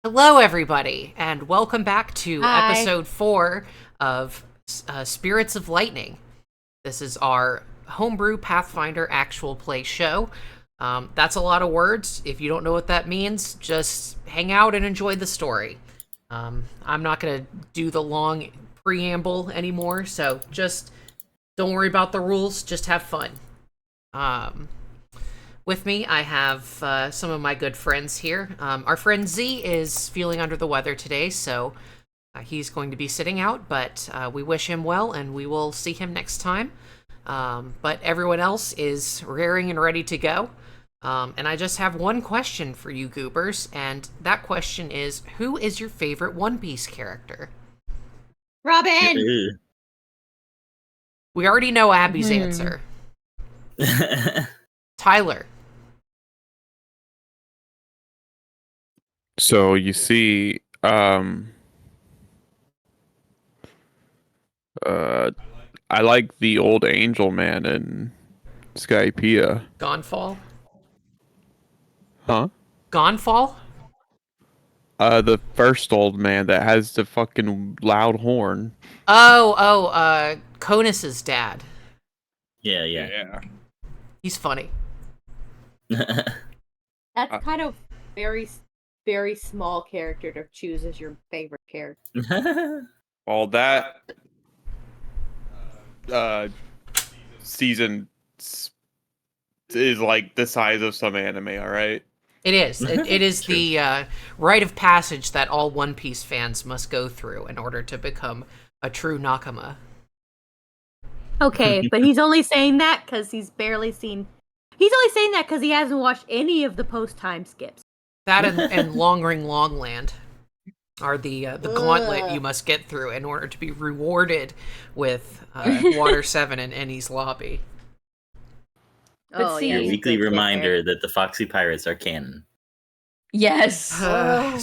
Hello, everybody, and welcome back to Hi. episode 4 of Spirits of Lightning. This is our homebrew Pathfinder actual play show. That's a lot of words. If you don't know what that means, just hang out and enjoy the story. I'm not going to do the long preamble anymore, so just don't worry about the rules, just have fun. Um, with me, I have some of my good friends here. Our friend Z is feeling under the weather today, so he's going to be sitting out, but we wish him well, and we will see him next time. But everyone else is raring and ready to go. And I just have one question for you goobers, and that question is, who is your favorite One Piece character? Robin! We already know Abby's answer. Tyler. So you see, I like the old angel man in Skypiea. Gonfall? Huh? Gonfall? The first old man that has the fucking loud horn. Conus's dad. Yeah. He's funny. That's kind of very, very small character to choose as your favorite character. All that season is like the size of some anime, all right? It is. It is the rite of passage that all One Piece fans must go through in order to become a true Nakama. Okay, but he's only saying that because he's barely seen... He's only saying that because he hasn't watched any of the post-time skips. That and Long Ring Longland are the gauntlet you must get through in order to be rewarded with Water 7 in Ennie's lobby. Oh, Your he's a weekly good reminder that the Foxy Pirates are canon. Yes.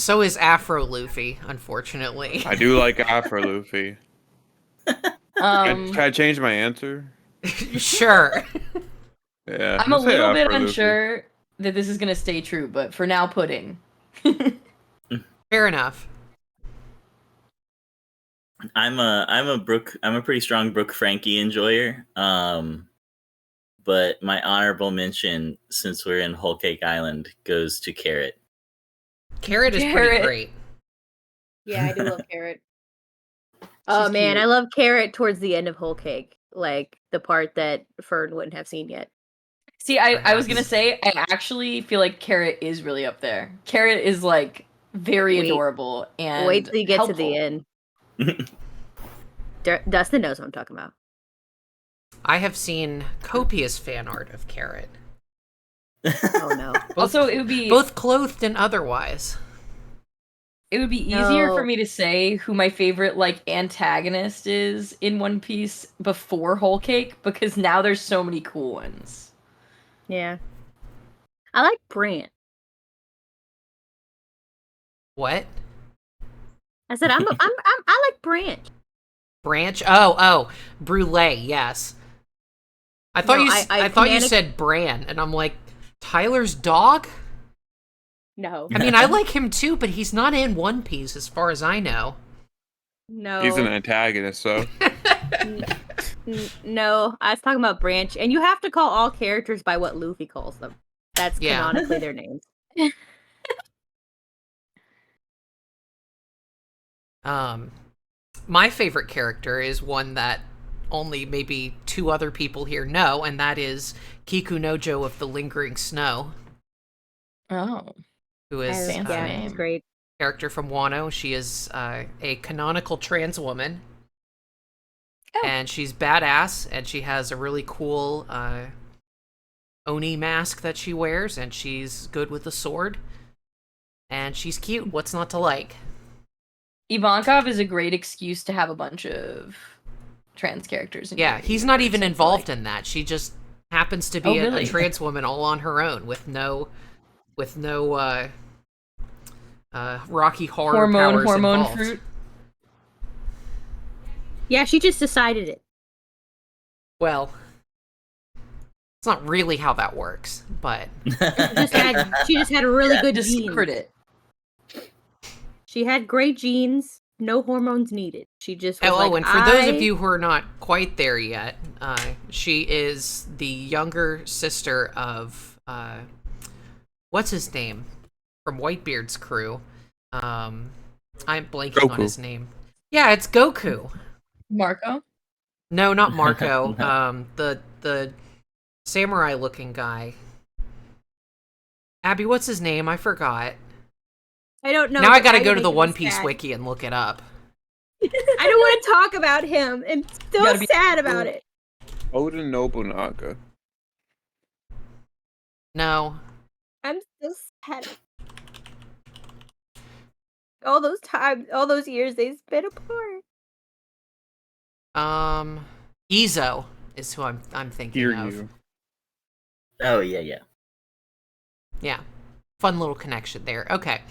So is Afro Luffy, unfortunately. I do like Afro Luffy. Can I change my answer? Sure. Yeah. I'm a let's say little bit Afro Luffy. unsure that this is going to stay true, but for now, pudding. Fair enough. I'm a pretty strong Brooke Frankie enjoyer. But my honorable mention, since we're in Whole Cake Island, goes to Carrot. Carrot is pretty Carrot. great. Yeah, I do love Carrot. Oh She's man, cute. I love Carrot towards the end of Whole Cake. Like, the part that Fern wouldn't have seen yet. See, I was going to Perhaps. say, I actually feel like Carrot is really up there. Carrot is, like, very Wait. adorable and Wait till you get to the helpful. end. Dustin knows what I'm talking about. I have seen copious fan art of Carrot. Oh no. Also, it would be Both clothed and otherwise. easier No. for me to say who my favorite, like, antagonist is in One Piece before Whole Cake, because now there's so many cool ones. Yeah. I like Brant. What? I said I like Brant. Branch? Oh, Brulee, yes. I thought No, I thought you Manic- said Bran, and I'm like, Tyler's dog? No. I mean, I like him too, but he's not in One Piece as far as I know. No. He's an antagonist, so. No, I was talking about Branch, and you have to call all characters by what Luffy calls them. That's Yeah. canonically their names. My favorite character is one that only maybe 2 other people here know, and that is Kiku Nojo of the Lingering Snow, Oh. who is Fancy Yeah, name. it's great. character from Wano. She is a canonical trans woman. Oh. And she's badass, and she has a really cool Oni mask that she wears, and she's good with the sword. And she's cute. What's not to like? Ivankov is a great excuse to have a bunch of trans characters. In Yeah, your he's not universe, even I feel involved like. in that. She just happens to Oh, be a really? trans woman all on her own with no Rocky Horror powers hormone involved. fruit. Yeah, she just decided it. Well, it's not really how that works, but She just had a really good to gene. secret it. She had great genes, no hormones needed. She just was And for those of you who are not quite there yet, she is the younger sister of what's his name from Whitebeard's crew. I'm blanking on Goku. his name. Yeah, it's Goku. Marco? No, not Marco. No. The samurai looking guy. Abby, what's his name? I forgot. I don't know. Now I but gotta Abby go to the makes me One Piece sad. wiki and look it up. I don't want to talk about him. I'm so gotta be- sad about it. Oda Nobunaga. No. I'm so sad. All those times, all those years they spent apart. Izo is who I'm thinking Hear of. you. Oh yeah. Yeah. Fun little connection there. Okay.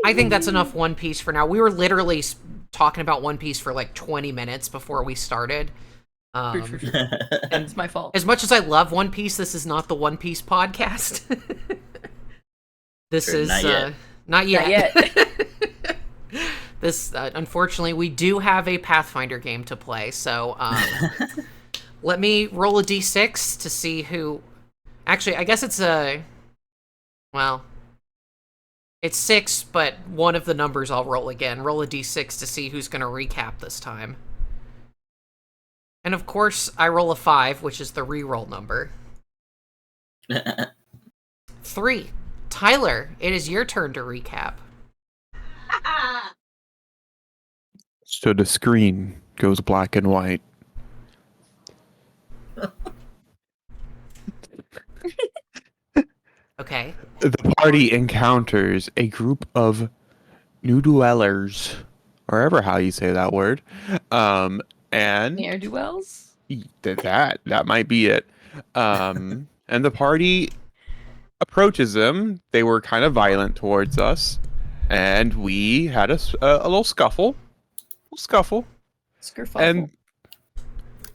I think that's enough One Piece for now. We were literally talking about One Piece for like 20 minutes before we started. True. And It's my fault. as much as I love One Piece, this is not the One Piece podcast. This Sure, is not yet. not yet. Not yet. This unfortunately, we do have a Pathfinder game to play, so let me roll a d6 to see who. Actually, I guess it's it's 6, but one of the numbers I'll roll again. Roll a d6 to see who's going to recap this time. And of course, I roll a 5, which is the reroll number. 3. Tyler, it is your turn to recap. So the screen goes black and white. Okay. The party encounters a group of new dwellers, or ever how you say that word. And Ne'er do wells? that might be it. And the party approaches them. They were kind of violent towards us, and we had a little scuffle. Skerfuffle.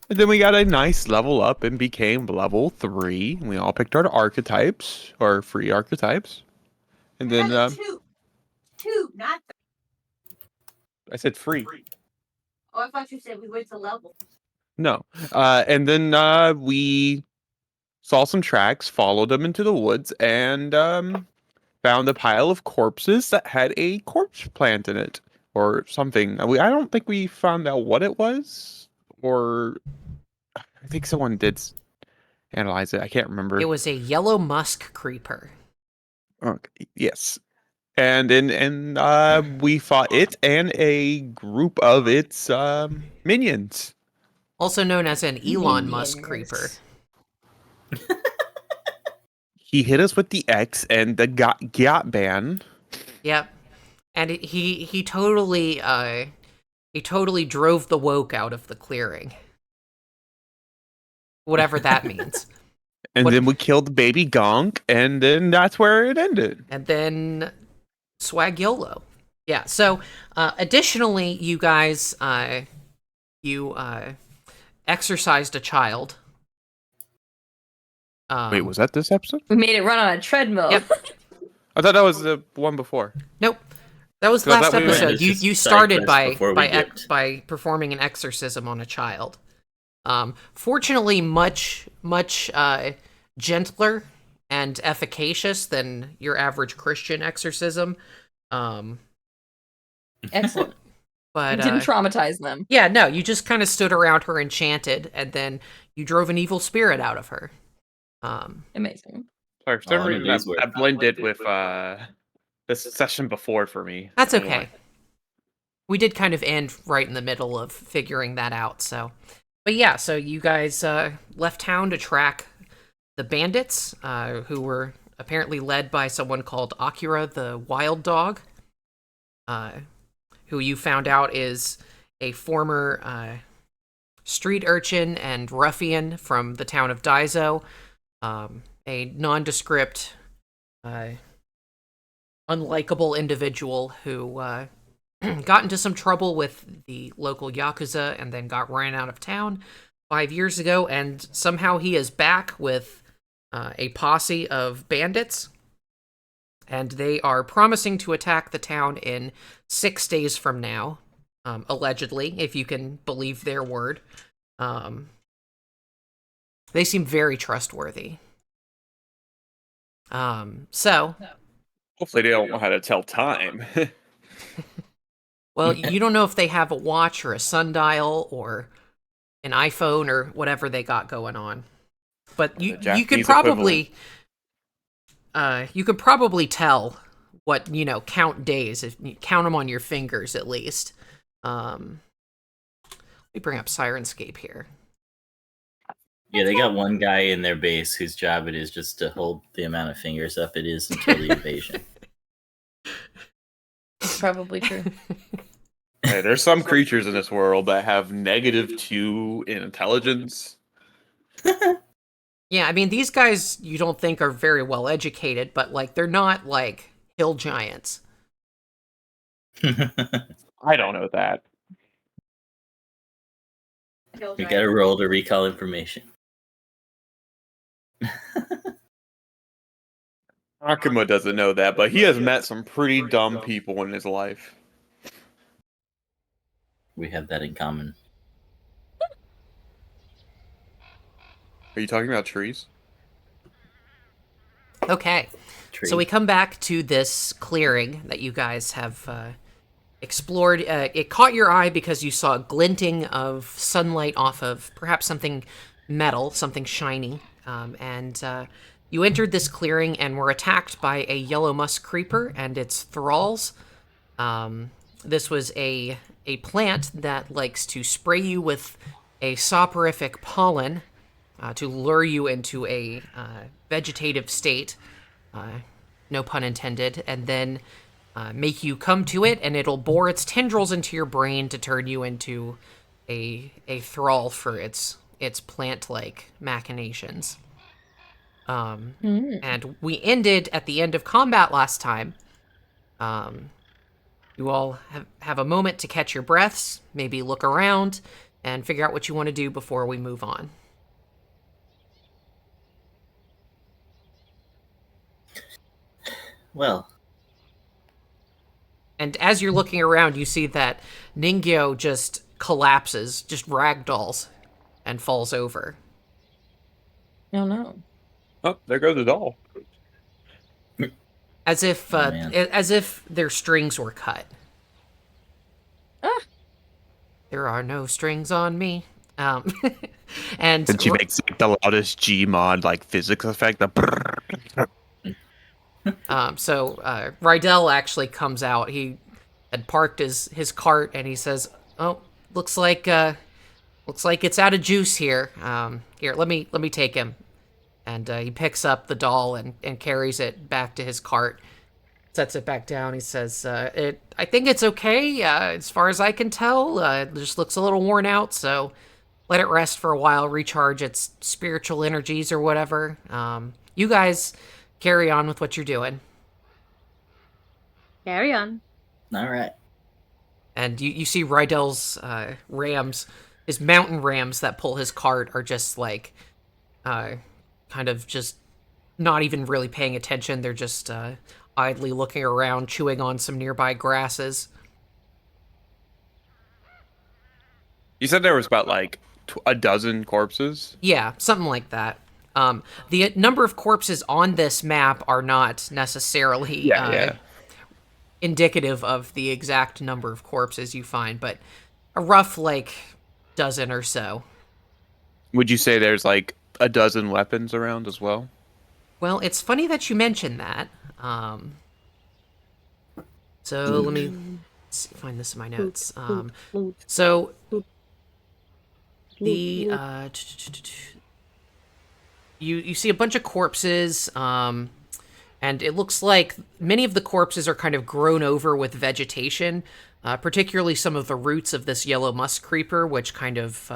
And then we got a nice level up and became level 3. We all picked our archetypes, or free archetypes. And then two, not. I said free. Oh, I thought you said we went to level. No. And then we saw some tracks, followed them into the woods, and found a pile of corpses that had a corpse plant in it, or something. I don't think we found out what it was, or I think someone did analyze it. I can't remember. It was a yellow musk creeper. Okay, yes. And we fought it and a group of its minions. Also known as an Elon Musk Minions. creeper. He hit us with the X and the Gat ban. Yep. And he totally drove the woke out of the clearing. Whatever that means. And What- then we killed baby Gonk, and then that's where it ended. And then swag YOLO. Yeah. So additionally, you guys exercised a child. Wait, was that this episode? We made it run on a treadmill. Yep. I thought that was the one before. Nope. That was So I last thought we were- episode. It's You just you side started quest before we dipped. by performing an exorcism on a child. Fortunately, much gentler and efficacious than your average Christian exorcism. Excellent. But Didn't traumatize them. yeah, no, you just kind of stood around her enchanted, and then you drove an evil spirit out of her. Amazing. Sorry, for some All reason interviews were- that blended with this session before for me. That's I don't know okay. We did kind of end right in the middle of figuring that out, so. But yeah, so you guys left town to track the bandits, who were apparently led by someone called Akira the Wild Dog, who you found out is a former street urchin and ruffian from the town of Daizo, a nondescript, unlikable individual who got into some trouble with the local Yakuza and then got ran out of town 5 years ago, and somehow he is back with a posse of bandits. and they are promising to attack the town in 6 days from now, allegedly, if you can believe their word. They seem very trustworthy. So, Hopefully they don't know how to tell time. well, you don't know if they have a watch or a sundial or an iPhone or whatever they got going on. But you could Japanese probably you could probably tell what, count days, if you count them on your fingers at least. Let me bring up Sirenscape here. Yeah, they got one guy in their base whose job it is just to hold the amount of fingers up it is until the invasion. It's probably true. Hey, there's some creatures in this world that have -2 in intelligence. Yeah, I mean, these guys you don't think are very well educated, but, like, they're not, like, hill giants. I don't know that. We gotta roll to recall information. Akuma doesn't know that, but he has met some pretty dumb people in his life. We have that in common. Are you talking about trees? Okay. Tree. So we come back to this clearing that you guys have explored. It caught your eye because you saw a glinting of sunlight off of perhaps something metal, something shiny. And you entered this clearing and were attacked by a yellow musk creeper and its thralls. This was a plant that likes to spray you with a soporific pollen to lure you into a vegetative state, no pun intended, and then make you come to it, and it'll bore its tendrils into your brain to turn you into a thrall for its plant-like machinations. And we ended at the end of combat last time. You all have a moment to catch your breaths, maybe look around, and figure out what you want to do before we move on. Well, And as you're looking around, you see that Ningyo just collapses, just ragdolls, and falls over. Oh no. Oh, there goes the doll. As if man. as if their strings were cut. Ah. There are no strings on me. And And she makes like the loudest Gmod like physics effect. The so Rydell actually comes out. He had parked his cart, and he says, "Oh, looks like it's out of juice here. Here, let me take him." And he picks up the doll and carries it back to his cart, sets it back down. He says, I think it's okay, as far as I can tell. It just looks a little worn out, so let it rest for a while, recharge its spiritual energies or whatever. You guys carry on with what you're doing." Carry on. all right. And you see Rydell's rams, his mountain rams that pull his cart are just like, kind of just not even really paying attention. They're just idly looking around, chewing on some nearby grasses. You said there was about like a dozen corpses. Yeah, something like that. The number of corpses on this map are not necessarily indicative of the exact number of corpses you find, but a rough, like, dozen or so. Would you say there's like a dozen weapons around as well? Well, it's funny that you mentioned that. So let me find this in my notes. So the you see a bunch of corpses, and it looks like many of the corpses are kind of grown over with vegetation, particularly some of the roots of this yellow musk creeper, which kind of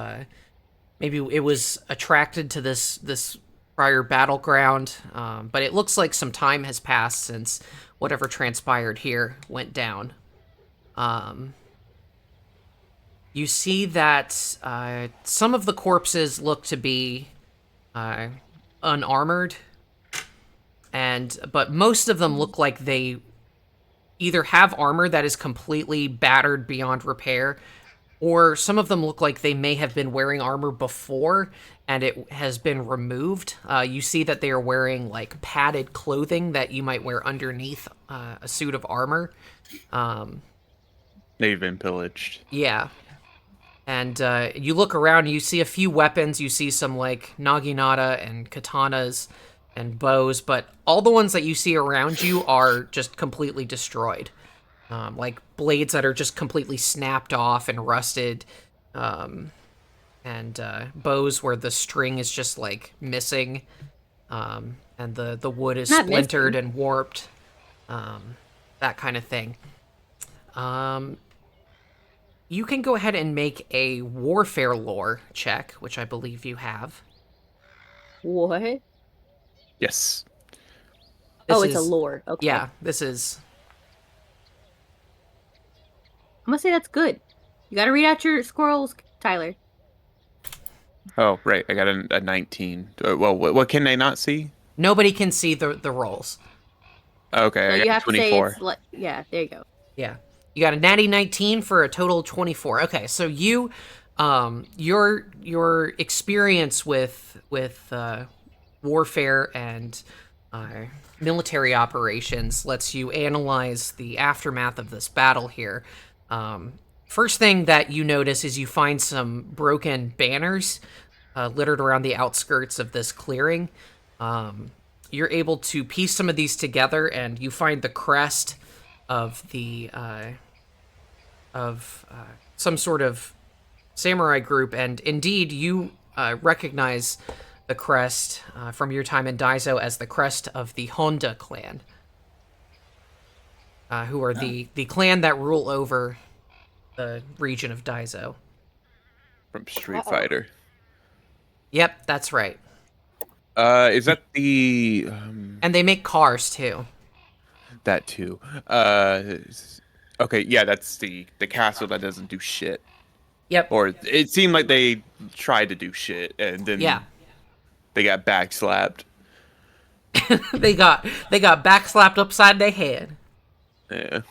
maybe it was attracted to this prior battleground, but it looks like some time has passed since whatever transpired here went down. You see that some of the corpses look to be unarmored. But most of them look like they either have armor that is completely battered beyond repair, or some of them look like they may have been wearing armor before and it has been removed. You see that they are wearing like padded clothing that you might wear underneath a suit of armor. They've been pillaged. Yeah. And you look around, you see a few weapons. You see some like naginata and katanas and bows, but all the ones that you see around you are just completely destroyed. Like blades that are just completely snapped off and rusted, and bows where the string is just like missing, and the wood is Not splintered missing. and warped, that kind of thing. You can go ahead and make a warfare lore check, which I believe you have. What? Yes. Oh, This it's a is- lore. Okay. Yeah, this is... I'm gonna say that's good. You gotta read out your squirrels, Tyler. Oh, right. I got a 19. Well, what can they not see? Nobody can see the rolls. Okay, So I you got have to say 24. it's yeah, there you go. Yeah. You got a natty 19 for a total of 24. Okay, so you your experience with warfare and military operations lets you analyze the aftermath of this battle here. First thing that you notice is you find some broken banners littered around the outskirts of this clearing. You're able to piece some of these together, and you find the crest of some sort of samurai group, and indeed you recognize the crest from your time in Daizo as the crest of the Honda clan, who are the clan that rule over the region of Daizo. From Street Uh-oh. Fighter. Yep, that's right. Is that the And they make cars too. that too? Okay, yeah, that's the castle that doesn't do shit. Yep. Or it seemed like they tried to do shit and then Yeah. they got backslapped. they got backslapped upside their head. Yeah.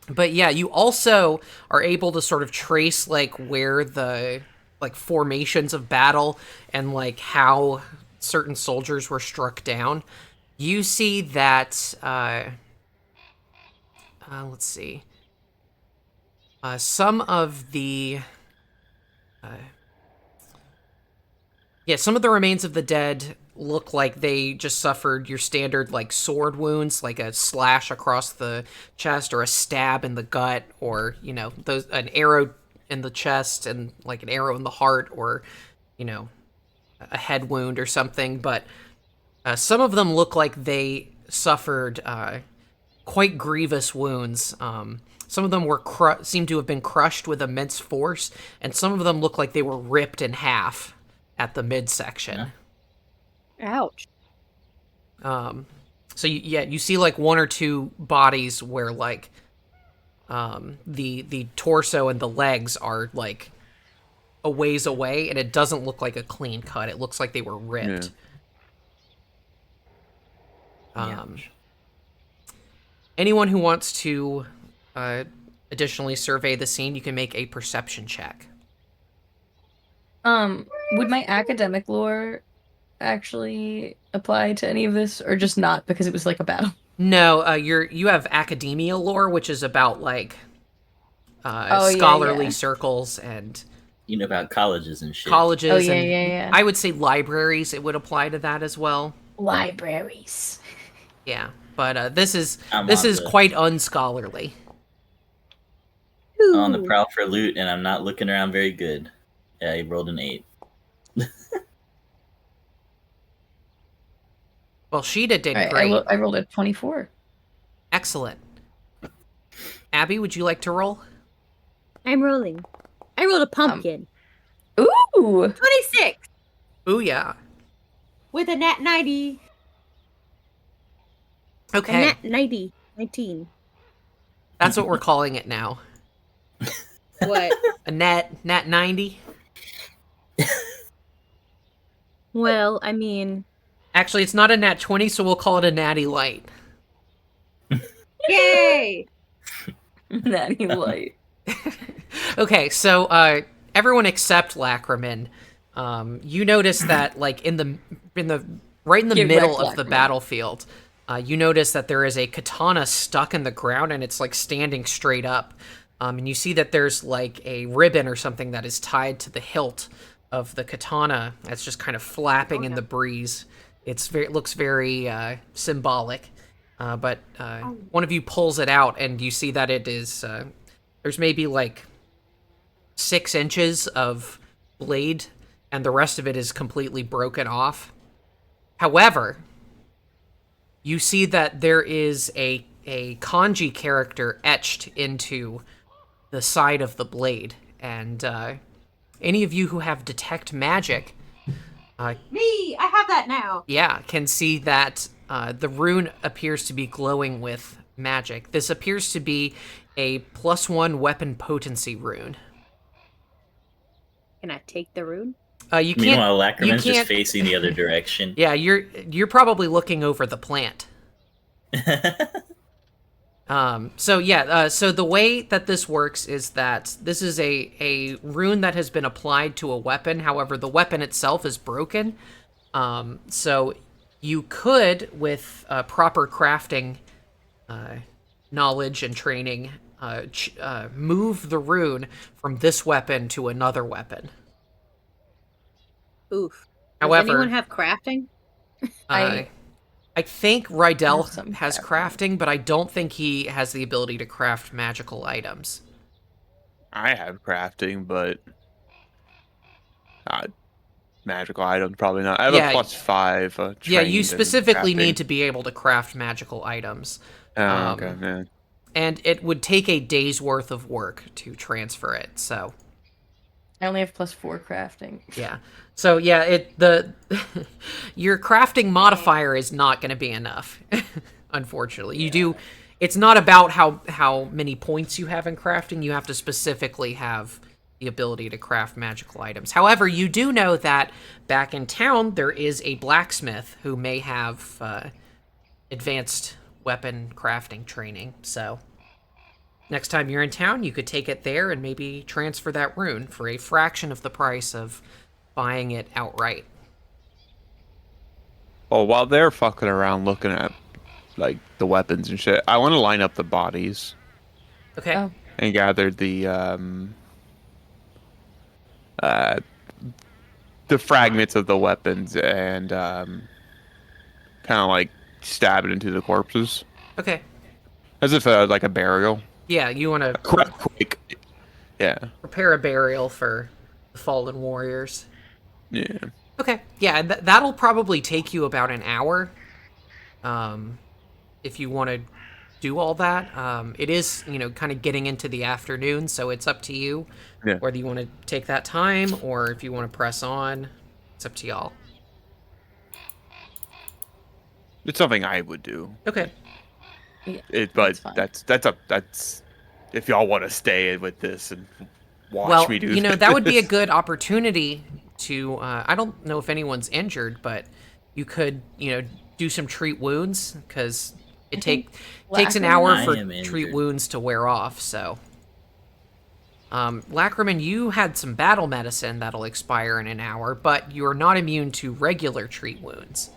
But yeah, you also are able to sort of trace like where the like formations of battle and like how certain soldiers were struck down. You see that let's see. Some of the some of the remains of the dead look like they just suffered your standard like sword wounds, like a slash across the chest or a stab in the gut, or an arrow in the chest and like an arrow in the heart, or a head wound or something. But some of them look like they suffered quite grievous wounds. Some of them were seem to have been crushed with immense force, and some of them look like they were ripped in half at the midsection. Yeah. Ouch. So you see like one or two bodies where like the torso and the legs are like a ways away, and it doesn't look like a clean cut. It looks like they were ripped. Ouch. Anyone who wants to additionally survey the scene, you can make a perception check. Would my academic lore actually apply to any of this, or just not because it was like a battle? No, you have academia lore, which is about like Oh, yeah, scholarly yeah. circles and You know about colleges and shit. colleges. Oh, yeah, and yeah. I would say libraries. It would apply to that as well. Libraries. Yeah, but this is I'm on the- quite unscholarly. I'm on the prowl for loot, and I'm not looking around very good. Yeah, I rolled an 8. Well, Sheeta did Alright, great. I rolled a 24. Excellent. Abby, would you like to roll? I'm rolling. I rolled a pumpkin. Ooh! 26 Booyah. with a nat 90. Okay, A nat 90. 19. that's what we're calling it now. What? A nat 90. Well, I mean, Actually, it's not a nat 20, so we'll call it a natty light. Yay! Natty light. Okay, so everyone except Lacriman, you notice that like in the right in the Get middle wrecked, of the Lacriman. battlefield, you notice that there is a katana stuck in the ground and it's like standing straight up. And you see that there's like a ribbon or something that is tied to the hilt of the katana that's just kind of flapping in the breeze. It looks very symbolic. But one of you pulls it out and you see that it is there's maybe like 6 inches of blade and the rest of it is completely broken off. However, you see that there is a kanji character etched into the side of the blade, and any of you who have detect magic, Me! I have that now. yeah, can see that the rune appears to be glowing with magic. This appears to be a +1 weapon potency rune. Can I take the rune? You can't. Meanwhile, you Lackerman's just can't- facing the other direction. Yeah, you're probably looking over the plant. So the way that this works is that this is a rune that has been applied to a weapon. However, the weapon itself is broken. So you could, with proper crafting knowledge and training, move the rune from this weapon to another weapon. Oof. Does However, anyone have crafting? I think Rydell have some has crafting, but I don't think he has the ability to craft magical items. I have crafting, but magical items probably not. I have Yeah, a +5. Yeah, you trained in specifically crafting. need to be able to craft magical items. Oh, okay, man. And it would take a day's worth of work to transfer it, so I only have +4 crafting. yeah. So yeah, your crafting modifier is not going to be enough, unfortunately. It's not about how many points you have in crafting, you have to specifically have the ability to craft magical items. However, you do know that back in town there is a blacksmith who may have advanced weapon crafting training, so next time you're in town, you could take it there and maybe transfer that rune for a fraction of the price of buying it outright. Well, while they're fucking around looking at like the weapons and shit, I want to line up the bodies Okay. Oh. and gather the fragments of the weapons and kind of like stab it into the corpses Okay. as if like a burial. Yeah, you want to Quick. Yeah. prepare a burial for the fallen warriors. Yeah. Okay. Yeah, that'll probably take you about an hour. If you want to do all that. It is, kind of getting into the afternoon, so it's up to you Yeah. whether you want to take that time or if you want to press on. It's up to y'all. It's something I would do. Okay. Yeah, But fine. that's if y'all want to stay with this and watch Well, me do that would be a this. good opportunity to. I don't know if anyone's injured, but you could, do some treat wounds because it takes an hour I for am treat injured. wounds to wear off. So, Lackerman, you had some battle medicine that'll expire in an hour, but you are not immune to regular treat wounds,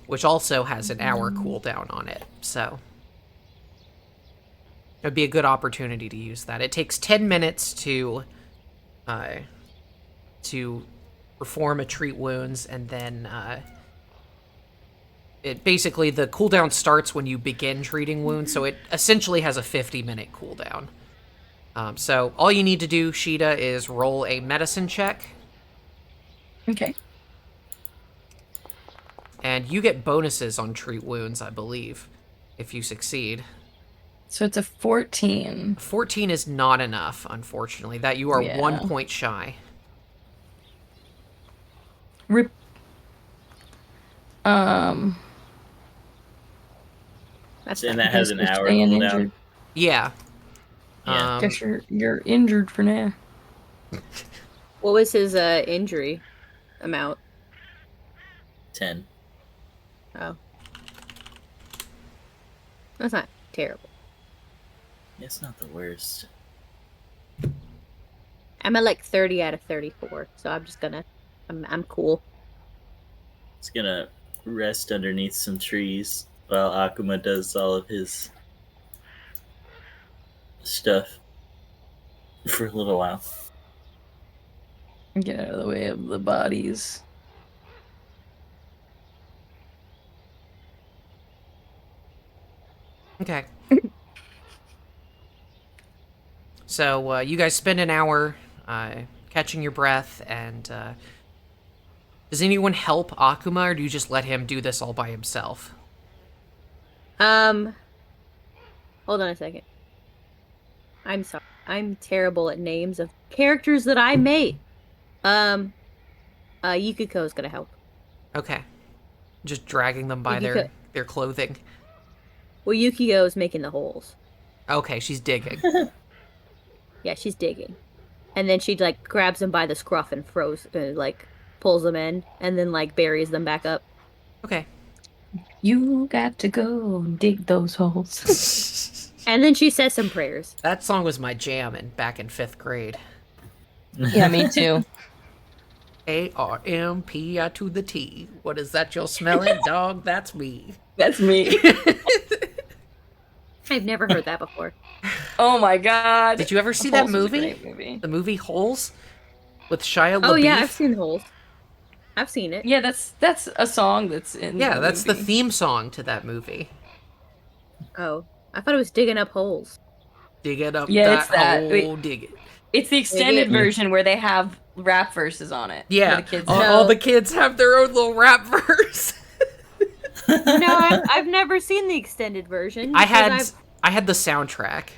which also has an hour cooldown on it. So. It'd be a good opportunity to use that. It takes 10 minutes to perform a treat wounds, and then it basically the cooldown starts when you begin treating wounds, so it essentially has a 50-minute cooldown. So all you need to do, Sheeta, is roll a medicine check, Okay. and you get bonuses on treat wounds, I believe, if you succeed. So it's a 14. 14 is not enough, unfortunately. That you are Yeah. 1 point shy. Rip. That's And fine. that has an Guess we're hour staying cooldown. injured. Yeah. Yeah. Guess you're injured for now. What was his injury amount? 10. Oh. That's not terrible. It's not the worst. I'm at like 30 out of 34, so I'm just gonna... I'm cool. It's gonna rest underneath some trees while Akuma does all of his stuff for a little while. Get out of the way of the bodies. Okay. So you guys spend an hour catching your breath, and does anyone help Akuma, or do you just let him do this all by himself? Hold on a second. I'm sorry. I'm terrible at names of characters that I made. Yukiko's gonna help. Okay. Just dragging them by Yukiko. their clothing. Well, Yukiko's making the holes. Okay, she's digging. Yeah, she's digging. And then she, like, grabs them by the scruff and pulls them in, and then, like, buries them back up. Okay. You got to go dig those holes. And then she says some prayers. That song was my jam back in 5th grade. Yeah, me too. ARMPI to the T. What is that you're smelling, dog? That's me. That's me. I've never heard that before. Oh my god. Did you ever see that Holes is a movie? great movie? The movie Holes? With Shia LaBeouf? Oh, yeah, I've seen Holes. I've seen it. Yeah, that's a song that's in Yeah, the that's the movie. theme song to that movie. Oh, I thought it was digging up holes. Dig it up, Yeah, that it's that. hole, dig it. It's the extended version where they have rap verses on it. Yeah, where the kids all the kids have their own little rap verse. No, I've never seen the extended version. I because had the soundtrack.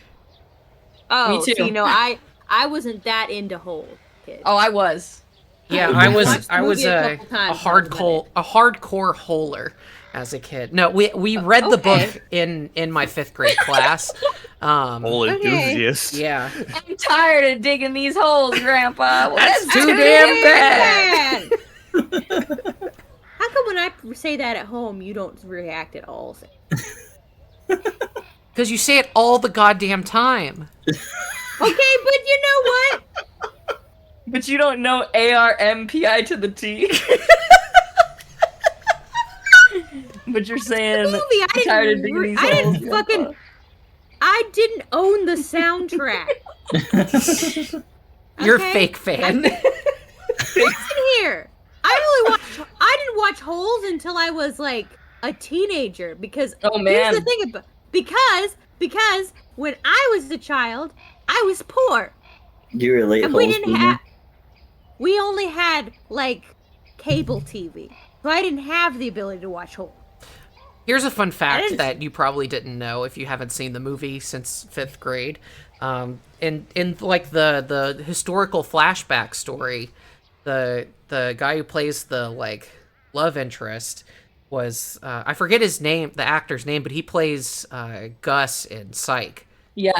Oh, Me too. so, I wasn't that into Holes, kid. Oh, I was. Yeah, I I was watched the movie a couple times when I was a hardcore holer as a kid. No, we read the Okay. book in my 5th grade class. Whole Okay. enthusiast. Yeah. I'm tired of digging these holes, Grandpa. Well, That's that's too too damn bad. How come when I say that at home, you don't react at all? Because you say it all the goddamn time. Okay, but you know what? But you don't know ARMPI to the T. But you're saying Movie, I I'm tired of didn't, digging these I holes. didn't fucking, I didn't own the soundtrack. You're a Okay? fake fan. Listen here. I didn't watch Holes until I was like a teenager because Oh, here's the man. thing about because when I was a child, I was poor. You were late. And we Holes didn't boomer. have. We only had like cable TV, so I didn't have the ability to watch Holes. Here's a fun fact didn't- that you probably didn't know if you haven't seen the movie since 5th grade. In like the historical flashback story, the guy who plays the like love interest was I forget his name, the actor's name, but he plays Gus in Psych. Yeah,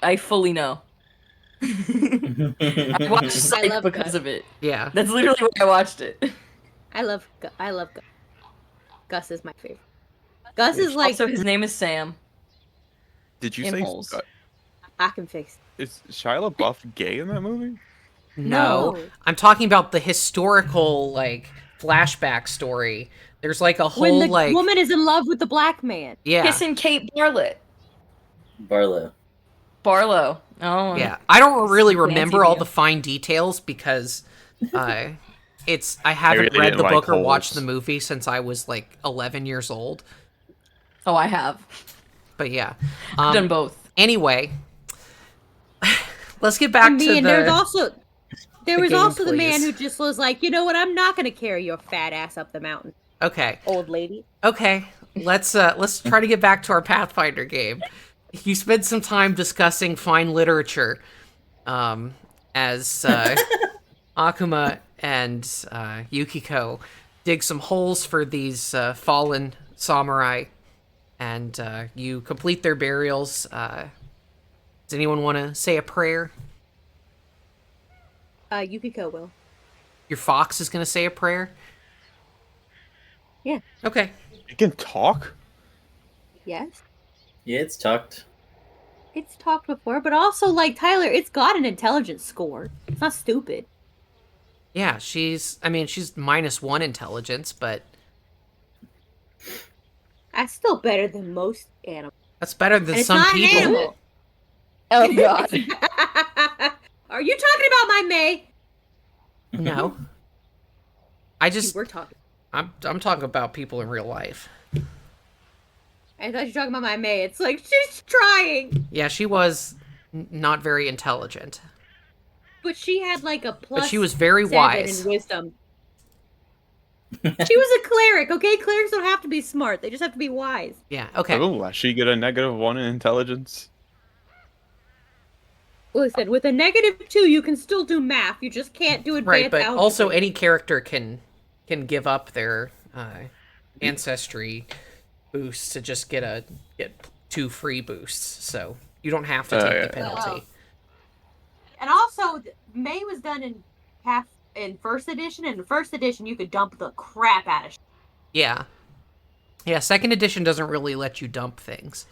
I fully know. I watched Psych love because Gus. of it. Yeah. That's literally why I watched it. I love Gus. Gus is my favorite. Gus is like Also, his name is Sam. Did you In say Holes. I can fix. is Shia LaBeouf gay in that movie? No. No. I'm talking about the historical like flashback story. There's like a When whole the like woman is in love with the black man. yeah. Kissing Kate Barlow. Barlow. Oh. Yeah, I don't really Nancy remember all Villa. the fine details because I haven't really read didn't the like book or watched Holes. the movie since I was like 11 years old. Oh, I have. But yeah, I've done both. anyway, let's get back to And the. there was game, also the man please. who just was like, you know what? I'm not gonna carry your fat ass up the mountain, Okay, old lady. okay, let's try to get back to our Pathfinder game. You spent some time discussing fine literature, as Akuma and Yukiko dig some holes for these fallen samurai, and you complete their burials. Does anyone want to say a prayer? Yukiko will. Your fox is going to say a prayer? Okay. It can talk? Yes. Yeah, it's tucked. It's talked before, but also, like, Tyler, it's got an intelligence score. It's not stupid. Yeah, she's -1 intelligence, but That's still better than most animals. that's better than And it's some not people. an animal. Oh god. Are you talking about my May? No. I You just were talking. I'm talking about people in real life. I thought you were talking about my May. It's like, she's trying. Yeah, she was not very intelligent, But she had like a plus but she was very 7 wise. in wisdom. She was a cleric, okay? Clerics don't have to be smart. They just have to be wise. Yeah, okay. Oh, she get a -1 in intelligence. Listen, with a -2, you can still do math. You just can't do advanced Right, but algebra. also any character can give up their ancestry boosts to just get 2 free boosts. So you don't have to take yeah. the penalty. And also, May was done in first edition. And in first edition, you could dump the crap out of shit. Yeah. Yeah, second edition doesn't really let you dump things.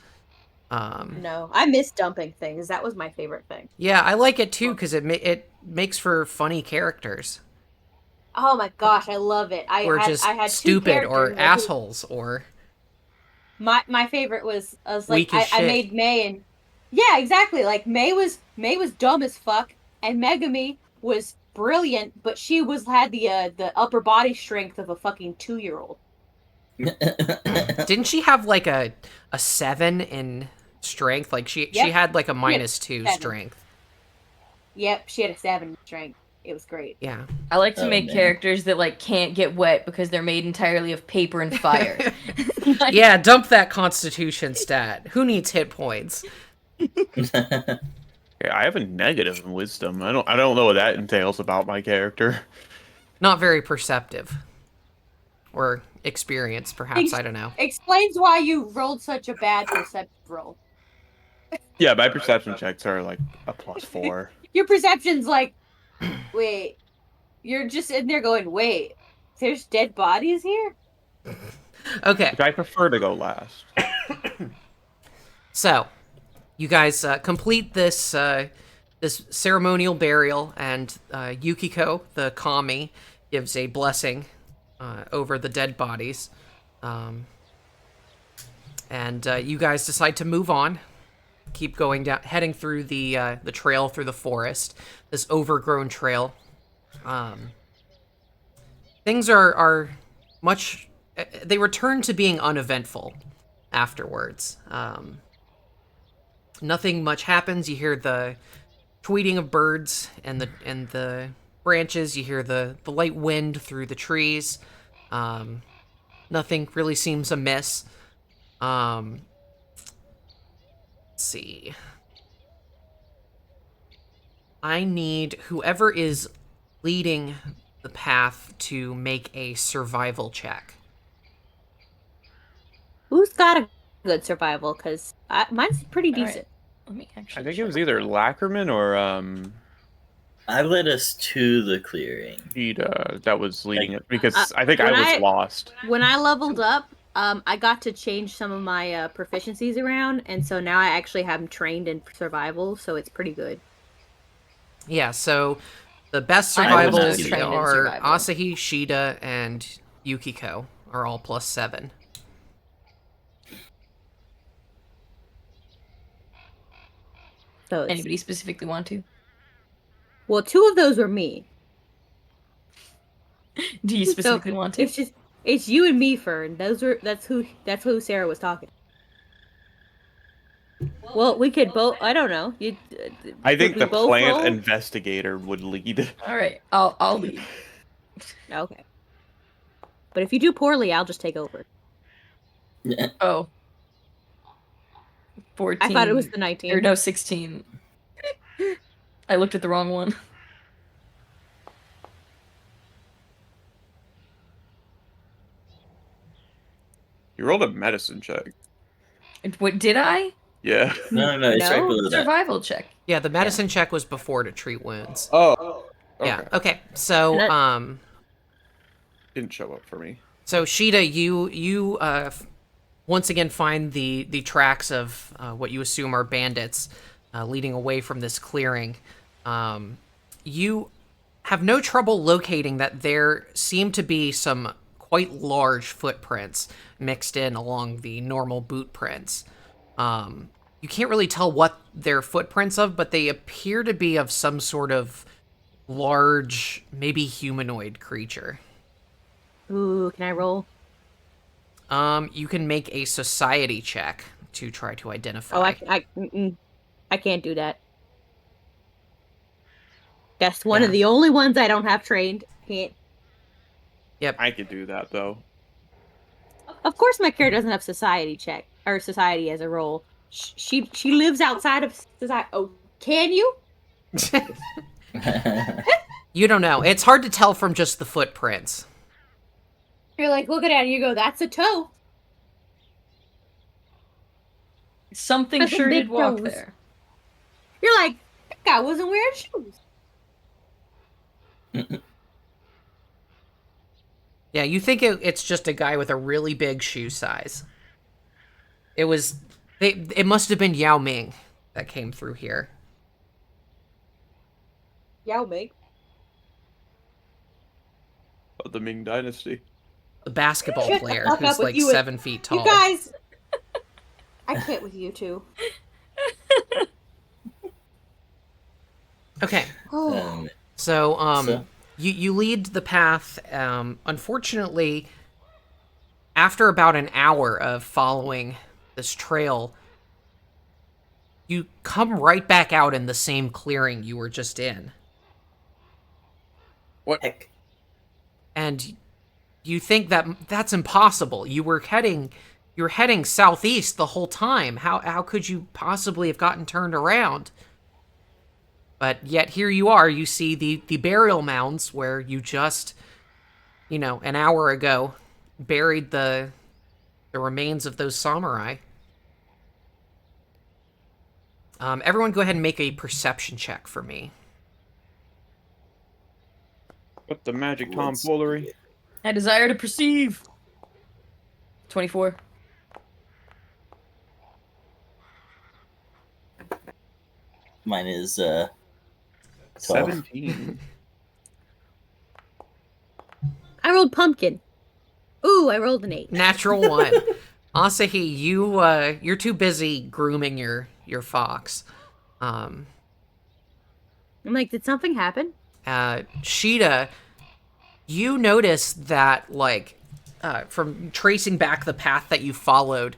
No, I miss dumping things. That was my favorite thing. Yeah, I like it too because it makes for funny characters. Oh my gosh, I love it. I Or had just two stupid or characters, assholes or My favorite was, I was like, weak as I shit. made May, and yeah, exactly. Like May was dumb as fuck, and Megami was brilliant, but she had the upper body strength of a fucking 2-year-old. Didn't she have like a 7 in strength? Like she Yep. had like a -2 7. strength. Yep, she had a 7 strength. It was great. Yeah. I like to Oh, make man. characters that like can't get wet because they're made entirely of paper and fire. Like, Yeah, dump that constitution stat. Who needs hit points? Yeah, I have a negative in wisdom. I don't know what that entails about my character. Not very perceptive. Or experienced, perhaps, I don't know. Explains why you rolled such a bad perception roll. Yeah, my perception checks are like a +4. Your perception's like, wait, you're just in there going, wait, there's dead bodies here? Okay. Which I prefer to go last. So, you guys complete this this ceremonial burial, and Yukiko, the kami, gives a blessing over the dead bodies, and you guys decide to move on, keep going down, heading through the trail through the forest, this overgrown trail. Things are much. They return to being uneventful afterwards. Nothing much happens. You hear the tweeting of birds and the branches. You hear the light wind through the trees. Nothing really seems amiss. Let's see. I need whoever is leading the path to make a survival check. Who's got a good survival? Because mine's pretty All right. decent. Let me actually. I think it was either Lackerman or I led us to the clearing. Ida that was leading it because I think when I was I- lost. When I leveled up, I got to change some of my proficiencies around, and so now I actually have them trained in survival, so it's pretty good. Yeah, so the best I was survivals just trained in are survival. Asahi, Shida, and Yukiko are all +7. So Anybody specifically want to? well, 2 of those were me. Do you specifically want to? It's you and me, Fern. That's who Sarah was talking. Well, we could both. I don't know. I think we the both plant roll? investigator would lead. All right, I'll lead. Okay. But if you do poorly, I'll just take over. Oh. 14. I thought it was the 19. Or no, 16. I looked at the wrong one. You rolled a medicine check. What did I? Yeah. No, it's right No? below that. Survival check. Yeah, the medicine check was before to treat wounds. Oh. Okay. Yeah, okay. So, And Didn't show up for me. So Sheeta, you once again find the tracks of what you assume are bandits leading away from this clearing. You have no trouble locating that there seem to be some quite large footprints mixed in along the normal boot prints. You can't really tell what they're footprints of, but they appear to be of some sort of large, maybe humanoid creature. Ooh, can I roll? You can make a society check to try to identify. I can't do that. That's one Yeah. of the only ones I don't have trained. Can't. Yep. I could do that though. Of course, my character doesn't have society check or society as a role. She lives outside of society. Oh, can you? You don't know. It's hard to tell from just the footprints. You're like, look at it, and you go, that's a toe. Something That's a sure big did walk toes. there. You're like, that guy wasn't wearing shoes. Yeah, you think it's just a guy with a really big shoe size. It must have been Yao Ming that came through here. Yao Ming. Of the Ming Dynasty. The basketball Shut the player fuck who's up with like you 7 feet tall. You guys. I can't with you two. Okay. Oh. So- You lead the path. Unfortunately, after about an hour of following this trail, you come right back out in the same clearing you were just in. Heck. And you think that that's impossible. You were heading southeast the whole time. How could you possibly have gotten turned around? But yet here you are. You see the burial mounds where you just, an hour ago buried the remains of those samurai. Everyone go ahead and make a perception check for me. What the magic Let's tomfoolery? I desire to perceive. 24. Mine is 12. 17. I rolled pumpkin. Ooh, I rolled an 8. Natural 1. Asahi, you're too busy grooming your fox. I'm like, did something happen? Sheeta, you notice that, from tracing back the path that you followed,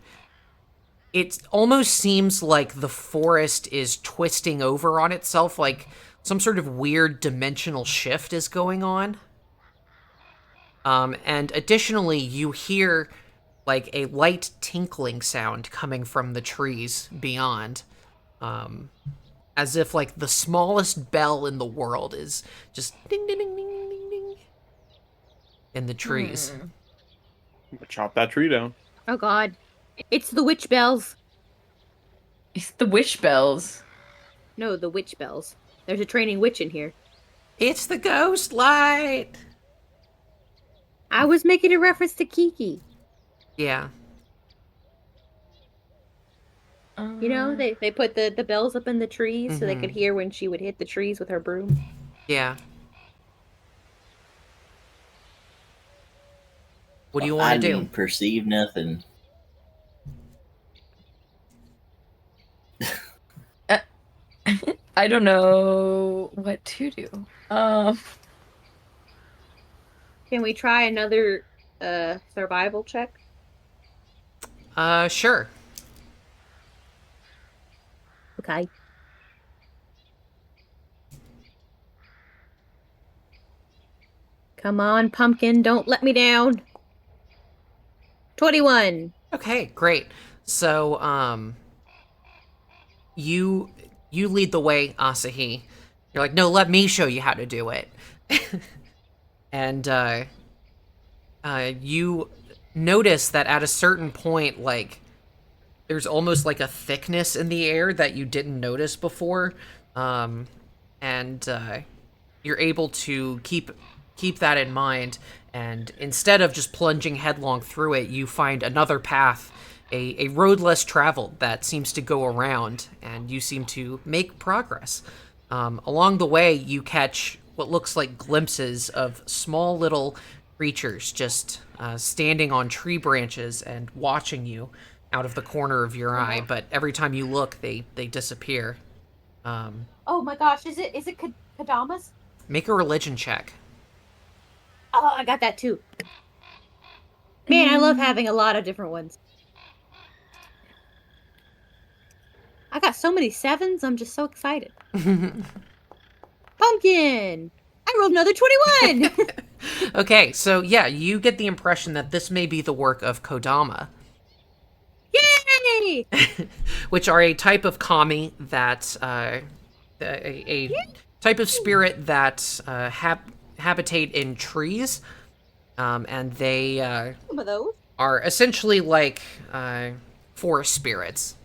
it almost seems like the forest is twisting over on itself, like some sort of weird dimensional shift is going on. And additionally, you hear, a light tinkling sound coming from the trees beyond. As if, the smallest bell in the world is just ding, ding, ding, ding, ding, ding, ding in the trees. Chop that tree down. Oh god. It's the witch bells. It's the witch bells. No, the witch bells. There's a training witch in here. It's the ghost light! I was making a reference to Kiki. Yeah. You know, they put the bells up in the trees so they could hear when she would hit the trees with her broom. Yeah. What do you I want to do? didn't perceive nothing. I don't know what to do. Can we try another survival check? Sure. Okay. Come on, pumpkin, don't let me down. 21. Okay, great. So, you lead the way, Asahi. You're like, no, let me show you how to do it. And, you notice that at a certain point, there's almost a thickness in the air that you didn't notice before. And, you're able to keep that in mind. And instead of just plunging headlong through it, you find another path, a road less traveled that seems to go around, and you seem to make progress. Along the way, you catch what looks like glimpses of small little creatures just standing on tree branches and watching you out of the corner of your eye. But every time you look, they disappear. Oh my gosh, is it Kadamas? Make a religion check. Oh, I got that too. Man, I love having a lot of different ones. I got so many 7s, I'm just so excited. Pumpkin! I rolled another 21! Okay, so yeah, you get the impression that this may be the work of Kodama. Yay! Which are a type of kami that a type of spirit that habitate in trees, and they Some of those. are essentially like forest spirits.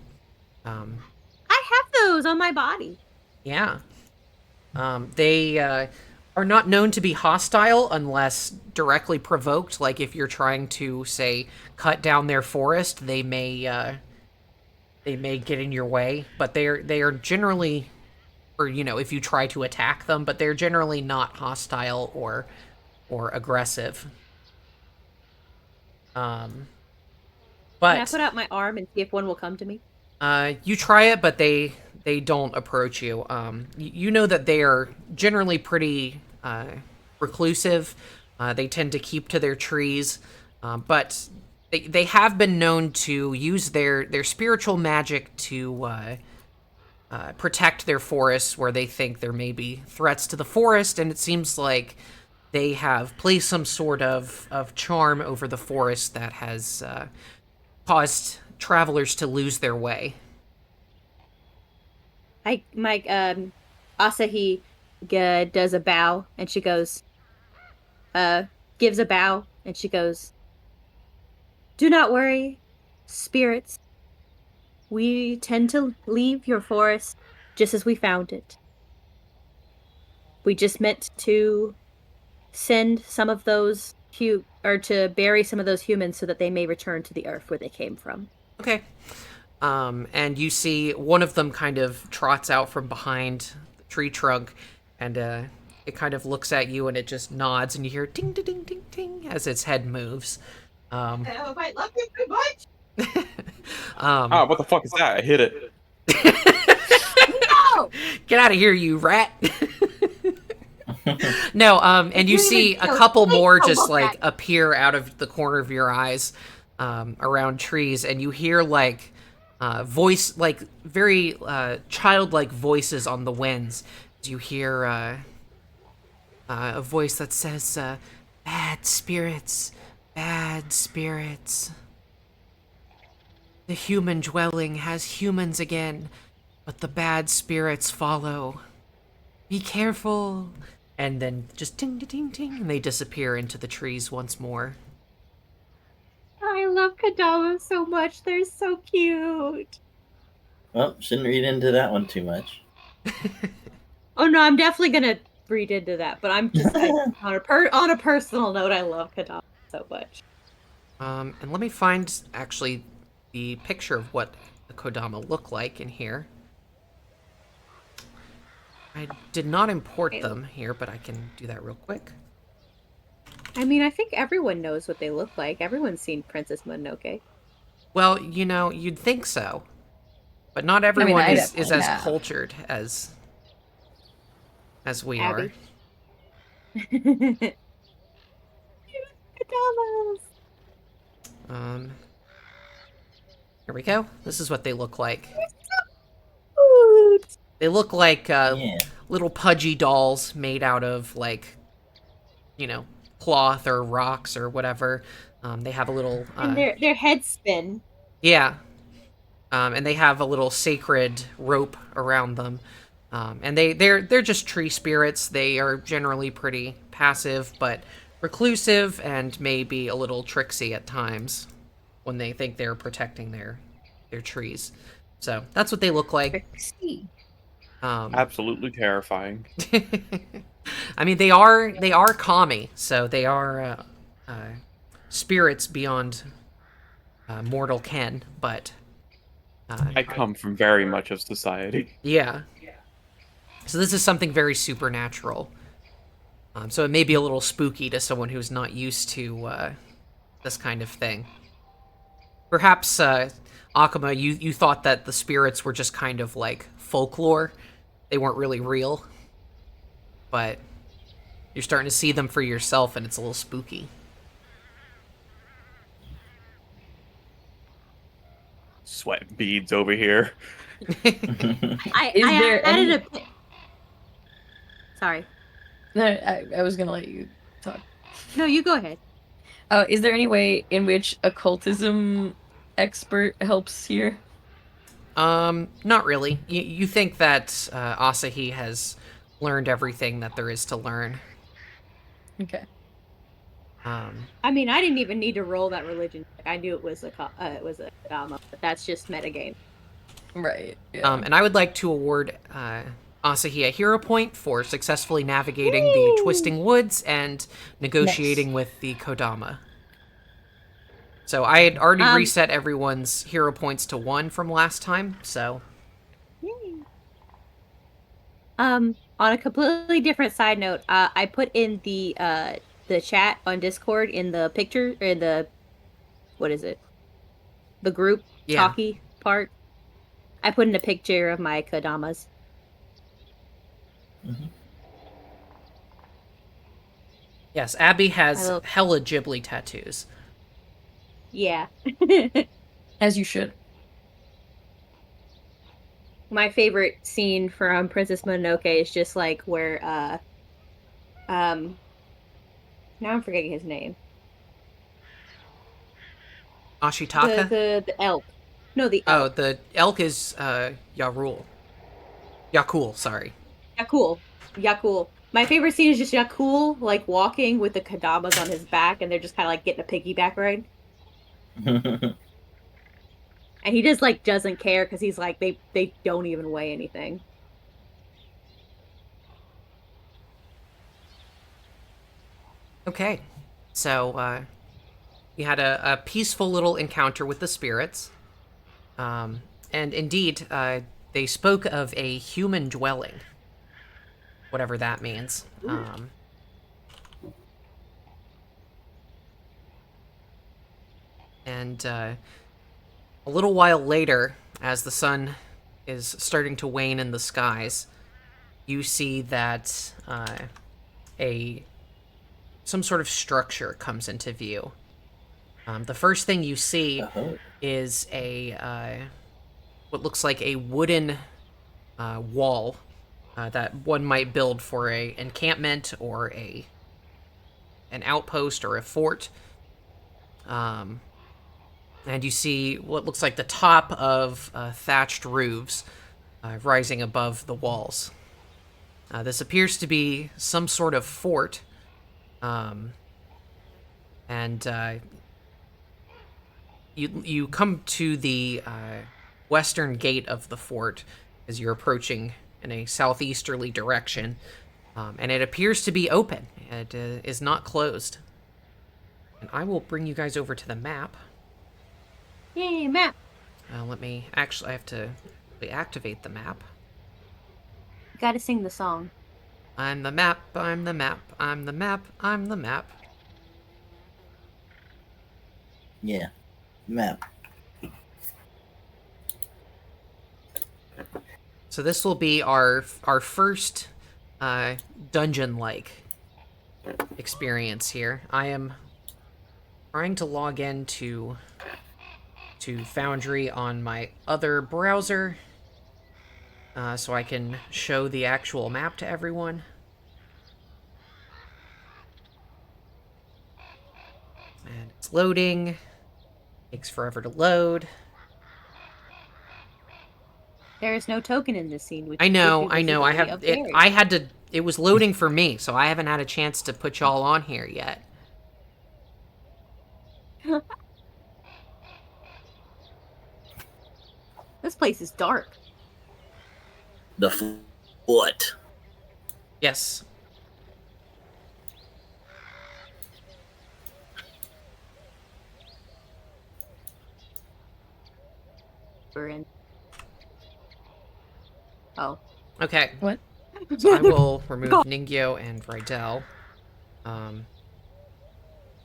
I have those on my body. Yeah, they are not known to be hostile unless directly provoked. Like if you're trying to, say, cut down their forest, they may get in your way. But they are generally, or if you try to attack them, but they're generally not hostile or aggressive. But Can I put out my arm and see if one will come to me? you try it, but they don't approach you. You know that they are generally pretty reclusive. They tend to keep to their trees, but they have been known to use their spiritual magic to protect their forests where they think there may be threats to the forest, and it seems like they have placed some sort of charm over the forest that has caused travelers to lose their way. Asahi does a bow, and she goes, gives a bow, and she goes, "Do not worry, spirits. We tend to leave your forest just as we found it. We just meant to send some of those to bury some of those humans so that they may return to the earth where they came from." Okay. And you see one of them kind of trots out from behind the tree trunk, and it kind of looks at you and it just nods, and you hear ding, ding, ding, ding, ding as its head moves. Oh, I love you so much. Oh, what the fuck is that? I hit it. No! Get out of here, you rat! No, and you see a couple more just like appear out of the corner of your eyes around trees, and you hear like voice, like very childlike voices on the winds. You hear a voice that says, "Bad spirits, bad spirits. The human dwelling has humans again, but the bad spirits follow. Be careful." And then just ting, ting, ting, ting, and they disappear into the trees once more. I love Kadama so much. They're so cute. Well, shouldn't read into that one too much. Oh no, I'm definitely gonna read into that, but I'm just on a personal note, I love Kadama so much. And let me find actually the picture of what the Kodama look like in here. I did not import them here, but I can do that real quick. I mean, I think everyone knows what they look like. Everyone's seen Princess Mononoke. Well, you'd think so. But not everyone I is definitely as have. cultured as we Abby. are. Kadamas. Here we go. This is what they look like. Cute. They look like Yeah. little pudgy dolls made out of like, cloth or rocks or whatever. They have a little And their heads spin. yeah, and they have a little sacred rope around them. And they're just tree spirits. They are generally pretty passive, but reclusive, and maybe a little tricksy at times when they think they're protecting their trees. So that's what they look like. Trixie. Absolutely terrifying. I mean, they are kami, so they are spirits beyond mortal ken, but I come from very much of society. yeah. So this is something very supernatural. So it may be a little spooky to someone who's not used to this kind of thing. Perhaps, Akama, you thought that the spirits were just kind of like folklore. They weren't really real. But you're starting to see them for yourself, and it's a little spooky. Sweat beads over here. I there added any- a. Sorry. No, I was gonna let you talk. No, you go ahead. Is there any way in which occultism expert helps here? Not really. You think that Asahi has learned everything that there is to learn. Okay. I mean, I didn't even need to roll that religion. Like, I knew it was a Kadama, but that's just metagame. Right. Yeah. And I would like to award Asahi a hero point for successfully navigating the Twisting Woods and negotiating with the Kodama. So I had already reset everyone's hero points to 1 from last time, so... Yay. On a completely different side note, I put in the chat on Discord in the picture, or in the, what is it? The group talkie part. I put in a picture of my Kodamas. Mm-hmm. Yes, Abby has hella Ghibli tattoos. Yeah. As you should. My favorite scene from Princess Mononoke is just like where now I'm forgetting his name. Ashitaka? The elk. No, the Oh, elk. the elk is Yarul. Yakul, sorry. Yakul. My favorite scene is just Yakul like walking with the Kadamas on his back, and they're just kind of like getting a piggyback ride. And he just like doesn't care because he's like they don't even weigh anything. Okay, so you had a peaceful little encounter with the spirits, and indeed they spoke of a human dwelling, whatever that means. And a little while later, as the sun is starting to wane in the skies, you see that some sort of structure comes into view. The first thing you see is what looks like a wooden wall that one might build for a encampment or an outpost or a fort. And you see what looks like the top of thatched roofs rising above the walls. This appears to be some sort of fort, and you come to the western gate of the fort as you're approaching in a southeasterly direction, and it appears to be open. It is not closed. And I will bring you guys over to the map. Yay, map! Let me... Actually, I have to activate the map. You gotta sing the song. I'm the map, I'm the map, I'm the map, I'm the map. Yeah, map. So this will be our first dungeon-like experience here. I am trying to log in to Foundry on my other browser so I can show the actual map to everyone. And it's loading. Takes forever to load. There is no token in this scene. I know. I have it. I had to. It was loading for me, so I haven't had a chance to put y'all on here yet. This place is dark. The foot. Yes. We're in. Oh. Okay. What? So I will remove Ningyo and Rydell. I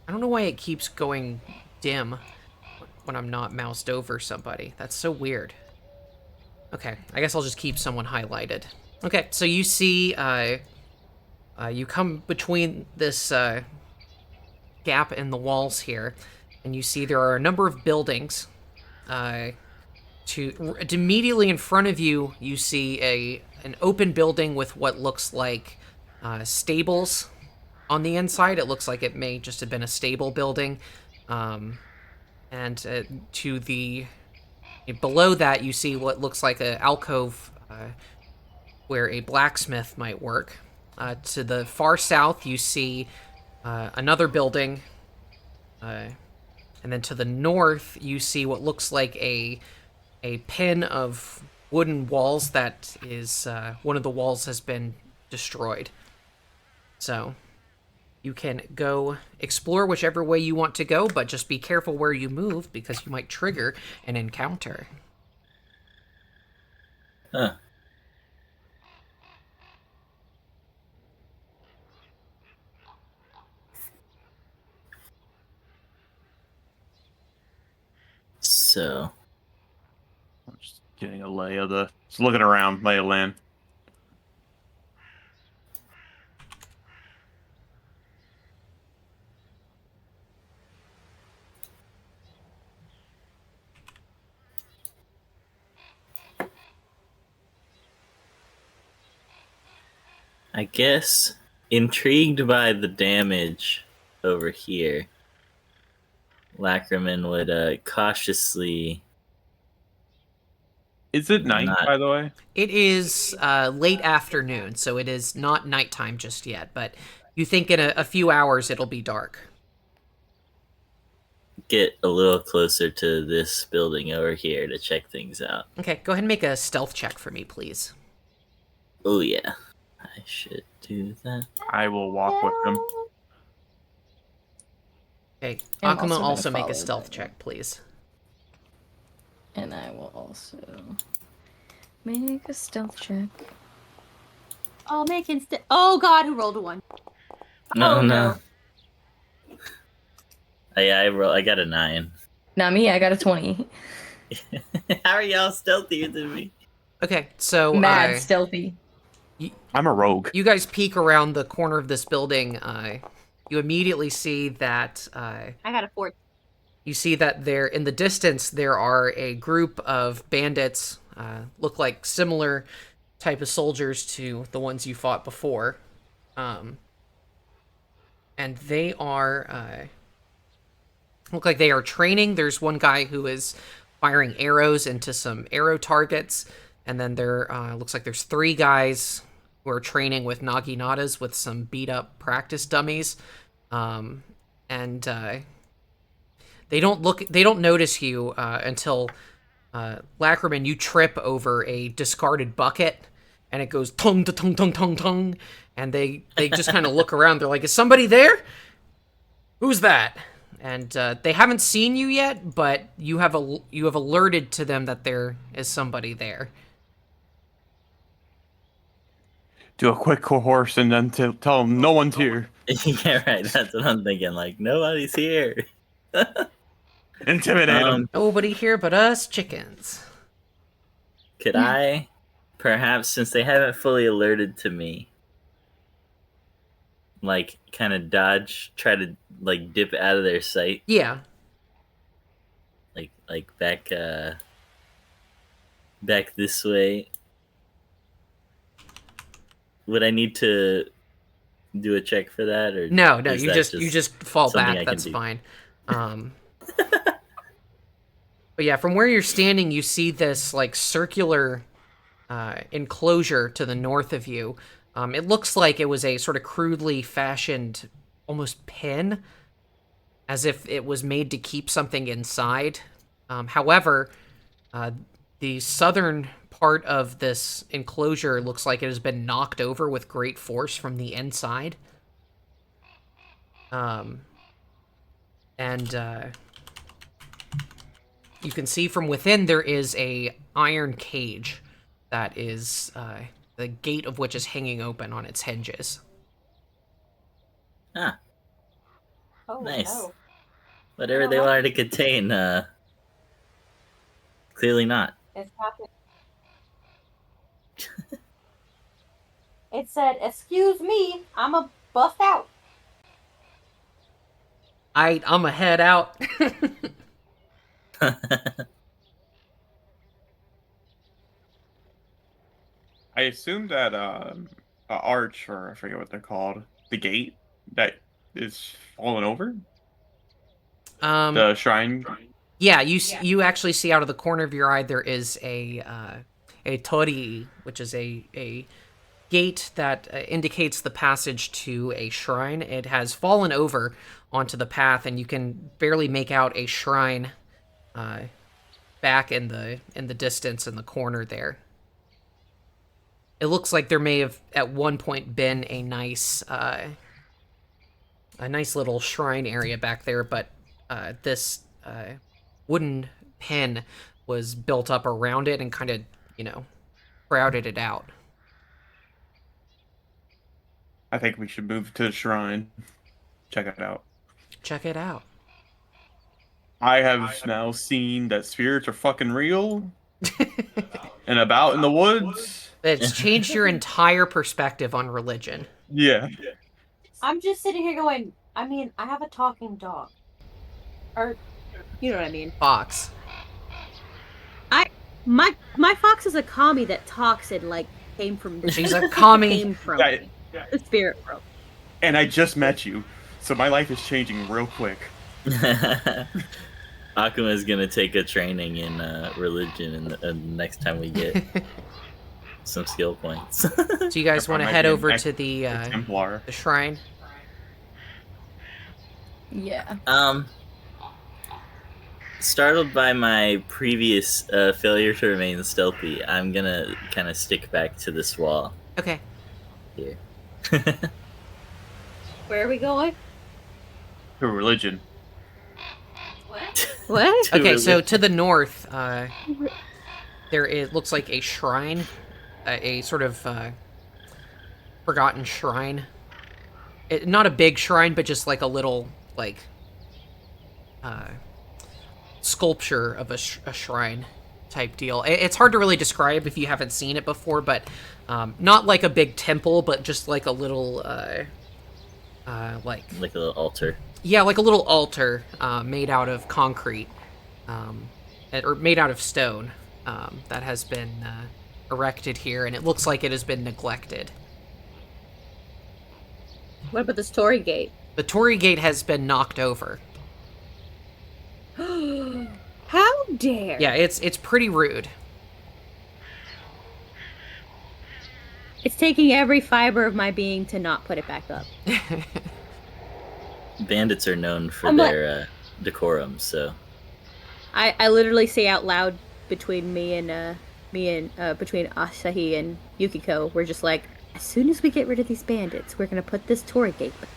don't know why it keeps going dim when I'm not moused over somebody. That's so weird. Okay, I guess I'll just keep someone highlighted. Okay, so you see, you come between this gap in the walls here, and you see there are a number of buildings. Immediately in front of you, you see an open building with what looks like stables on the inside. It looks like it may just have been a stable building. And to the below that, you see what looks like an alcove where a blacksmith might work. To the far south, you see another building. And then to the north, you see what looks like a pin of wooden walls that is one of the walls has been destroyed. So you can go explore whichever way you want to go, but just be careful where you move because you might trigger an encounter. Huh. So, I'm just getting a lay of the. Just looking around, lay of land. I guess intrigued by the damage over here, Lackerman would cautiously. Is it night, Not- by the way? It is late afternoon, so it is not nighttime just yet, but you think in a few hours it'll be dark. Get a little closer to this building over here to check things out. Okay, go ahead and make a stealth check for me, please. Oh yeah, I should do that. I will walk with them. Okay, I'm Akuma, also gonna also make a follow stealth them. check, please. And I will also make a stealth check. I'll make instant. Oh God, who rolled a 1? No, Oh, no. I got a 9. Not me, I got a 20. How are y'all stealthier than me? Okay, so Mad stealthy. I'm a rogue. you guys peek around the corner of this building. You immediately see that I got a 4. you see that there in the distance there are a group of bandits, look like similar type of soldiers to the ones you fought before, and they are look like they are training. There's one guy who is firing arrows into some arrow targets, and then there looks like there's 3 guys who are training with naginatas with some beat up practice dummies, and they don't notice you until Lackerman, you trip over a discarded bucket, and it goes tung to tung tung tung tung, and they just kind of look around. They're like, "Is somebody there? Who's that?" And they haven't seen you yet, but you have alerted to them that there is somebody there. Do a quick horse and then tell them no one's here. Yeah, right. That's what I'm thinking. Like nobody's here. Intimidate them. Nobody here but us chickens. Could I, perhaps, since they haven't fully alerted to me, like kind of try to like dip out of their sight, Yeah. like back this way? Would I need to do a check for that, or No, is you that just fall something back. I can That's do? fine. But yeah, from where you're standing, you see this like circular enclosure to the north of you. It looks like it was a sort of crudely fashioned, almost pen, as if it was made to keep something inside. However, the southern part of this enclosure looks like it has been knocked over with great force from the inside. you can see from within there is a iron cage that is the gate of which is hanging open on its hinges. Ah, Oh, nice. no. Whatever No, they no. wanted to contain, clearly not. It's happening. It said, "Excuse me, I'ma bust out." I'm a head out. I assume that arch, or I forget what they're called, the gate that is fallen over, the shrine. Yeah, you actually see out of the corner of your eye there is a tori, which is a gate that indicates the passage to a shrine. It has fallen over onto the path, and you can barely make out a shrine back in the distance in the corner there. It looks like there may have at one point been a nice little shrine area back there, but this wooden pen was built up around it and kind of, crowded it out. I think we should move to the shrine. Check it out. Check it out. I have now seen that spirits are fucking real and about in the woods. It's changed your entire perspective on religion. Yeah. I'm just sitting here going, I mean, I have a talking dog. Or, you know what I mean. Fox. My fox is a commie that talks and, like, came from... She's a commie. Came from Yeah. the spirit world. And I just met you, so my life is changing real quick. Akuma is gonna take a training in religion in the next time we get some skill points. So you guys want to might head be an over to the Templar. shrine? Yeah. Startled by my previous failure to remain stealthy, I'm gonna kind of stick back to this wall Okay. here. Where are we going? To religion. What? To Okay, so religion. to the north, looks like a shrine, a sort of forgotten shrine. Not a big shrine, but just like a little sculpture of a shrine type deal. It's hard to really describe if you haven't seen it before, but not like a big temple, but just like a little Like a little altar. yeah, like a little altar made out of concrete, or made out of stone, that has been erected here, and it looks like it has been neglected. What about the story gate? The Torii Gate has been knocked over. How dare! Yeah, it's pretty rude. It's taking every fiber of my being to not put it back up. Bandits are known for I'm like- their decorum, so I literally say out loud between between Asahi and Yukiko, we're just like, as soon as we get rid of these bandits, we're gonna put this Torii gate back.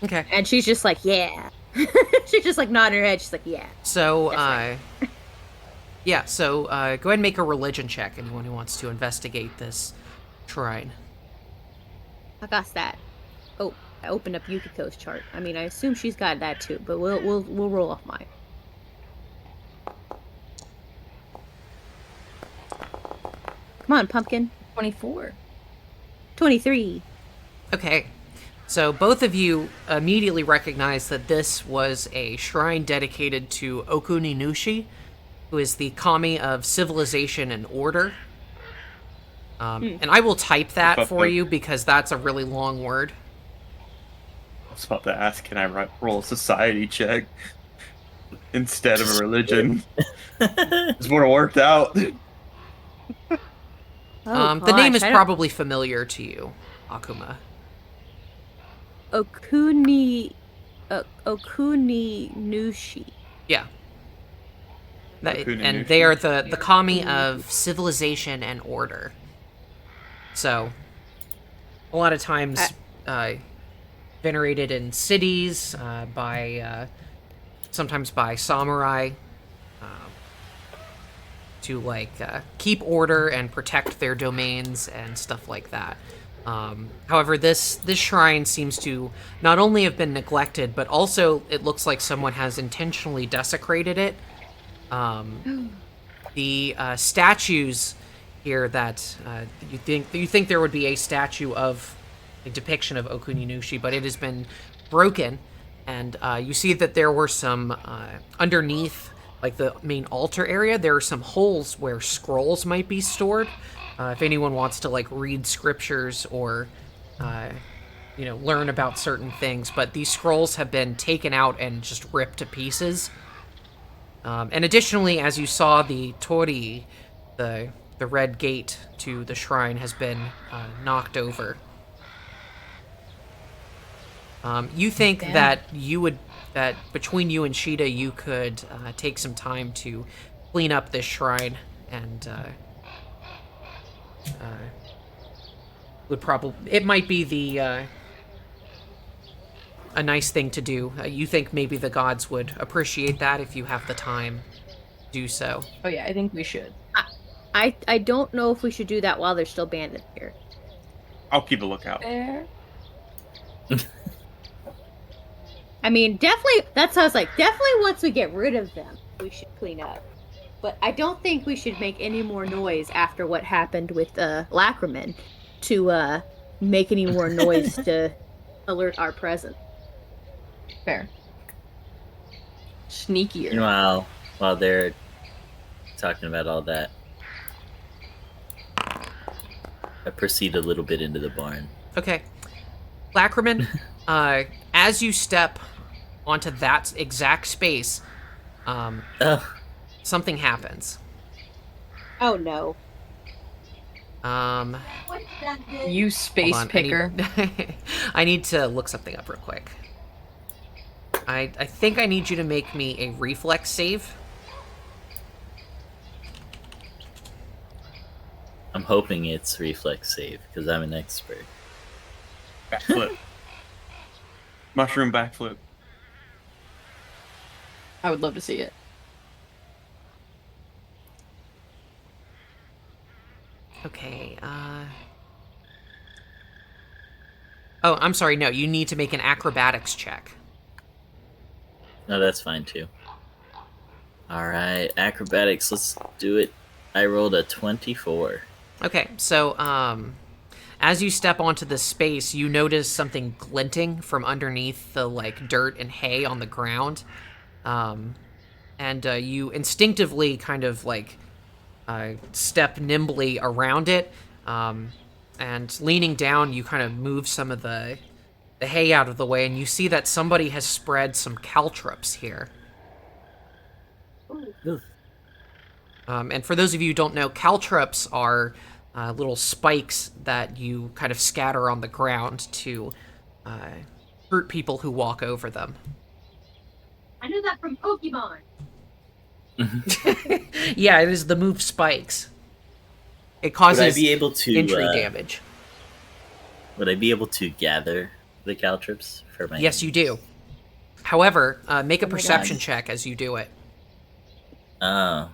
Okay. And she's just like, yeah. She's just like nodding her head. She's like, yeah. So, That's right. yeah, so go ahead and make a religion check, anyone who wants to investigate this shrine. I got that. Oh, I opened up Yukiko's chart. I mean, I assume she's got that too, but we'll roll off mine. Come on, pumpkin. 24. 23. Okay. So both of you immediately recognize that this was a shrine dedicated to Okuninushi, who is the kami of civilization and order. And I will type that for you because that's a really long word. I was about to ask, can I roll a society check instead of a religion? This would have worked out. Oh, The name gosh, is I don't- probably familiar to you, Akuma. Okuninushi. Yeah. Okuninushi. And they are the kami of civilization and order. So, a lot of times venerated in cities by sometimes by samurai, to like keep order and protect their domains and stuff like that. However, this shrine seems to not only have been neglected, but also it looks like someone has intentionally desecrated it. The statues here that you think there would be a statue of a depiction of Okuninushi, but it has been broken, and you see that there were some underneath, like the main altar area, there are some holes where scrolls might be stored. If anyone wants to like read scriptures or learn about certain things, but these scrolls have been taken out and just ripped to pieces. And additionally, as you saw, the tori, the red gate to the shrine, has been knocked over. You think that between you and Sheeta, you could take some time to clean up this shrine, and it might be a nice thing to do. You think maybe the gods would appreciate that if you have the time to do so. Oh yeah, I think we should. I don't know if we should do that while there's still bandits here. I'll keep a lookout. Fair. I mean, definitely, that's how I was like, definitely once we get rid of them, we should clean up. But I don't think we should make any more noise after what happened with Lacriman to make any more noise to alert our presence. Fair. Sneakier. Meanwhile, while they're talking about all that, I proceed a little bit into the barn. Okay. Lacriman, as you step onto that exact space, something happens. Oh no. You space picker. I need to look something up real quick. I think I need you to make me a reflex save. I'm hoping it's reflex save, because I'm an expert. Backflip. Mushroom backflip. I would love to see it. Okay, Oh, I'm sorry, no, you need to make an acrobatics check. No, that's fine too. Alright, acrobatics, let's do it. I rolled a 24. Okay, so, as you step onto the space, you notice something glinting from underneath the, like, dirt and hay on the ground. And you instinctively kind of, like, step nimbly around it. And leaning down, you kind of move some of the hay out of the way, and you see that somebody has spread some caltrops here. And for those of you who don't know, caltrops are little spikes that you kind of scatter on the ground to hurt people who walk over them. I knew that from Pokemon. Yeah, it is the move spikes. It causes Would I be able to entry damage. Would I be able to gather the caltrops for my? Yes, you do. However, make a my perception God. check as you do it. Oh,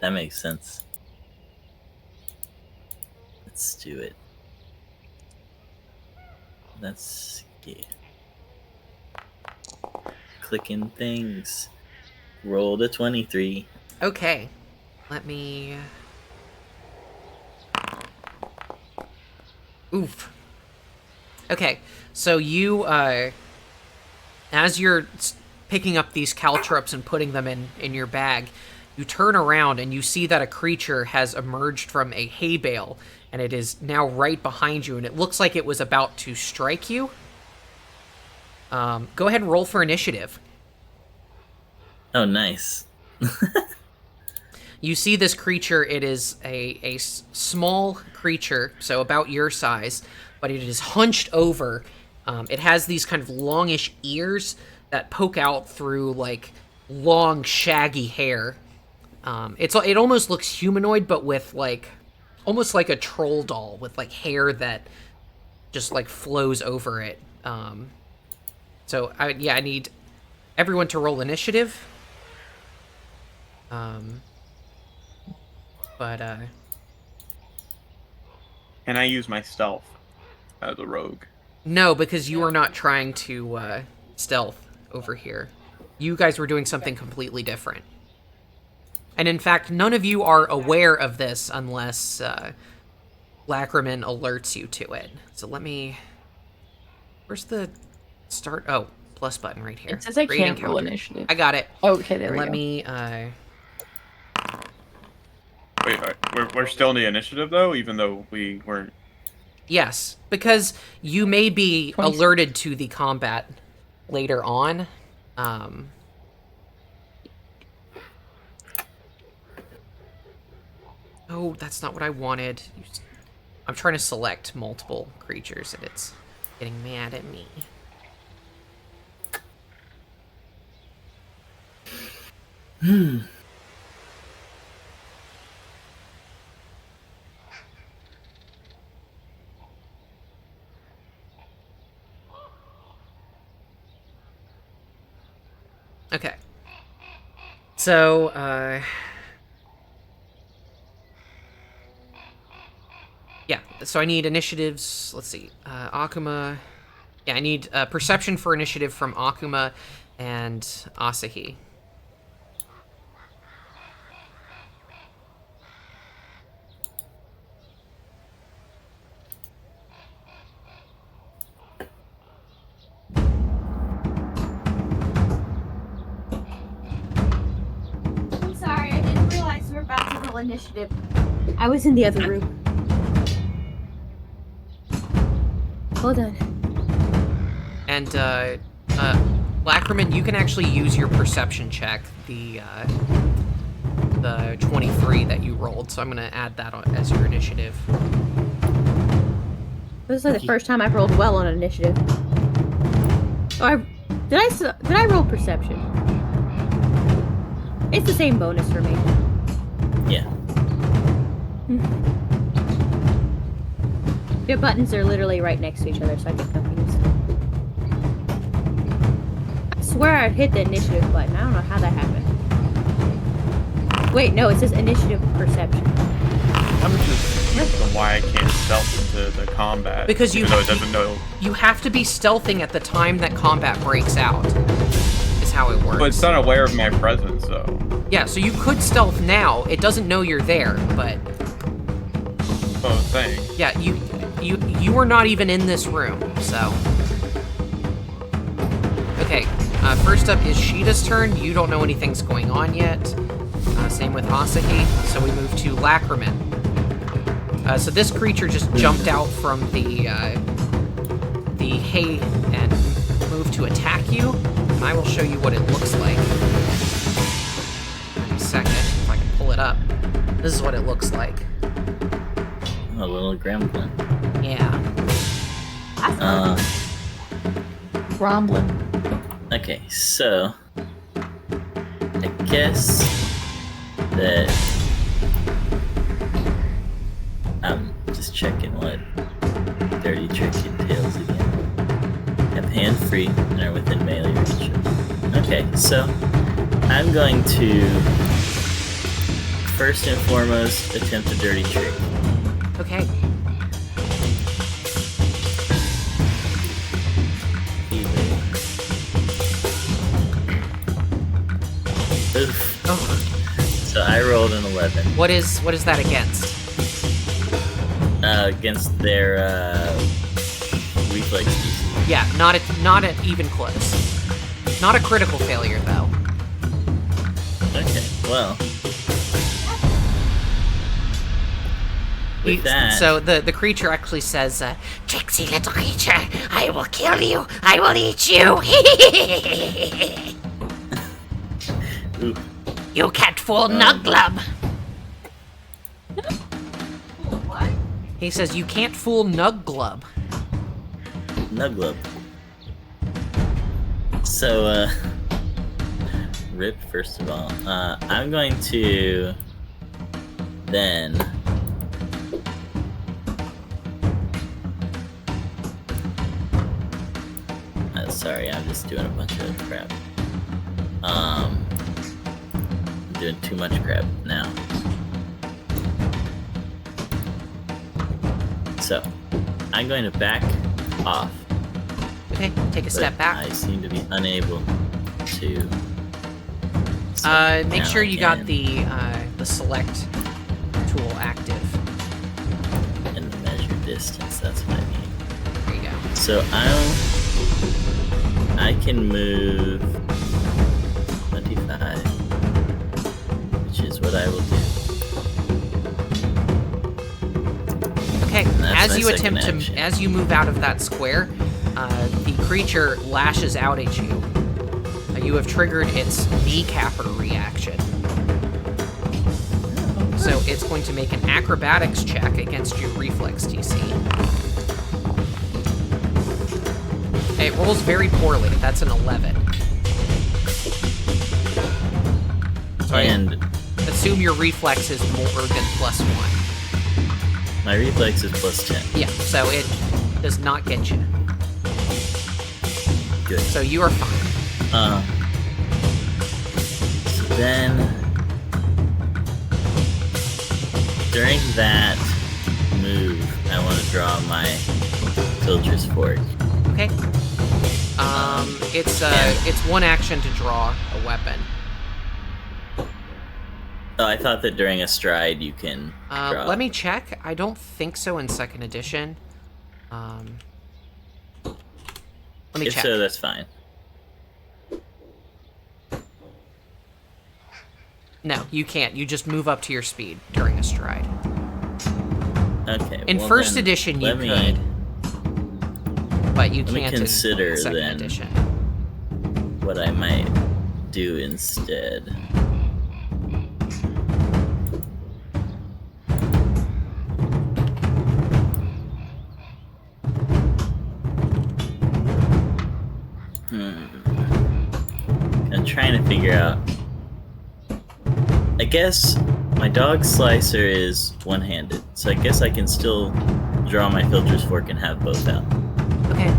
that makes sense. Let's do it. Let's get clicking things. Roll to 23. Okay. Let me... Oof. Okay, so you, as you're picking up these caltrops and putting them in your bag, you turn around and you see that a creature has emerged from a hay bale, and it is now right behind you, and it looks like it was about to strike you. Go ahead and roll for initiative. Oh, nice. You see this creature, it is a small creature, so about your size, but it is hunched over. It has these kind of longish ears that poke out through, like, long, shaggy hair. It almost looks humanoid, but with, like, almost like a troll doll with, like, hair that just, like, flows over it. I need everyone to roll initiative. But Can I use my stealth as a rogue? no, because you are not trying to stealth over here. You guys were doing something completely different. And in fact, none of you are aware of this unless Lacriman alerts you to it. So let me... Where's the start? Oh, plus button right here. It says I Create can't roll encounter. initiative. I got it. Okay, there we Let go. me... Wait, we're still in the initiative though, even though we weren't. Yes, because you may be 26. alerted to the combat later on. Oh, that's not what I wanted. I'm trying to select multiple creatures, and it's getting mad at me. Okay. So, yeah, so I need initiatives. Let's see. Akuma. Yeah, I need perception for initiative from Akuma and Asahi. I'm sorry, I didn't realize we were about to roll initiative. I was in the other room. Hold on. And, Lacriman, you can actually use your perception check, the 23 that you rolled, so I'm gonna add that on as your initiative. This is like the first time I've rolled well on initiative. Did I roll perception? It's the same bonus for me. Yeah. Your buttons are literally right next to each other, so I get confused. I swear I hit the initiative button. I don't know how that happened. Wait, no, it says initiative perception. I'm just wondering why I can't stealth into the combat. Because even though it doesn't know. You have to be stealthing at the time that combat breaks out, is how it works. But it's not aware of my presence, though. Yeah, so you could stealth now. It doesn't know you're there, but... Oh, thing. Yeah, you were not even in this room, so... Okay, first up is Sheeta's turn. You don't know anything's going on yet. Same with Asahi. So we move to Lacriman. So this creature just jumped out from the hay and moved to attack you. And I will show you what it looks like. In a second, if I can pull it up. This is what it looks like. A little gremlin. Yeah. Gromblin. Okay, so I guess that I'm just checking what Dirty Trick entails again. Have hand free and are within melee reach. Okay, so I'm going to first and foremost attempt a Dirty Trick. Okay. Oof. Oh, So I rolled an 11 what is that against? against their reflex DC. Yeah, not at even close. Not a critical failure though. Okay, well, with that, So the creature actually says, "Tricksy little creature, I will kill you. I will eat you. ooh, You can't fool Nuglum." What? He says, "You can't fool Nuglum." Nuglub. So, rip first of all. I'm going to then sorry, I'm just doing a bunch of crap. I'm doing too much crap now. So, I'm going to back off. Okay, take a but step back. I seem to be unable to. So Make now sure I you got can- the select tool active. and the measure distance. That's what I need. There you go. So I can move 25, which is what I will do. Okay, that's as my you second attempt to, action. as you move out of that square, the creature lashes out at you. You have triggered its kneecapper reaction. So it's going to make an acrobatics check against your reflex DC. It rolls very poorly. That's an 11. So And I assume your reflex is more than +1. my reflex is +10. Yeah, so it does not get you. Good. So you are fine. So then, during that move, I want to draw my filter's fork. Okay. It's one action to draw a weapon. Oh, I thought that during a stride you can draw. Let me check. I don't think so in second edition. Let me If check. so, that's fine. No, you can't. You just move up to your speed during a stride. Okay. In well first then, edition, you let me- could, but you let me can't consider, in second then. edition. What I might do instead. I'm trying to figure out. I guess my dog slicer is one-handed, so I guess I can still draw my filter's fork and have both out. Okay.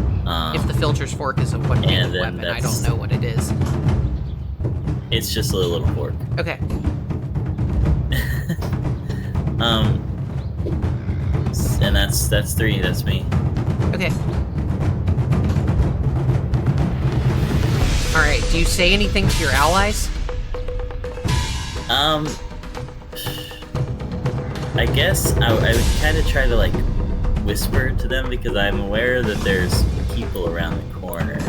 If the filter's fork is a one-handed and then weapon, I that's- don't know what it is. It's just a little fork. Okay. And that's 3. That's me. Okay. All right. Do you say anything to your allies? I guess I would kind of try to like whisper to them because I'm aware that there's people around the corner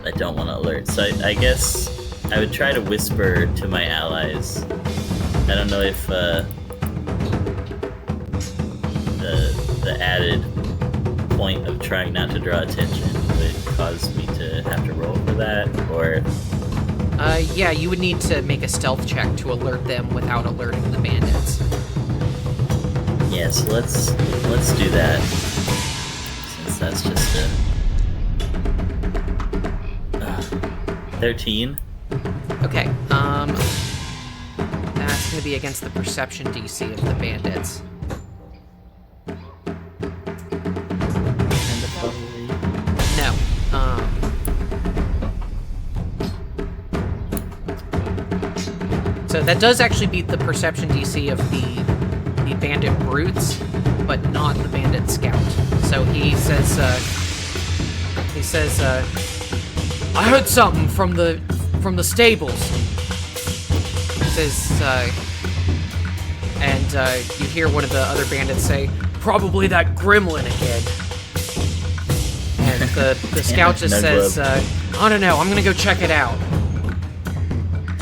that don't want to alert. So I guess I would try to whisper to my allies. I don't know if the added point of trying not to draw attention would cause me to have to roll for that, or Yeah, you would need to make a stealth check to alert them without alerting the bandits. yes, let's do that. Since that's just a 13. Okay, that's gonna be against the perception DC of the bandits. And probably No, so that does actually beat the perception DC of the bandit brutes, but not the bandit scout. So he says, I heard something from the stables. He says, and you hear one of the other bandits say, probably that gremlin again. And the scout just no says, glove. I don't know, I'm gonna go check it out.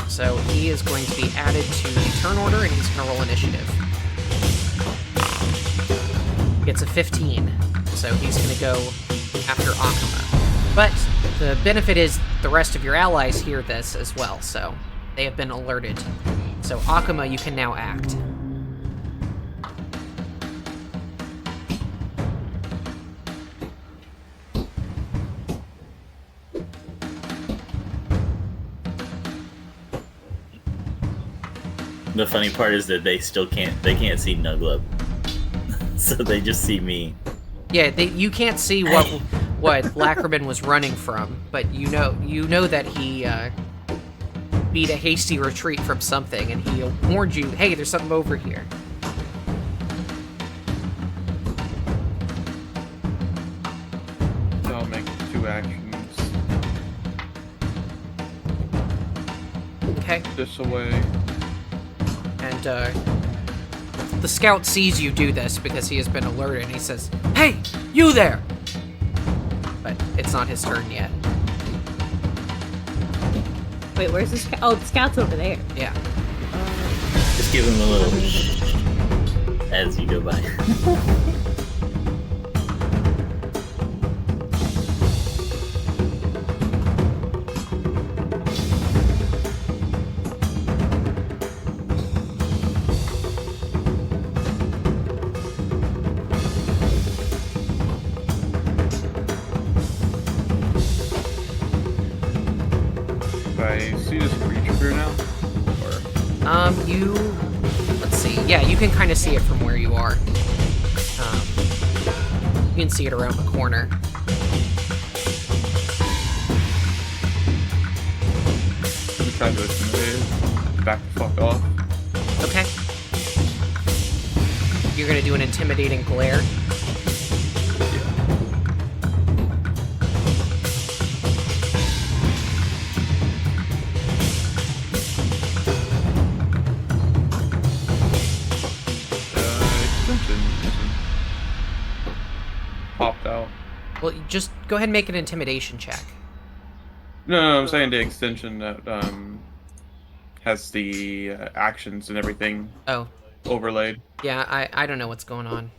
So he is going to be added to the turn order, and he's gonna roll initiative. Gets a 15, so he's gonna go after Akuma. But the benefit is the rest of your allies hear this as well, so they have been alerted. So Akuma, you can now act. the funny part is that they can't see Nuglub. So they just see me. Yeah, you can't see what Lackerman was running from, but you know that beat a hasty retreat from something, and he warned you, hey, there's something over here. So I'll make 2 actions. Okay. This away. And the scout sees you do this because he has been alerted, and he says, hey, you there! But it's not his turn yet. Wait, where's the scout? Oh, the scout's over there. Yeah. Just give him a little as you go by. I see this creature now? Or Let's see. Yeah, you can kind of see it from where you are. You can see it around the corner. I'm trying to intimidate it. Back the fuck off. Okay. You're gonna do an intimidating glare. Extension popped out. Well, you just go ahead and make an intimidation check. No, I'm saying the extension that has the actions and everything Oh, overlaid. yeah, I don't know what's going on.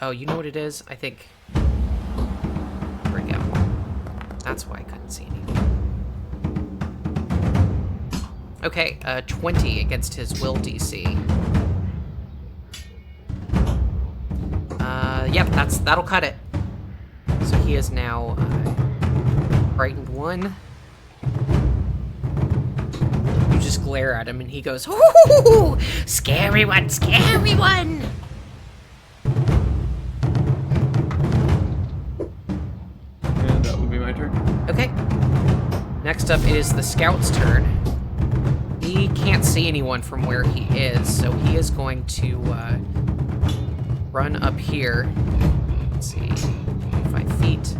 Oh, you know what it is? I think... There we go. That's why I couldn't see anything. Okay, 20 against his will DC. Yep, that'll cut it. So he is now frightened 1. You just glare at him and he goes, "Ooh, scary one, scary one!" And that would be my turn. Okay. Next up is the scout's turn. He can't see anyone from where he is, so he is going to run up here. Let's see, 5 feet.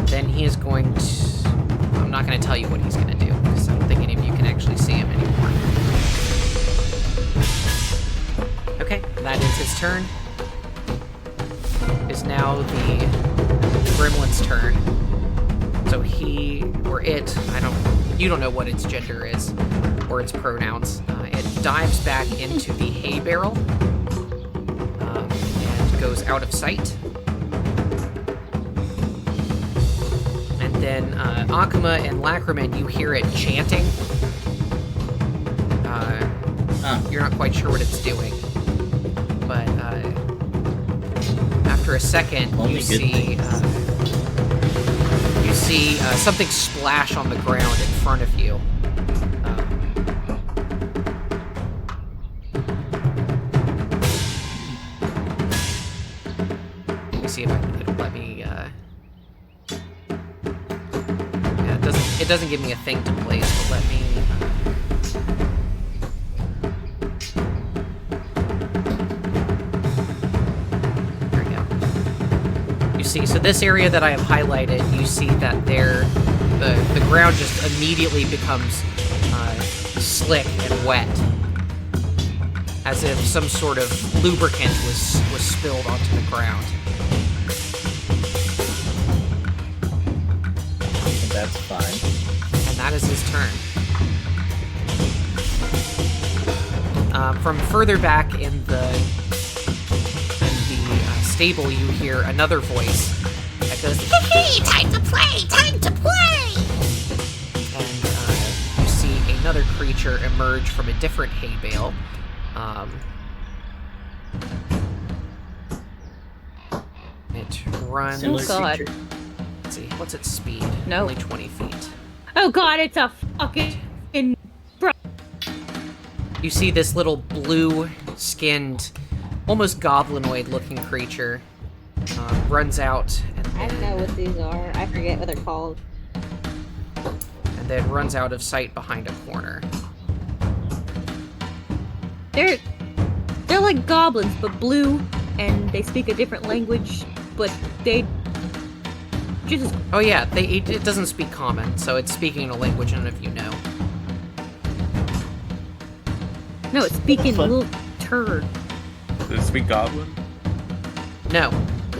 Then he is going to... I'm not going to tell you what he's going to do, because I don't think any of you can actually see him anymore. Okay, that is his turn. It is now the gremlin's turn. So he, or it, you don't know what its gender is, or its pronouns. It dives back into the hay barrel, and goes out of sight. And then Akuma and Lacriman, you hear it chanting. You're not quite sure what it's doing. But after a second, Only you good see... things. You see something splash on the ground in front of you. Let me see if it'll let me. Yeah, it doesn't give me a thing to place, but let me. There we go. You see, so this area that I have highlighted, you see that the ground just immediately becomes slick and wet, as if some sort of lubricant was spilled onto the ground. That's fine. And that is his turn. From further back in the stable, you hear another voice that goes, "Hey, time to play! Time to play!" And you see another creature emerge from a different hay bale. It runs. Similar Oh, God. creature. Let's see, what's its speed? No. Only 20 feet. Oh god, it's a fucking... You see this little blue-skinned, almost goblinoid-looking creature runs out and I don't know what these are. I forget what they're called. and then runs out of sight behind a corner. They're like goblins, but blue, and they speak a different language, but they just Oh yeah, it doesn't speak common, so it's speaking a language none of you know. no, it's speaking Fuck. little turd. Does it speak goblin? No,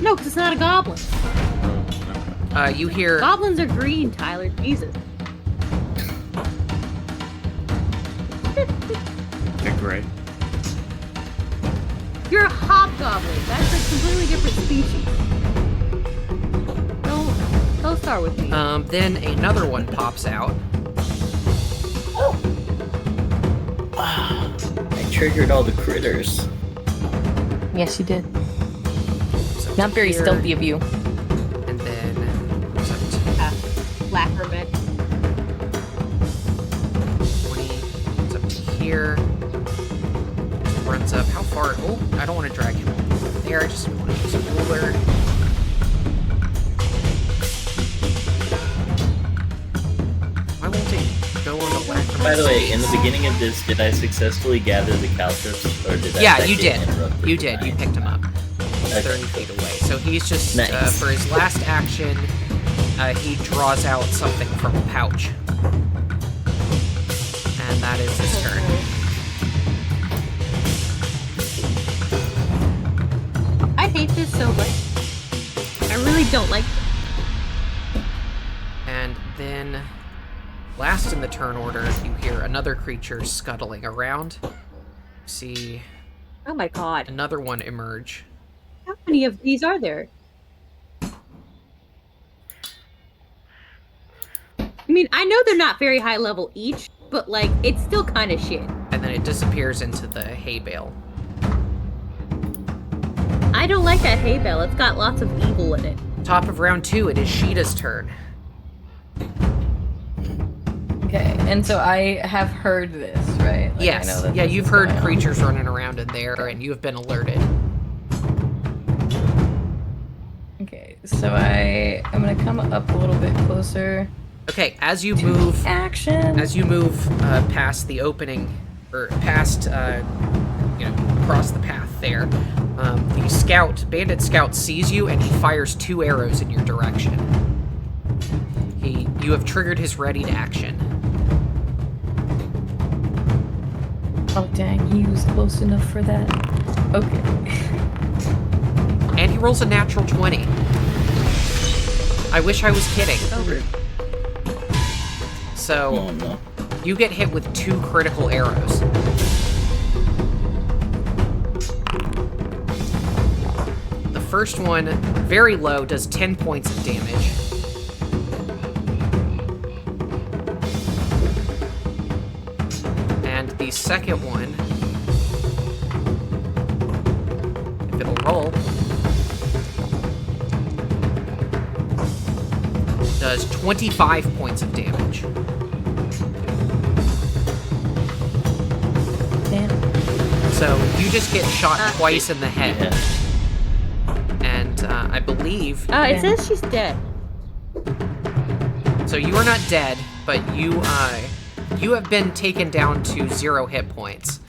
No, 'cause it's not a goblin. Oh, okay. you hear Goblins are green, Tyler. Jesus. They're gray. You're a hobgoblin. That's a completely different species. Don't start with me. then another one pops out. I triggered all the critters. Yes, you did. So Not very here, stealthy of you. And then what's up to Baphomet. 20. It's up to here. Runs up. How far? Oh, I don't want to drag him there. I just want to use a ruler. Why won't it go on the black? By the way, in the beginning of this, did I successfely gather the caltrops, or did I? Yeah, that you get did. interrupted? You did. You Alright. picked him up. Okay. 30 feet away. So he's just, Nice. for his last action, he draws out something from a pouch. And that is his turn. I hate this so much. I really don't like it. And then, last in the turn order, you hear another creature scuttling around. See Oh my god. another one emerge. How many of these are there? I mean, I know they're not very high level each, but like, it's still kind of shit. And then it disappears into the hay bale. I don't like that hay bale. It's got lots of evil in it. Top of round 2, it is Sheeta's turn. Okay, and so I have heard this, right? Like, I Yes. know that Yeah, this you've is heard going on. creatures running around in there, and you have been alerted. Okay, so I'm gonna come up a little bit closer. Okay, as you move Action. past the opening, or past, across the path there, the bandit scout sees you and he fires 2 arrows in your direction. You have triggered his ready to action. Oh dang, he was close enough for that. Okay. And he rolls a natural 20. I wish I was kidding. So, Oh no. you get hit with 2 critical arrows. The first one, very low, does 10 points of damage. And the second one, if it'll roll, does 25 points of damage. Damn. So you just get shot twice in the head. Yeah. And I believe, It says she's dead. so you are not dead, but you have been taken down to 0 hit points.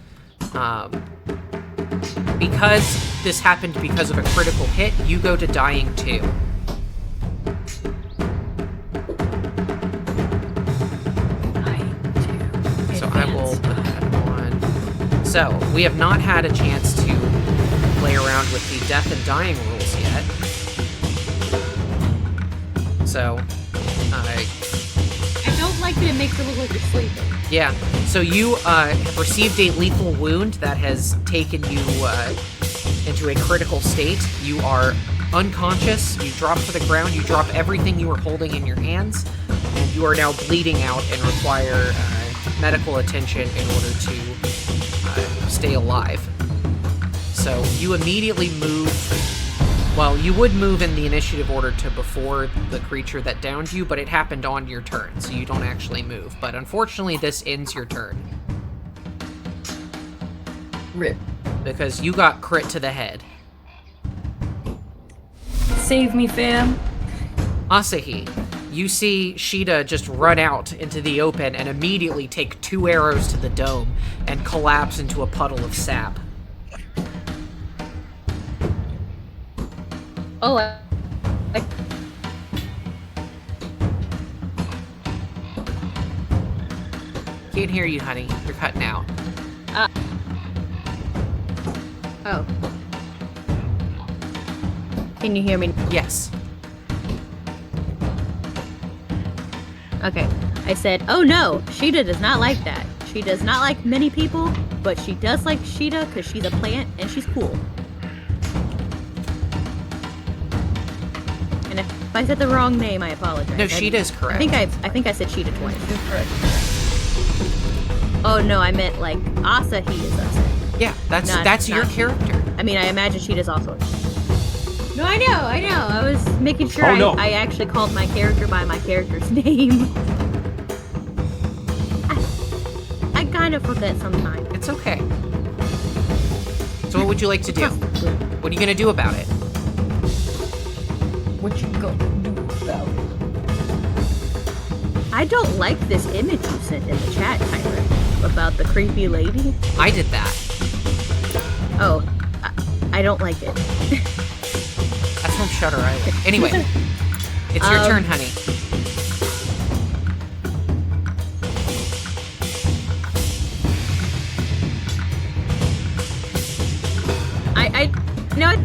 Because this happened because of a critical hit, you go to dying 2. So I will put that on. So we have not had a chance to play around with the death and dying rules yet. So, I don't like that it makes it look like you're sleeping. yeah. So you have received a lethal wound that has taken you into a critical state. You are unconscious. You drop to the ground. You drop everything you were holding in your hands, and you are now bleeding out and require medical attention in order to stay alive. So you immediately move. Well, you would move in the initiative order to before the creature that downed you, but it happened on your turn, so you don't actually move. But unfortunately, this ends your turn Rip. because you got crit to the head. Save me, fam. Asahi, you see Sheeta just run out into the open and immediately take 2 arrows to the dome and collapse into a puddle of sap. Oh, Can't hear you, honey. You're cutting out. oh. Can you hear me? Yes. Okay. I said, oh no, Sheeta does not like that. She does not like many people, but she does like Sheeta because she's a plant and she's cool. And if I said the wrong name, I apologize. No, Sheeta is correct. I think I said Sheeta twice. Oh no, I meant like Asahi is Asahi. Yeah, that's your character. I mean, I imagine Sheeta's also. No, I know. I was making sure Oh, no. I actually called my character by my character's name. I kind of forget sometimes. It's okay. So what would you like to do? What are you going to do about it? What you gonna do about it? I don't like this image you sent in the chat, Tyler, about the creepy lady. I did that. Oh, I don't like it. That's from Shutter Island. Anyway, it's your turn, honey. You know what?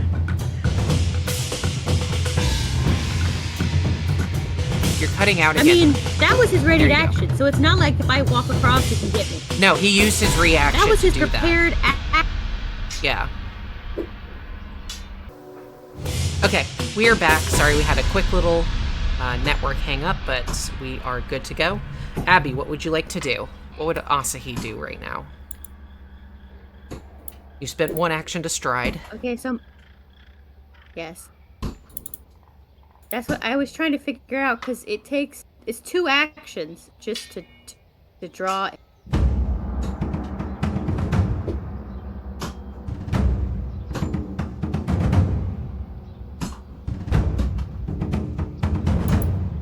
You're cutting out I again. mean, that was his ready There to you go. action, so it's not like if I walk across, he can get me. No, he used his reaction That was his to do prepared that. act. Yeah. Okay, we are back. Sorry, we had a quick little network hang up, but we are good to go. Abby, what would you like to do? What would Asahi do right now? You spent 1 action to stride. Okay, so yes, that's what I was trying to figure out because it's 2 actions just to draw.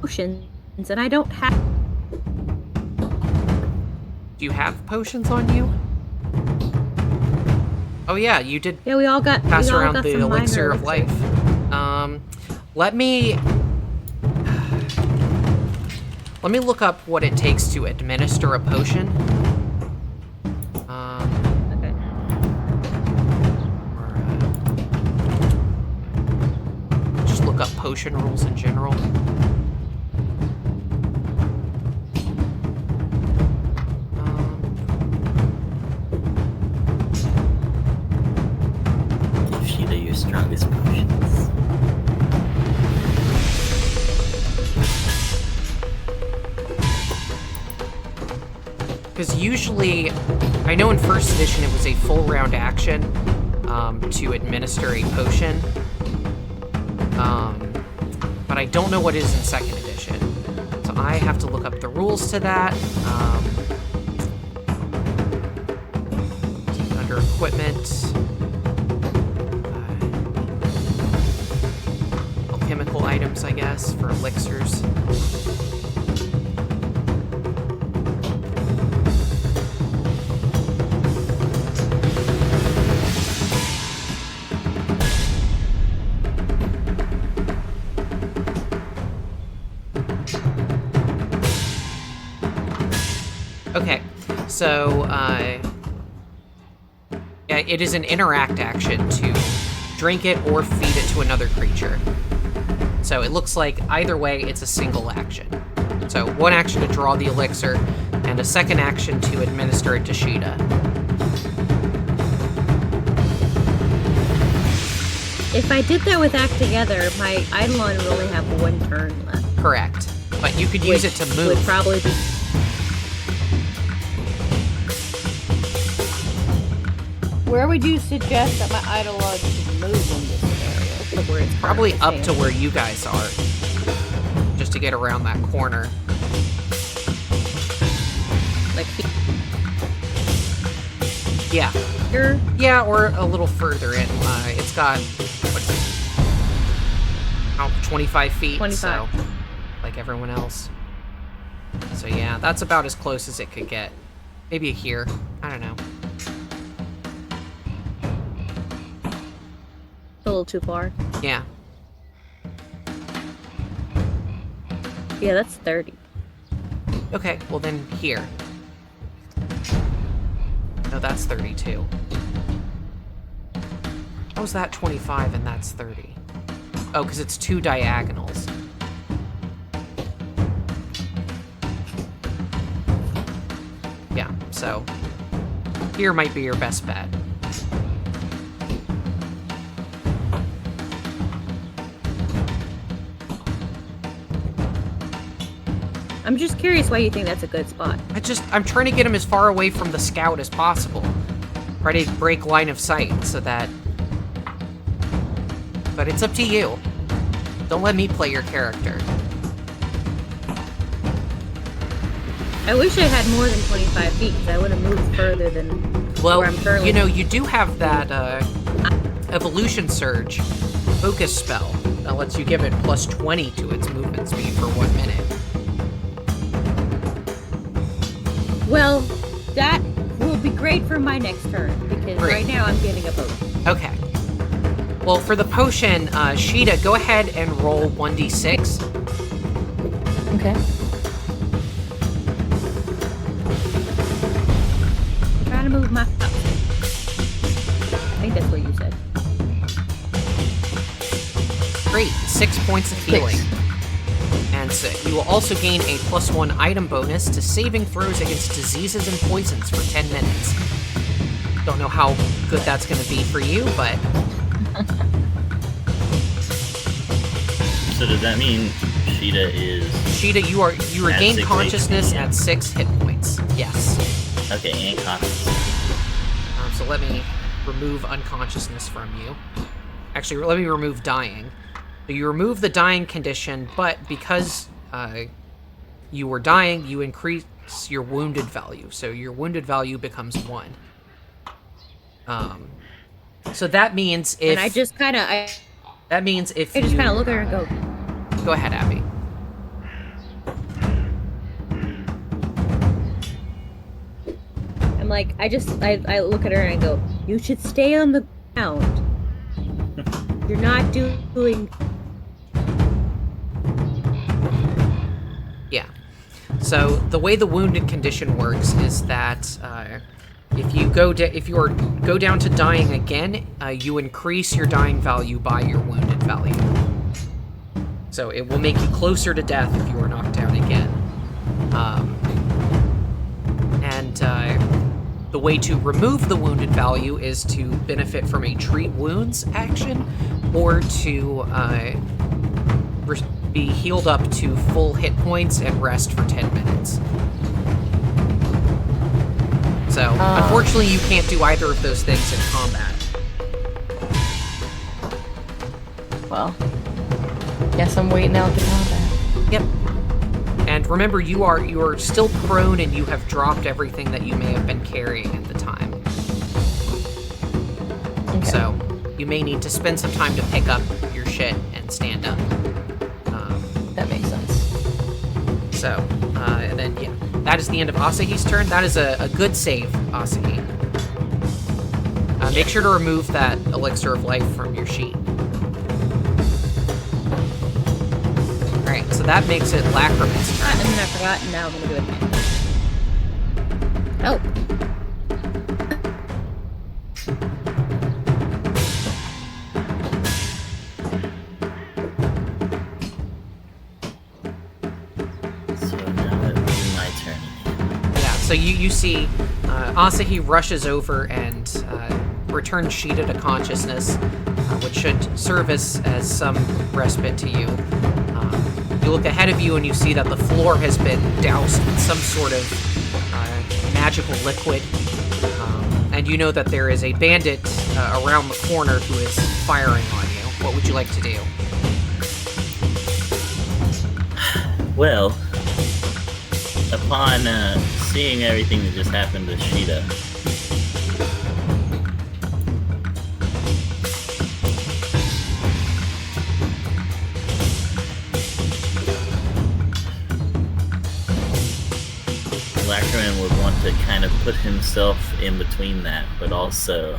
Potions, and I don't have. Do you have potions on you? Oh yeah, you did Yeah, we all got. pass we all around got the some elixir minor of life. Let me look up what it takes to administer a potion. Okay. Or, just look up potion rules in general. Give Sheeta your strongest potions. Because usually, I know in first edition it was a full round action to administer a potion. But I don't know what it is in second edition. So I have to look up the rules to that. Under equipment. Alchemical items, I guess, for elixirs. Okay, so, yeah, it is an interact action to drink it or feed it to another creature. So it looks like either way, it's a single action. So 1 action to draw the elixir, and a 2nd action to administer it to Sheeta. If I did that with Act Together, my Eidolon would only have 1 turn left. Correct. But you could use it to move. Would probably be. Where would you suggest that my Eidolon should move in this scenario? Where it's Probably currently up to where you guys are. Just to get around that corner. like Yeah. here. Yeah, or a little further in. It's got... What is it? out 25 feet. 25. So, like everyone else. So yeah, that's about as close as it could get. Maybe here. I don't know. A little too far. Yeah. Yeah, that's 30. Okay, well then here. No, that's 32. How is that 25 and that's 30? Oh, because it's 2 diagonals. Yeah, so here might be your best bet. I'm just curious why you think that's a good spot. I'm trying to get him as far away from the scout as possible. Try to break line of sight so that... But it's up to you. Don't let me play your character. I wish I had more than 25 feet, because I would have moved further than Well, where I'm currently. you know, you do have that Evolution Surge focus spell that lets you give it plus 20 to its movement speed for 1 minute. Well, that will be great for my next turn, because Great. right now I'm getting a potion. Okay. Well, for the potion, Sheeta, go ahead and roll 1d6. Okay. I'm trying to move my... I think that's what you said. Great, 6 points of healing. And so you will also gain a +1 item bonus to saving throws against diseases and poisons for 10 minutes. Don't know how good that's going to be for you, but So does that mean Sheeta is... Sheeta, you regain 6 consciousness HP, yeah. at 6 hit points. Yes. Okay, and conscious. So let me remove unconsciousness from you. Actually, let me remove dying. So you remove the dying condition, but because you were dying, you increase your wounded value. So your wounded value becomes 1. So that means if... And I just kind of... That means if I just you... kind of look at her and go... Go ahead, Abby. I'm like, I look at her and I go, you should stay on the ground. You're not doing... Yeah. So the way the wounded condition works is that if you go down to dying again, you increase your dying value by your wounded value. So it will make you closer to death if you are knocked down again. The way to remove the wounded value is to benefit from a treat wounds action, or to be healed up to full hit points and rest for 10 minutes. So, unfortunately, you can't do either of those things in combat. Well, guess I'm waiting out the combat. Yep. And remember, you are still prone, and you have dropped everything that you may have been carrying at the time. Okay. So, you may need to spend some time to pick up your shit and stand up. That makes sense. So, and then, yeah, that is the end of Asahi's turn. That is a good save, Asahi. Make sure to remove that elixir of life from your sheet. Alright, so that makes it Lacrima's turn. And then I forgot, and now I'm gonna do it again. Oh. So now it will be my turn again. Yeah, so you see Asahi rushes over and returns Sheeta to consciousness, which should serve as some respite to you. You look ahead of you and you see that the floor has been doused with some sort of magical liquid. And you know that there is a bandit around the corner who is firing on you. What would you like to do? Well, upon seeing everything that just happened to Sheeta, to kind of put himself in between that, but also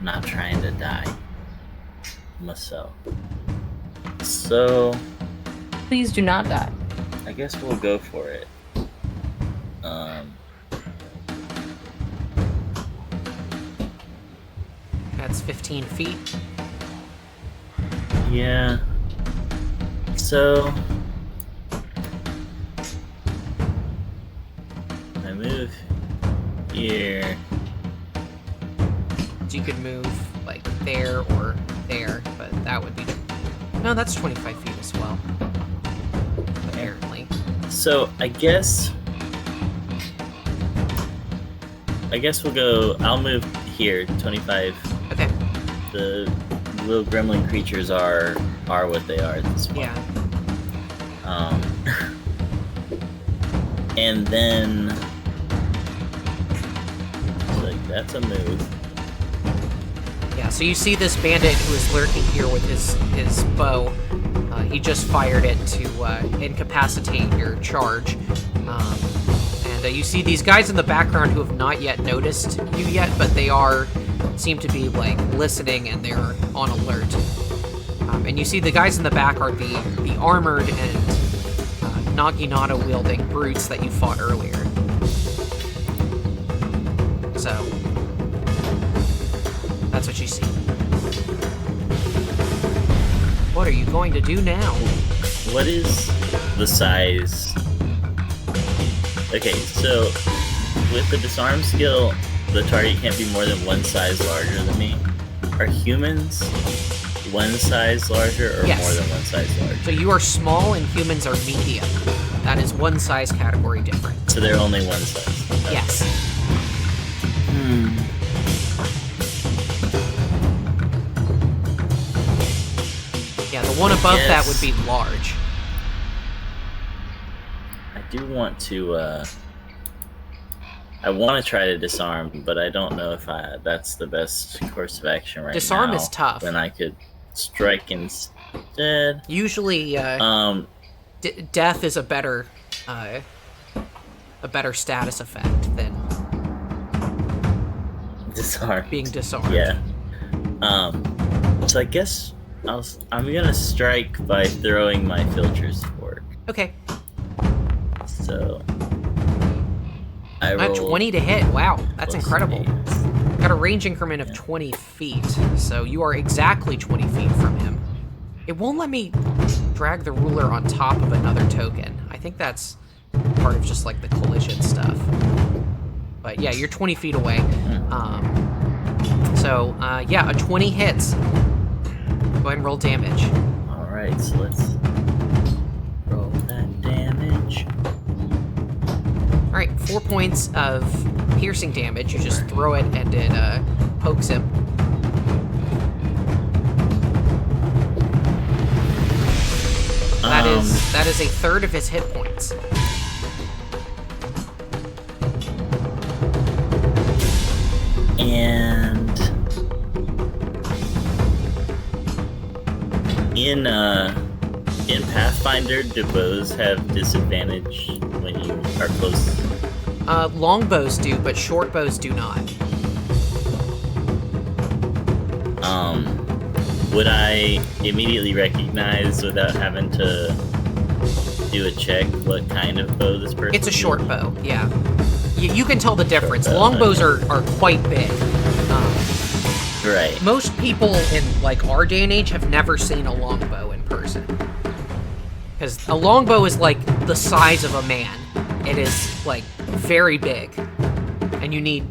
not trying to die myself. So Please do not die. I guess we'll go for it. That's 15 feet. Yeah. So I move here. So you could move like there or there, but that would be. No, that's 25 feet as well. Apparently. So I guess we'll go. I'll move here, 25. Okay. The little gremlin creatures are what they are at this point. Yeah. And then like that's a move. Yeah. So you see this bandit who is lurking here with his bow. He just fired it to incapacitate your charge. And you see these guys in the background who have not yet noticed you yet, but they seem to be like listening and they're on alert. And you see the guys in the back are the armored and naginata wielding brutes that you fought earlier. So that's what you see. What are you going to do now? What is the size? Okay, so with the disarm skill, the target can't be more than one size larger than me. Are humans one size larger or Yes. more than one size larger? So you are small and humans are medium. That is one size category different. So they're only one size. Okay. Yes. Yeah, the one above that would be large. I do want to, I want to try to disarm, but I don't know if that's the best course of action right now. Disarm is tough. Then I could strike instead. Usually, death is a better status effect than Disarm. being disarmed. Yeah. So I guess I'm gonna strike by throwing my filters fork. Okay. So I roll 20 to hit. Wow, that's plus incredible. 8. Got a range increment of 20 feet, so you are exactly 20 feet from him. It won't let me drag the ruler on top of another token. I think that's part of just like the collision stuff. But yeah, you're 20 feet away. Yeah, a 20 hits. Go ahead and roll damage. Alright, so let's roll that damage. Alright, 4 points of piercing damage. You just throw it and it pokes him. That is a third of his hit points. And in Pathfinder, do bows have disadvantage when you are close? Longbows do, but short bows do not. Would I immediately recognize without having to do a check what kind of bow this person? It's a short bow, yeah. You can tell the difference. bow, Longbows are quite big. Right. Most people in like our day and age have never seen a longbow in person. Because a longbow is like the size of a man. It is like very big. And you need,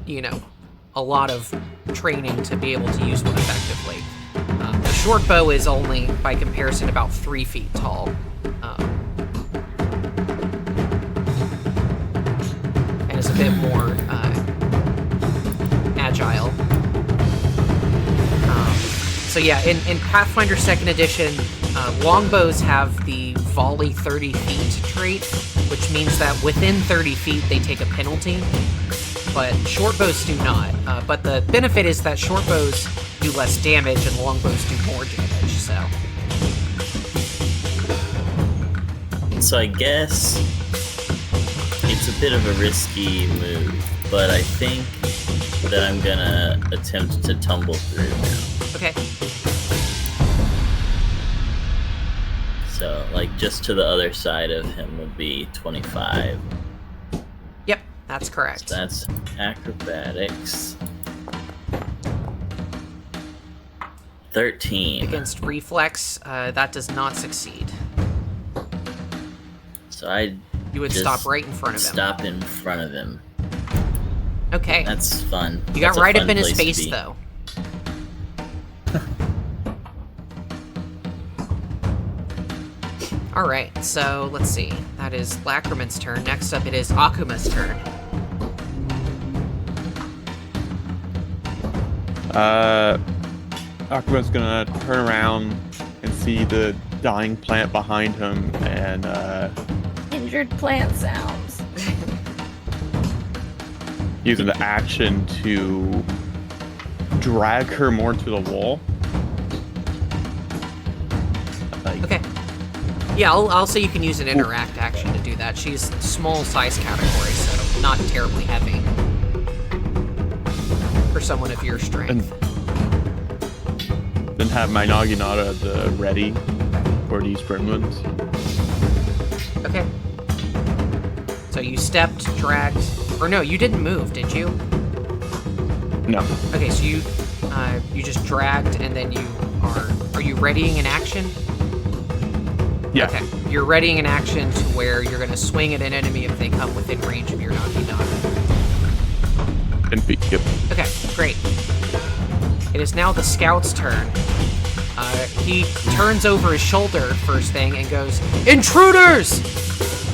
a lot of training to be able to use one effectively. A short bow is only, by comparison, about 3 feet tall. And is a bit more agile. So yeah, in Pathfinder 2nd Edition, longbows have the volley 30 feet trait, which means that within 30 feet they take a penalty, but short bows do not. But the benefit is that short bows do less damage and longbows do more damage, So I guess it's it's a bit of a risky move, but I think that I'm gonna attempt to tumble through now. Okay. So, like, just to the other side of him would be 25. Yep, that's correct. So that's acrobatics. 13. Against reflex, that does not succeed. So I You would just stop right in front of him. stop in front of him. Okay. That's fun. You got That's a right up fun in his place to face, be. though. Alright, so let's see. That is Lacrimon's turn. Next up, it is Akuma's turn. Akuma's gonna turn around and see the dying plant behind him and Injured plant sounds. use an action to drag her more to the wall. Like, Okay. Yeah, I'll say you can use an interact action to do that. She's small size category, so not terribly heavy. For someone of your strength. then have my Naginata at the ready for these gremlins. Okay. So you stepped, dragged, or no, you didn't move, did you? No. Okay, so you just dragged, and then you are you readying an action? Yeah. Okay, you're readying an action to where you're going to swing at an enemy if they come within range of your Naginata. 10 feet. Yep. Okay, great. It is now the scout's turn. He turns over his shoulder first thing and goes, "Intruders!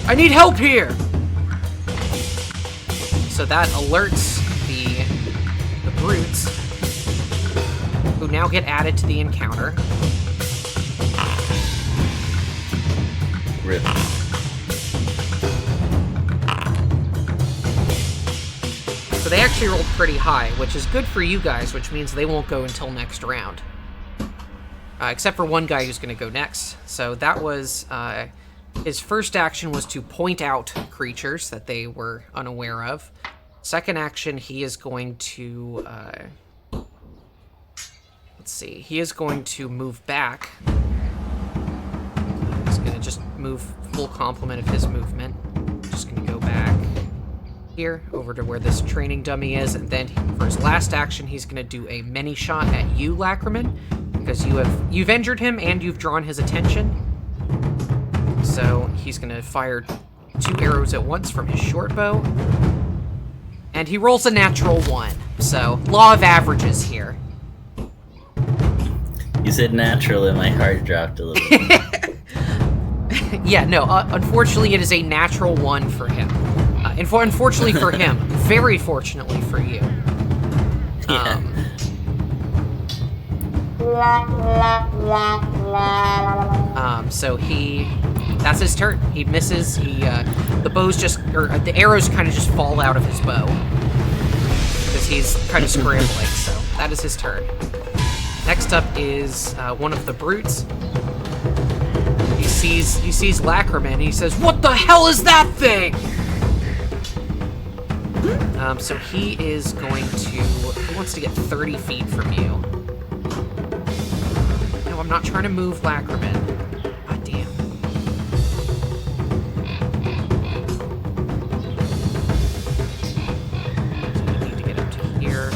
I need help here!" So that alerts the brutes, who now get added to the encounter. Rip. So they actually rolled pretty high, which is good for you guys, which means they won't go until next round. Except for one guy who's going to go next. So that was... his first action was to point out creatures that they were unaware of. Second action, he is going to... let's see. He is going to move back. He's going to just move full complement of his movement. Just going to go back here over to where this training dummy is, and then for his last action he's going to do a mini shot at you, Lacrimon, because you've injured him and you've drawn his attention. So he's going to fire 2 arrows at once from his short bow, and he rolls a natural 1. So law of averages here. You said natural and my heart dropped a little bit. Yeah, no, unfortunately it is a natural 1 for him. Unfortunately for him, very fortunately for you. Yeah. So that's his turn. He misses. The arrows kind of just fall out of his bow because he's kind of scrambling. So that is his turn. Next up is one of the brutes. He sees Lacrimon. He says, "What the hell is that thing?" So he is going to... He wants to get 30 feet from you. No, I'm not trying to move Lacrimon. God damn. So we need to get up to here.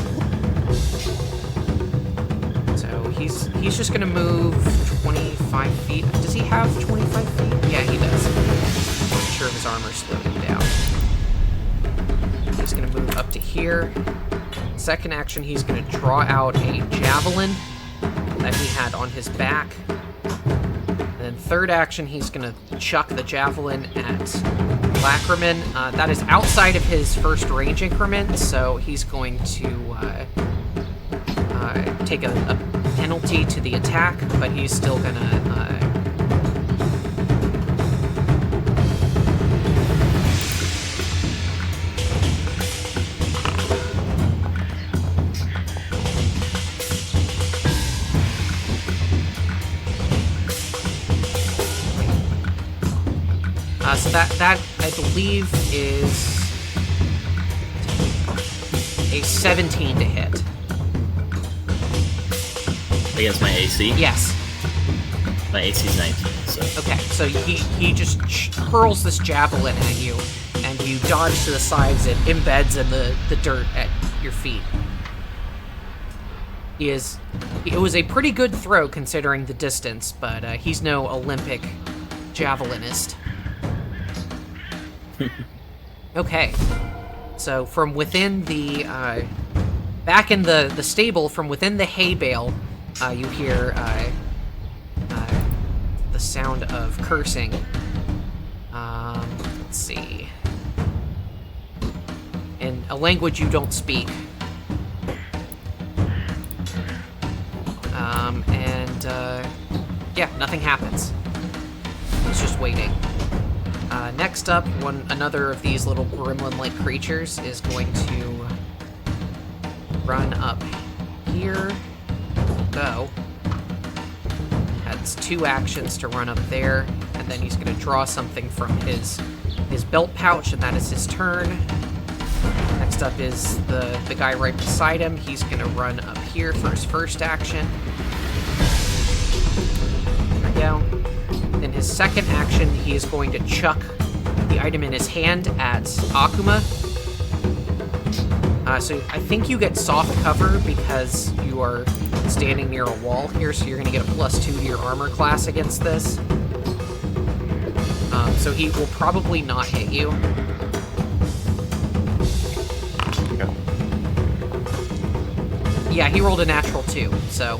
So he's just going to move 25 feet. Does he have 25 feet? Yeah, he does. I'm sure his armor slowed him down. He's going to move up to here. Second action, he's going to draw out a javelin that he had on his back. And then third action, he's going to chuck the javelin at Lacrimon. That is outside of his first range increment, so he's going to take a penalty to the attack, but he's still going to... So that I believe, is a 17 to hit. Against my AC? Yes. My AC is 19, so... Okay, so he just hurls this javelin at you, and you dodge to the sides. It embeds in the dirt at your feet. It was a pretty good throw considering the distance, but he's no Olympic javelinist. Okay, so from within the back in the stable, from within the hay bale, you hear the sound of cursing. Let's see, in a language you don't speak. Yeah, nothing happens. He's just waiting. Next up, another of these little gremlin-like creatures is going to run up here. Go. Has 2 actions to run up there, and then he's going to draw something from his belt pouch, and that is his turn. Next up is the guy right beside him. He's going to run up here for his first action. There we go. In his second action, he is going to chuck the item in his hand at Akuma. So I think you get soft cover because you are standing near a wall here, so you're going to get a +2 to your armor class against this. So he will probably not hit you. Yeah, he rolled a natural 2, so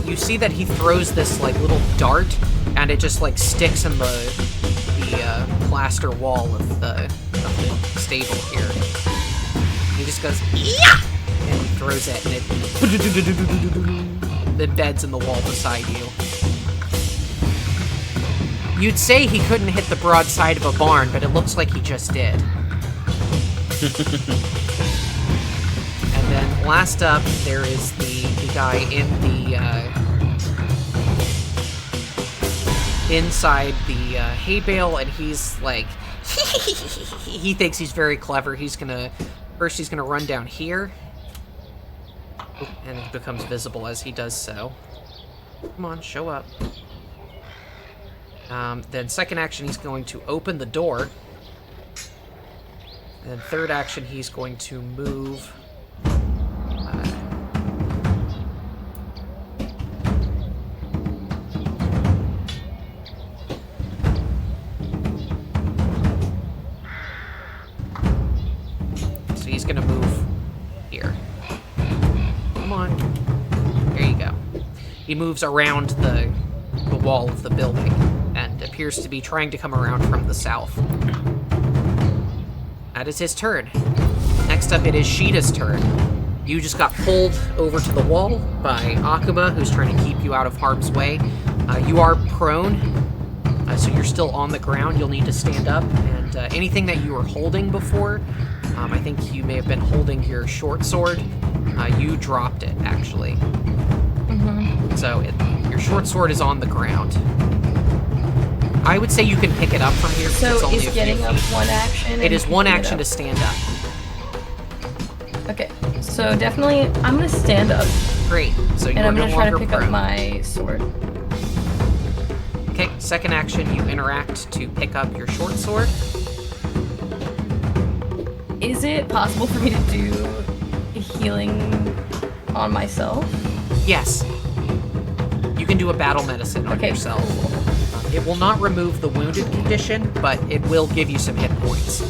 you see that he throws this like little dart, and it just like sticks in the plaster wall of the stable here. He just goes, yeah! And he throws it, and it embeds in the wall beside you. You'd say he couldn't hit the broadside of a barn, but it looks like he just did. And then last up, there is the guy in the inside the hay bale, and he's like, he thinks he's very clever. He's gonna run down here, and it becomes visible as he does so. Come on, show up. Then second action, he's going to open the door. And then third action, he's going to move. So he's going to move here. Come on. There you go. He moves around the wall of the building and appears to be trying to come around from the south. That is his turn. Next up, it is Sheeta's turn. You just got pulled over to the wall by Akuma, who's trying to keep you out of harm's way. You are prone, so you're still on the ground. You'll need to stand up, and anything that you were holding before, I think you may have been holding your short sword. You dropped it, actually. Mm-hmm. So your short sword is on the ground. I would say you can pick it up from here. So it's only is getting up one action? It is one action to stand up. Okay, so definitely I'm gonna stand up. Great. So you and are I'm no gonna try to longer pick prone. up my sword. Okay, second action, you interact to pick up your short sword. Is it possible for me to do healing on myself? Yes. You can do a battle medicine on Okay, yourself. cool. It will not remove the wounded condition, but it will give you some hit points.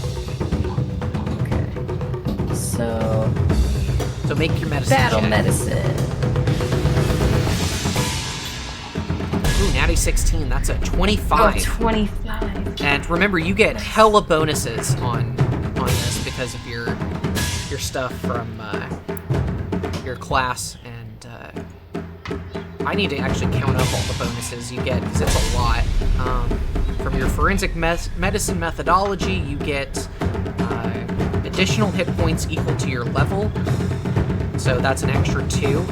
Okay. So make your medicine battle check. medicine. Ooh, natty 16. That's a 25. Oh, 25. And remember, you get hella bonuses on this because of your stuff from your class, and I need to actually count up all the bonuses you get because it's a lot. From your forensic medicine methodology, you get additional hit points equal to your level, so that's an extra 2.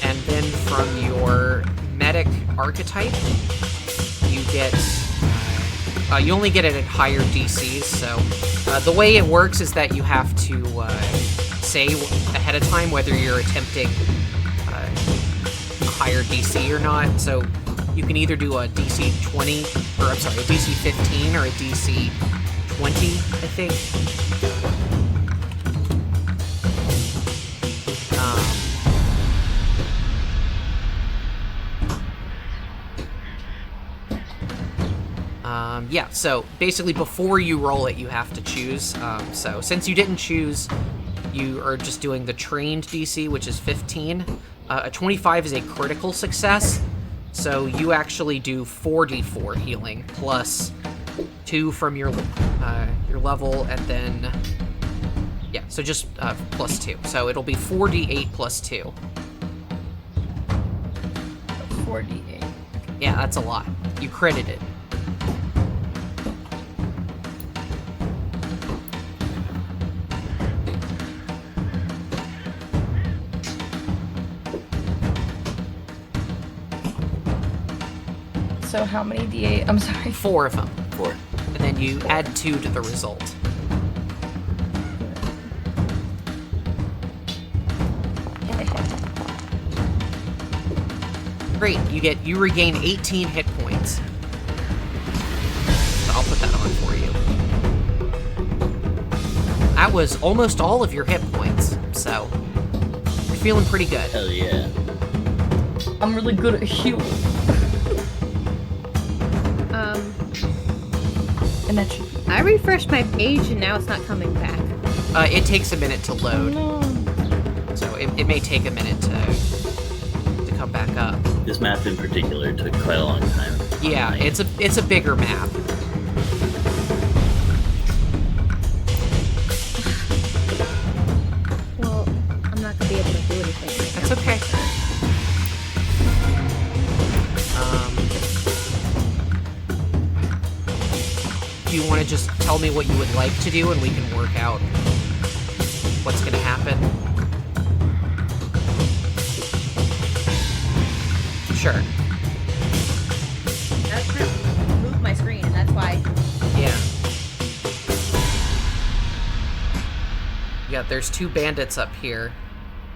And then from your medic archetype, you get you only get it at higher DCs. So the way it works is that you have to say ahead of time whether you're attempting a higher DC or not. So you can either do a DC 20, or I'm sorry, a DC 15 or a DC 20, I think. Yeah, so basically before you roll it, you have to choose. So since you didn't choose, you are just doing the trained DC, which is 15. A 25 is a critical success, so you actually do 4d4 healing plus 2 from your level, and then yeah, so just plus 2. So it'll be 4d8 plus 2. 4d8. Yeah, that's a lot. You critted it. So how many d8? I'm sorry. 4 of them. 4. And then you add 2 to the result. Great, you regain 18 hit points. So I'll put that on for you. That was almost all of your hit points, so you're feeling pretty good. Hell yeah. I'm really good at healing. And that should be... I refreshed my page and now it's not coming back. It takes a minute to load, No. so it may take a minute to come back up. This map in particular took quite a long time. Yeah, it's a bigger map. Well, I'm not gonna be able to do anything right That's okay. Do you want to just tell me what you would like to do, and we can work out what's going to happen? Sure. now. I was trying to move my screen, and that's why. Yeah. Yeah, there's 2 bandits up here.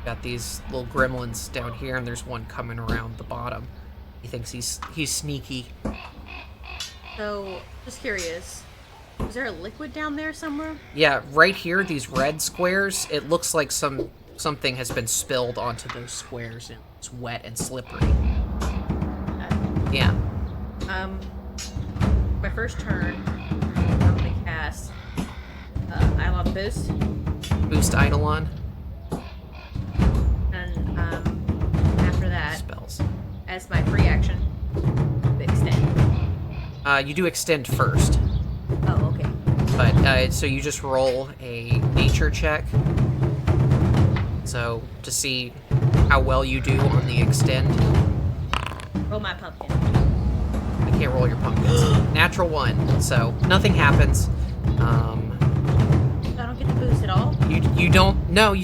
Got these little gremlins down here, and there's one coming around the bottom. He thinks he's sneaky. So, just curious. Is there a liquid down there somewhere? Yeah, right here, these red squares, it looks like something has been spilled onto those squares, and it's wet and slippery. Yeah. My first turn, I'm gonna cast Eidolon Boost, Boost Eidolon. and after that, Spells. as my free action, extend. You do extend first, Oh, okay. but so you just roll a nature check. So to see how well you do on the extend. Roll my pumpkin. I can't roll your pumpkins. Natural 1, so nothing happens. I don't get the boost at all. You don't. No,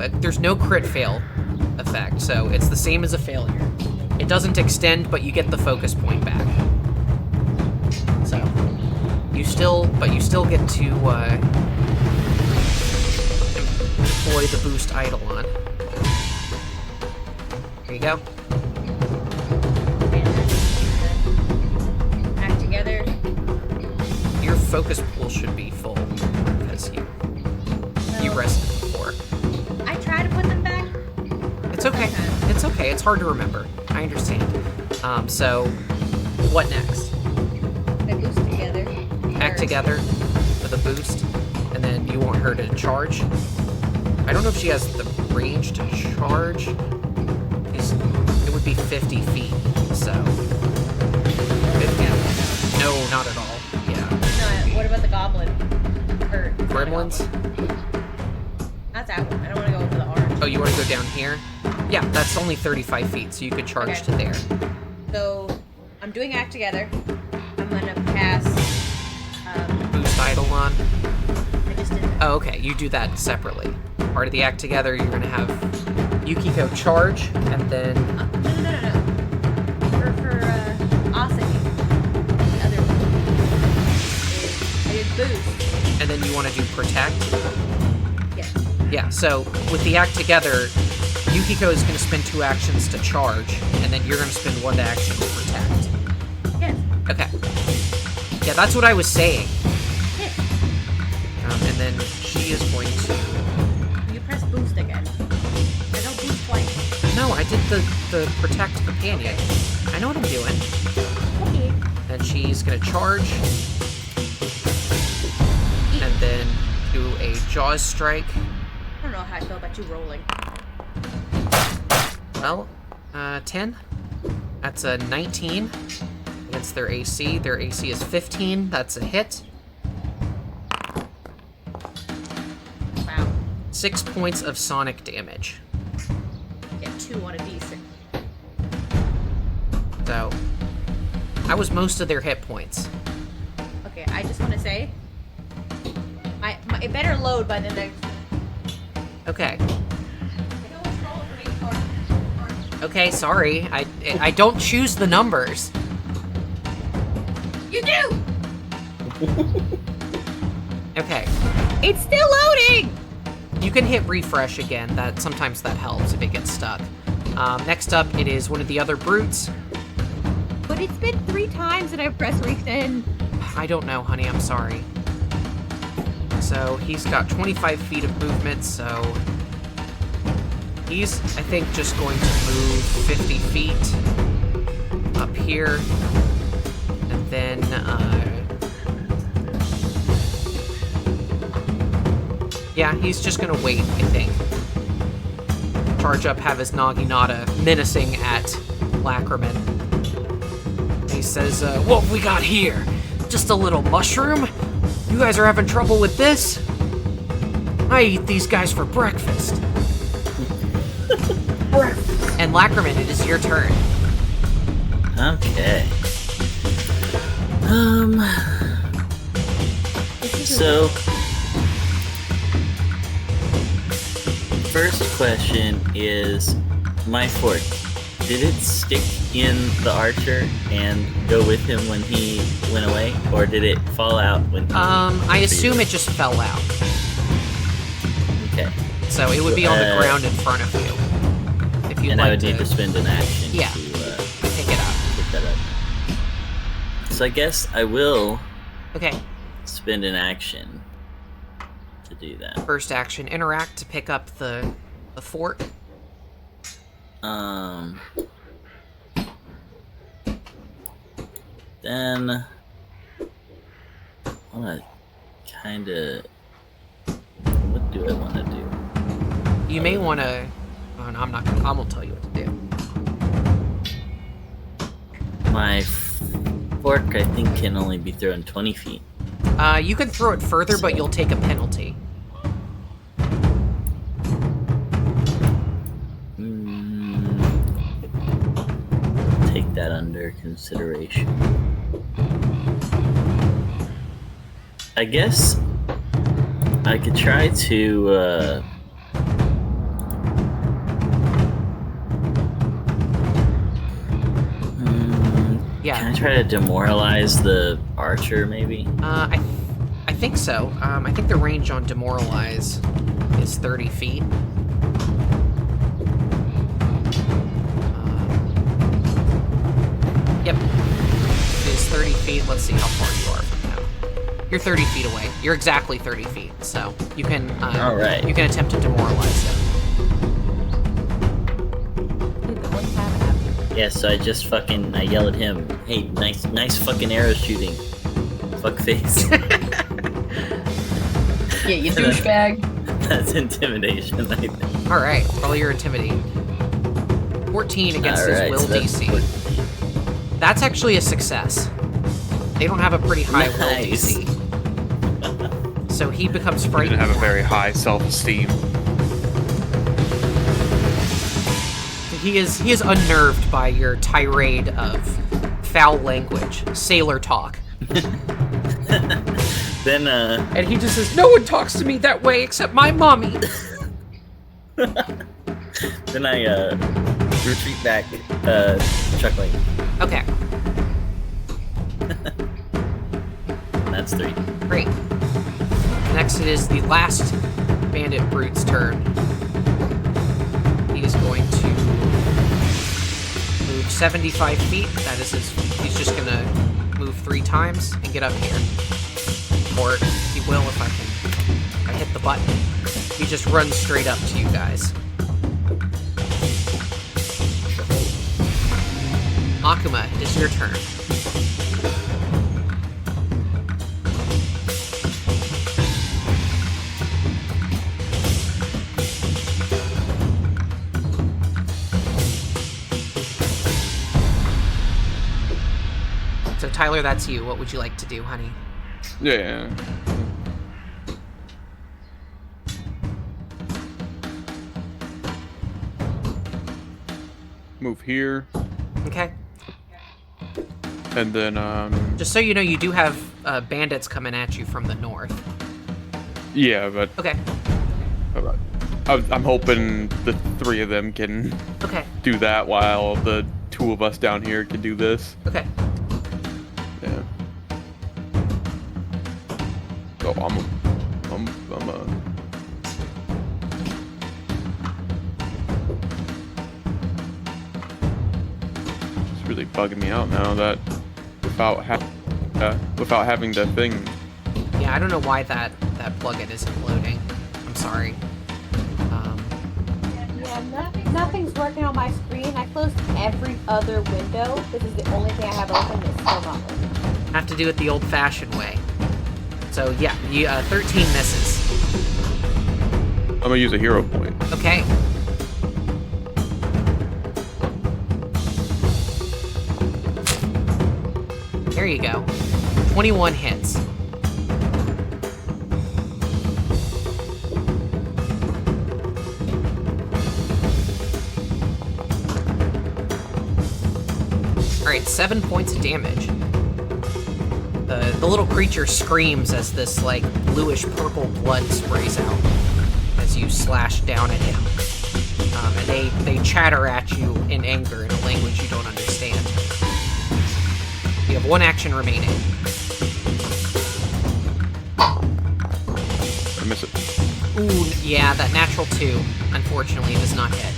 there's no crit fail effect, so it's the same as a failure. It doesn't extend, but you get the focus point back. So you still get to employ the boost Eidolon. Here you go. Act together. Your focus pool should be full because you rested before. I try to put them back. It's okay. It's okay. It's hard to remember. I understand. So what next? They boost together. Act First. together with a boost, and then you want her to charge. I don't know if she has the range to charge. It would be 50 feet, so... No, not at all. Yeah. No, what about the goblin? Or Gremlins? Not that one. I don't want to go over the orange. Oh, you want to go down here? Yeah, that's only 35 feet, so you could charge Okay. to there. So, I'm doing act together. I'm gonna cast. Boost Eidolon. I just did that. Oh, okay. You do that separately. Part of the act together, you're going to have Yukiko charge, and then... No. want to do protect? Yes. Yeah, so with the act together, Yukiko is going to spend 2 actions to charge, and then you're going to spend 1 action to protect. Yes. Okay. Yeah, that's what I was saying. Yes. And then she is going to... You press boost again. I don't boost twice. No, I did the protect companion. I know what I'm doing. Okay. And she's going to charge. And then do a Jaws strike. I don't know how I feel about you rolling. Well, 10. That's a 19 against their AC. Their AC is 15. That's a hit. Wow. 6 points of sonic damage. Get 2 on a D6. So, that was most of their hit points. Okay, I just want to say, it better load by the next. Okay. Okay, sorry. I don't choose the numbers. You do. Okay. It's still loading. You can hit refresh again. Sometimes that helps if it gets stuck. Next up, it is one of the other brutes. But it's been 3 times that I've pressed resend. I don't know, honey. I'm sorry. So he's got 25 feet of movement, so he's, I think, just going to move 50 feet up here. And then, yeah, he's just gonna wait, I think. Charge up, have his Naginata menacing at Lackerman. He says, what have we got here? Just a little mushroom? You guys are having trouble with this? I eat these guys for breakfast. And Lackerman, it is your turn. Okay. So, first question is, my fork, did it stick in the archer and go with him when he went away, or did it fall out when he... I assume it just fell out. Okay. So it would be on the ground in front of you. If you'd And like I would need to spend an action Yeah. to pick it up. pick that up. So I guess I will Okay. spend an action to do that. First action, interact to pick up the fork. Then I wanna kinda... What do I wanna do? You may want to... Oh, no, I won't tell you what to do. My fork, I think, can only be thrown 20 feet. You can throw it further, but you'll take a penalty. Take that under consideration. I guess I could try to Yeah. can I try to demoralize the archer, maybe? I think so. I think the range on Demoralize is 30 feet. Yep. It is 30 feet. Let's see how far you are from now. You're 30 feet away. You're exactly 30 feet, so you can All right. you can attempt to demoralize him. Yeah, so I just I yell at him, hey, nice fucking arrow shooting. Fuck face. Yeah, you douchebag. That's intimidation, I think. Alright, roll your intimidating. 14 against his Alright, will so that's DC. 14. That's actually a success. They don't have a pretty high will Nice. DC. So he becomes He frightened. didn't have a very high self-esteem. He is unnerved by your tirade of foul language, sailor talk. Then, And he just says, "No one talks to me that way except my mommy." then I, retreat back, chuckling. Okay, That's 3. great. next it is the last bandit brute's turn. He is going to move 75 feet. That is he's just gonna move 3 times and get up here. Or he will if I hit the button. He just runs straight up to you guys. Akuma, it is your turn. So Tyler, that's you. What would you like to do, honey? Yeah. Move here, Okay. and then Just so you know, you do have bandits coming at you from the north. yeah, but Okay. I'm hoping the 3 of them can Okay. do that while the 2 of us down here can do this. Okay. Yeah. So I'm it's really bugging me out now that without having the thing. Yeah, I don't know why that plugin isn't loading. I'm sorry. Yeah, nothing's working on my screen. I closed every other window. This is the only thing I have open that's still not working. Have to do it the old-fashioned way. So yeah, 13 misses. I'm gonna use a hero point. Okay. There you go. 21 hits. Alright, 7 points of damage. The little creature screams as this, like, bluish-purple blood sprays out as you slash down at him. And they chatter at you in anger in a language you don't understand. You have 1 action remaining. I miss it. Ooh, yeah, that natural 2, unfortunately, does not hit.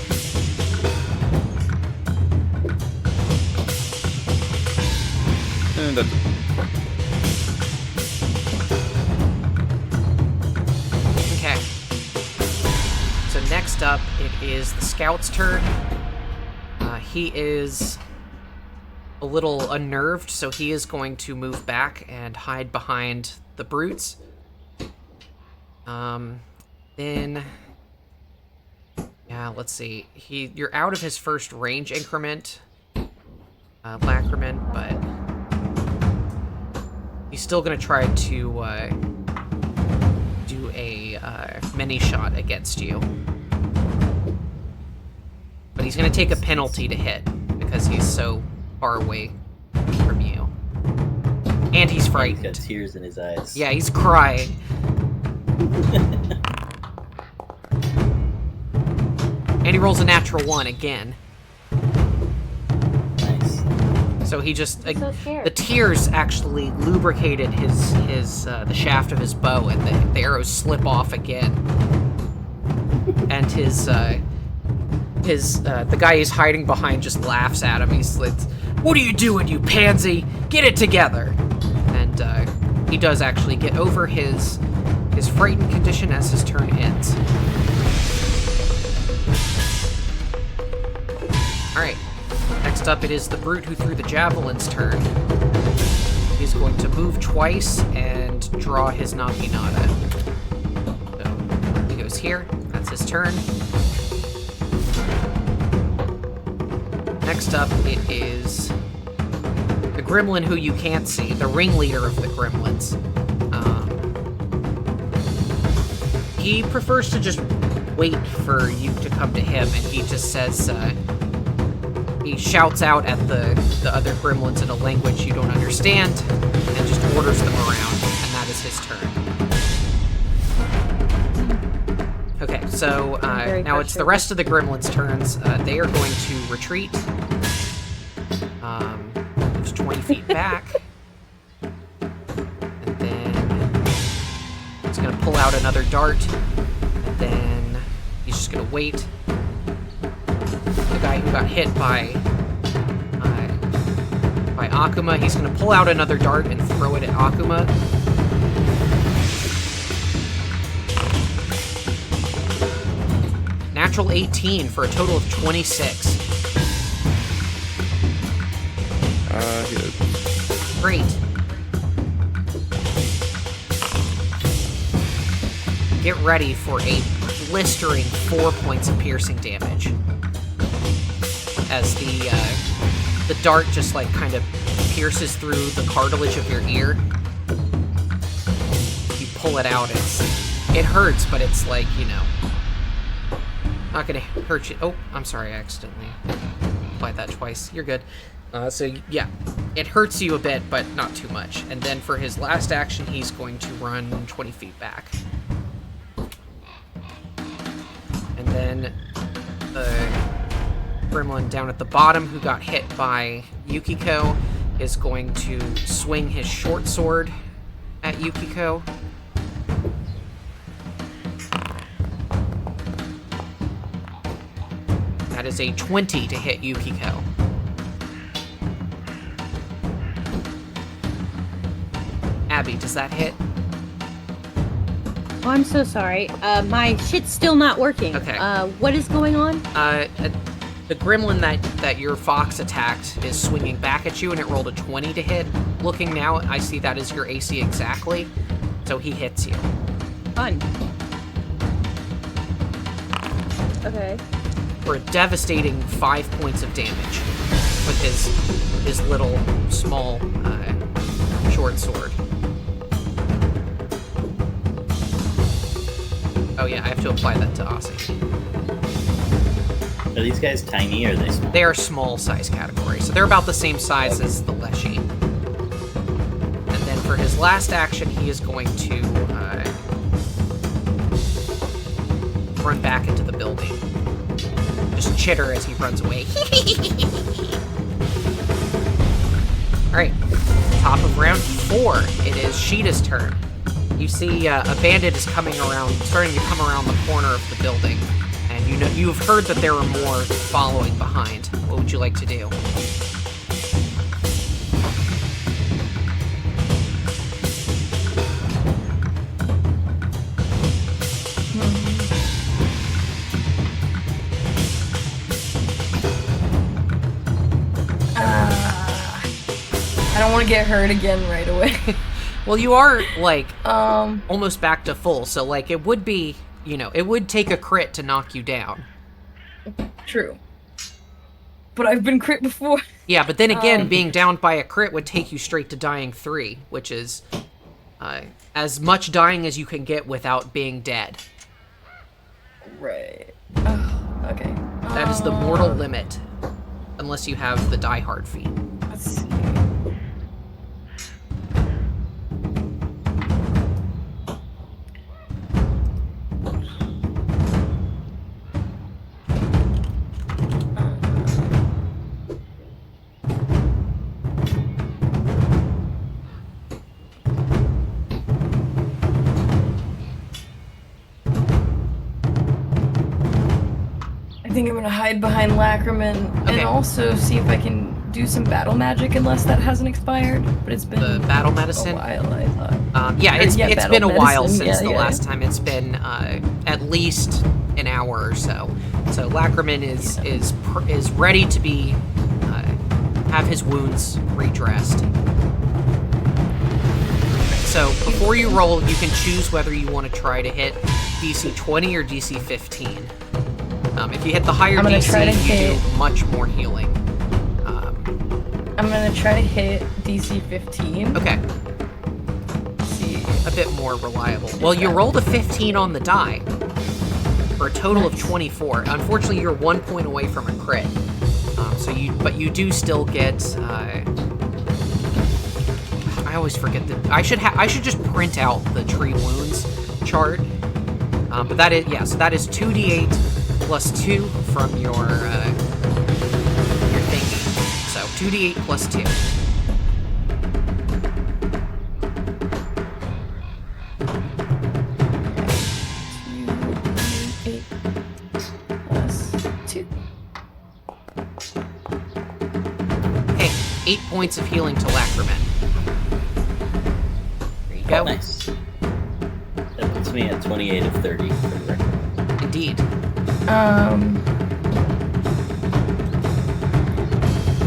And that's Okay. So next up, it is the scout's turn. He is a little unnerved, so he is going to move back and hide behind the brutes. Then... Yeah, let's see. You're out of his first range increment, Lackerman, but... He's still gonna try to, do a, mini shot against you. But he's gonna take a penalty to hit, because he's so far away from you. And he's frightened. He's got tears in his eyes. Yeah, he's crying. And he rolls a natural 1 again. Nice. So he just So scared. the tears actually lubricated the shaft of his bow, and the arrows slip off again. And the guy he's hiding behind just laughs at him. He's like, "What are you doing, you pansy? Get it together!" And he does actually get over his frightened condition as his turn ends. All right. Next up, it is the brute who threw the javelin's turn. He's going to move twice and draw his Naginata. So he goes here. That's his turn. Next up, it is the gremlin who you can't see, the ringleader of the gremlins. He prefers to just wait for you to come to him, and he just says, he shouts out at the other gremlins in a language you don't understand, and just orders them around, and that is his turn. Okay, so now it's the rest of the gremlins' turns. They are going to retreat. Moves 20 feet back. And then... gonna pull out another dart, and then he's just gonna wait. The guy who got hit by Akuma, he's gonna pull out another dart and throw it at Akuma. Natural 18 for a total of 26. Hit. Great. Get ready for a blistering 4 points of piercing damage. As the dart just like kind of pierces through the cartilage of your ear. You pull it out, it hurts, but it's like, you know, not gonna hurt you. Oh, I'm sorry, I accidentally applied that twice. You're good. So yeah, it hurts you a bit, but not too much. And then for his last action, he's going to run 20 feet back. And then the gremlin down at the bottom who got hit by Yukiko is going to swing his short sword at Yukiko. That is a 20 to hit Yukiko. Abby, does that hit? Oh, I'm so sorry. My shit's still not working. Okay. What is going on? The gremlin that your fox attacked is swinging back at you, and it rolled a 20 to hit. Looking now, I see that is your AC exactly, so he hits you. Fun. Okay. For a devastating 5 points of damage with his little small short sword. Oh yeah, I have to apply that to Aussie. Are these guys tiny or are they small? They are small size category, so they're about the same size as the Leshy. And then for his last action, he is going to run back into the building. Just chitter as he runs away. Alright, top of round 4. It is Sheeta's turn. You see a bandit is starting to come around the corner of the building. And you've heard that there are more following behind. What would you like to do? I don't want to get hurt again right away. Well, you are, like, almost back to full, so, like, it would be, you know, it would take a crit to knock you down. True. But I've been crit before. Yeah, but then again, being downed by a crit would take you straight to dying 3, which is as much dying as you can get without being dead. Right. Oh, okay. That is the mortal limit, unless you have the Die Hard feat. Let's see. I think I'm gonna hide behind Lacriman Okay. and also see if I can do some battle magic unless that hasn't expired. But it's been The battle a medicine. while, I thought. Yeah, it's battle been a while medicine, since the yeah. last time. It's been at least an hour or so. So Lacriman is ready to be have his wounds redressed. So before you roll, you can choose whether you want to try to hit DC 20 or DC 15. If you hit the higher I'm gonna DC, try to you hit- do much more healing. I'm gonna try to hit DC 15. Okay, See. a bit more reliable. Well, you rolled a 15 on the die for a total of Nice. 24. Unfortunately, you're 1 point away from a crit. But you do still get. I always forget that I should just print out the tree wounds chart. But that is so that is 2d8 plus 2 from your thingy. So 2d8 plus 2. points of healing to Lacramen. There you go. Nice. That puts me at 28 of 30 for the record. Indeed.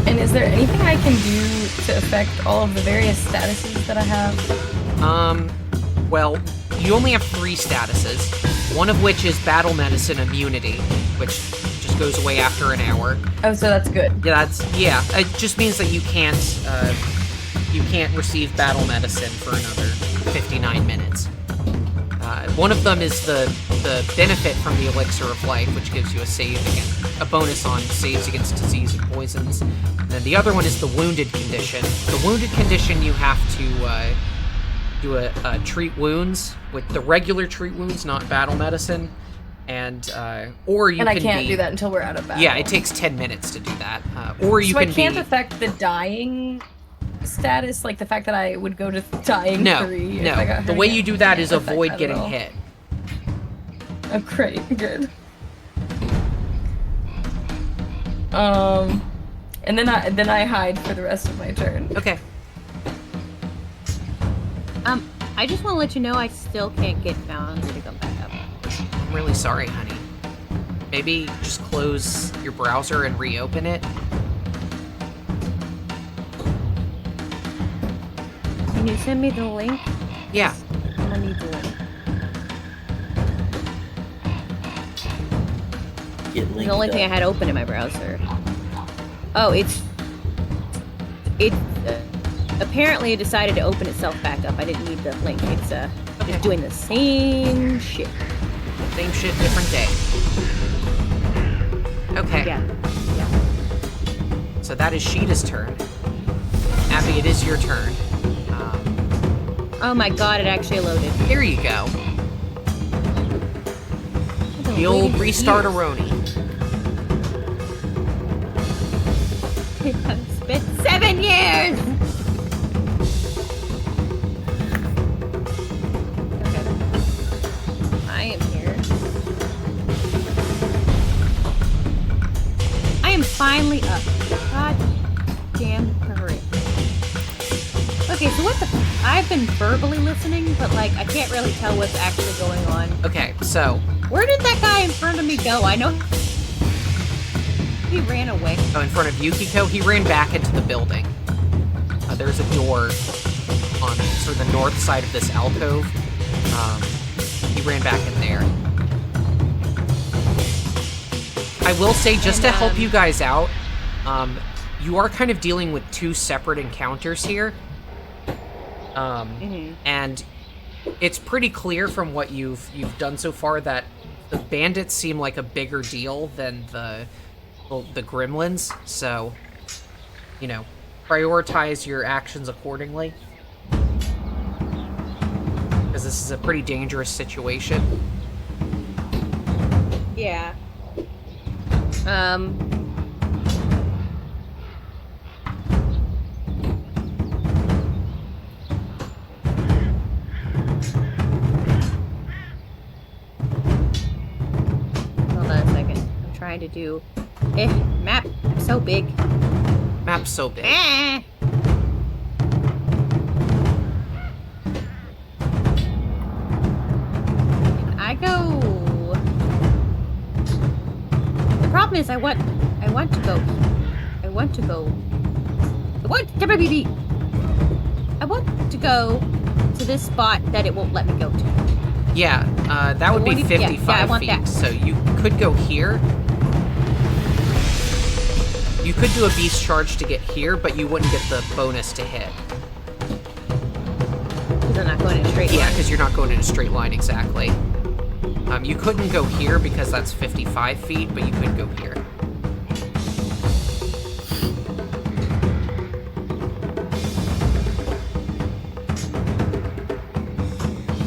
And is there anything I can do to affect all of the various statuses that I have? Well, you only have 3 statuses, one of which is Battle Medicine Immunity, which just goes away after an hour. Oh, so that's good. Yeah, it just means that you can't receive Battle Medicine for another 59 minutes. One of them is the benefit from the Elixir of Life, which gives you a bonus on saves against disease and poisons. And then the other one is the Wounded Condition. The Wounded Condition, you have to do a treat wounds with the regular treat wounds, not battle medicine, and or you and can. I can't do that until we're out of battle. Yeah, it takes 10 minutes to do that. Or you so can. I can't affect the dying status, like the fact that I would go to dying 3. No, the way you do that is avoid getting hit. Oh, great, good. And then I hide for the rest of my turn. Okay. I just want to let you know I still can't get Foundry to come back up. I'm really sorry, honey. Maybe just close your browser and reopen it. Can you send me the link? Yeah. I need the link. The only thing I had open in my browser. Oh, it's apparently it decided to open itself back up. I didn't need the link. It's just doing the same shit. Same shit, different day. Okay. Yeah. So that is Sheeta's turn. Abby, it is your turn. Oh my god, it actually loaded. Here you go. The old restart-a-roni. It's been 7 years! Okay. I am here. I am finally up. God damn hurry. Okay, so what the... I've been verbally listening, but, like, I can't really tell what's actually going on. Okay, so... Where did that guy in front of me go? I know... He ran away. Oh, in front of Yukiko? He ran back into the building. There's a door on sort of the north side of this alcove. He ran back in there. I will say, just to help you guys out, you are kind of dealing with 2 separate encounters here. And it's pretty clear from what you've done so far that the bandits seem like a bigger deal than the gremlins, so, you know, prioritize your actions accordingly. Because this is a pretty dangerous situation. Yeah. Hold on a second. I'm trying to do... map so big. Map's so big. Can I go? The problem is I want to go. I want to go to this spot that it won't let me go to. Yeah, that would be 55 I want feet. that. So you could go here. You could do a beast charge to get here, but you wouldn't get the bonus to hit. Because I'm not going in a straight line. Yeah, because you're not going in a straight line, exactly. You couldn't go here because that's 55 feet, but you could go here.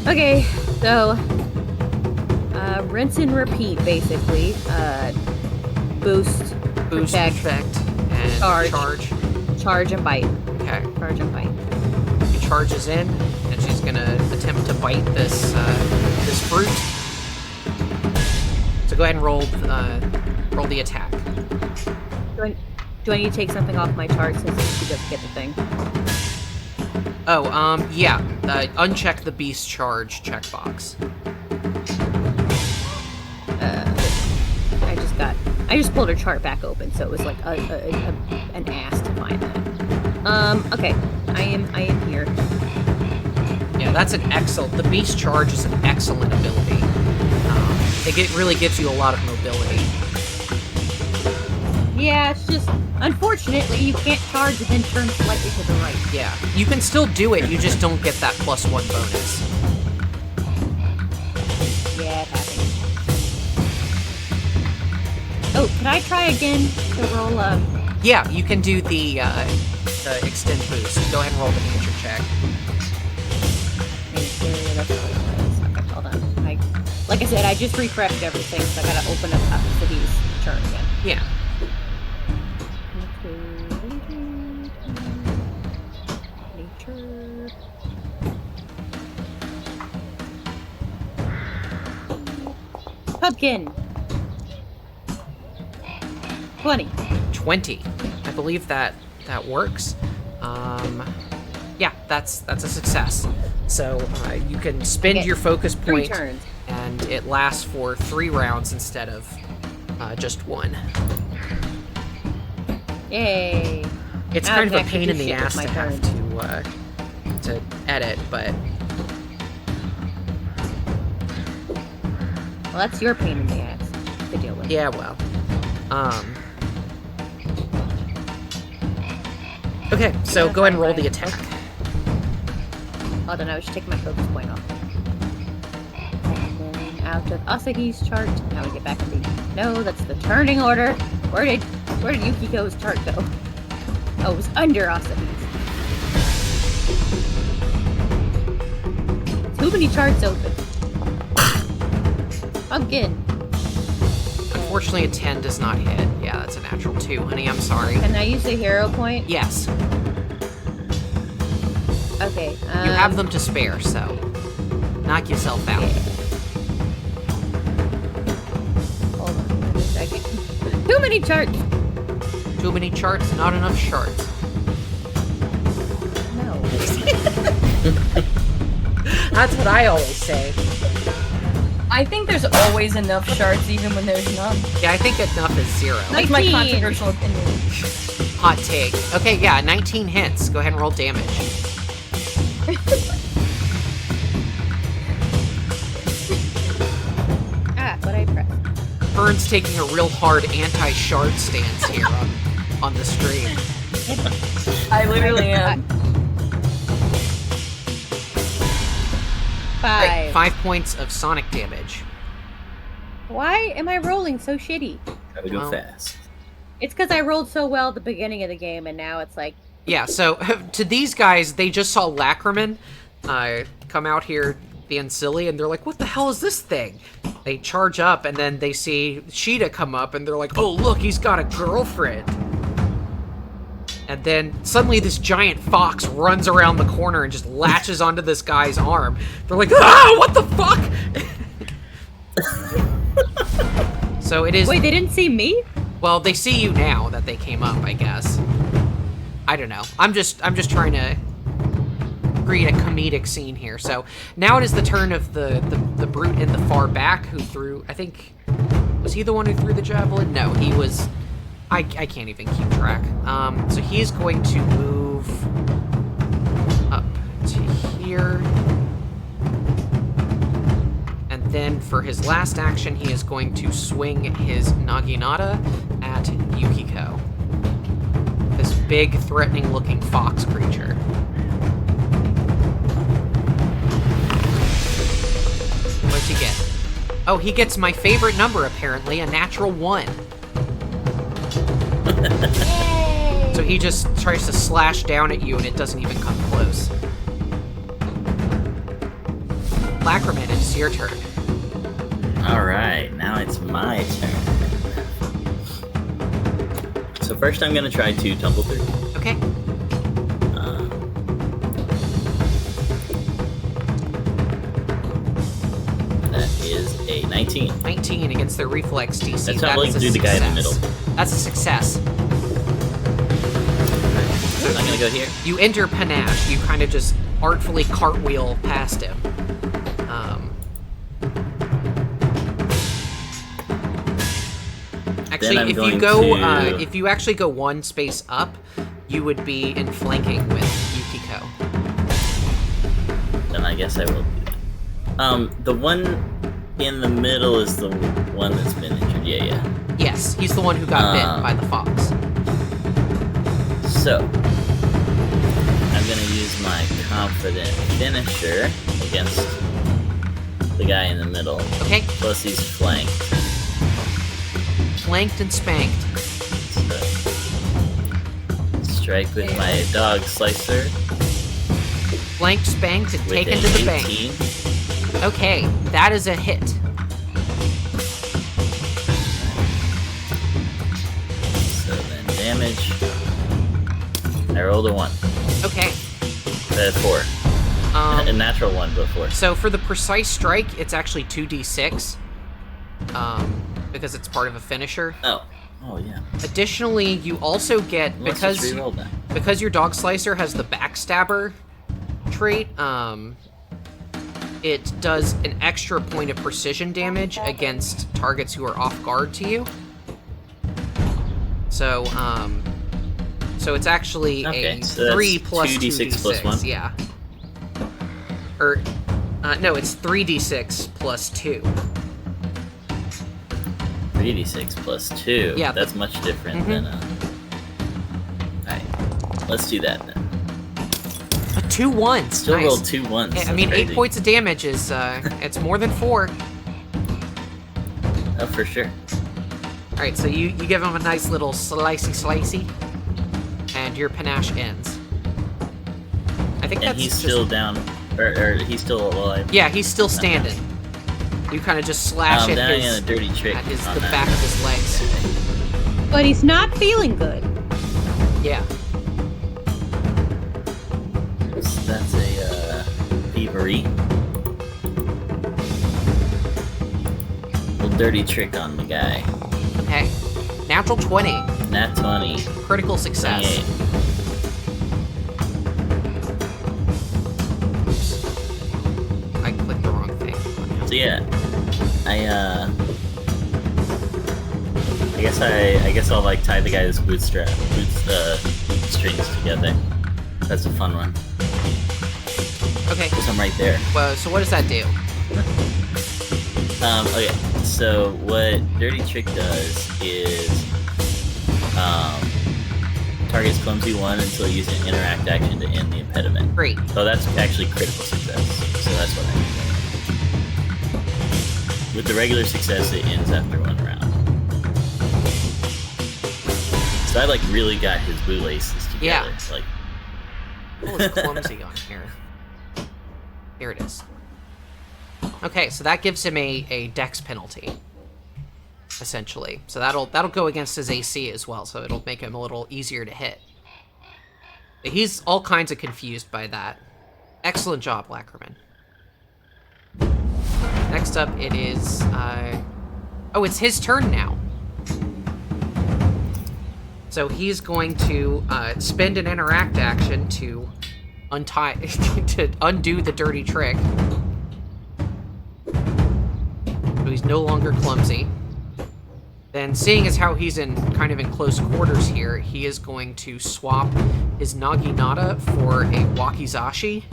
Okay, so rinse and repeat, basically. Boost, protect, and charge and bite. Okay. Charge and bite. She charges in, and she's gonna attempt to bite this fruit. So go ahead and roll the attack. Do I need to take something off my chart since she doesn't get the thing? Oh, yeah. Uncheck the beast charge checkbox. I just pulled her chart back open, so it was like an ass to find that. Okay. I am here. Yeah, that's an excellent... The beast charge is an excellent ability. It really gives you a lot of mobility. Yeah, it's just... Unfortunately, you can't charge and then turn slightly to the right. Yeah, you can still do it, you just don't get that +1 bonus. Yeah, it happens. Oh, can I try again to roll up? Yeah, you can do the extend boost. Go ahead and roll the nature check. Okay, hold on. Like I said, I just refreshed everything, so I gotta open up City's chart again. Yeah. Nature. Pumpkin. 20. 20. I believe that works. Yeah, that's a success. So you can spend your focus point, 3 turns. and it lasts for 3 rounds instead of just 1. Yay. It's Now kind I of can a pain in actually the do shit ass with to my have to edit, but Well, that's your pain in the ass to deal with. yeah, well. Okay, so go ahead and roll the attack. Hold on, I was just taking my focus point off. And then out of Asahi's chart. Now we get back to the... No, that's the turning order. Where did Yukiko's chart go? Oh, it was under Asahi's. Too many charts open. Pumpkin. Unfortunately, a 10 does not hit. Yeah, that's a natural 2, honey. I'm sorry. Can I use the hero point? Yes. Okay. You have them to spare, so knock yourself out. Yeah. Hold on a second. Too many charts! Too many charts, not enough shards. No. That's what I always say. I think there's always enough shards even when there's none. Yeah, I think enough is 0. That's my 19. controversial opinion. Hot take. Okay, yeah, 19 hits. Go ahead and roll damage. What I pressed. Vern's taking a real hard anti-shard stance here on the stream. I literally am. 5. Right, 5 points of sonic damage. Why am I rolling so shitty? Gotta go Well. fast. It's because I rolled so well at the beginning of the game, and now it's like... Yeah, so to these guys, they just saw Lackerman come out here being silly, and they're like, what the hell is this thing? They charge up, and then they see Sheeta come up, and they're like, oh, look, he's got a girlfriend. And then suddenly this giant fox runs around the corner and just latches onto this guy's arm. They're like, ah, what the fuck? So it is... Wait, they didn't see me? Well, they see you now that they came up, I guess. I don't know. I'm just trying to create a comedic scene here. So now it is the turn of the brute in the far back who threw... I think... Was he the one who threw the javelin? No, he was... I can't even keep track. So he's going to move up to here. And then for his last action, he is going to swing his Naginata at Yukiko. This big, threatening-looking fox creature. What's he get? Oh, he gets my favorite number, apparently, a natural 1. So he just tries to slash down at you, and it doesn't even come close. Lackerman, it's your turn. Alright, now it's my turn. So first I'm gonna try to tumble through. Okay. That is a 19. 19 against their reflex DC. That's That tumbling is a through the guy in the success. middle. That's a success. gonna go here. You enter Panache. You kind of just artfully cartwheel past him. Actually, I'm if you going go, to- if you actually go one space up, you would be in flanking with Yukiko. Then I guess I will do that. The one in the middle is the one that's been injured. Yeah. Yes, he's the one who got bit by the fox. So, I'm gonna use my confident finisher against the guy in the middle. Okay, Plus he's flanked. flanked and spanked. So, strike with my dog slicer Flanked, spanked, and with taken an to the 18. bank. Okay, that is a hit. So then damage. I rolled a 1. Okay. 4. A natural 1, but 4. So for the precise strike, it's actually 2d6. Because it's part of a finisher. Oh yeah. Additionally, you also get, Let's just reroll that. because your dog slicer has the backstabber trait, it does an extra point of precision damage against targets who are off guard to you. So, so it's actually Okay, a so that's 3 plus 2d6 2d6, plus 1? yeah. Or, no, it's 3d6 plus 2. 3d6 plus 2. Yeah, That's much different than Alright. Let's do that then. 2 ones. Still nice. rolled 2 1s. I mean, 8 points of damage is, it's more than 4. Oh, for sure. Alright, so you give him a nice little slicey, and your panache ends. I think And that's he's just... still down, or he's still alive. Yeah, he's still standing. You kind of just slash Then I'm at gonna dirty trick the on that. back of his legs. But he's not feeling good. Yeah. So that's a thievery. Little dirty trick on the guy. Okay. Natural 20. Nat 20. Critical success. 28. Oops. I clicked the wrong thing. So yeah, I guess I'll like tie the guy's boots strings together. That's a fun one. Okay. Cause I'm right there. Well, so what does that do? Okay, so what Dirty Trick does is targets Clumsy 1 until you use an interact action to end the impediment. Great. So that's actually critical success. So that's what I do. With the regular success, it ends after 1 round. So I like really got his bootlaces together. Yeah. Like, What was clumsy on here? Here it is. Okay, so that gives him a dex penalty, essentially. So that'll go against his AC as well, so it'll make him a little easier to hit. He's all kinds of confused by that. Excellent job, Lackerman. Next up, it is... oh, it's his turn now. So he's going to spend an interact action to untie... to undo the dirty trick. So he's no longer clumsy. Then, seeing as how he's kind of in close quarters here, he is going to swap his Naginata for a Wakizashi.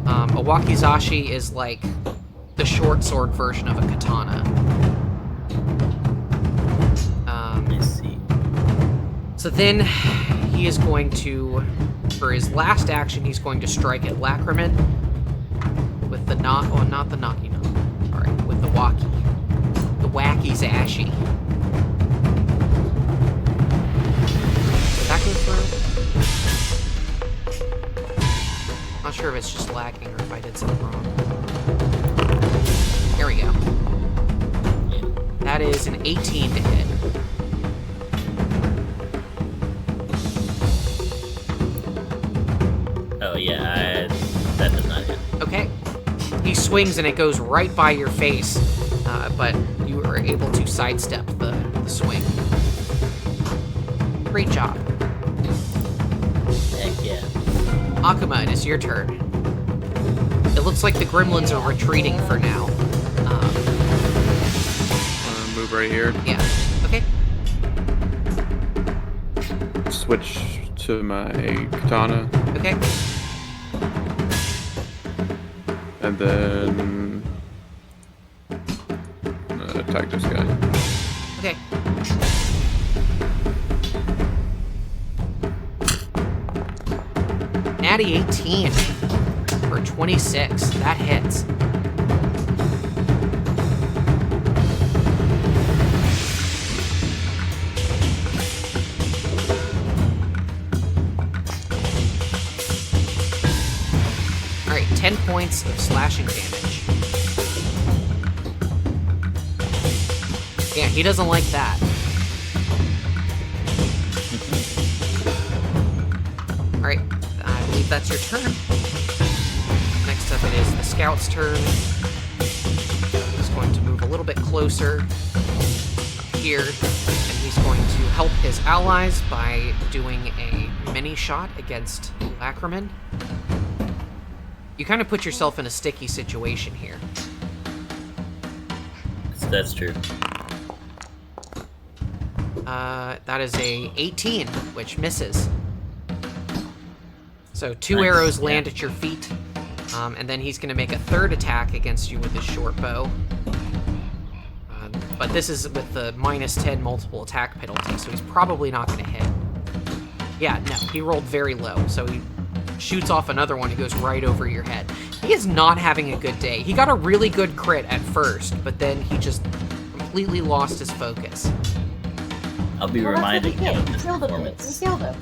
A Wakizashi is like the short sword version of a katana. I see. So then he is going to, for his last action, he's going to strike at Lackerman with the not the Naginata. Sorry, with the Waki. The Wakizashi. Did that go through? Not sure if it's just lagging or if I did something wrong. Here we go. That is an 18 to hit. Oh yeah, that does not hit. Okay. He swings and it goes right by your face, but you are able to sidestep the swing. Great job. Akuma, it is your turn. It looks like the gremlins are retreating for now. Move right here. Yeah. Okay. Switch to my katana. Okay. And then attack this guy. Okay. Natty 18 for 26. That hits. Alright, 10 points of slashing damage. Yeah, he doesn't like that. Alright, I believe that's your turn. Next up it is the scout's turn. He's going to move a little bit closer up here, and he's going to help his allies by doing a mini shot against Lackerman. You kind of put yourself in a sticky situation here. That's true. That is a 18, which misses. So 2 Nice, arrows yeah. land at your feet, and then he's going to make a third attack against you with his short bow. But this is with the -10 multiple attack penalty, so he's probably not going to hit. Yeah, no, he rolled very low, so he shoots off another one who goes right over your head. He is not having a good day. He got a really good crit at first, but then he just completely lost his focus. I'll be reminding him of this performance. We killed him.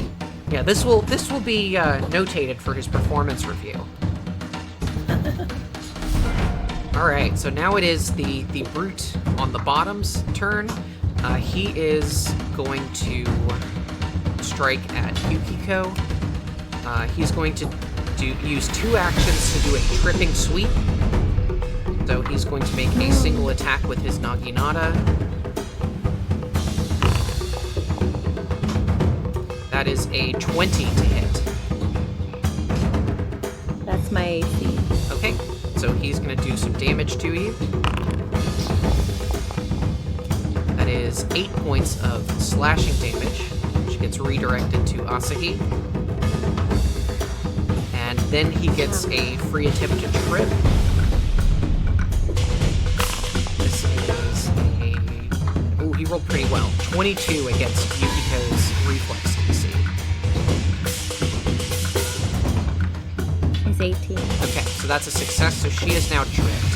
Yeah, this will be notated for his performance review. All right, so now it is the brute on the bottom's turn. He is going to strike at Yukiko. He's going to use 2 actions to do a tripping sweep. So he's going to make a single attack with his Naginata. That is a 20 to hit. That's my AC. Okay, so he's going to do some damage to you. That is 8 points of slashing damage, which gets redirected to Asahi. And then he gets a free attempt to trip. This is a... Oh, he rolled pretty well. 22 against Yukiko's reflex DC. He's 18. Okay, so that's a success, so she is now tripped.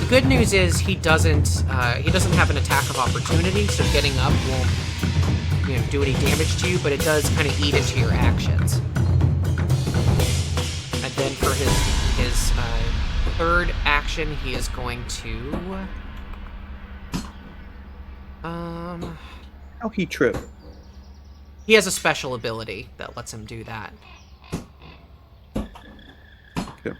The good news is he doesn't have an attack of opportunity, so getting up won't do any damage to you, but it does kind of eat into your actions. And then for his third action, he is going to How he trip? he has a special ability that lets him do that. Okay.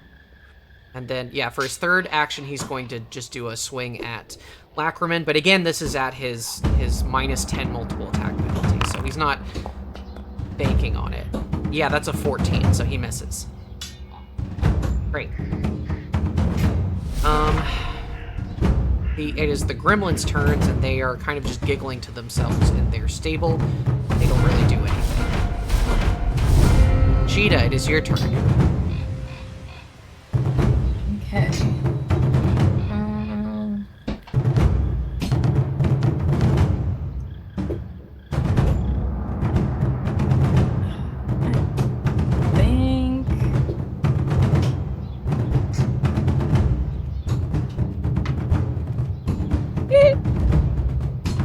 And then, yeah, for his third action, he's going to just do a swing at Lackerman. But again, this is at his -10 multiple attack penalty, so he's not banking on it. Yeah, that's a 14, so he misses. Great. It is the gremlins' turns, and they are kind of just giggling to themselves in their stable. They don't really do anything. Cheetah, it is your turn. Okay. I think.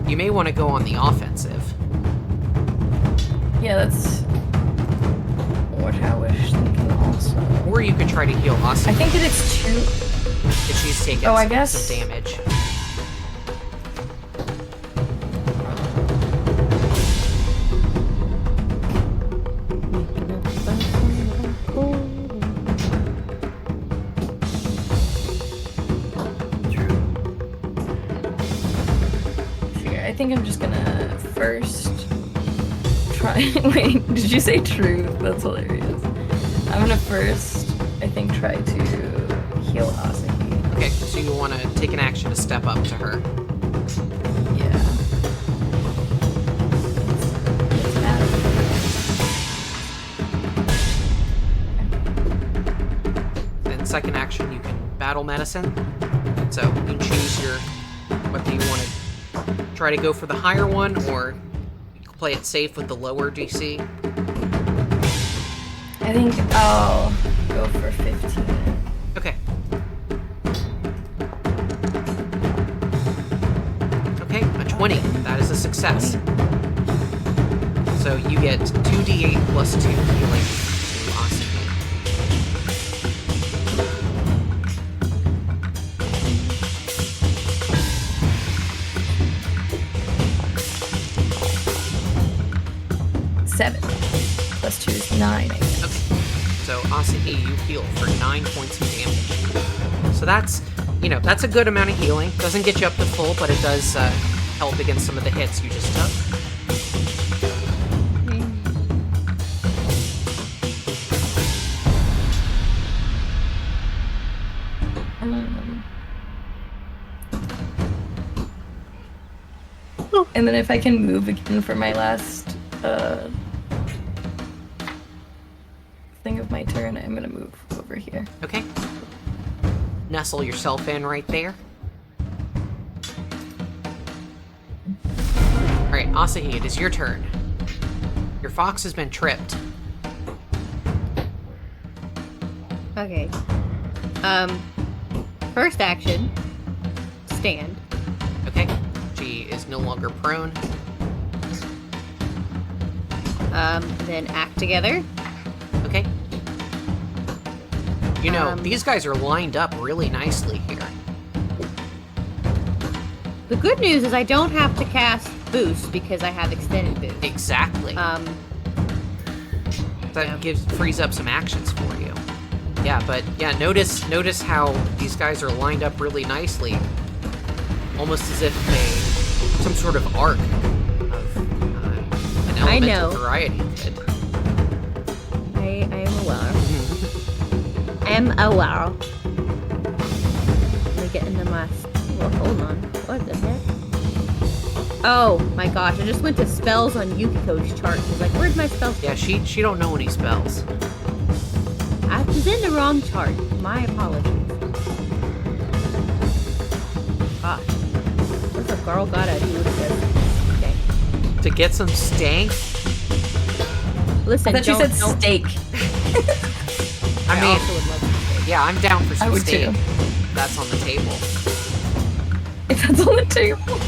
You may want to go on the offensive. Yeah, that's what I was thinking also. Or you could try to heal Asa I think that it's two. if she's taken Oh, I some guess- damage. Here, I think I'm just gonna first try. Wait, did you say truth? That's hilarious. I'm gonna first, I think, try to heal Asahi. Okay, so you want to take an action to step up to her. Yeah. It's bad. Then second action, you can battle medicine. So you choose your whether you want to try to go for the higher one or play it safe with the lower DC. I think I'll go for 15. Okay. Okay, a 20. That is a success. So you get 2d8 plus 2 healing to Asahi. Seven. Plus 2 is 9, I guess. Okay. So Asahi, you heal for 9 points of damage. So that's, that's a good amount of healing. Doesn't get you up to full, but it does help against some of the hits you just took. And then if I can move again for my last thing of my turn, I'm gonna move over here. Okay. Nestle yourself in right there. Alright, Asahi, it is your turn. Your fox has been tripped. Okay. First action, stand. Okay. She is no longer prone. Then act together. Okay. These guys are lined up really nicely here. The good news is I don't have to cast boost because I have extended boost. Exactly. That frees up some actions for you. Yeah, but yeah, notice how these guys are lined up really nicely. Almost as if some sort of arc of an elemental variety did. I am aware. I am aware. Let me get into my... Well, hold on. What the heck? Oh my gosh, I just went to spells on Yukiko's chart. She's like, where's my spells? Yeah, she don't know any spells. I was in the wrong chart. My apologies. Gosh. What's a girl gotta do to okay. To get some stank? Listen, I thought you said don't- steak. I mean, also would love some steak. yeah, I'm down for I some would steak. too. That's on the table. If that's on the table.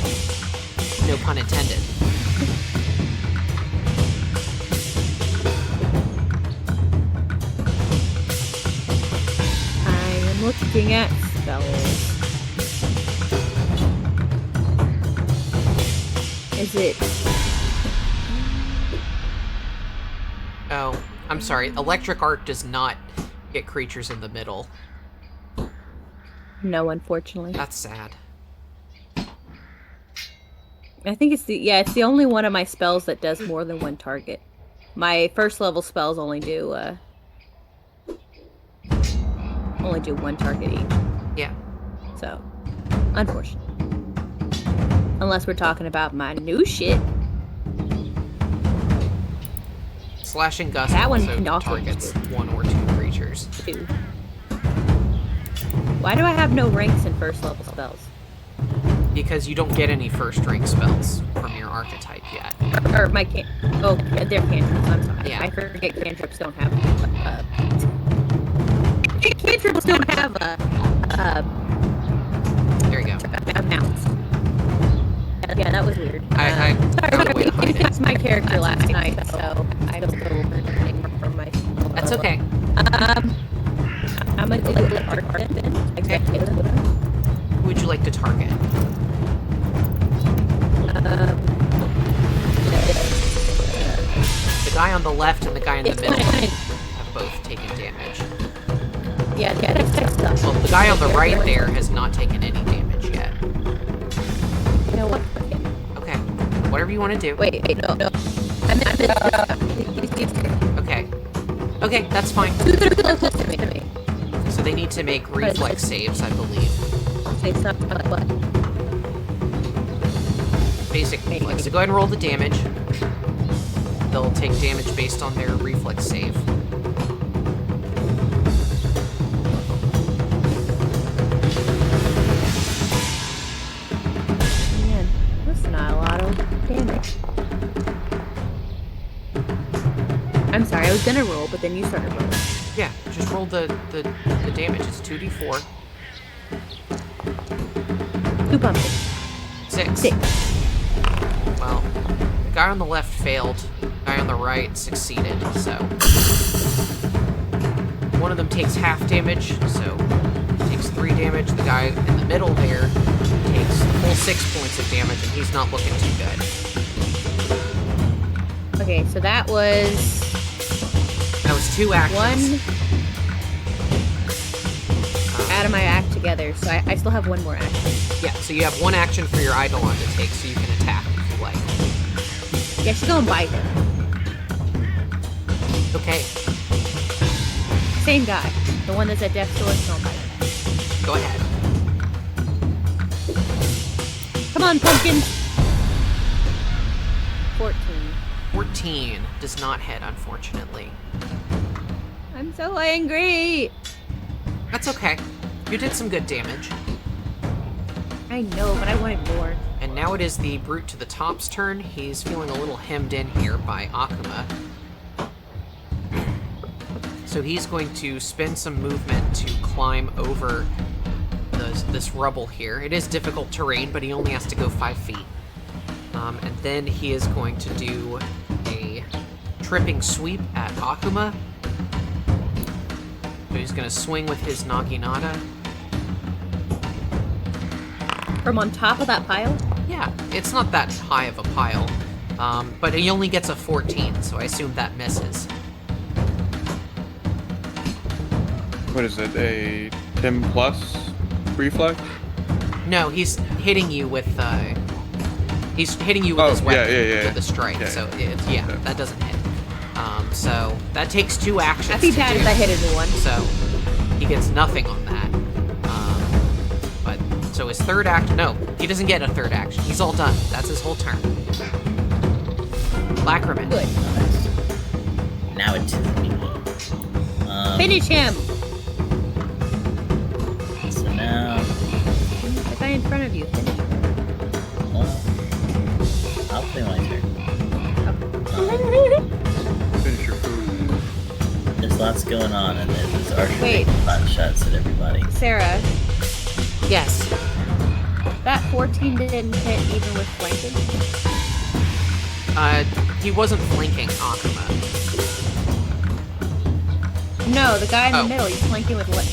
No pun intended. I am looking at spells. Is it... Oh, I'm sorry. Electric Arc does not get creatures in the middle. No, unfortunately. That's sad. I think it's it's the only one of my spells that does more than one target. My first level spells only do one target each. Yeah. So, unfortunately. Unless we're talking about my new shit. Slashing Gust That one also can also targets do. one or two creatures. Too. Why do I have no ranks in first level spells? Because you don't get any first rank spells from your archetype yet. Or my they're cantrips. I'm sorry. Yeah. I forget cantrips don't have cantrips don't have There you go. amounts. Yeah, that was weird. I found a way to hide it. It's my character last night, so I don't go over anything from my. That's okay. I'm gonna do the art then. Okay. Who would you like to target? The guy on the left and the guy in the It's middle fine. have both taken damage. Yeah, that's stuff. Well, the guy on the right there has not taken any damage yet. You know what? Okay. Whatever you want to do. Wait, no. Okay. Okay, that's fine. So they need to make reflex saves, I believe. Basic reflex. So go ahead and roll the damage. They'll take damage based on their reflex save. Man, that's not a lot of damage. I'm sorry, I was gonna roll, but then you started rolling. Yeah, just roll the damage. It's 2d4. 2 pumpkins. 6. 6. Well, the guy on the left failed. The guy on the right succeeded, so... One of them takes half damage, so... Takes 3 damage. The guy in the middle there takes the full 6 points of damage, and he's not looking too good. Okay, so that was... That was 2 actions. 1 out of my act together, so I still have 1 more action. Yeah, so you have 1 action for your Eidolon to take, so you can attack if you like. Yeah, she's gonna bite him. Okay, Same guy. The one that's at death's door is gonna bite him. go ahead. Come on, pumpkin! 14. 14 does not hit, unfortunately. I'm so angry! That's okay. You did some good damage. I know, but I wanted more. And now it is the brute to the top's turn. He's feeling a little hemmed in here by Akuma. So he's going to spend some movement to climb over this rubble here. It is difficult terrain, but he only has to go 5 feet. And then he is going to do a tripping sweep at Akuma. So he's going to swing with his Naginata. From on top of that pile? Yeah, it's not that high of a pile. But he only gets a 14, so I assume that misses. What is it? A 10 plus reflex? No, he's hitting you with his weapon yeah. with the strike. Yeah, So yeah. that doesn't hit. So that takes 2 actions. I'd be to bad do. if I hit a new one. So he gets nothing on that. But so his third action. No, he doesn't get a third action. He's all done. That's his whole turn. Lacriman. Good. Now it's me. Finish him! So now, The guy in front of you. Finish him. well, I'll play my turn. Finish your food. There's lots going on, and then there's archery Wait. pot shots at everybody. Sarah, Yes. that 14 didn't hit even with flanking? He wasn't flanking Akuma. No, the guy in the Oh. middle, he's flanking with what?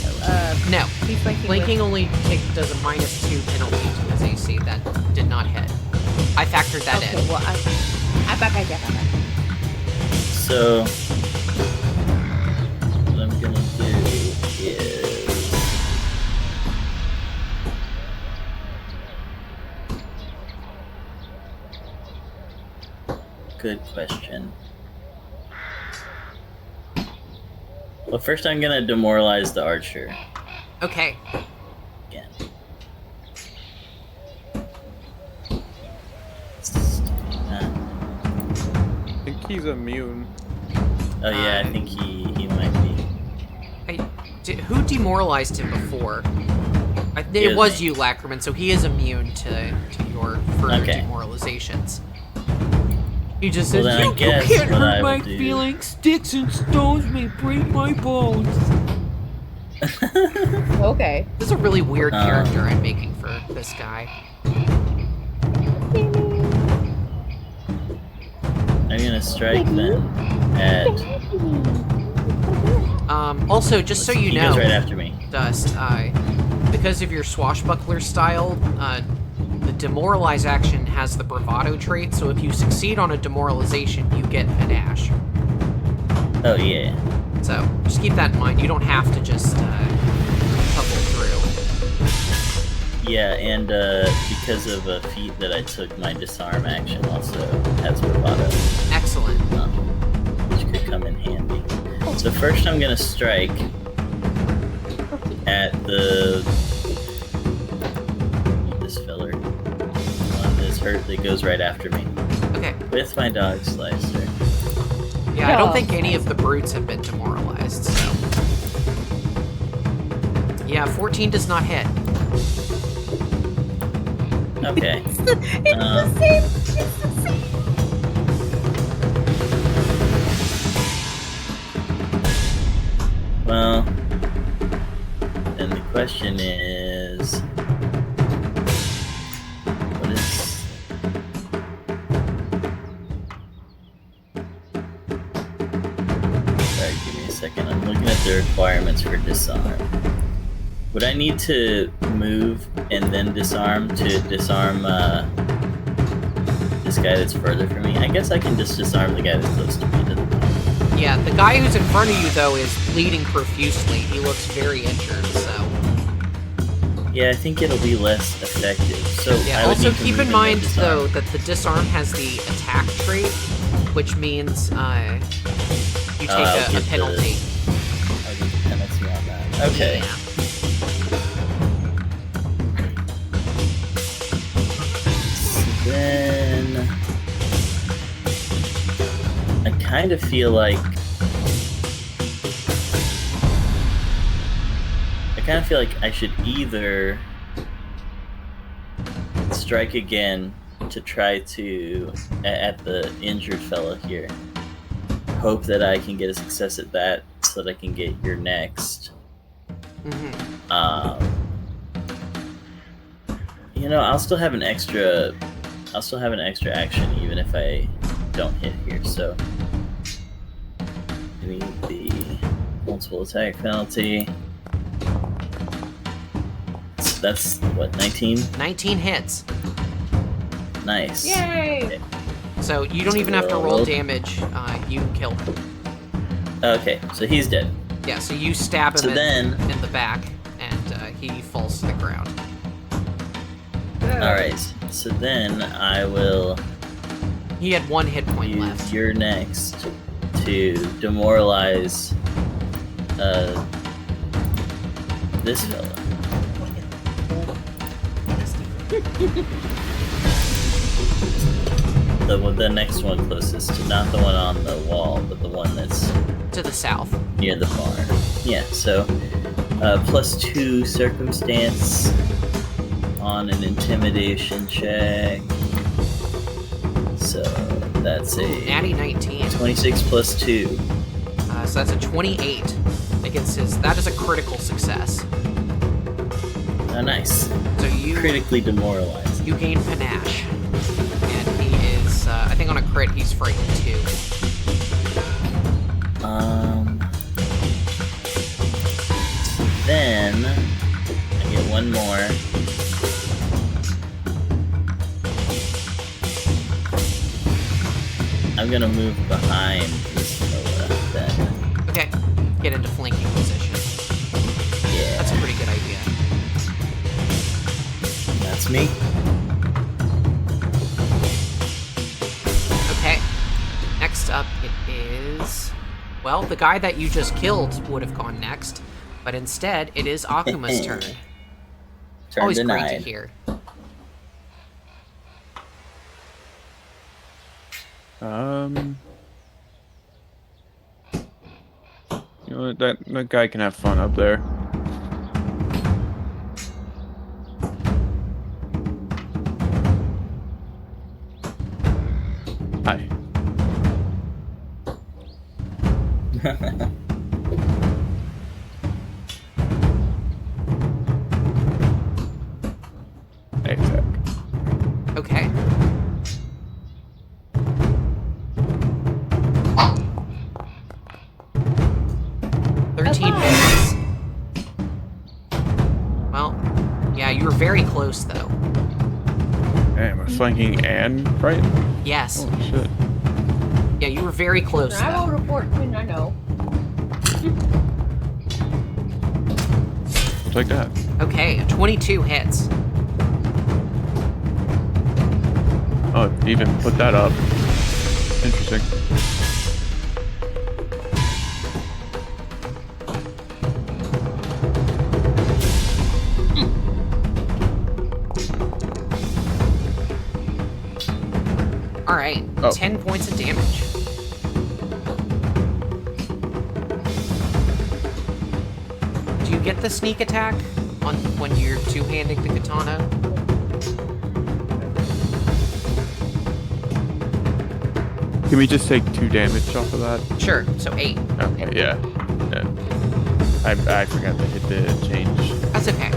No. He's flanking Flanking with... only does a -2 penalty to his AC. That did not hit. I factored that Okay, in. well, I back. So, what I'm gonna do is... Good question. Well, first I'm gonna demoralize the archer Okay. again. I think he's immune. Oh yeah, I think he might be. Who demoralized him before? It was was me. you, Lacriman, so he is immune to your further Okay. demoralizations. He just Well, says, then I you guess can't what I hurt my would do- feelings. Sticks and stones may break my bones. Okay. This is a really weird Um, character I'm making for this guy. I'm gonna strike then at. Also, just so you He know, goes right after me. Dust, because of your swashbuckler style, the demoralize action has the bravado trait, so if you succeed on a demoralization, you get a dash. Oh yeah. So, just keep that in mind. You don't have to just couple through. Yeah, and because of a feat that I took, my disarm action also has bravado. Excellent. Excellent. Which could come in handy. So first I'm gonna strike at this filler. One that's hurt that goes right after me. Okay. With my dog slicer. Yeah, I don't Oh, think any of the brutes have been demoralized, so. Yeah, 14 does not hit. Okay. It's the same. It's the same. Well, then the question is, what is? Sorry, give me a second. I'm looking at the requirements for disarm. Would I need to move and then disarm to disarm this guy that's further from me? I guess I can just disarm the guy that's close to me. Doesn't matter. Yeah, the guy who's in front of you, though, is bleeding profusely. He looks very injured, so. Yeah, I think it'll be less effective. So Yeah, I would also need to keep move in and then mind, disarm. though, that the disarm has the attack trait, which means you take I'll a get penalty. I'll get the penalty on that. Okay. Yeah. Then I kind of feel like I should either strike again to try to at the injured fellow here. Hope that I can get a success at that so that I can get your next. Mm-hmm. You know, I'll still have an extra action even if I don't hit here, so I need the multiple attack penalty. So that's what, 19? 19 hits. Nice. Yay! Okay. So you don't even have to roll Roll. damage. You kill him. Okay, so he's dead. Yeah, so you stab him So then- in the back, and he falls to the ground. Alright, so then I will He had 1 hit point use left. your next to demoralize this fella. The next one closest to, not the one on the wall, but the one that's To the south. near the bar. Yeah, so +2 circumstance on an intimidation check. So that's Ooh, a natty 19. 26 plus 2. So that's a 28 against his. That is a critical success. Oh, nice. So you Critically demoralized. you gain panache, and he is. I think on a crit he's frightened too. Then I get one more. I'm gonna move behind this fella then. Okay, get into flanking position. Yeah, That's a pretty good idea. that's me. Okay, next up it is. Well, the guy that you just killed would have gone next, but instead it is Akuma's turn. Turn Always to great 9. to hear. You know what, that guy can have fun up there. Hi. Attack. Okay. Hits. Well, yeah, you were very close though. Damn, I'm flanking and frightened? Yes. Holy shit. Yeah, you were very close I will though. report when I know. I'll take that. Okay, 22 hits. Oh, even put that up. Interesting. All right, Oh. 10 points of damage. Do you get the sneak attack on when you're two-handing the katana? Can we just take 2 damage off of that? Sure. So 8. Okay, yeah. I forgot to hit the change. That's okay.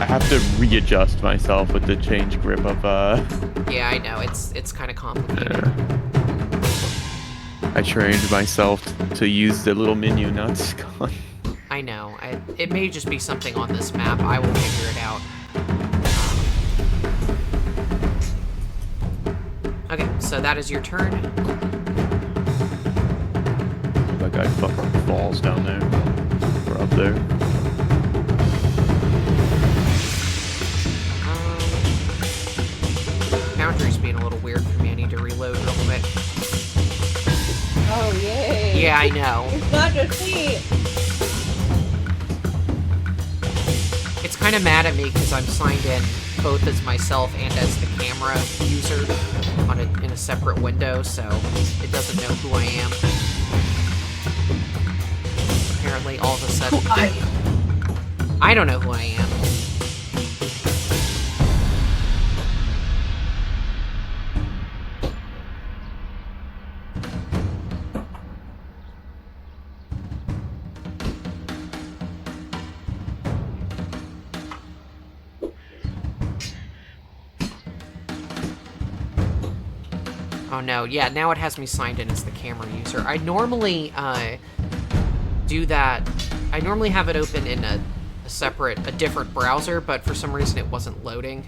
I have to readjust myself with the change grip of Yeah, I know. It's kind of complicated. I trained myself to use the little menu, not Scott. I know. It may just be something on this map. I will figure it out. Okay, so that is your turn. That guy fucking falls down there. Or up there. Foundry's being a little weird for me. I need to reload real quick. Oh, yay. Yeah, I know. It's not just me. It's kind of mad at me because I'm signed in both as myself and as the camera user in a separate window, so it doesn't know who I am. Apparently, all of a sudden, I don't know who I am. Oh no, yeah, now it has me signed in as the camera user. I normally do that. I normally have it open in a different browser, but for some reason it wasn't loading.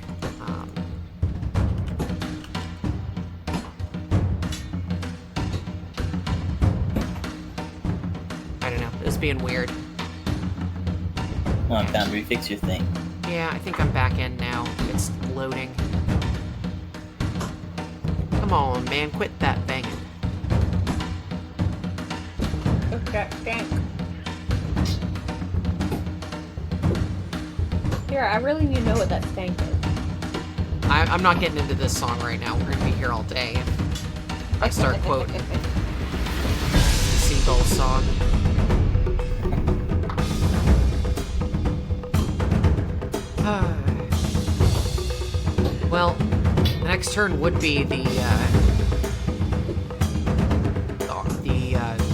I don't know, it's being weird. Come on, Foundry, fix your thing. Yeah, I think I'm back in now. It's loading. Come on, man, quit that banging. Okay, thanks. Here, I really need to know what that stank is. I'm not getting into this song right now. We're gonna be here all day if I start quoting the Seagull song. Well, the next turn would be the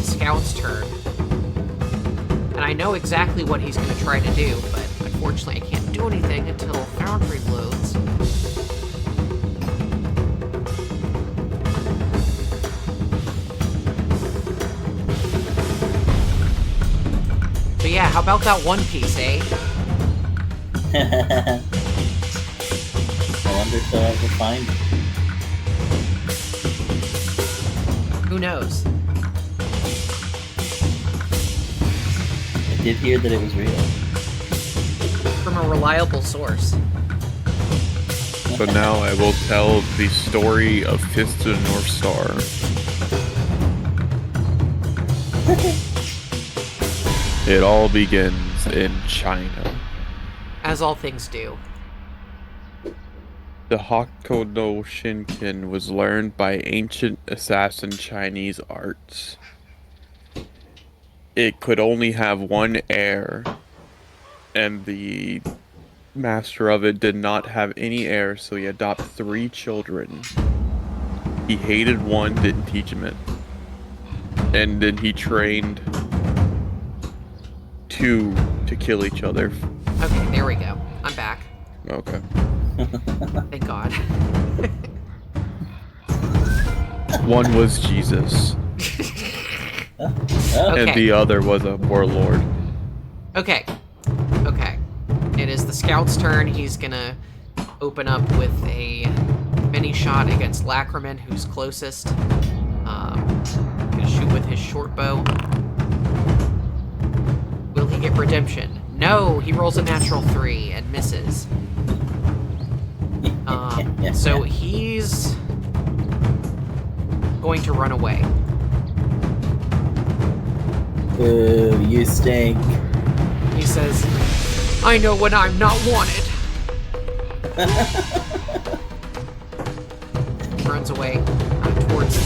scout's turn. And I know exactly what he's going to try to do, but unfortunately I can't do anything until Foundry loads. But yeah, how about that One Piece, eh? I wonder if they'll ever find it. Who knows? I did hear that it was real. From a reliable source. So now I will tell the story of Fist of the North Star. It all begins in China. As all things do. The Hokono Shinken was learned by ancient assassin Chinese arts. It could only have one heir, and the master of it did not have any heirs, so he adopted 3 children. He hated one, didn't teach him it. And then he trained 2 to kill each other. Okay, there we go. I'm back. Okay. Thank God. One was Jesus, Oh, and the other was a warlord. Okay. Okay. It is the scout's turn. He's gonna open up with a mini shot against Lacriman, who's closest. Gonna shoot with his short bow. Will he get redemption? No! He rolls a natural 3 and misses. So he's going to run away. Ooh, you stink. He says, I know when I'm not wanted. Runs away towards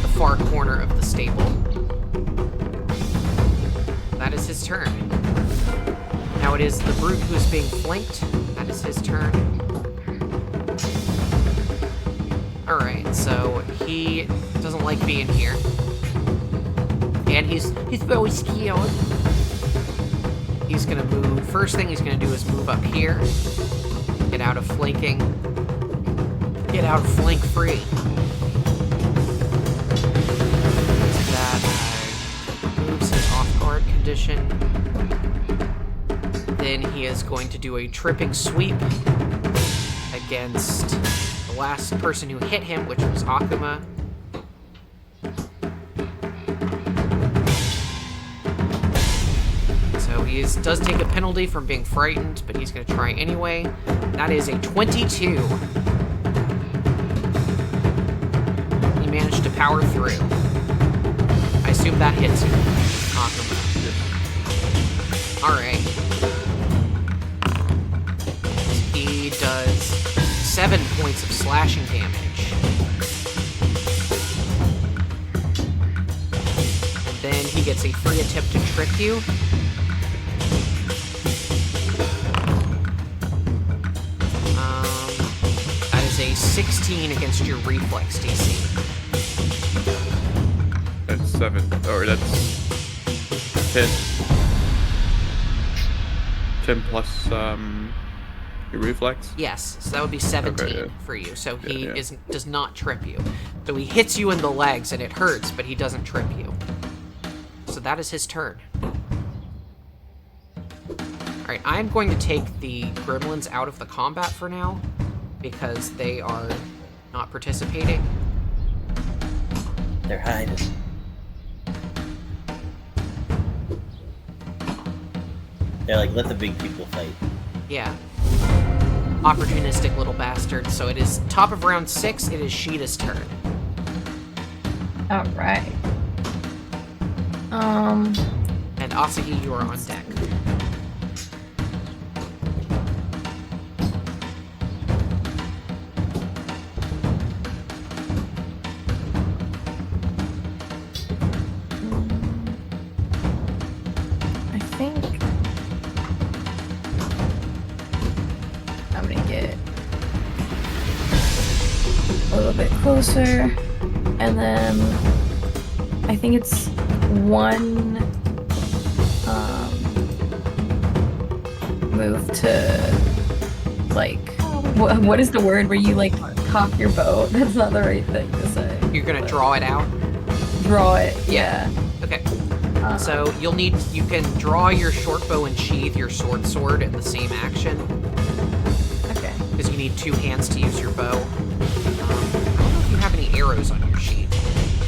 the far corner of the stable. That is his turn. Now it is the brute who is being flanked. That is his turn. Alright, so he doesn't like being here. And he's very scared. He's gonna move. First thing he's gonna do is move up here. Get out of flanking. Get out of flank free. That moves his off guard condition. Then he is going to do a tripping sweep against the last person who hit him, which was Akuma. So he does take a penalty from being frightened, but he's going to try anyway. That is a 22. He managed to power through. I assume that hits you, Akuma. Alright. He does 7 points of slashing damage. And then he gets a free attempt to trip you. That is a 16 against your reflex DC. That's 7. Or that's 10. 10 plus your reflex. Yes, so that would be 17 Okay, yeah. for you. So he Yeah. does not trip you. So he hits you in the legs and it hurts, but he doesn't trip you. So that is his turn. Alright, I'm going to take the gremlins out of the combat for now, because they are not participating. They're hiding. They're like, let the big people fight. Yeah. Opportunistic little bastard. So it is top of round 6, it is Sheeta's turn. All right. And Asahi, you are on deck. I think I'm gonna get a little bit closer, and then I think it's one move to like what is the word where you like cock your bow? That's not the right thing to say. You're gonna but draw it out? draw it. Yeah. Okay. So you can draw your short bow and sheathe your sword in the same action, Okay. because you need 2 hands to use your bow. I don't know if you have any arrows on your sheet.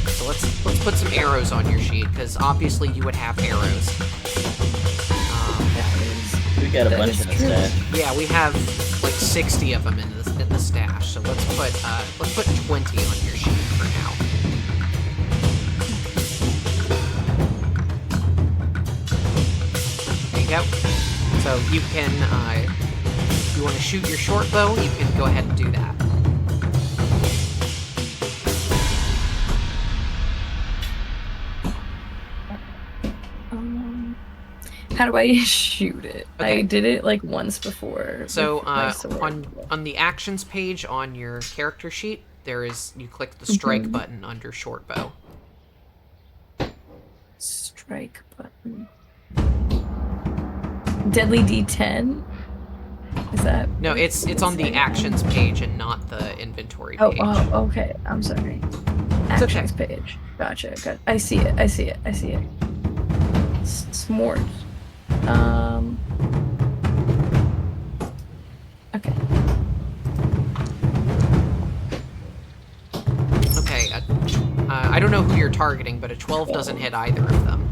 So let's put some arrows on your sheet, because obviously you would have arrows. We got a That bunch is in the true. stash. Yeah, we have like 60 of them in the stash. So let's put 20 on your sheet for now. There you go. So you can, if you want to shoot your short bow, you can go ahead and do that. How do I shoot it? Okay. I did it like once before. So with my sword. on the actions page on your character sheet, you click the strike button under short bow. Strike button. Deadly D10. Is that? No, it's on the actions page and not the inventory Oh, page. oh, okay. I'm sorry. Actions page. Gotcha. I see it. S'mores. Okay. Okay, I don't know who you're targeting, but a 12 doesn't hit either of them.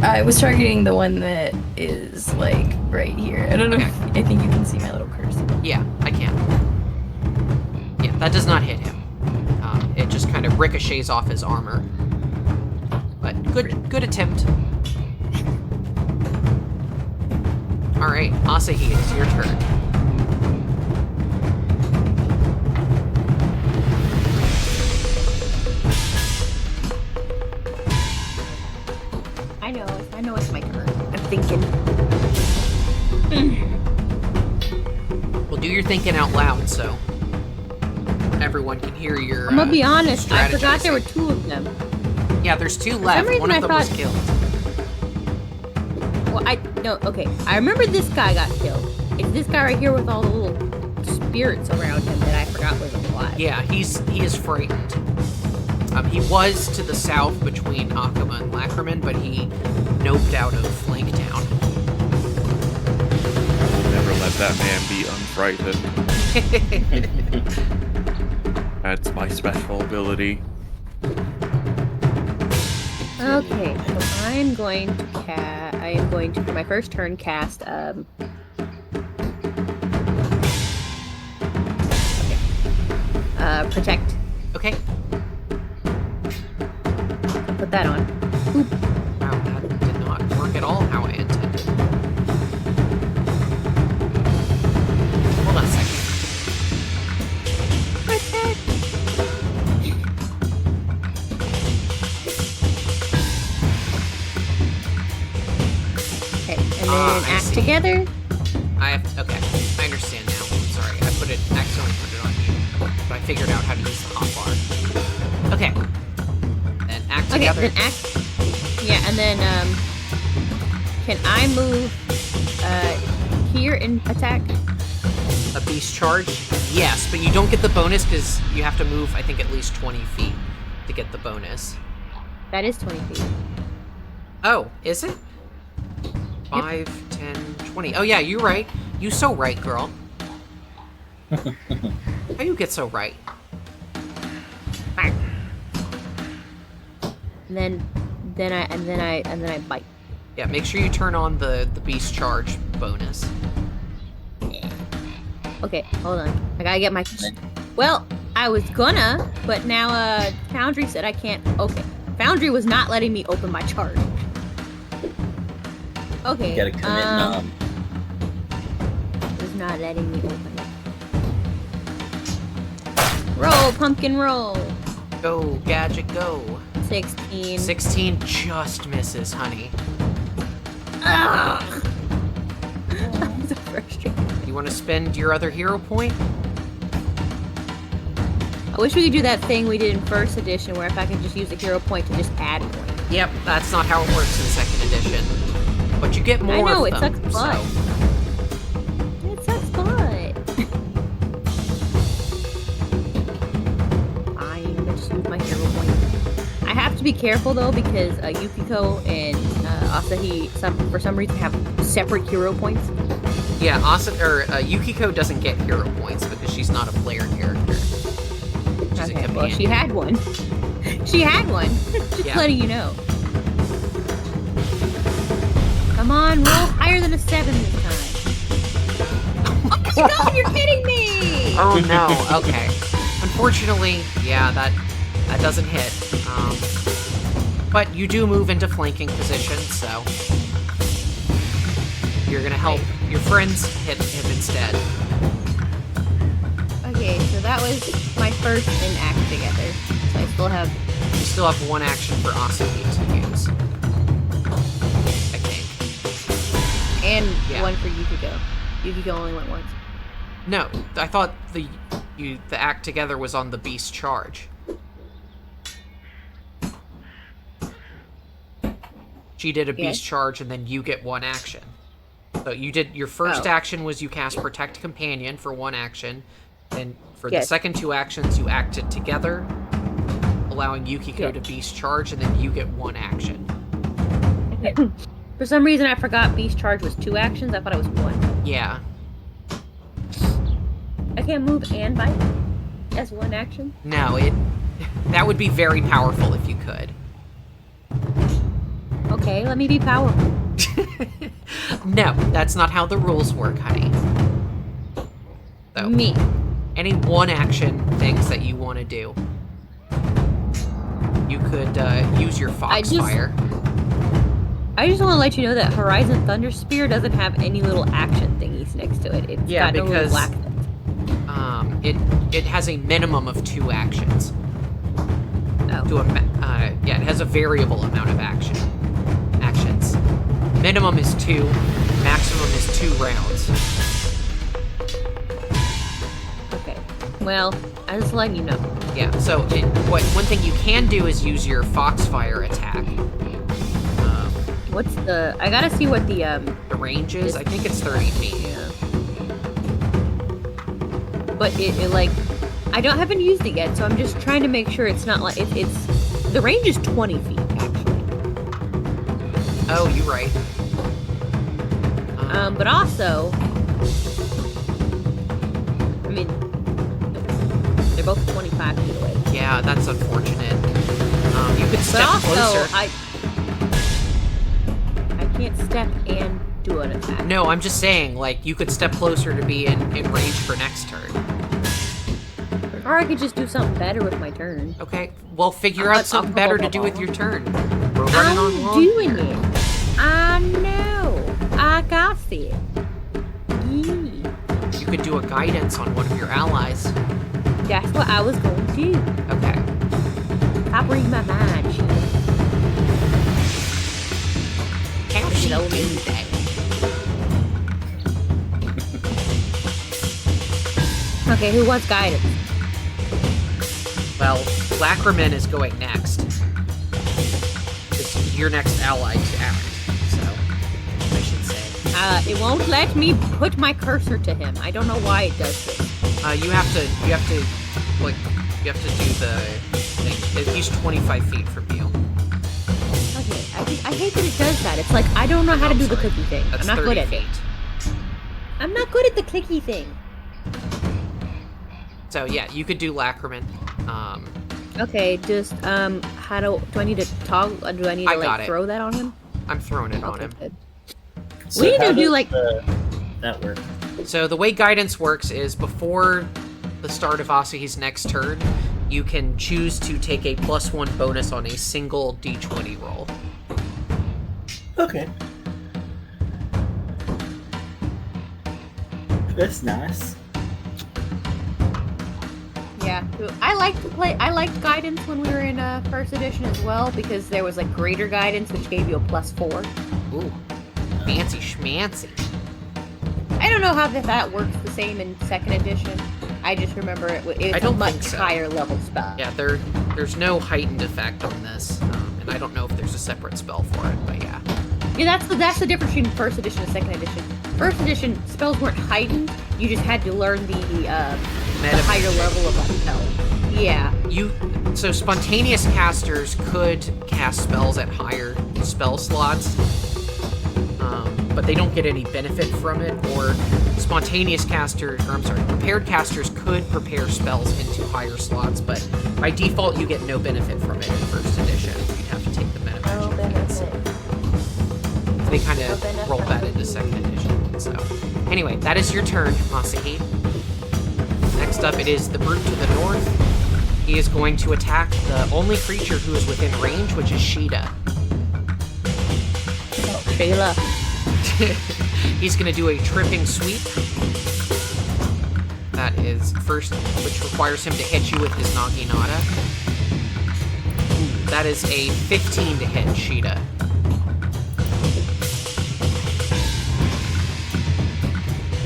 I was targeting the one that is like right here. I don't know. Okay. I think you can see my little cursor. Yeah, I can. Yeah, that does not hit him. it just kind of ricochets off his armor. But good attempt. All right, Asahi, it's your turn. I know it's my turn. I'm thinking. Well, do your thinking out loud so everyone can hear your. I'm gonna be honest. I forgot there were strategizing. 2 of them. Yeah, there's 2 some left. reason One of I them was thought- killed. Well, okay. I remember this guy got killed. It's this guy right here with all the little spirits around him that I forgot was alive. Yeah, he is frightened. He was to the south between Akuma and Lackerman, but he noped out of Flank Town. Never let that man be unfrightened. That's my special ability. Okay, so I am going to for my first turn cast protect. Okay. Put that on. Oop. Wow, that did not work at all how I intended. Hold on a second. Protect. Okay, and then I act see. together. Okay, I understand now. I'm sorry, I accidentally put it on you, but I figured out how to use the hotbar. Okay. Then act Okay, together. then act. Yeah, and then can I move here and attack? A beast charge? Yes, but you don't get the bonus because you have to move, I think, at least 20 feet to get the bonus. That is 20 feet. Oh, is it? 5, 10, 20. Oh, yeah, you're right. You so right, girl. How you get so right? Fire. And then I bite. Yeah, make sure you turn on the beast charge bonus. Okay, hold on. I gotta get my. Well, I was gonna, but now Foundry said I can't. Okay, Foundry was not letting me open my chart. Okay. You gotta commit nom. Was not letting me open it. Roll, pumpkin roll. Go, gadget, go. 16. 16 just misses, honey. Ugh. I'm so frustrated. You want to spend your other hero point? I wish we could do that thing we did in first edition, where if I could just use a hero point to just add points. Yep, that's not how it works in second edition. But you get more I know, of it them, sucks butt. It sucks butt. I'm gonna just use my hero point. I have to be careful though because Yukiko and Asahi, for some reason, have separate hero points. Yeah, Yukiko doesn't get hero points because she's not a player character. She's a Okay, companion. well, she had one. She had one. Just Yeah. letting you know. Come on, roll higher than a 7 this time. Oh my god, you're kidding me! Oh no, okay. Unfortunately, yeah, that doesn't hit. But you do move into flanking position, so you're gonna help your friends hit him instead. Okay, so that was my first in act together. So I still have You still have one action for Asahi to use. I think. and Yeah. one for Yukiko. Yukiko only went once. No, I thought the act together was on the beast charge. She did a beast Yes. charge, and then you get one action. So you did your first Oh. action was you cast Protect Companion for one action, and for the Yes. second 2 actions you acted together, allowing Yukiko Yeah. to beast charge, and then you get one action. For some reason, I forgot Beast Charge was 2 actions. I thought it was 1. Yeah. I can't move and bite as 1 action. No, that would be very powerful if you could. Okay, let me be powerful. No, that's not how the rules work, honey. So, Me. any one action things that you want to do. You could use your Foxfire. I just want to let you know that Horizon Thunder Spear doesn't have any little action thingies next to it. It's got no little black things. It has a minimum of 2 actions. Oh. It has a variable amount of actions. Minimum is 2, maximum is 2 rounds. Okay. Well, I just letting you know. Yeah. So one thing you can do is use your Foxfire attack. What's the? I gotta see what the range is. I think it's 30 feet. Yeah. But it like, I haven't used it yet, so I'm just trying to make sure it's not like it's. The range is 20 feet actually. Oh, you're right. But also, I mean, they're both 25 feet away. Yeah, that's unfortunate. You could step closer. I can't step and do an attack. No, I'm just saying, like, you could step closer to be in range for next turn. Or I could just do something better with my turn. Okay, well, figure out something better to do with your turn. We're running I'm on long doing here. it. I know. I got it. Yee. You could do a guidance on one of your allies. That's what I was going to do. Okay. Stop reading my mind, shit. How she do that? Okay, who wants guidance? Well, Lacrimin is going next. It's your next ally to act, so I should say. It won't let me put my cursor to him. I don't know why it does this. You have to do the thing. He's 25 feet from you. Okay, I hate that it does that. It's like, I don't know how to do the sorry. clicky thing. That's I'm not 30 good at feet. it. I'm not good at the clicky thing. So yeah, you could do Lacrimin. Okay, just, how do I need to toggle, do I need to, like, throw that on him? I'm throwing it on him. Good. So We need how to do, does like... that work? So the way guidance works is before the start of Asahi's next turn, you can choose to take a +1 bonus on a single d20 roll. Okay. That's nice. Yeah, I liked guidance when we were in first edition as well, because there was like greater guidance, which gave you a +4. Ooh, fancy schmancy. I don't know how that works the same in second edition. I just remember it's a much higher level spell. Yeah, there's no heightened effect on this, and I don't know if there's a separate spell for it, but yeah. Yeah, that's the difference between first edition and second edition. First edition spells weren't heightened; you just had to learn the higher level of that spell. Yeah. So spontaneous casters could cast spells at higher spell slots, but they don't get any benefit from it. Or prepared casters could prepare spells into higher slots, but by default you get no benefit from it in first edition. You'd have to take the benefit. No benefit. They kind of rolled that into second edition. So, anyway, that is your turn, Asahi. Next up, it is the brute to the north. He is going to attack the only creature who is within range, which is Sheeta. Oh, Sheila. He's going to do a tripping sweep. That is first, which requires him to hit you with his Naginata. That is a 15 to hit Sheeta.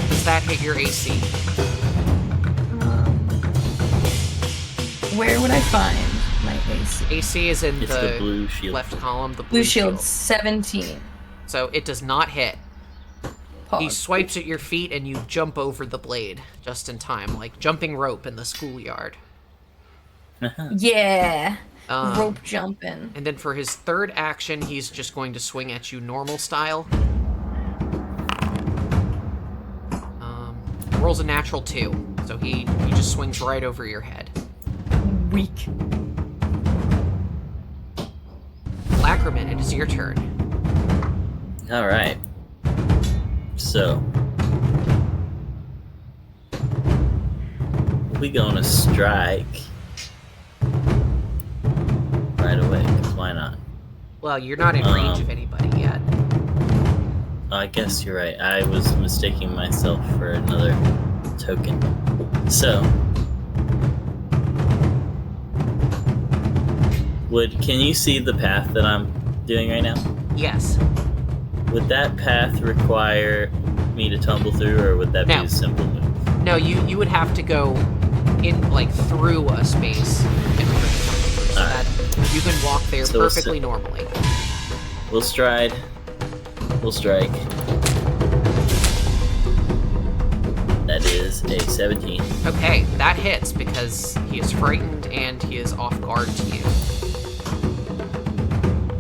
Does that hit your AC? Where would I find my AC? AC is in the blue shield. left column. The Blue shield 17. So it does not hit. He Pause. swipes at your feet and you jump over the blade just in time, like jumping rope in the schoolyard. Yeah. Rope jumping. And then for his third action, he's just going to swing at you normal style. Rolls a natural 2, so he just swings right over your head. Weak. Lacrimin, it is your turn. Alright. So. We gonna strike. right away, 'cause why not? Well, you're not in range of anybody yet. I guess you're right. I was mistaking myself for another token. So, can you see the path that I'm doing right now? Yes. Would that path require me to tumble through, or would that be No. a simple move? No, you would have to go in like through a space in order to come through, so Alright. that you can walk there So perfectly normally. We'll stride. We'll strike. That is a 17. Okay, that hits because he is frightened and he is off guard to you.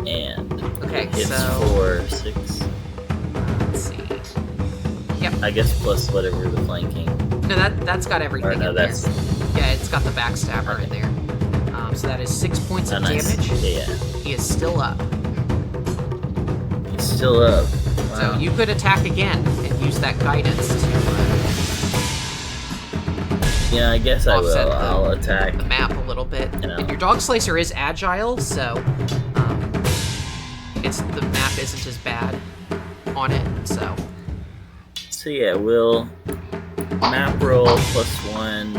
And Okay, it hits so for 6. let's see. Yep. I guess plus whatever the flanking. No, that's got everything Or no, in there. that's Yeah, it's got the backstabber in there. So that is 6 points of nice. damage. Yeah. He is still up. He's still up. Wow. So you could attack again and use that guidance to Yeah, I guess I offset will. I'll attack. the map a little bit. You know. And your dog slicer is agile, so the map isn't as bad on it. So So yeah, we'll map roll +1.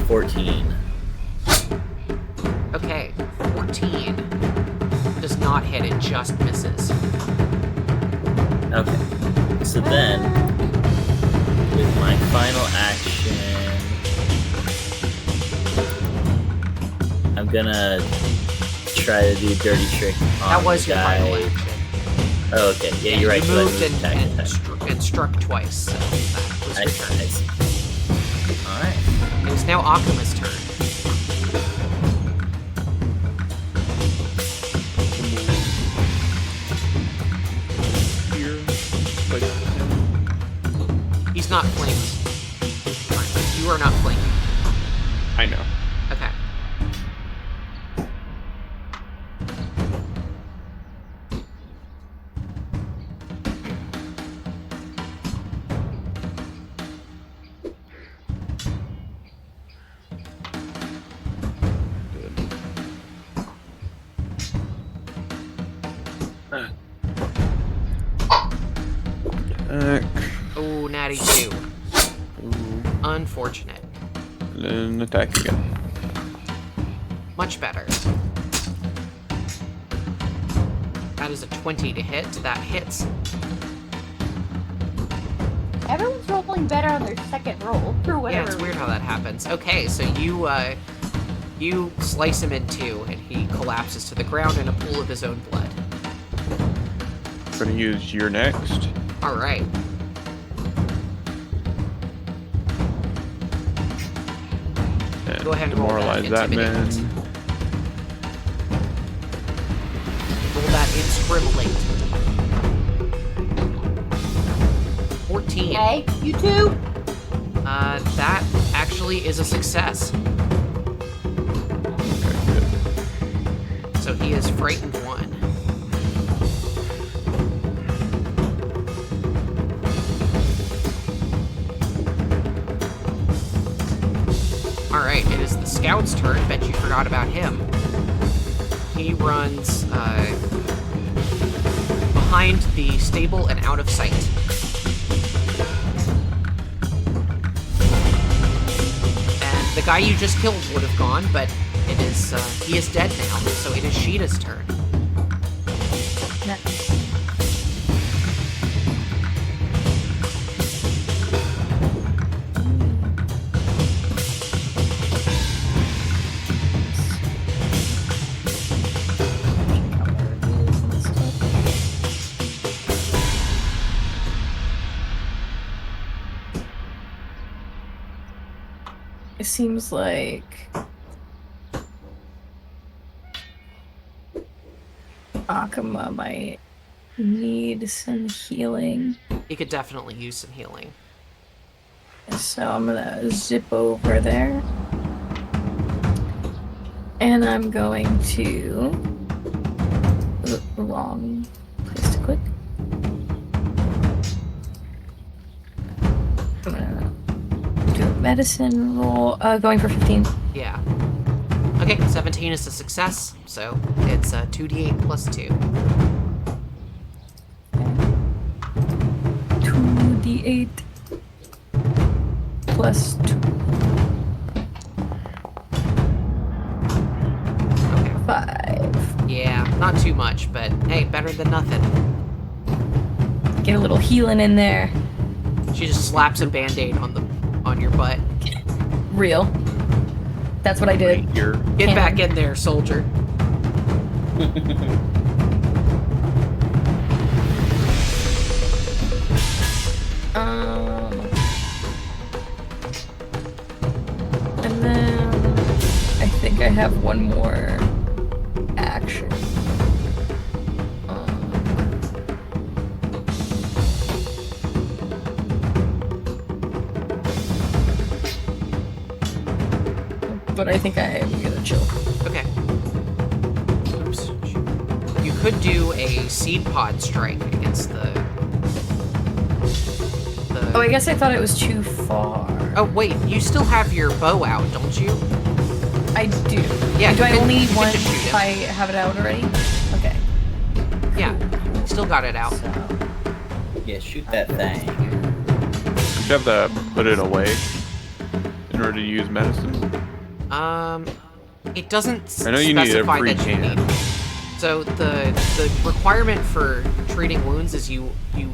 14. okay, 14 does not hit. It just misses. Okay. So then, with my final action, I'm gonna try to do dirty trick on That was the your guy. final action. Oh, okay. Yeah, you're right. You 'cause I moved and, attack, and, attack. and struck twice, so that was I your see. turn. I see. All right. It is now Akuma's turn. Here, like, He's not flanked. Fine. You are not flanking. I know. Okay. Oh, natty 2. Unfortunate. Then attack again. Much better. That is a 20 to hit. That hits. Everyone's rolling better on their second roll, for whatever. Yeah, it's weird how that happens. Okay, so you slice him in two, and he collapses to the ground in a pool of his own blood. Gonna use your next. All right. And Go ahead and roll that demoralize that man. intimidate. Roll that inscrimulate. 14. Hey, you two. That actually is a success. Okay, good. So he is frightened 1. Alright, it is the scout's turn. Bet you forgot about him. He runs behind the stable and out of sight. And the guy you just killed would have gone, but it is he is dead now, so it is Sheeta's turn. It seems like Akuma might need some healing. He could definitely use some healing. So I'm gonna zip over there. And I'm going to... Wrong place to click. I'm gonna do a medicine roll. Going for 15. Yeah. Okay, so 17 is a success, so it's 2d8 plus 2. 2d8 plus 2. Okay. 5. Yeah, not too much, but hey, better than nothing. Get a little healing in there. She just slaps a band-aid on your butt. Real. That's what I did. Right here. Get Cannon. back in there, soldier. And then I think I have one more action. But I think I am gonna chill. Okay. Oops. You could do a seed pod strike against the. Oh, I guess I thought it was too far. Oh wait, you still have your bow out, don't you? I do. Yeah, Do you I could- only you need could one just shoot if him. I have it out already? Okay. Yeah, still got it out. So, Yeah, shoot that thing. You have to put it away in order to use medicine. It doesn't I know you need specify every that you hand. need. So the requirement for treating wounds is you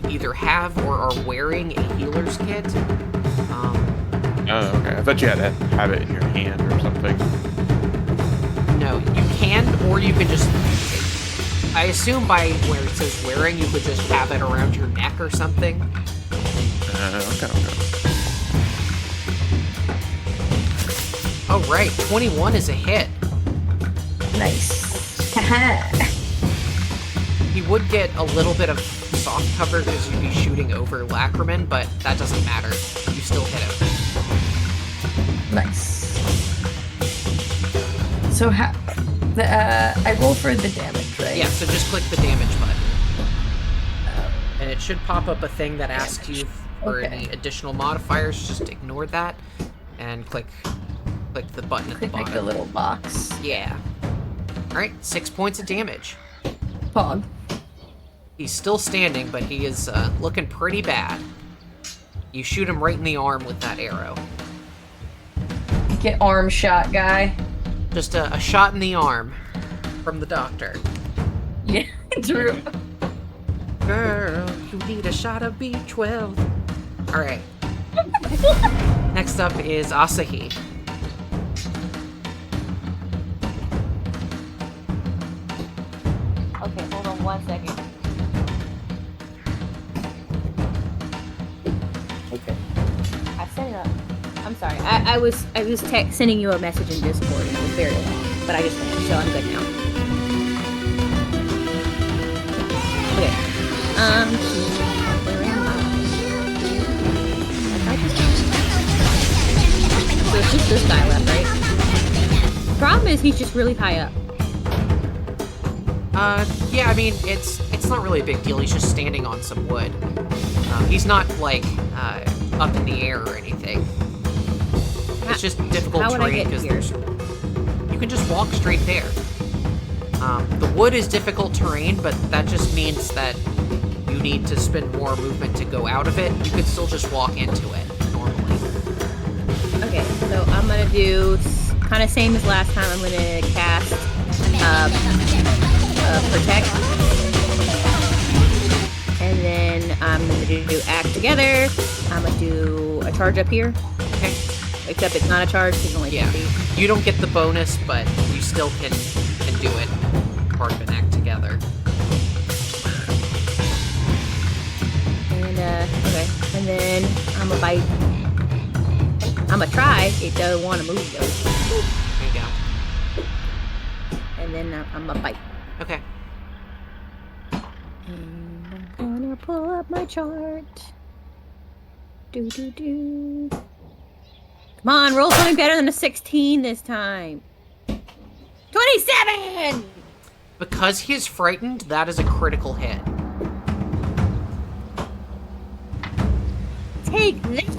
either have or are wearing a healer's kit. Oh, okay. I thought you had to have it in your hand or something. No, you can, or you can just. I assume by where it says wearing, you could just have it around your neck or something. Okay. Oh right, 21 is a hit. nice. Haha. He would get a little bit of soft cover because you'd be shooting over Lacraman, but that doesn't matter. You still hit him. Nice. So I roll for the damage, right? Yeah, so just click the damage button. And it should pop up a thing that asks you for Okay. any additional modifiers. Just ignore that and click the button at the Click like bottom. the little box. Yeah. Alright, 6 points of damage. Pog. He's still standing, but he is looking pretty bad. You shoot him right in the arm with that arrow. Get arm shot, guy. Just a shot in the arm from the doctor. Yeah, true. Girl, you need a shot of B12. Alright. Next up is Asahi. Okay, hold on 1 second. Okay. I sent it up. I'm sorry. I was sending you a message in Discord and it was very long, but I just finished, so I'm good now. Okay. Where am I? So it's just this guy left, right? Problem is he's just really high up. Yeah, I mean, it's not really a big deal. He's just standing on some wood. He's not, like, up in the air or anything. It's just difficult How would I terrain get because here? there's... You can just walk straight there. The wood is difficult terrain, but that just means that you need to spend more movement to go out of it. You could still just walk into it, normally. Okay, so I'm gonna do kind of same as last time. I'm gonna cast protect, and then I'm gonna do act together. I'm gonna do a charge up here, Okay. except it's not a charge. It's only Yeah. 50. You don't get the bonus, but you still can do it. Part of an act together. And okay, and then I'm gonna bite. I'm gonna try. It doesn't want to move though. There you go. And then I'm gonna bite. Okay. And I'm gonna pull up my chart. Do do do. Come on, roll something better than a 16 this time. 27. Because he is frightened, that is a critical hit. Take this.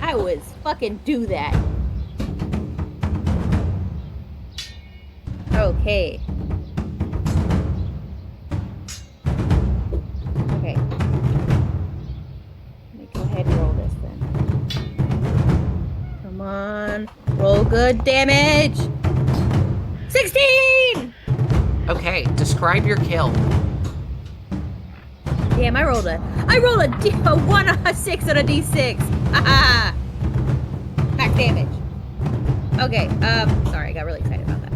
I was fucking do that. Okay. Okay. Let me go ahead and roll this then. Come on. Roll good damage. 16! Okay, describe your kill. Damn, I rolled a 1 on a 6 on a d6. Haha. Max damage. Okay, sorry, I got really excited about that.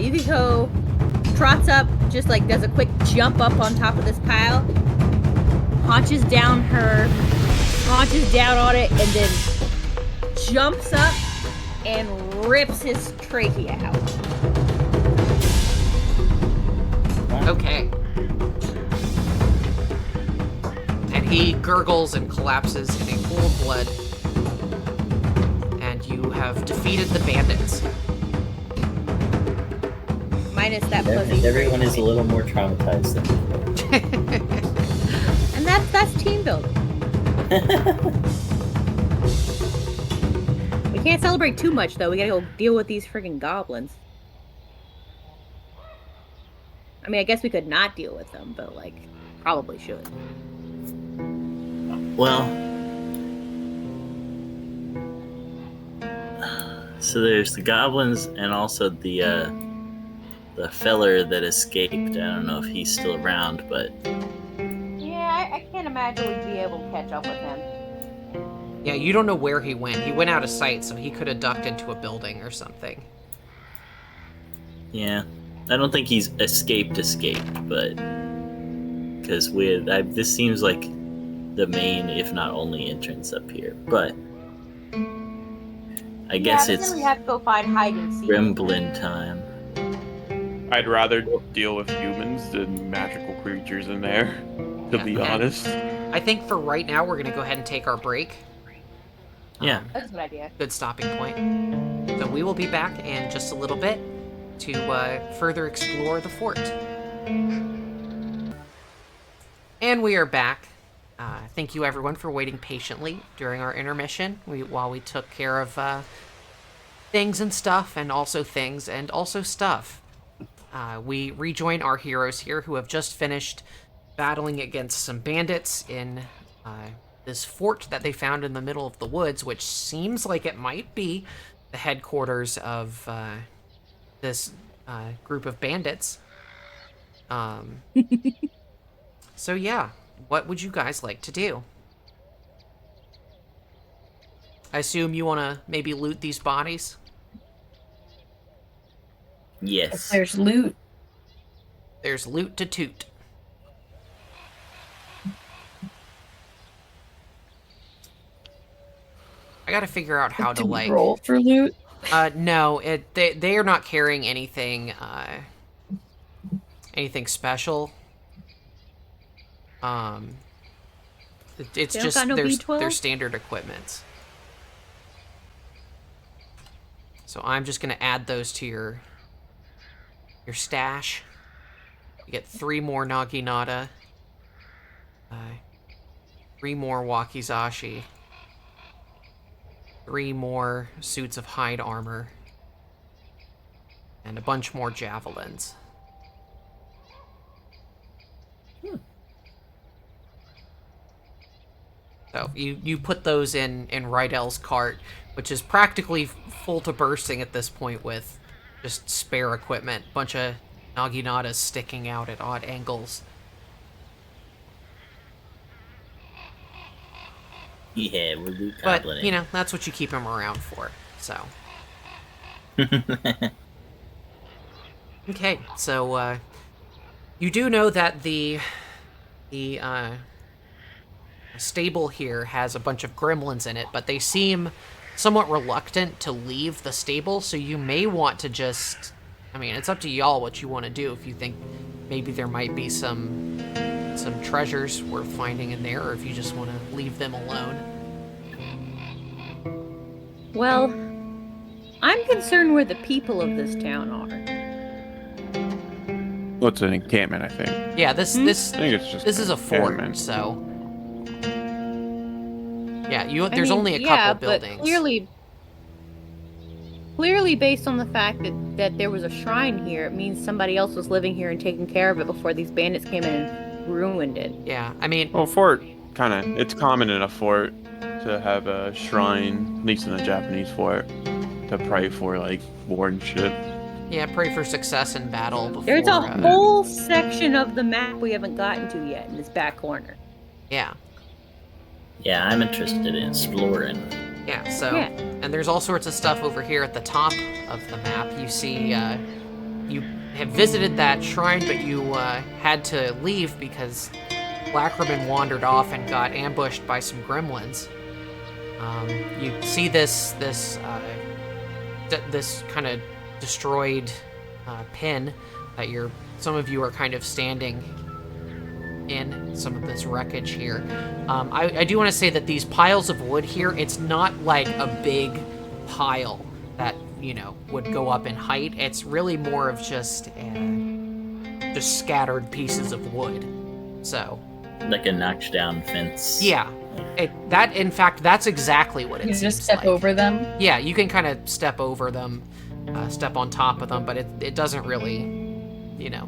Yukiko trots up, just like does a quick jump up on top of this pile, haunches down on it, and then jumps up and rips his trachea out. Okay. And he gurgles and collapses in a pool of blood. And you have defeated the bandits. Minus that fuzzy. Everyone is a little more traumatized than before. And that's team building. We can't celebrate too much though. We gotta go deal with these friggin' goblins. I mean, I guess we could not deal with them, but like, probably should. Well, so there's the goblins and also the feller that escaped. I don't know if he's still around, but Yeah, I can't imagine we'd be able to catch up with him. Yeah, you don't know where he went. He went out of sight, so he could have ducked into a building or something. yeah, I don't think he's escaped, but because this seems like the main, if not only, entrance up here. But I guess it's we have to go find hide and seek. Gremlin time. I'd rather deal with humans than magical creatures in there, to be Okay. honest. I think for right now, we're going to go ahead and take our break. Yeah. That's a good idea. Good stopping point. So we will be back in just a little bit to further explore the fort. And we are back. Thank you everyone for waiting patiently during our intermission while we took care of things and stuff, and also things and also stuff. We rejoin our heroes here who have just finished battling against some bandits in this fort that they found in the middle of the woods, which seems like it might be the headquarters of this group of bandits. So yeah, what would you guys like to do? I assume you want to maybe loot these bodies? Yes. There's loot. There's loot to toot. I gotta figure out how to Do we like roll for loot. no, they are not carrying anything anything special. It's They don't just got no their B12? standard equipment. So I'm just gonna add those to your stash. You get 3 more Naginata, 3 more Wakizashi, 3 more suits of hide armor, and a bunch more javelins. So you put those in Rydel's cart, which is practically full to bursting at this point with just spare equipment. Bunch of Naginatas sticking out at odd angles. Yeah, we're loot But, goblining. you know, that's what you keep him around for, so. Okay, so, you do know that the stable here has a bunch of gremlins in it, but they seem somewhat reluctant to leave the stable, so you may want to just... I mean, it's up to y'all what you want to do. If you think maybe there might be some treasures worth finding in there, or if you just want to leave them alone. Well, I'm concerned where the people of this town are. Well, it's an encampment, I think. Yeah, this I think it's just this is a fort, encampment. so yeah, there's I mean, only a yeah, couple buildings. But clearly, Clearly, based on the fact that there was a shrine here, it means somebody else was living here and taking care of it before these bandits came in and ruined it. Yeah, I mean, Well, fort, it's common in a fort to have a shrine, at least in a Japanese fort, to pray for, like, war and shit. yeah, pray for success in battle before. There's a whole section of the map we haven't gotten to yet in this back corner. Yeah. Yeah, I'm interested in exploring. Yeah, so, Yeah. and there's all sorts of stuff over here at the top of the map. You see, you have visited that shrine, but you had to leave because Lackerman wandered off and got ambushed by some gremlins. You see this kind of destroyed pin that some of you are kind of standing in some of this wreckage here. I do want to say that these piles of wood here, it's not like a big pile that, would go up in height. It's really more of just scattered pieces of wood. So, Like a knocked down fence. yeah. In fact, that's exactly what it You seems just step like. over them. Yeah, you can kind of step over them, step on top of them, but it doesn't really,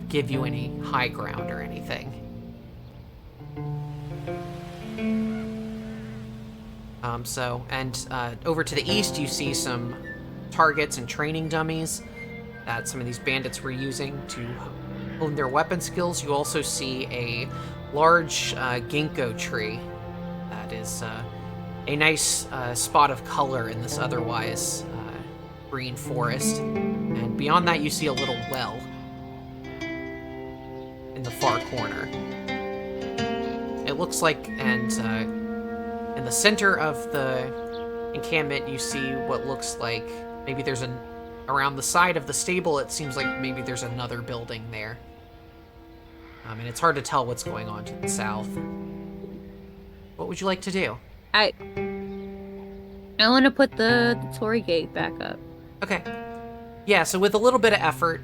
give you any high ground or anything. Over to the east, you see some targets and training dummies that some of these bandits were using to hone their weapon skills. You also see a large ginkgo tree that is a nice spot of color in this otherwise green forest. And beyond that, you see a little well in the far corner. It looks like, and in the center of the encampment, you see what looks like maybe there's around the side of the stable, it seems like maybe there's another building there. And it's hard to tell what's going on to the south. What would you like to do? I want to put the Torii gate back up. Okay. Yeah, so with a little bit of effort,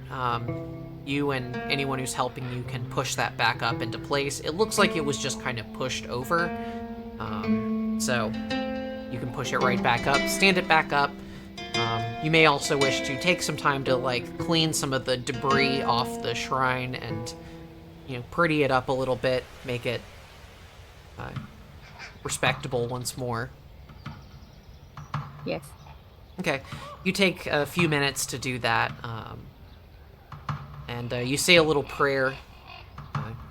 you and anyone who's helping you can push that back up into place. It looks like it was just kind of pushed over. So you can push it right back up, stand it back up. You may also wish to take some time to clean some of the debris off the shrine and pretty it up a little bit, make it respectable once more. Yes. Okay, you take a few minutes to do that, and you say a little prayer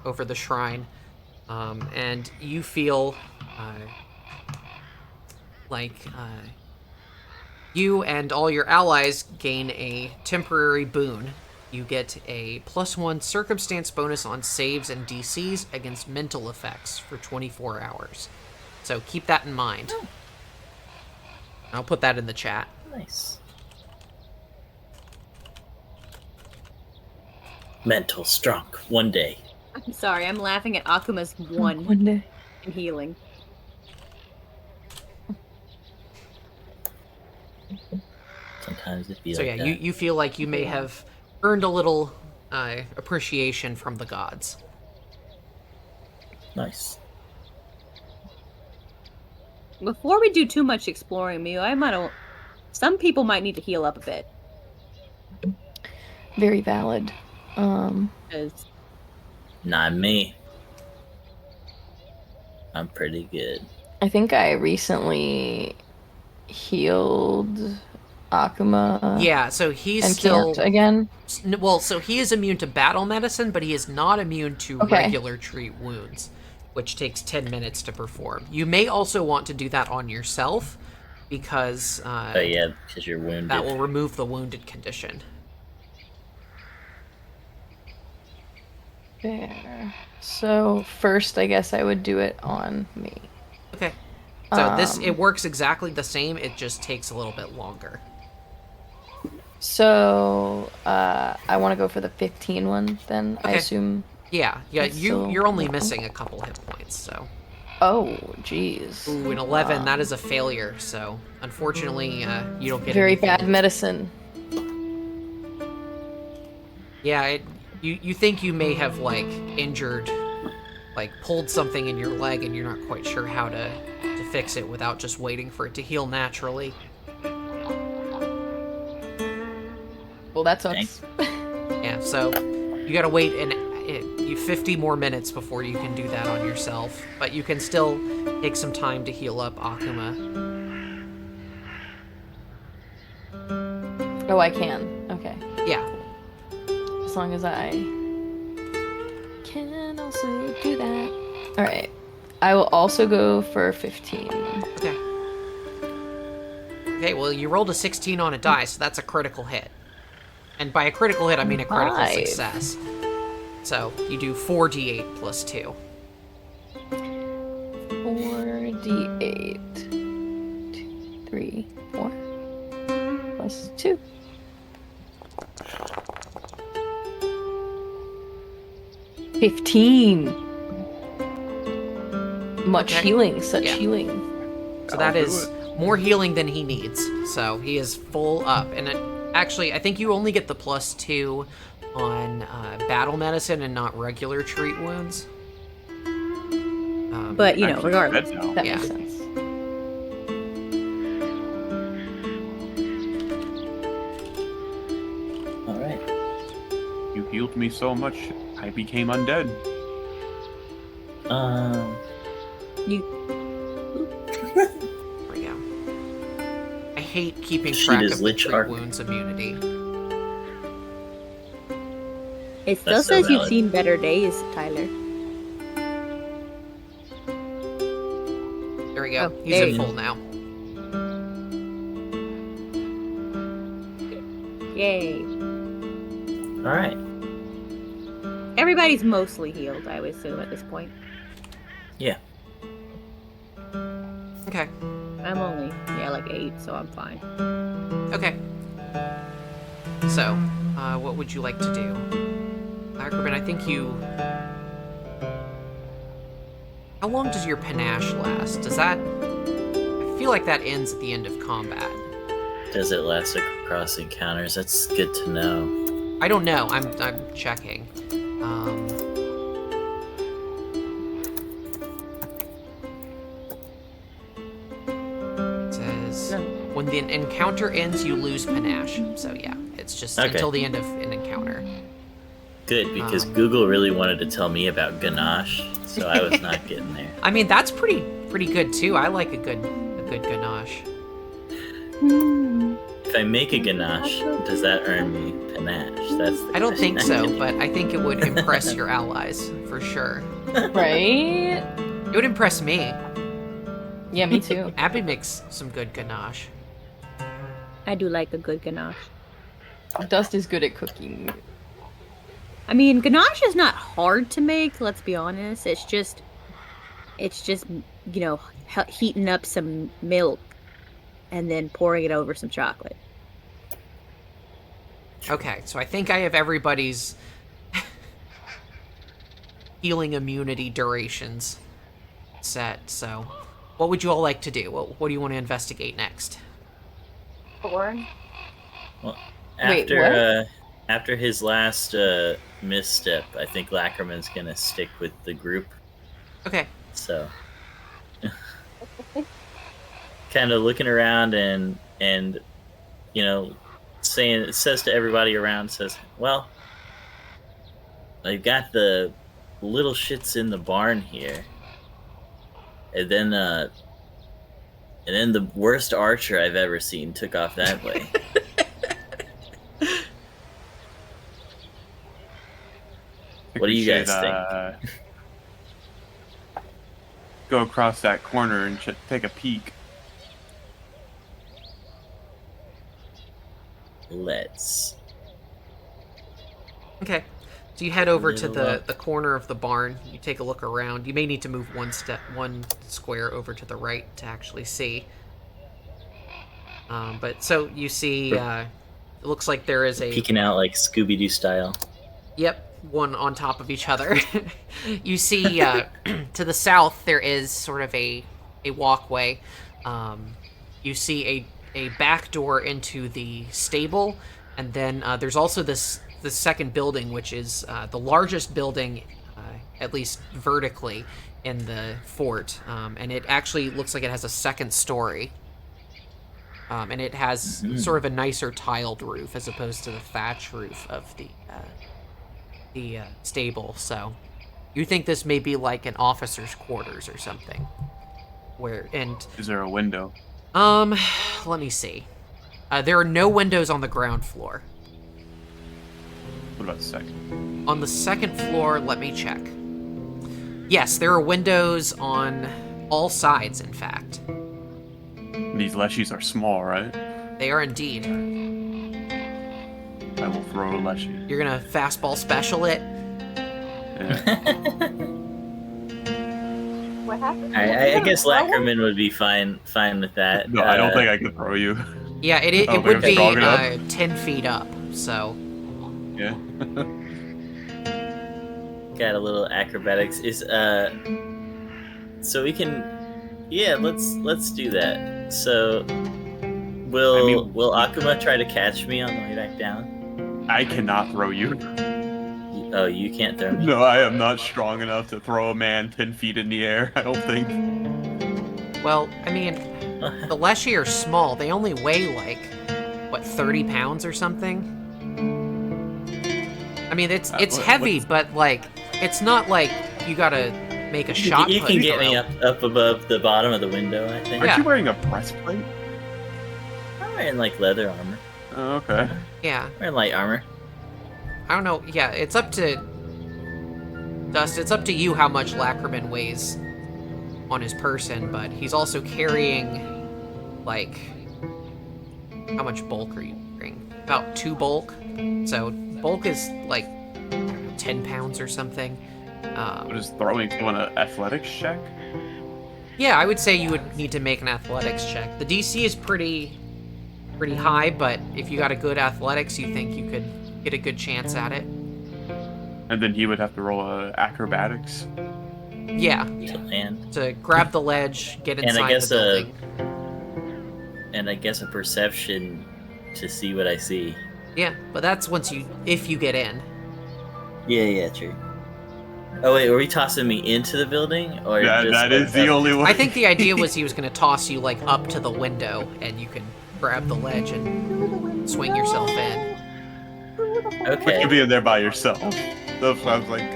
over the shrine, and you feel like you and all your allies gain a temporary boon. You get a +1 circumstance bonus on saves and DCs against mental effects for 24 hours. So keep that in mind. Oh. I'll put that in the chat. Nice. Mental strong. One day. I'm sorry, I'm laughing at Akuma's one day. in healing. Sometimes it feels So like yeah, that. you feel like you may have earned a little appreciation from the gods. Nice. Before we do too much exploring, Mio, some people might need to heal up a bit. Very valid. 'Cause Not me. I'm pretty good. I think I recently healed Akuma. Yeah, so he's And still camped again. well. So he is immune to battle medicine, but he is not immune to Okay. regular treat wounds, which takes 10 minutes to perform. You may also want to do that on yourself because But yeah, because you're wounded. that will remove the wounded condition. There. So first, I guess I would do it on me. Okay. So it works exactly the same. It just takes a little bit longer. So I want to go for the 15 one then. I Okay. assume. Yeah. That's still You're only wrong. missing a couple hit points. So. Oh, jeez. Ooh, an 11. That is a failure. So unfortunately, you don't get Very anything. bad medicine. Yeah, you think you may have injured, pulled something in your leg, and you're not quite sure how to fix it without just waiting for it to heal naturally. Well, that sucks. Yeah, so you gotta wait you 50 more minutes before you can do that on yourself, but you can still take some time to heal up Akuma. Oh, I can. Okay. Yeah. As long as I can also do that. Alright. I will also go for 15. Okay. Okay, well, you rolled a 16 on a die, so that's a critical hit. And by a critical hit, I mean a critical 5. success. So you do 4d8 plus 2. 4d8. 2, 3, 4. Plus 2. $15. Much Okay. healing, such Yeah. healing. So I'll that do is more healing than he needs. So he is full up. And actually, I think you only get the plus 2 on battle medicine and not regular treat wounds. But, you know, Actually, regardless. dead now. That Yeah. makes sense. All right. You healed me so much, I became undead. You There we go. I hate keeping She track does of the Lich treat Arc. wounds immunity. It still That's so says you've valid. seen better days, Tyler. There we go. Oh, He's there at you full now. Yay. All right. Everybody's mostly healed, I would assume, at this point. Yeah. Okay. I'm only, like 8, so I'm fine. Okay. So, what would you like to do? Ackerman, I think you... How long does your panache last? Does that... I feel like that ends at the end of combat. Does it last across encounters? That's good to know. I don't know. I'm checking. It says when the encounter ends, you lose panache. So yeah, it's just Okay. until the end of an encounter. Good, because Um. Google really wanted to tell me about ganache, so I was not getting there. I mean, that's pretty good too. I like a good ganache. If I make a ganache, does that earn me panache? That's the I don't think question. so, but I think it would impress your allies for sure. Right? It would impress me. Yeah, me too. Abby makes some good ganache. I do like a good ganache. Dust is good at cooking. I mean, ganache is not hard to make, let's be honest. It's just, heating up some milk and then pouring it over some chocolate. Okay, so I think I have everybody's healing immunity durations set. So, what would you all like to do? What do you want to investigate next? Well, Wait, after his last misstep, I think Lackerman's gonna stick with the group. Okay. So, kind of looking around and says to everybody around, says, "Well, I've got the little shits in the barn here, and then the worst archer I've ever seen took off that way." What do you guys think? Go across that corner and take a peek. Let's. Okay. So you head over to Little up. the corner of the barn. You take a look around. You may need to move one square over to the right to actually see. But so you see, it looks like there is a Peeking out like Scooby-Doo style. Yep, one on top of each other. You see, to the south there is sort of a walkway. You see a back door into the stable, and then there's also the second building, which is the largest building, at least vertically, in the fort, and it actually looks like it has a second story. And it has sort of a nicer tiled roof as opposed to the thatch roof of the stable. So you think this may be like an officer's quarters or something? Is there a window? Let me see. There are no windows on the ground floor. What about the second? On the second floor, let me check. Yes, there are windows on all sides, in fact. These leshies are small, right? They are indeed. I will throw a leshie. You're gonna fastball special it? Yeah. What happened? I guess Lackerman would be fine with that. No, I don't think I could throw you. Yeah, it I don't would think be I'm strong enough. 10 feet up, so... Yeah. Got a little acrobatics. So we can, yeah. Let's do that. So will Akuma try to catch me on the way back down? I cannot throw you. Oh, you can't throw me. No, I am not strong enough to throw a man 10 feet in the air. I don't think. Well, I mean, the Leshy are small. They only weigh, like, what, 30 pounds or something? I mean, it's heavy, but, like, it's not like you gotta make a shot You put can get throw. me up above the bottom of the window, I think. Yeah. Aren't you wearing a breastplate? I'm wearing, like, leather armor. Oh, okay. Yeah. I'm wearing light armor. I don't know. Yeah, it's up to... Dust, it's up to you how much Lackerman weighs on his person, but he's also carrying, like... How much bulk are you carrying? About 2 bulk. So, bulk is, like, 10 pounds or something. What is throwing someone an athletics check? Yeah, I would say you would need to make an athletics check. The DC is pretty high, but if you got a good athletics, you think you could get a good chance at it. And then he would have to roll acrobatics. Yeah, To land. to grab the ledge, get And I inside guess the building. And I guess a perception to see what I see. Yeah, but that's if you get in. Yeah, true. Oh wait, were we tossing me into the building, or Yeah, just that is the only way. I think the idea was he was going to toss you, like, up to the window, and you can grab the ledge and swing yourself in. Okay. You'd be in there by yourself. So I was like,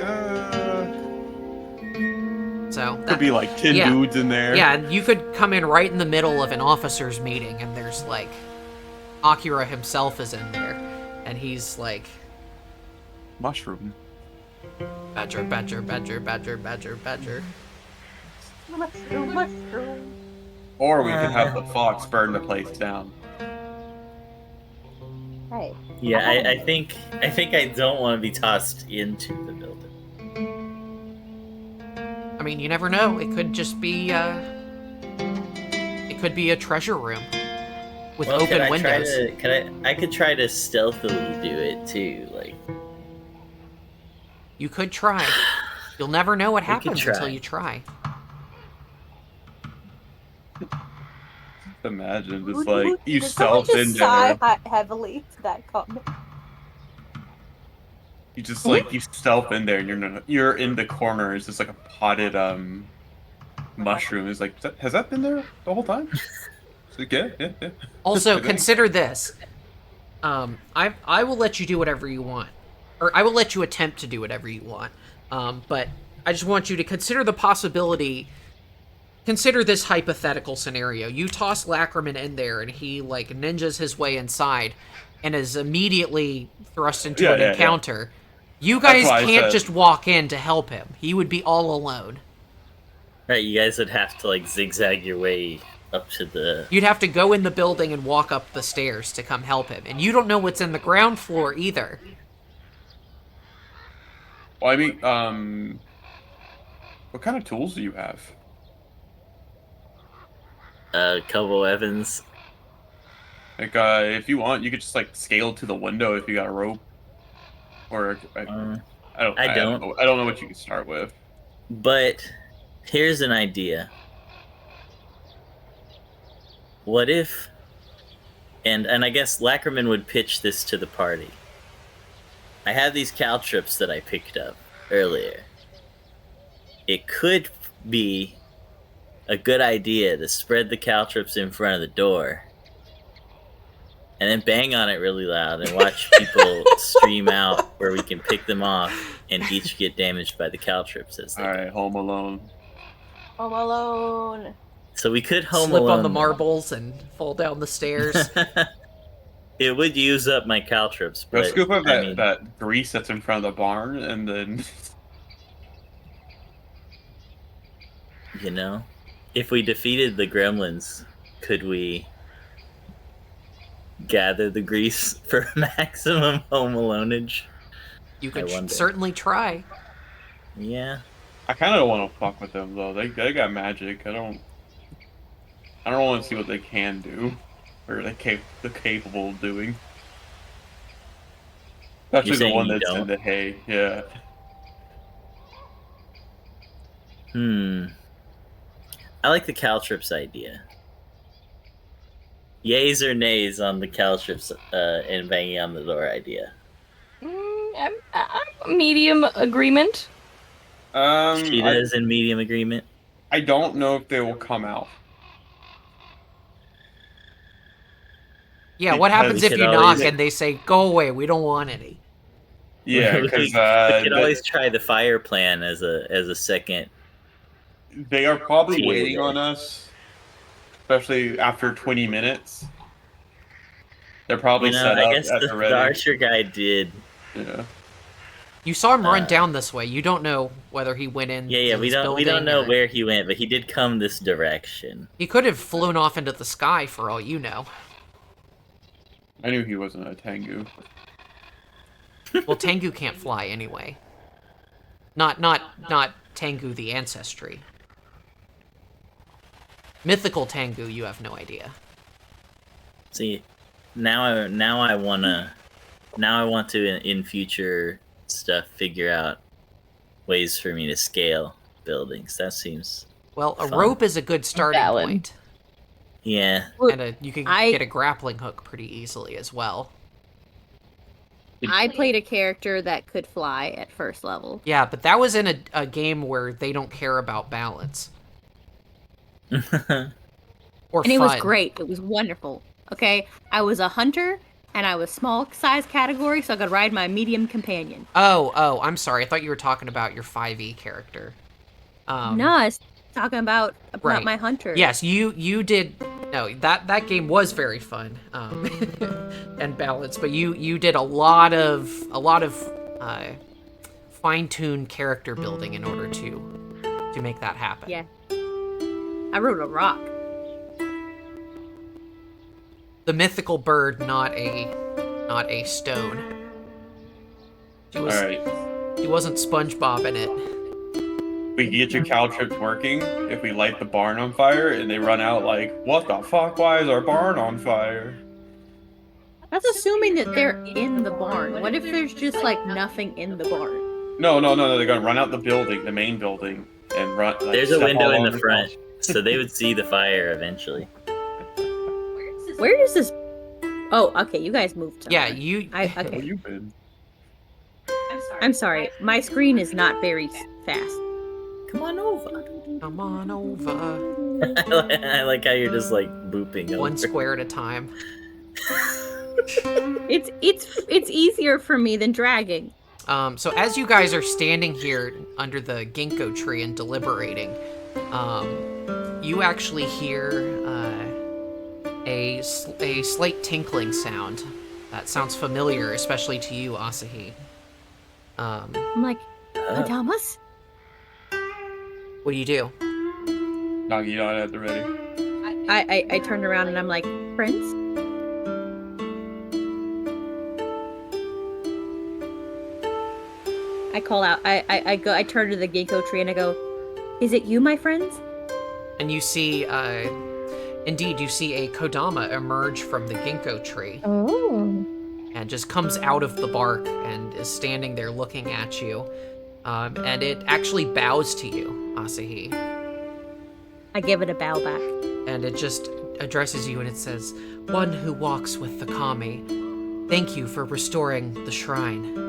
So could be like 10 yeah. dudes in there. Yeah, and you could come in right in the middle of an officers' meeting, and there's, like, Akira himself is in there, and he's like, Mushroom. badger, badger, badger, badger, badger, badger. Or we could have the fox burn the place down. Hey. Yeah, I think I don't want to be tossed into the building. I mean, you never know. It could just be, it could be a treasure room with Well, open windows. I could try to stealthily do it too, like. You could try. You'll never know what We could happens try. until you try. Imagine just like you stealth in sigh there. heavily to that comment. You just like you stealth in there, and you're in the corner. It's just like a potted mushroom. It's like, has that been there the whole time? It's like, yeah. Also, Okay. consider this. I will let you do whatever you want. Or I will let you attempt to do whatever you want. But I just want you to consider the possibility. Consider this hypothetical scenario. You toss Lackerman in there, and he, like, ninjas his way inside and is immediately thrust into an encounter. You guys That's why I can't said- just walk in to help him. He would be all alone. Right, you guys would have to like zigzag your way up to the. You'd have to go in the building and walk up the stairs to come help him. And you don't know what's in the ground floor either. Well, I mean, what kind of tools do you have? A couple weapons. Like, if you want, you could just like scale to the window if you got a rope. Or I don't know what you can start with. But here's an idea. What if, and I guess Lackerman would pitch this to the party. I have these caltrops that I picked up earlier. It could be a good idea to spread the caltrops in front of the door and then bang on it really loud and watch people stream out where we can pick them off and each get damaged by the caltrips as they All right, Home Alone. Home Alone. So we could Home Slip Alone on the them. marbles and fall down the stairs. It would use up my caltrips, Go but scoop up I that, mean, that grease that's in front of the barn, and then you know, if we defeated the gremlins, could we gather the grease for maximum Home Aloneage? You I could wonder. certainly try. Yeah. I kind of don't want to fuck with them though. They got magic. I don't want to see what they can do, or they're capable of doing. Especially the saying one you that's in don't? the hay. Yeah. I like the caltrips idea. Yays or nays on the caltrips and banging on the door idea? I'm medium agreement. Cheetah is in medium agreement. I don't know if they will come out. Yeah, what happens We if could you knock always- and they say, go away, we don't want any? Yeah, we because could always try the fire plan as a second. they are probably Cheetah waiting day. on us, especially after 20 minutes. They're probably You know, set up I guess at the the ready. archer guy did. Yeah. You saw him run down this way. You don't know whether he went in. Yeah, to we this don't building know or- where he went, but he did come this direction. He could have flown off into the sky for all you know. I knew he wasn't a Tengu. Well, Tengu can't fly anyway. Not Tengu the ancestry. Mythical Tengu, you have no idea. See, now I want to in future stuff figure out ways for me to scale buildings. That seems Well, a Fun. rope is a good starting Valid. point, yeah. and you can get a grappling hook pretty easily as well. I played a character that could fly at first level. Yeah, but that was in a game where they don't care about balance or And fun. it was great. It was wonderful. Okay? I was a hunter, and I was small size category, so I could ride my medium companion. Oh, I'm sorry. I thought you were talking about your 5e character. No, I was talking about right. my hunter. Yes, you did. No, that game was very fun and balanced, but you did a lot of fine-tuned character building in order to make that happen. Yeah. I rode a rock. The mythical bird, not a stone. She was. Alright. She wasn't SpongeBob in it. We can get your caltrips working if we light the barn on fire and they run out like, what the fuck? Why is our barn on fire? That's assuming that they're in the barn. What if there's just like nothing in the barn? No, they're gonna run out the building, the main building, and run. Like, There's a step window all in over the front, so they would see the fire eventually. Where does this? Oh, okay. You guys moved. Yeah, somewhere. you. I Where okay. you been? I'm sorry. My screen is not very fast. Come on over. Come on over. I like how you're just like booping over. One square at a time. It's easier for me than dragging. So as you guys are standing here under the ginkgo tree and deliberating, you actually hear a slight tinkling sound. That sounds familiar, especially to you, Asahi. I'm like, Madamas? What do you do? Nagi not at the ready. I turned around and I'm like, friends? I call out. I turn to the ginkgo tree and I go, "Is it you, my friends?" And you see, indeed, you see a Kodama emerge from the ginkgo tree Oh. and just comes out of the bark and is standing there looking at you. And it actually bows to you, Asahi. I give it a bow back. And it just addresses you and it says, "One who walks with the kami, thank you for restoring the shrine."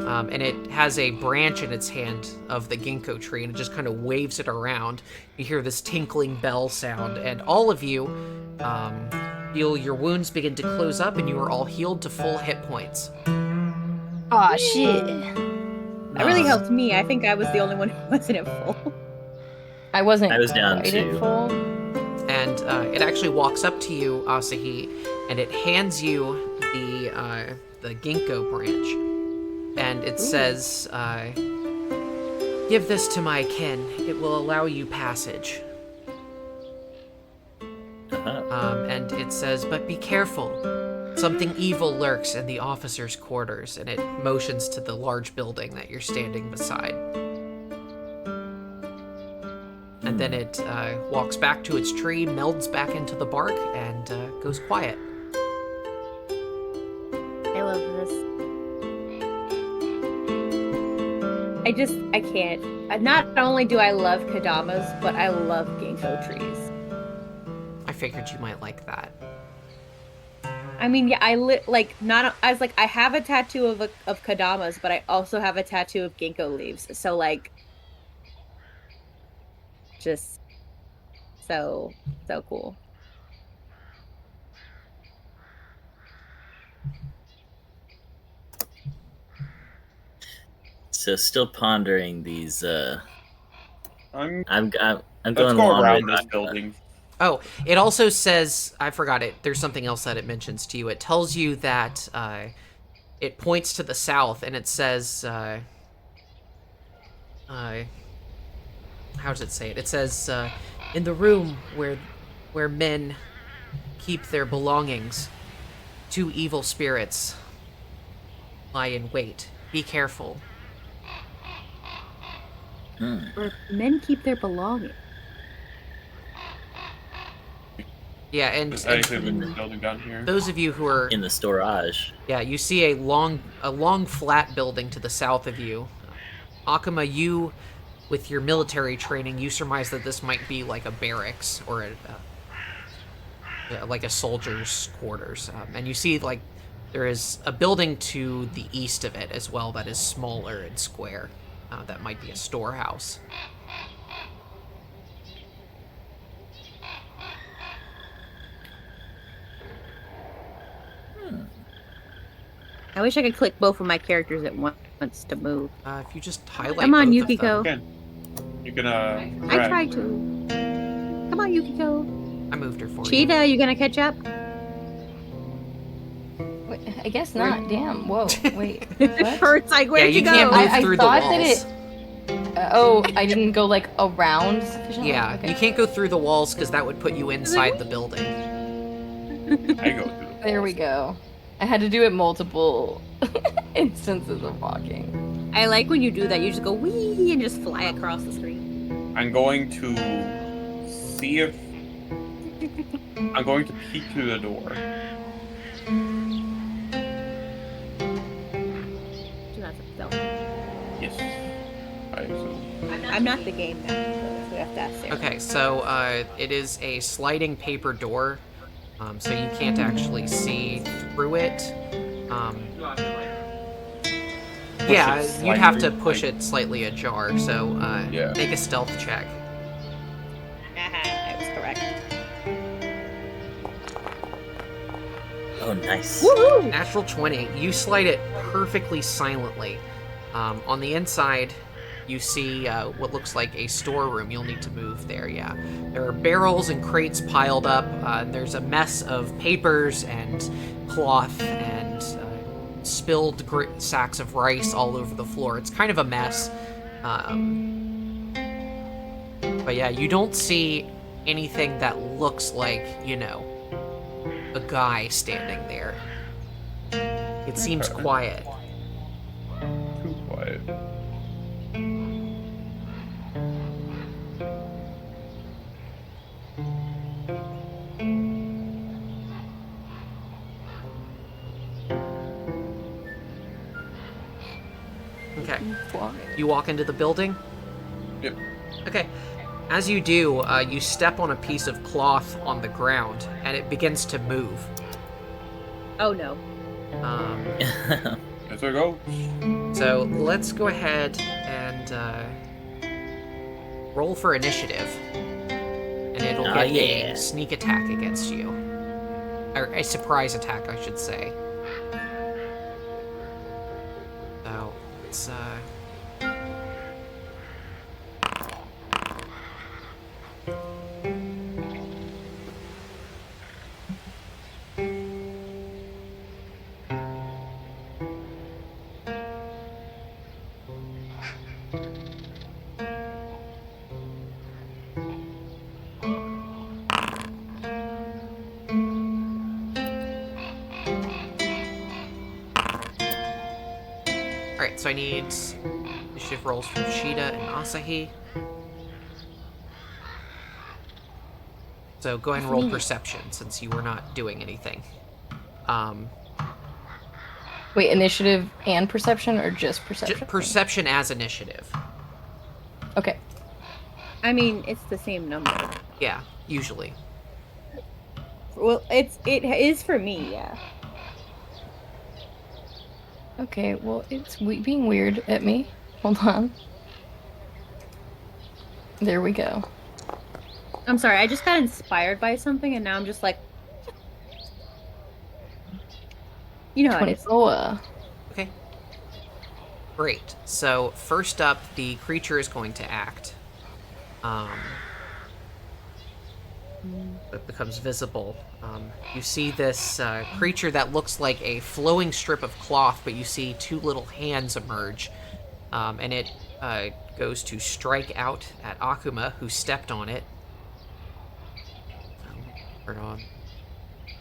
And it has a branch in its hand of the ginkgo tree, and it just kind of waves it around. You hear this tinkling bell sound, and all of you feel your wounds begin to close up, and you are all healed to full hit points. Aw, shit. That really Um, helped me. I think I was the only one who wasn't at full. I wasn't I was down quite too. at full. And it actually walks up to you, Asahi, and it hands you the ginkgo branch, and it says, "Give this to my kin. It will allow you passage." And it says, "But be careful. Something evil lurks in the officers' quarters," and it motions to the large building that you're standing beside. And then it walks back to its tree, melds back into the bark, and goes quiet. I love this. I can't. Not only do I love Kadamas, but I love ginkgo trees. I figured you might like that. I mean, yeah, I was like, I have a tattoo of Kadamas, but I also have a tattoo of ginkgo leaves. So like, just so cool. So still pondering these. I'm I'm Let's going go along around with this building. Oh, it also says, I forgot it. There's something else that it mentions to you. It tells you that it points to the south, and it says, how does it say it? It says, in the room where men keep their belongings, 2 evil spirits lie in wait. Be careful. Where men keep their belongings. Yeah, and There's actually a building down here. those of you who are in the storage. yeah, you see a long flat building to the south of you. Akuma, you, with your military training, you surmise that this might be like a barracks or like a soldier's quarters. And you see like there is a building to the east of it as well that is smaller and square. That might be a storehouse. I wish I could click both of my characters at once to move. If you just highlight Come on, both of Yukiko. them. You can I grab. tried to. Come on, Yukiko. I moved her for you. Cheetah, you gonna catch up? Wait, I guess not. Damn. Whoa. Wait. What? Kurt's like, Yeah, where'd you you go? can't move I through the thought walls. that I didn't go like around sufficiently. Yeah, Okay. you can't go through the walls because that would put you inside the building. I go through. There we go. I had to do it multiple instances of walking. I like when you do that. You just go wee and just fly across the screen. I'm going to see if I'm going to peek through the door. Do not stealth. Yes. I'm not the game master, so we have to ask Sarah. Okay, so it is a sliding paper door, so you can't actually see through it. Yeah, it you'd have to slightly, push like- it slightly ajar, so Yeah. make a stealth check. I was correct. Oh, nice. Woohoo! Natural 20. You slide it perfectly silently. On the inside, you see what looks like a storeroom. You'll need to move there, yeah. There are barrels and crates piled up. There's a mess of papers and cloth and spilled sacks of rice all over the floor. It's kind of a mess. But yeah, you don't see anything that looks like, a guy standing there. It seems Okay. quiet. Too quiet. Okay. You walk into the building? Yep. Okay. As you do, you step on a piece of cloth on the ground, and it begins to move. Oh no. Let's go. So let's go ahead and roll for initiative. And it'll Oh, get yeah. a sneak attack against you. Or a surprise attack, I should say. So, it's, Alright, so I need initiative rolls from Sheeta and Asahi. So go ahead and roll perception, since you were not doing anything. Wait, initiative and perception, or just perception? Perception as initiative. Okay. I mean, it's the same number. Yeah, usually. Well, it is for me, yeah. Okay, well, it's being weird at me. Hold on. There we go. I'm sorry, I just got inspired by something and now I'm just like... You know how it is. 24. Okay. Great. So, first up, the creature is going to act. It becomes visible. You see this creature that looks like a flowing strip of cloth, but you see two little hands emerge. And it goes to strike out at Akuma, who stepped on it. Turn on.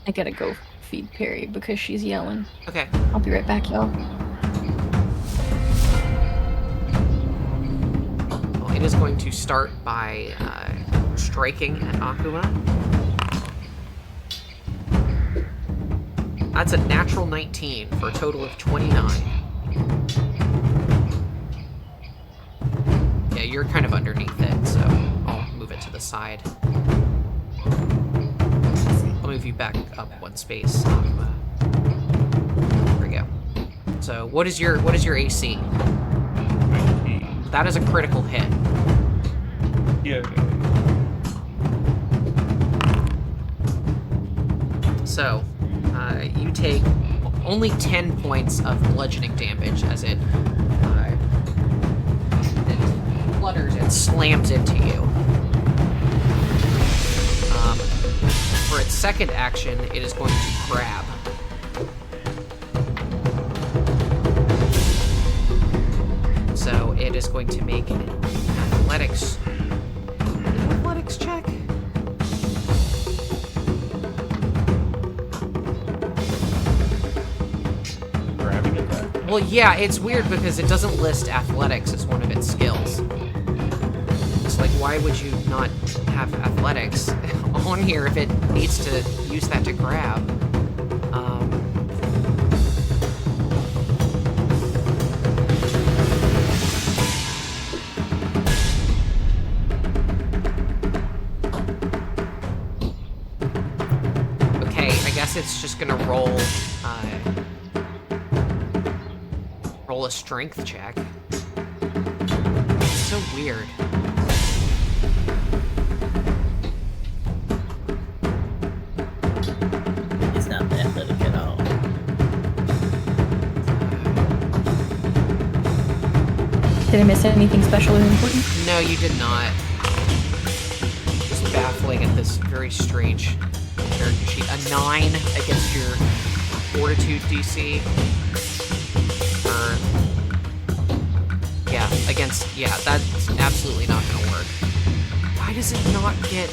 I gotta go feed Perry because she's yelling. Okay. I'll be right back, y'all. Well, it is going to start by striking at Akuma. That's a natural 19 for a total of 29. Yeah, you're kind of underneath it, so I'll move it to the side. I'll move you back up one space. There we go. So, what is your AC? 19. That is a critical hit. Yeah. So, you take only 10 points of bludgeoning damage as it flutters and slams into you. For its second action, it is going to grab. So it is going to make an athletics check. Grabbing attack. Well, yeah, it's weird because it doesn't list athletics as one of its skills. It's like, why would you not have athletics on here if it needs to use that to grab? Okay, I guess it's just gonna roll a strength check. It's so weird. He's not athletic at all. Did I miss anything special or important? No, you did not. Just baffling at this very strange character sheet. A 9 against your fortitude DC. Yeah, that's absolutely not gonna work. Why does it not get...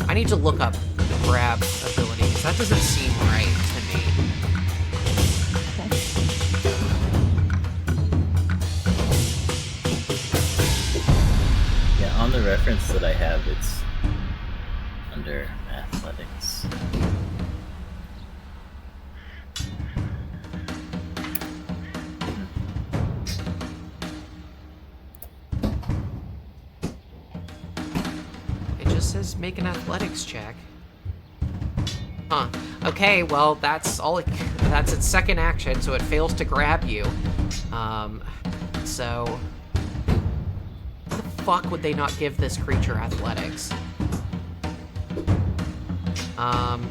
I need to look up the grab ability, because that doesn't seem right to me. Yeah, on the reference that I have, it's under athletics. It just says make an athletics check. Huh. Okay, well, that's its second action, so it fails to grab you. So... Why the fuck would they not give this creature athletics?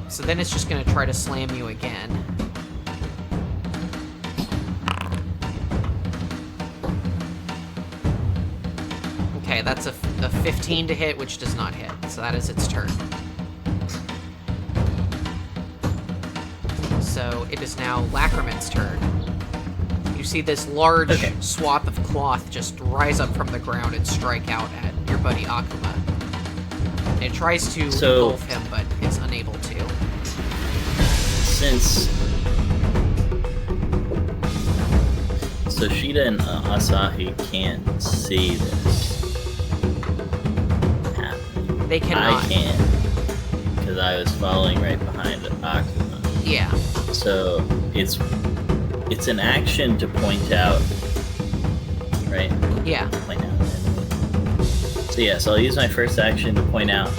So then it's just going to try to slam you again. Okay, that's a 15 to hit, which does not hit. So that is its turn. So it is now Lacrimon's turn. You see this large swath of cloth just rise up from the ground and strike out at your buddy Akuma. It tries to engulf him, but it's unable to. Since Shida and Asahi can't see this happen, They cannot. I can, because I was following right behind Akuma. Yeah. So it's an action to point out, right? Yeah. Point out. So yeah, so I'll use my first action to point out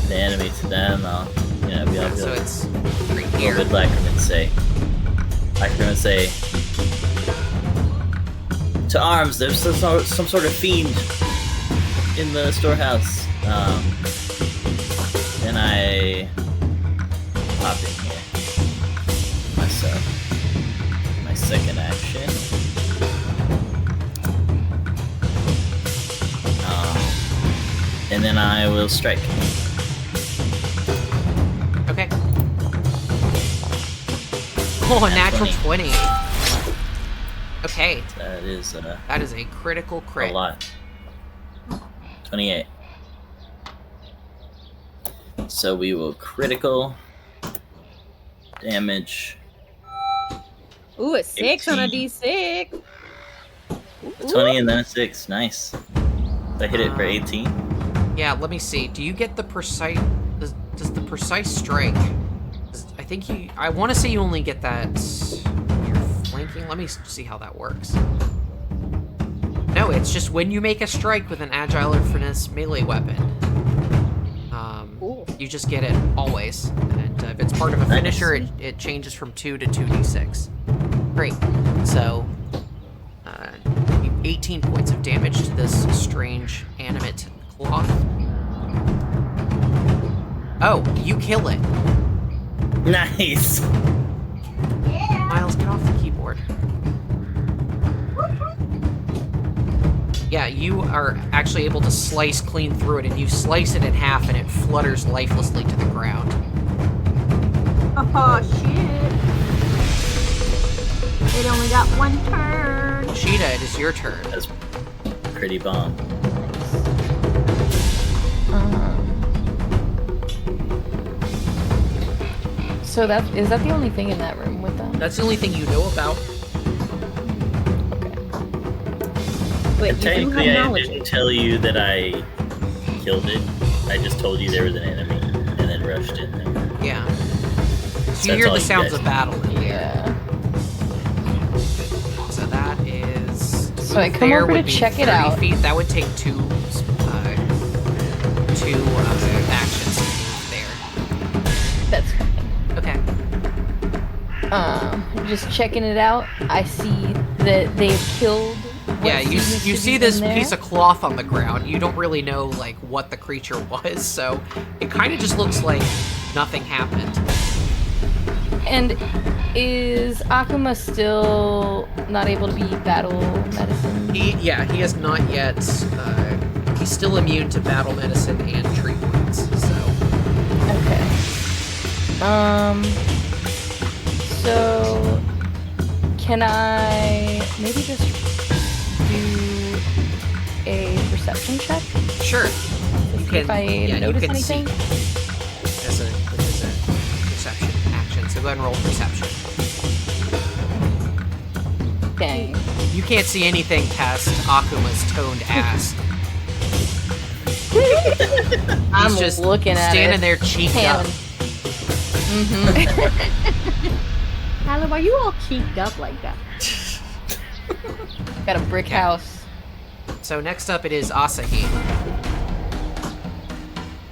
the enemy to them. I'll, be able to. So it's right What here. would Lacriman say? Lacriman say, "To arms! There's some sort of fiend in the storehouse." Then I pop in here myself. My second action. And then I will strike. Okay. Oh, a natural 20. Okay. That is a critical crit. a lot. 28. So we will critical damage. Ooh, a 6 on a 18. D6. 20 and then a 6. Nice. I hit it for 18. Yeah, let me see. Do you get the precise... Does the precise strike... I want to say you only get that... You're flanking? Let me see how that works. No, it's just when you make a strike with an agile or finesse melee weapon. You just get it always. And if it's part of a finisher, it changes from 2 to 2d6. Great. So... 18 points of damage to this strange animate cloth. Oh, you kill it. Nice! Miles, get off the keyboard. Yeah, you are actually able to slice clean through it, and you slice it in half, and it flutters lifelessly to the ground. Oh, shit. It only got one turn. Sheeta, it is your turn. That's pretty bomb. So is that the only thing in that room with them? That's the only thing you know about. Wait, And you do technically, have I knowledge. didn't tell you that I killed it. I just told you there was an enemy, and then rushed in there. Yeah. So That's you hear all the you sounds guys of battle in there. Yeah. So that is... So I come there over would to be check it 30 out. feet. That would take two actions to move there. That's fine. Okay. Just checking it out. I see that they've killed. what Yeah, you seems to see be this in there. piece of cloth on the ground. You don't really know, like, what the creature was, so it kind of just looks like nothing happened. And is Akuma still not able to be battle medicine? He has not yet, he's still immune to battle medicine and treat wounds, so. Okay. So can I maybe just do a perception check? Sure. To see if I notice anything? As a perception action, so go ahead and roll perception. Dang. You can't see anything past Akuma's toned ass. I'm He's just looking at standing it. there cheeked up. Tyler, why you all cheeked up like that? Got a brick Okay. house. So next up it is Asahi.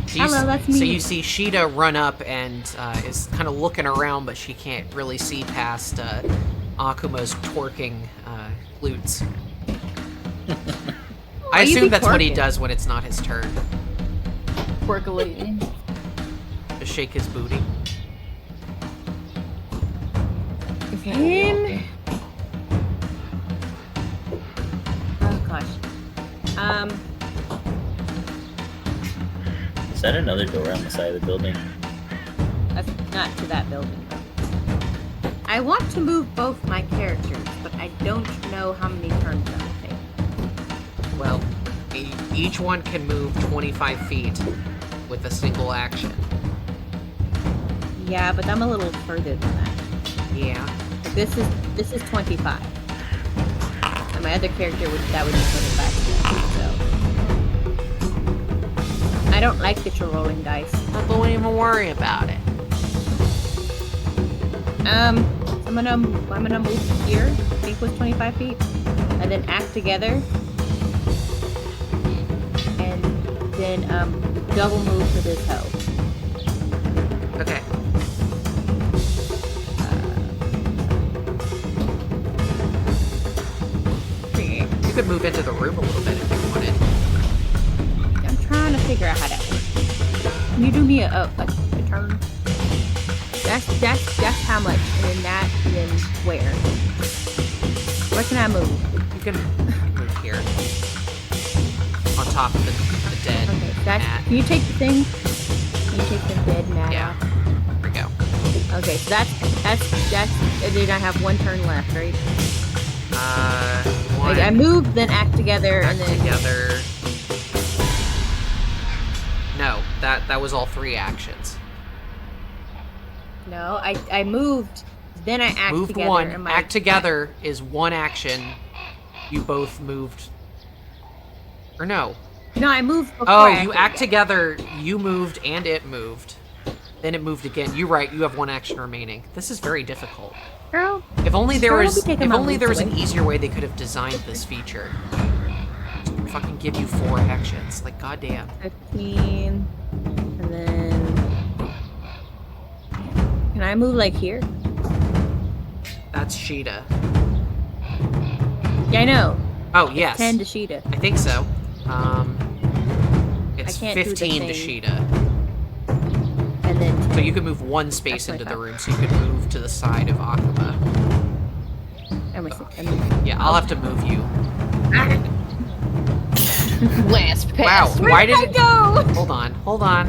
Hello, that's me. So you see Sheeta run up and is kind of looking around, but she can't really see past Akuma's twerking glutes. I you assume be that's what he twerking? does when it's not his turn. Percolating. shake his booty. Him? Oh gosh. Is that another door on the side of the building? Not to that building. I want to move both my characters, but I don't know how many turns that will take. Well, each one can move 25 feet with a single action. Yeah, but I'm a little further than that. Yeah. This is 25. And my other character would be 25 so I don't like that you're rolling dice. I don't even worry about it. I'm gonna move here, I think was 25 feet. And then act together. And then double move for this hoe. Okay. You could move into the room a little bit if you wanted. I'm trying to figure out how that works. Can you do me a turn? That's how much, and then that, and then where? Where can I move? You can move here. On top of the dead Okay, that's. mat. Can you take the thing? Can you take the dead mat Yeah. off? There we go. Okay, so that's. And then I have one turn left, right? One. Like I move, then act together, Act and then. together. No, that was all 3 actions. No, I moved, then I act Moved together. 1. and my Act together is 1 action. You both moved. Or no. No, I moved before. Oh, I you acted act together. together. You moved and it moved. Then it moved again. You're right. You have 1 action remaining. This is very difficult. Girl, If only there Girl, was. don't be taking If my only there was moves an away. easier way they could have designed this feature. Just fucking give you 4 actions. Like goddamn. 15, and then. Can I move like here? That's Sheeta. Yeah, I know. Oh yes. 10 to Sheeta. I think so. It's can't do the 15 to thing. Sheeta. And then. So you could move 1 space That's into the 25. room, so you could move to the side of Akuma. Yeah, I'll have to move you. Last Wow, pass. why did I it... go? Hold on.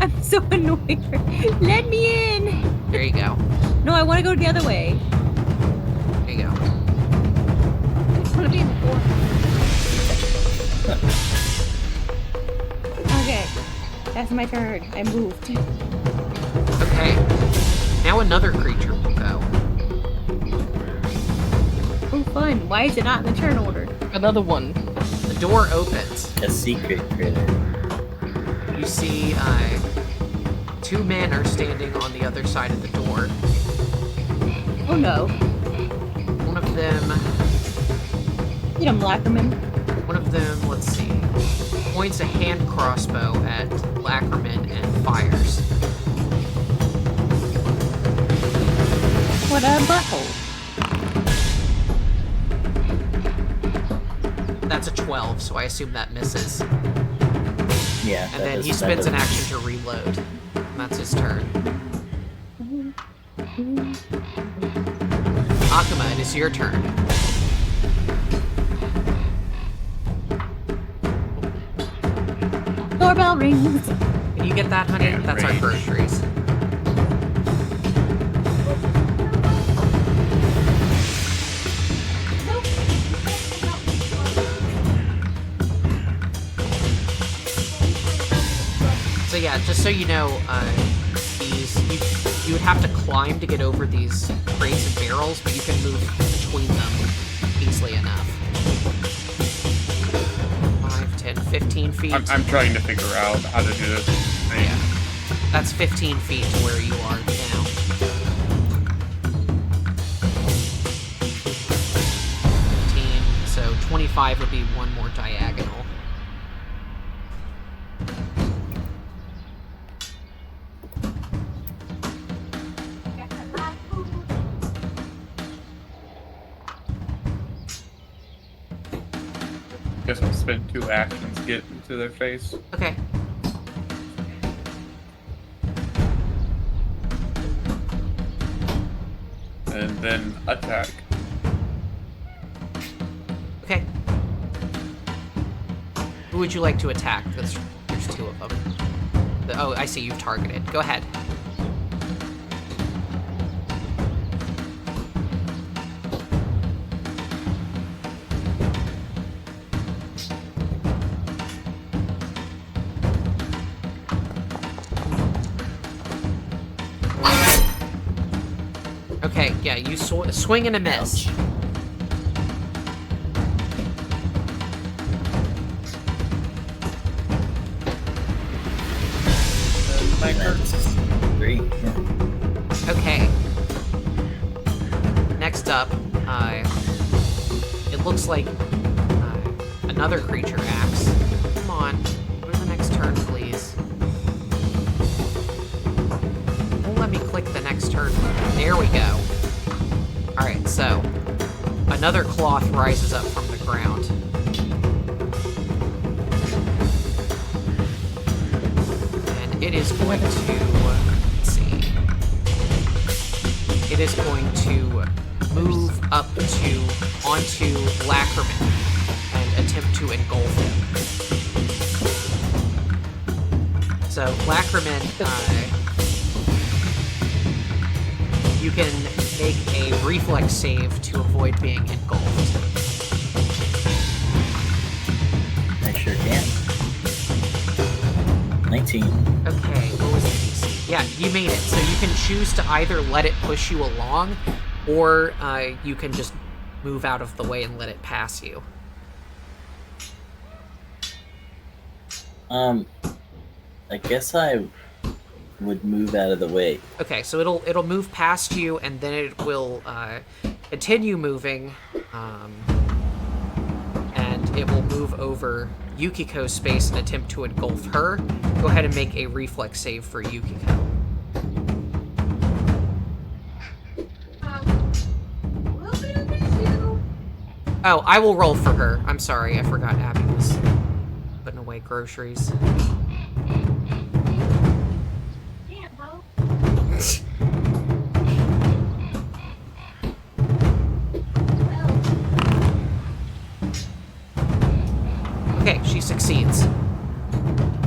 I'm so annoyed. Let me in. There you go. No, I want to go the other way. There you go. I want to be before. Okay, that's my turn. I moved. Okay. Now another creature will go. Oh, fun. Why is it not in the turn order? Another one. The door opens. A secret critter. You see 2 men are standing on the other side of the door. Oh no. One of them, Get him, Lackerman. let's see, points a hand crossbow at Lackerman and fires. What a butthole. That's a 12, so I assume that misses. Yeah. And then he spends an action to reload. And that's his turn. Akuma, it is your turn. Doorbell rings. Can you get that, honey? Yeah, That's our right. groceries. So yeah, just so you know, you would have to climb to get over these crates and barrels, but you can move between them easily enough. 5, 10, 15 feet. I'm trying to figure out how to do this thing. Yeah. That's 15 feet to where you are now. 15, so 25 would be one more diagonal. Guess I'll spend 2 actions to get into their face. Okay. And then attack. Okay. Who would you like to attack? There's 2 of them. Oh, I see you've targeted. Go ahead. Okay, yeah, you swing and a miss. Ouch. My turn. That's 3. Yeah. Okay. Next up, it looks like another creature acts. Come on, go to the next turn, please. Won't let me click the next turn. There we go. Alright, so another cloth rises up from the ground. And it is going to, let's see. It is going to move up onto Lackerman and attempt to engulf him. So Lackerman, you can make a reflex save to avoid being engulfed. I sure can. 19. Okay, what was the DC? Yeah, you made it. So you can choose to either let it push you along, or you can just move out of the way and let it pass you. I guess I would move out of the way. Okay, so it'll move past you, and then it will continue moving, and it will move over Yukiko's space and attempt to engulf her. Go ahead and make a reflex save for Yukiko. Oh, I will roll for her. I'm sorry, I forgot Abby was putting away groceries. Okay, she succeeds.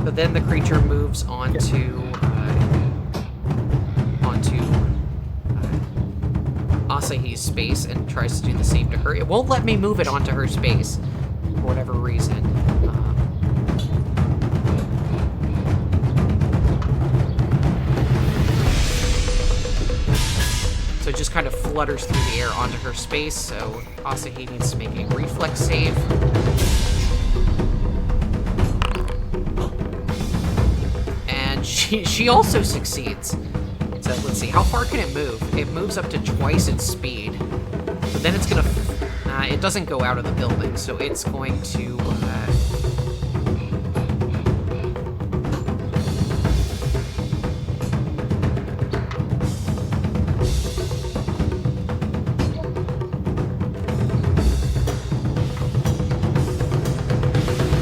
So then the creature moves onto Asahi's space and tries to do the same to her. It won't let me move it onto her space for whatever reason. So it just kind of flutters through the air onto her space, so Asahi needs to make a reflex save. And she also succeeds. So let's see, how far can it move? It moves up to twice its speed. So then it's gonna, it doesn't go out of the building, so it's going to,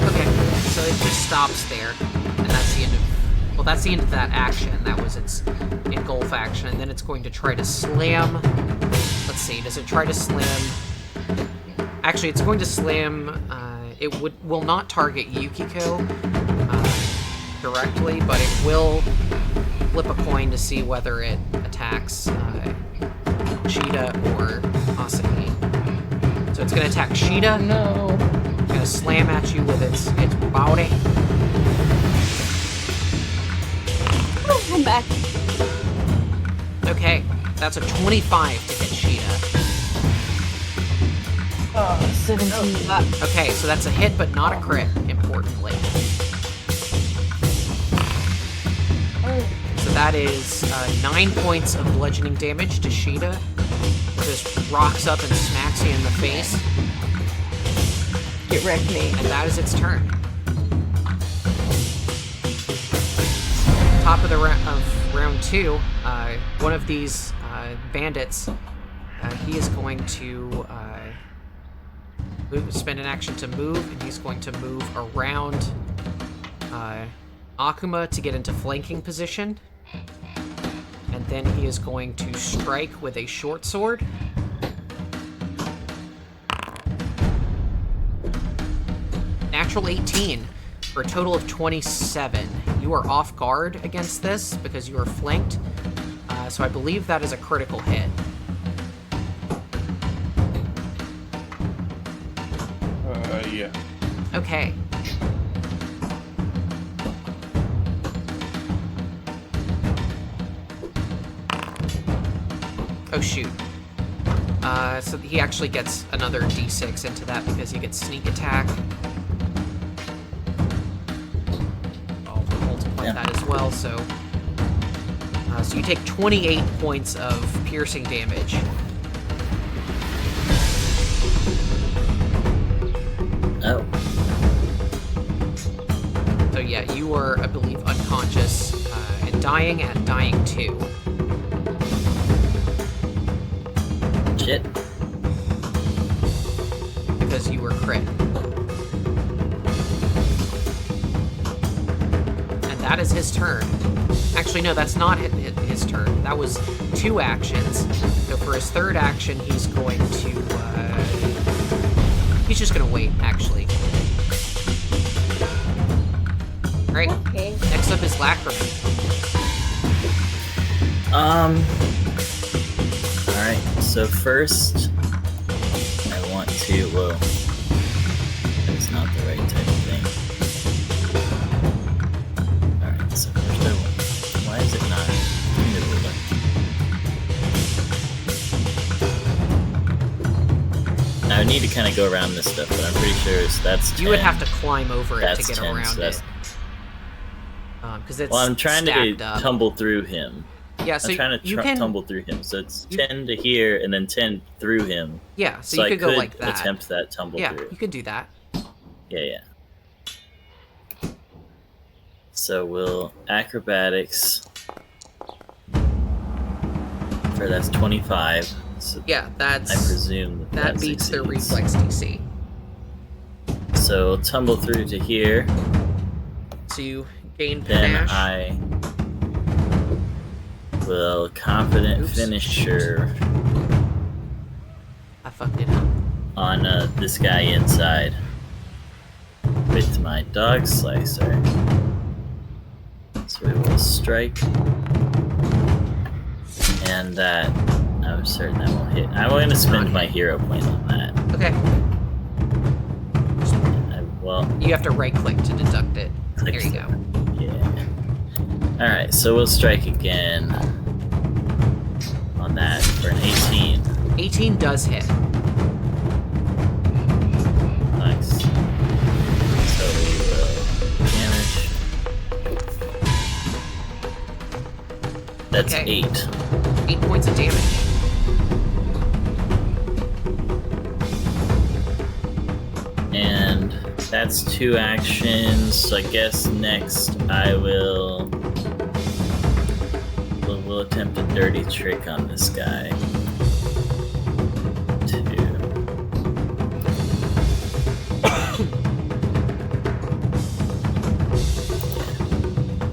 okay, so it just stops there, and that's the end of, well, that's the end of that action. That was its engulf action, and then it's going to try to slam. Let's see, does it try to slam? Actually, it's going to slam. It will not target Yukiko directly, but it will flip a coin to see whether it attacks Sheeta or Asahi. So it's going to attack Sheeta. No. It's going to slam at you with its body. I'm back. Okay, that's a 25 to hit Sheeta. 17. Okay, so that's a hit, but not a crit, importantly. So that is 9 points of bludgeoning damage to Sheeta. Just rocks up and smacks you in the face. Get wrecked, me. And that is its turn. Top of the round 2, one of these bandits, he is going to spend an action to move, and he's going to move around Akuma to get into flanking position. And then he is going to strike with a short sword. Natural 18 for a total of 27. You are off guard against this because you are flanked. So I believe that is a critical hit. Yeah. Okay. Oh, shoot. So he actually gets another d6 into that because he gets sneak attack. I'll multiply that as well, so... so you take 28 points of piercing damage. Oh. So yeah, you are, I believe, unconscious and dying at dying 2. Shit. Because you were crit. And that is his turn. Actually, no, that's not his turn. That was 2 actions. So for his 3rd action, he's going to... he's just going to wait, actually. Alright, Okay. next up is Lacriman. Alright, so first, I want to, whoa, that's not the right type of thing. Alright, so first I want, why is it not, give me the ruler. Now I need to kind of go around this stuff, but I'm pretty sure that's 10. You would have to climb over it to That's get 10, around so that's, it. Because it's well, I'm trying stacked to up. tumble through him. Yeah, so I'm trying to you can tumble through him, so it's 10 to here and then 10 through him. Yeah, so So you I could go like that. attempt that tumble Yeah, through. you could do that. Yeah. So we'll acrobatics. For that's 25. So Yeah, that's I presume that beats their succeeds. reflex DC. So tumble through to here. So you gain Then panache. I will confident Oops. finisher I fucked it up. on this guy inside with my dog slicer. So we will strike, and that I'm certain that will hit. I'm going to spend my hero point on that. Okay, Well, you have to right click to deduct it. There you go. Yeah. All right, so we'll strike again on that for an 18. 18 does hit. Nice. So we will damage. That's Okay. 8. 8 points of damage. And that's 2 actions. So I guess next I will we'll attempt a dirty trick on this guy. 2.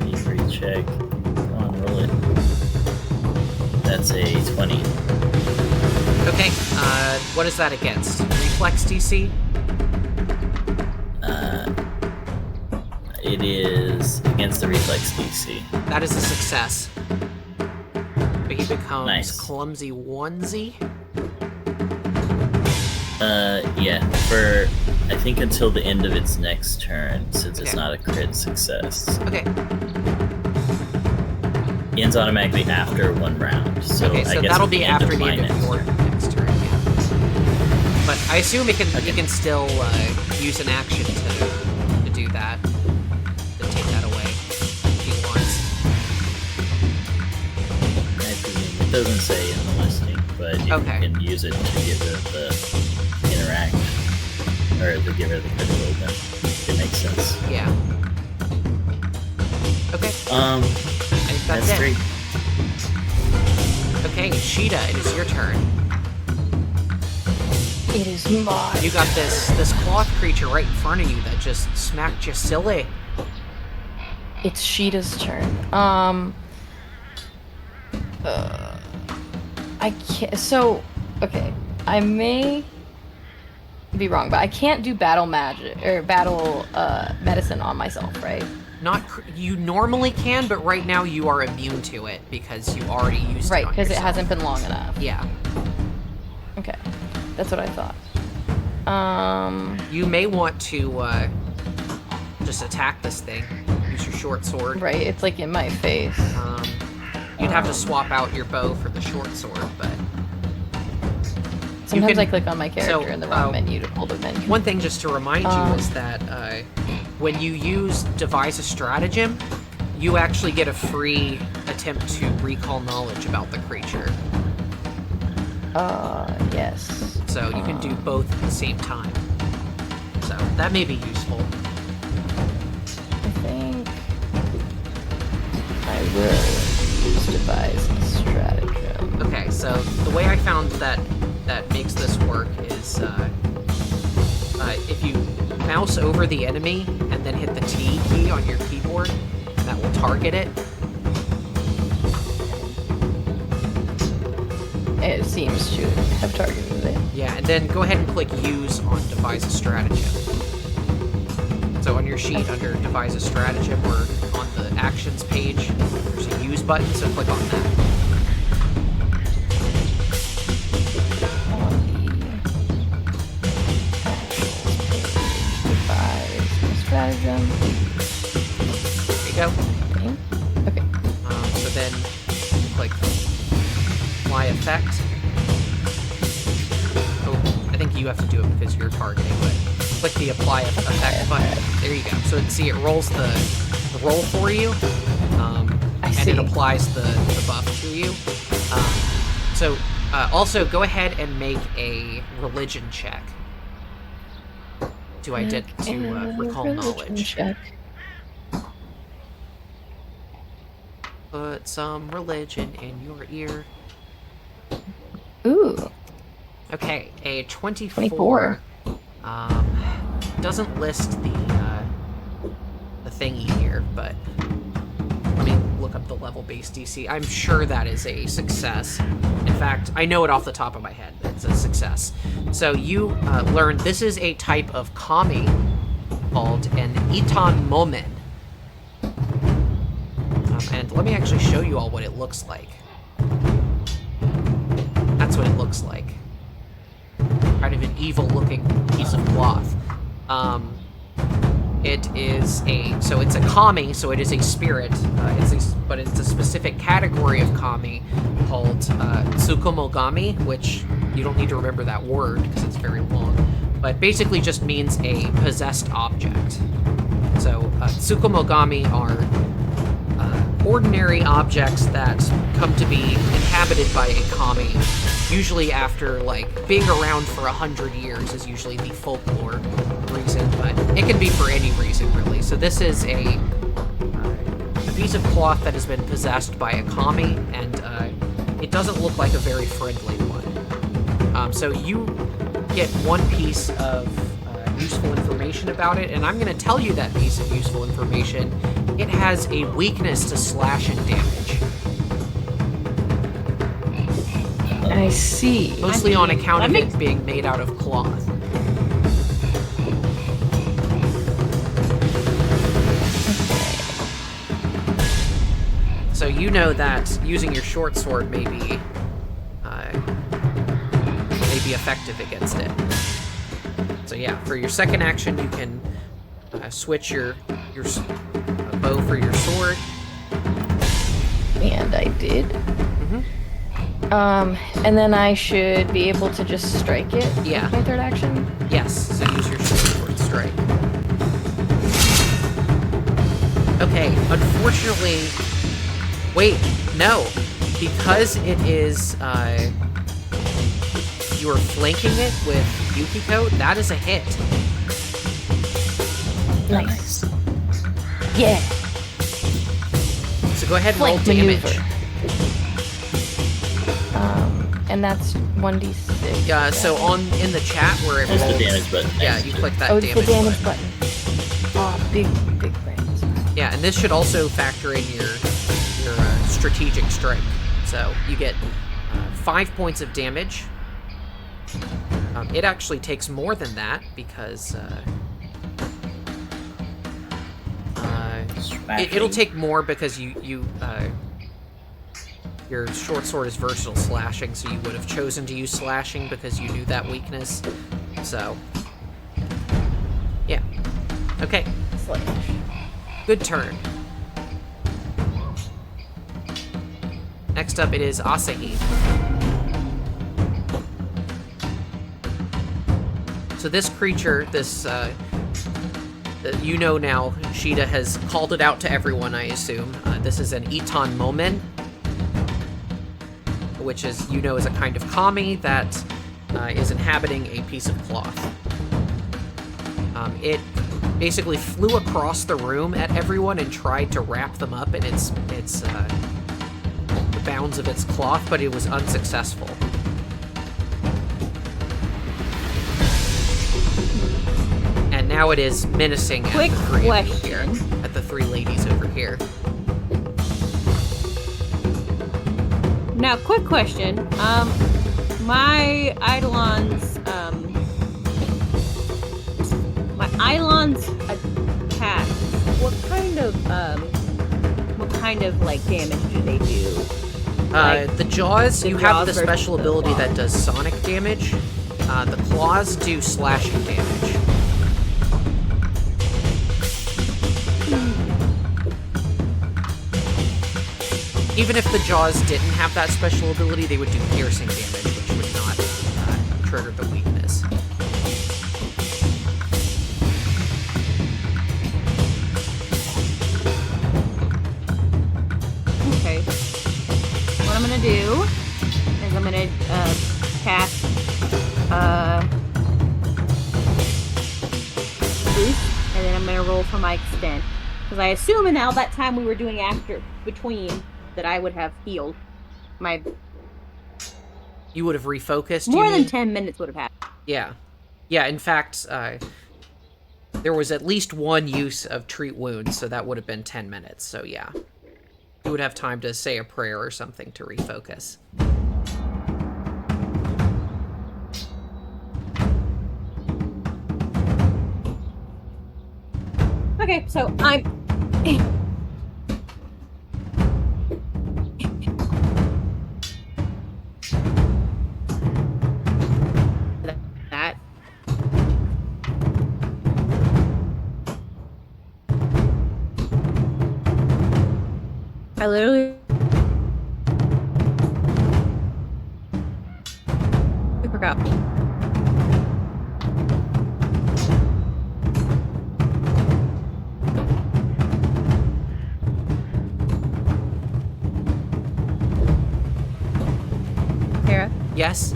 Thievery check. Come on, roll it. That's a 20. Okay, what is that against? Reflex DC? It is against the reflex DC. That is a success. But he becomes Nice. clumsy onesie. Yeah, for I think until the end of its next turn, since it's Okay. not a crit success. Okay, It ends automatically after 1 round. So okay, I so guess that'll at be the end after of the my end of next your turn. next turn, yeah. But I assume it can still use an action to do that. To take that away if he wants. I presume it doesn't say in the listing, but you Okay. can use it to get rid of the interact or to get rid of the critical event. It makes sense. Yeah. Okay, I think that's That's it. 3. Okay, Sheeta, it is your turn. It is mine. You got this cloth creature right in front of you that just smacked you silly. It's Sheeta's turn. I can't. So, okay, I may be wrong, but I can't do battle magic or battle medicine on myself, right? You normally can, but right now you are immune to it because you already used Right, it on because it yourself. hasn't been long enough. Yeah. Okay, that's what I thought. You may want to just attack this thing. Use your short sword. Right, it's like in my face. You'd have to swap out your bow for the short sword, but Sometimes can- I click on my character so, in the wrong menu to pull the menu. one thing just to remind you is that when you use devise a stratagem, you actually get a free attempt to recall knowledge about the creature. Yes. So you can do both at the same time. So that may be useful. I think I will use devise a stratagem. Okay, so the way I found that makes this work is if you mouse over the enemy and then hit the T key on your keyboard, that will target it. It seems to have targeted it. Yeah, and then go ahead and click Use on Devise a Stratagem. So on your sheet under Devise a Stratagem or on the Actions page, there's a Use button, so click on that. On the devise a stratagem. There you go. Okay. So then click Apply Effect. Oh, I think you have to do it because you're targeting, but click the Apply Effect button. There you go. So see, it rolls the roll for you, and see. it applies the buff to you. Also go ahead and make a religion check to recall Religion knowledge. check. Put some religion in your ear. Ooh. Okay, a 24. 24. Doesn't list the thingy here, but let me look up the level-based DC. I'm sure that is a success. In fact, I know it off the top of my head. It's a success. So you learned this is a type of kami called an Itan Momen. And let me actually show you all what it looks like. That's what it looks like. Kind of an evil-looking piece of cloth. It's a kami, so it is a spirit. But it's a specific category of kami called tsukumogami, which you don't need to remember that word because it's very long. But basically just means a possessed object. So tsukumogami are ordinary objects that come to be inhabited by a kami, usually after being around for 100 years is usually the folklore reason, but it can be for any reason really. So this is a piece of cloth that has been possessed by a kami, and it doesn't look like a very friendly one. So you get one piece of useful information about it, and I'm going to tell you that piece of useful information. It has a weakness to slash and damage. I see. Mostly on account of it being made out of cloth. So you know that using your short sword may be effective against it. So yeah, for your second action, you can switch your bow for your sword. And I did. And then I should be able to just strike it. Yeah. With my third action. Yes, so use your short sword strike. Okay, unfortunately, wait, no, because it is you are flanking it with Yukiko. That is a hit. Nice. Yeah. So go ahead and roll Flank damage. maneuver. And that's 1d6. Yeah, so in the chat where it There's the rolls- damage button. Yeah, next you to it. click that Oh, it's damage the damage button. button. Oh, big brains. Yeah, and this should also factor in your strategic strike. So you get 5 points of damage. It actually takes more than that because it'll take more because your short sword is versatile slashing, so you would have chosen to use slashing because you knew that weakness. So yeah, okay, Slash. good turn. Next up, it is Asahi. So this creature, you know now, Sheeta has called it out to everyone, I assume. This is an Itan Momen, which is, is a kind of kami that is inhabiting a piece of cloth. It basically flew across the room at everyone and tried to wrap them up in its the bounds of its cloth, but it was unsuccessful. And now it is menacing Quick at the three of you question. here, at the three ladies over here. Now, quick question. My Eidolon's attack. What kind of like damage do they do? The jaws, the you have jaws the versus special the ability that claws. does sonic damage. The claws do slashing damage. Even if the jaws didn't have that special ability, they would do piercing damage, which would not trigger the weakness. Okay. What I'm gonna do is I'm gonna cast boost, and then I'm gonna roll for my extend. Because I assume in all that time we were doing between that I would have healed. You would have refocused. More you than mean? 10 minutes would have happened. Yeah. Yeah, in fact, there was at least one use of treat wounds, so that would have been 10 minutes. So yeah. You would have time to say a prayer or something to refocus. Okay, so I'm... that. I literally... I forgot. Tara, Yes?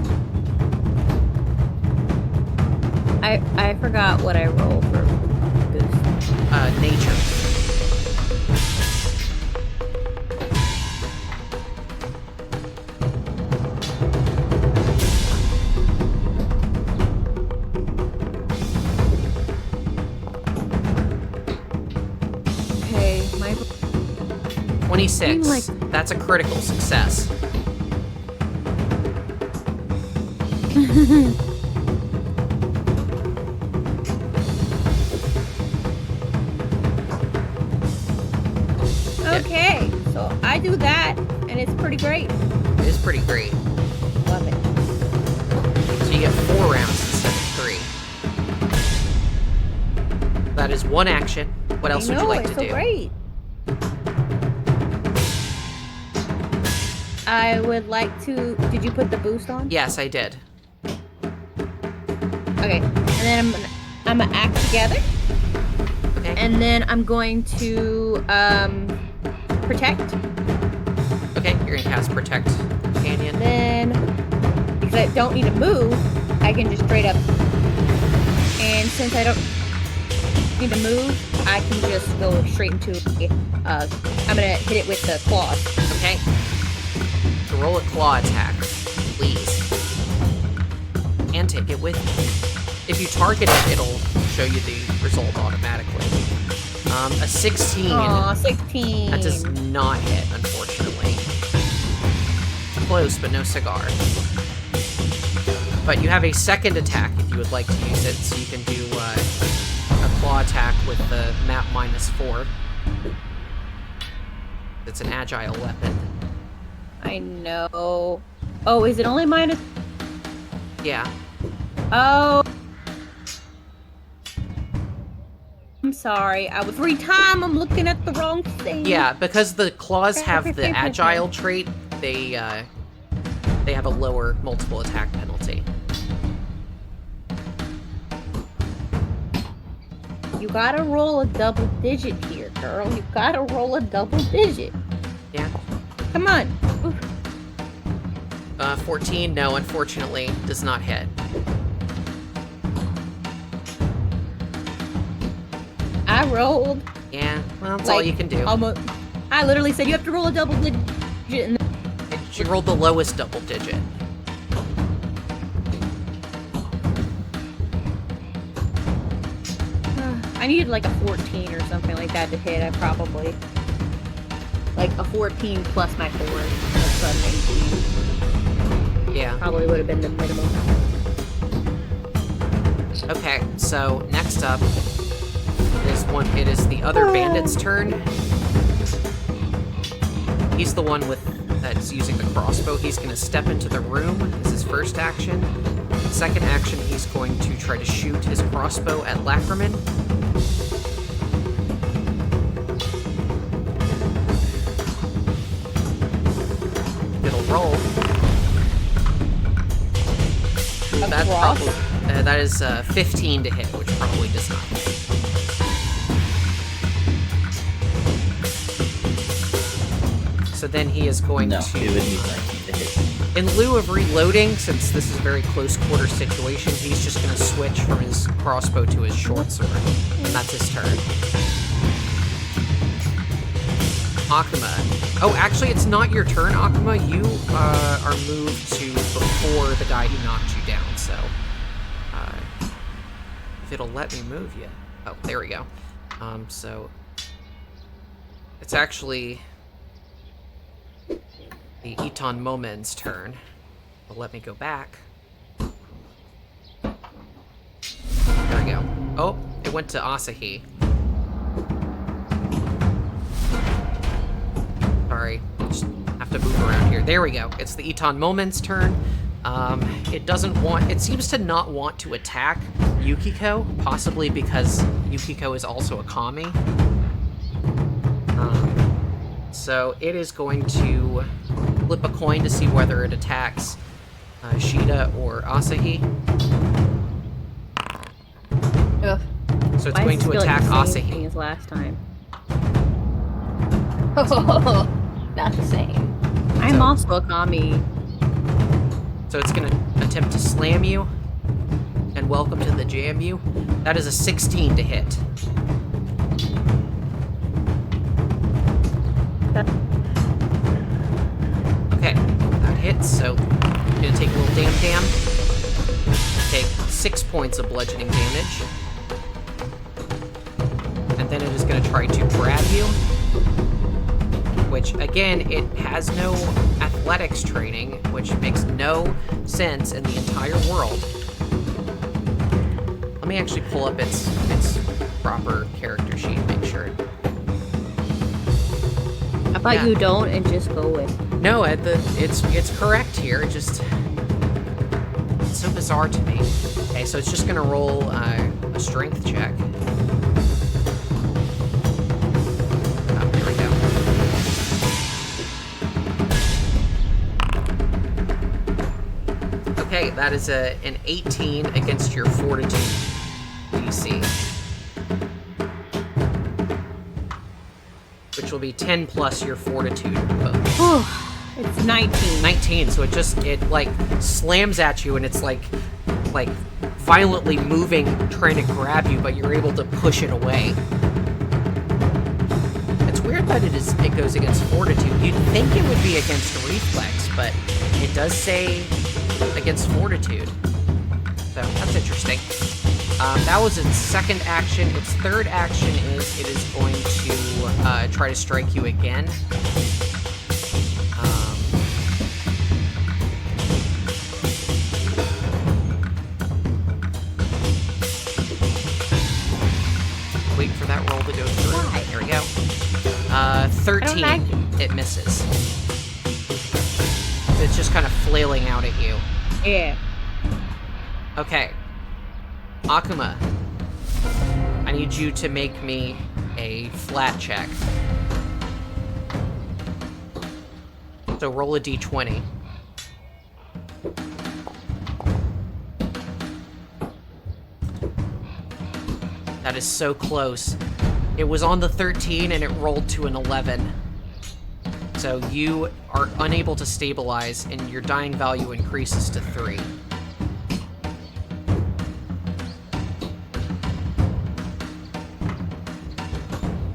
I forgot what I rolled for boost. Nature. Okay, my 26. Like- That's a critical success. Okay, so I do that, and it's pretty great. It is pretty great. Love it. So you get 4 rounds instead of 3. That is one action. What else would you like it's to so do? great. I would like to. Did you put the boost on? Yes, I did. Okay, and then I'm gonna act together, Okay. and then I'm going to protect. Okay, you're gonna cast Protect Companion. Then, because I don't need to move, I can just straight up. And since I don't need to move, I can just go straight into. I'm gonna hit it with the claws. Okay. So roll a claw attack, please. pick it with. If you target it, it'll show you the result automatically. A 16. Aw, 16. That does not hit, unfortunately. Close, but no cigar. But you have a second attack if you would like to use it, so you can do a claw attack with the map -4. It's an agile weapon. I know. Oh, is it only minus? Yeah. Oh. I'm sorry. I was I'm looking at the wrong thing. Yeah, because the claws have the agile trait, they have a lower multiple attack penalty. You gotta roll a double digit here, girl. You gotta roll a double digit. Yeah. Come on. Oof. 14, no, unfortunately, does not hit. I rolled. Yeah, well, that's all you can do. Almost. I literally said you have to roll a double digit. And She rolled the lowest double digit. I needed like a 14 or something like that to hit. I probably like a 14 plus my 4. That's an 18. Yeah. Probably would have been the minimum. Okay, so next up is it is the other bandit's turn. He's the one that's using the crossbow. He's gonna step into the room as his first action. Second action, he's going to try to shoot his crossbow at Lackerman. It'll roll. That probably that is 15 to hit, which probably does not hit. So then he is going No, to, it would need 19 to hit. in lieu of reloading, since this is a very close quarter situation, he's just going to switch from his crossbow to his short sword, and that's his turn. Akuma. Oh, actually, it's not your turn, Akuma. You are moved to before the guy who knocked you down, so if it'll let me move you. Oh, there we go. So it's actually the Iton Momen's turn. It'll let me go back. There we go. Oh, it went to Asahi. Sorry, just have to move around here. There we go. It's the Iton Momen's turn. It seems to not want to attack Yukiko, possibly because Yukiko is also a Kami. So it is going to flip a coin to see whether it attacks Shida or Asahi. Ugh. So it's going to attack Asahi. As last time. Not the same. I'm also a Kami. So it's going to attempt to slam you. And welcome to the jam you. That is a 16 to hit. Okay, that hits, so I'm gonna take a little dam. Take 6 points of bludgeoning damage. And then it is gonna try to grab you. Which, again, it has no athletics training, which makes no sense in the entire world. Let me actually pull up its proper character sheet and make sure. How about you don't and just go with? No, it's correct here. It's so bizarre to me. Okay, so it's just gonna roll a strength check. Oh, here we go. Okay, that is an 18 against your fortitude DC. Which will be 10 plus your fortitude bonus. It's 19. 19, so it like slams at you and it's like violently moving, trying to grab you, but you're able to push it away. It's weird that it goes against fortitude. You'd think it would be against reflex, but it does say against fortitude. So that's interesting. That was its second action. Its third action is it is going to try to strike you again. Wait for that roll to go through. Why? Here we go. 13. It misses. It's just kind of flailing out at you. Yeah. Okay. Akuma, I need you to make me a flat check. So roll a d20. That is so close. It was on the 13 and it rolled to an 11. So you are unable to stabilize and your dying value increases to 3.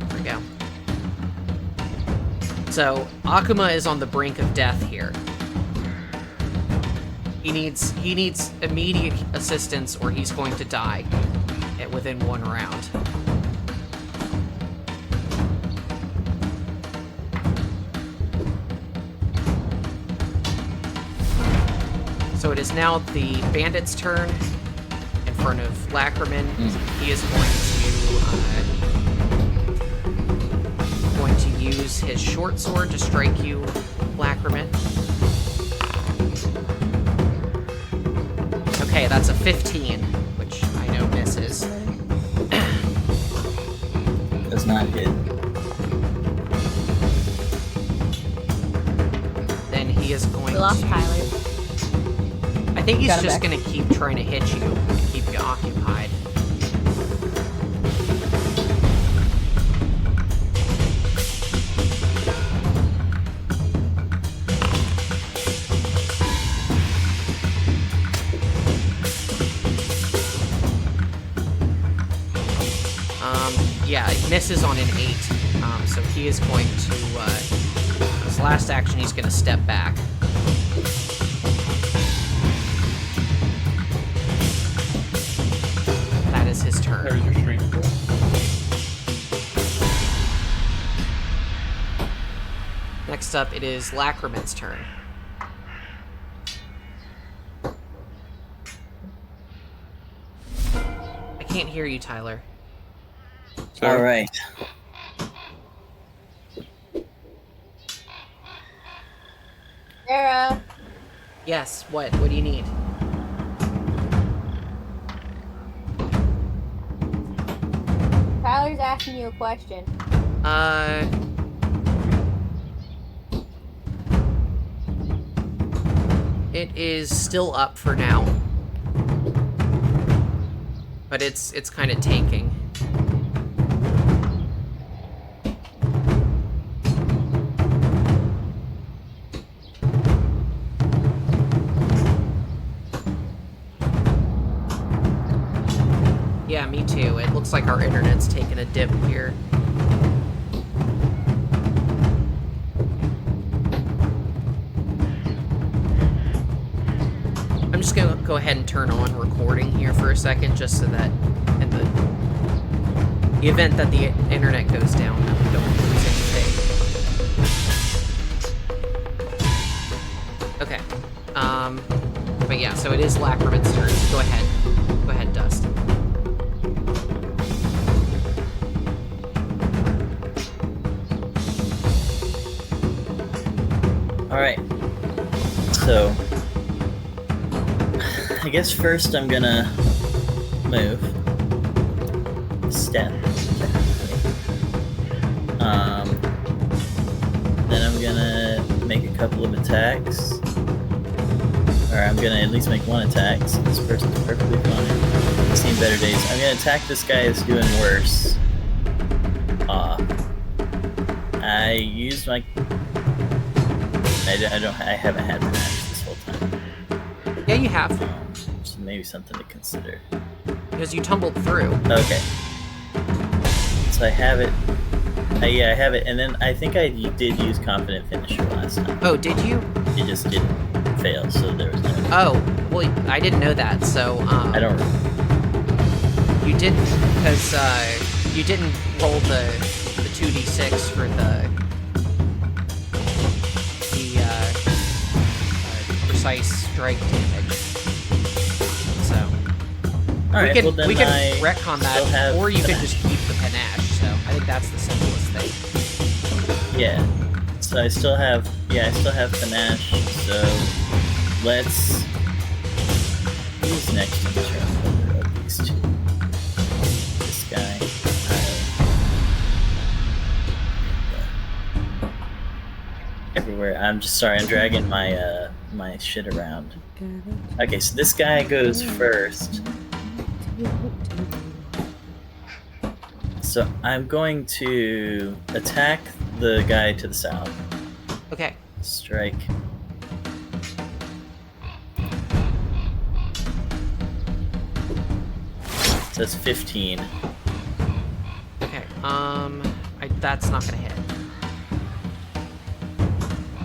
There we go. So Akuma is on the brink of death here. He needs immediate assistance or he's going to die within 1 round. So it is now the bandit's turn in front of Lacriman. He is going to use his short sword to strike you, Lacriman. Okay, that's a 15, which I know misses. Does not hit. Then he is going We lost to... Tyler. I think he's Got him just back. going to keep trying to hit you and keep you occupied. Yeah, it misses on an 8. So he is going to, his last action, he's going to step back. That is his turn. There's your strength. Next up, it is Lacriman's turn. I can't hear you, Tyler. Sorry. All right. Sarah, Yes, what? What do you need? Tyler's asking you a question. It is still up for now. But it's kind of tanking. Yeah, me too. It looks like our internet's taking a dip here. I'm just gonna go ahead and turn on recording here for a second, just so that in the event that the internet goes down, that we don't lose anything. Okay. But yeah, so it is Lacriman's turn. Go ahead. Go ahead, Dust. Alright. So, I guess first I'm gonna move. Step. Then I'm gonna make a couple of attacks. Or I'm gonna at least make one attack, so this person's perfectly fine. I've seen better days. I'm gonna attack this guy that's doing worse. I used my... I haven't had the match this whole time. Yeah, you have. So maybe something to consider. Because you tumbled through. Okay. So I have it. Yeah, I have it. And then I think I did use Confident Finisher last time. Oh, did you? It just didn't fail, so there was no. Oh, well, I didn't know that. So I don't. you didn't because you didn't roll the 2d6 for the precise strike damage. So All right, well then we can I retcon still that, have or you could panache. just keep the panache. So I think that's the simplest thing. Yeah. So I still have panache. So let's who's next in turn order of these two? This guy. Everywhere. I'm just sorry. I'm dragging my my shit around. Okay, so this guy goes first. So I'm going to attack the guy to the south. Okay. Strike. So that's 15. Okay. That's not gonna hit.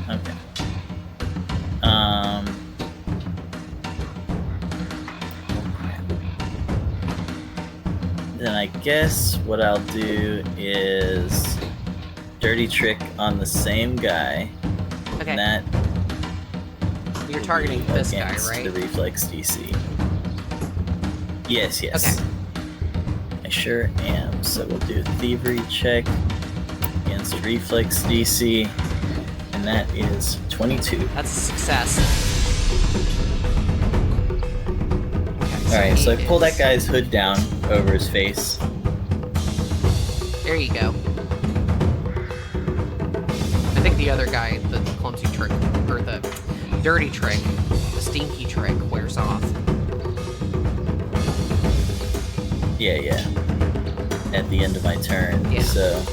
Okay. Then I guess what I'll do is dirty trick on the same guy. Okay. And that You're will targeting be this guy, against right? The reflex DC. Yes. Okay. I sure am. So we'll do a thievery check against reflex DC, and that is 22. That's a success. Okay, Alright, so I he pull that is- guy's hood down over his face. There you go. I think the other guy, the clumsy trick, or the dirty trick, the stinky trick, wears off. Yeah. At the end of my turn. Yeah. So.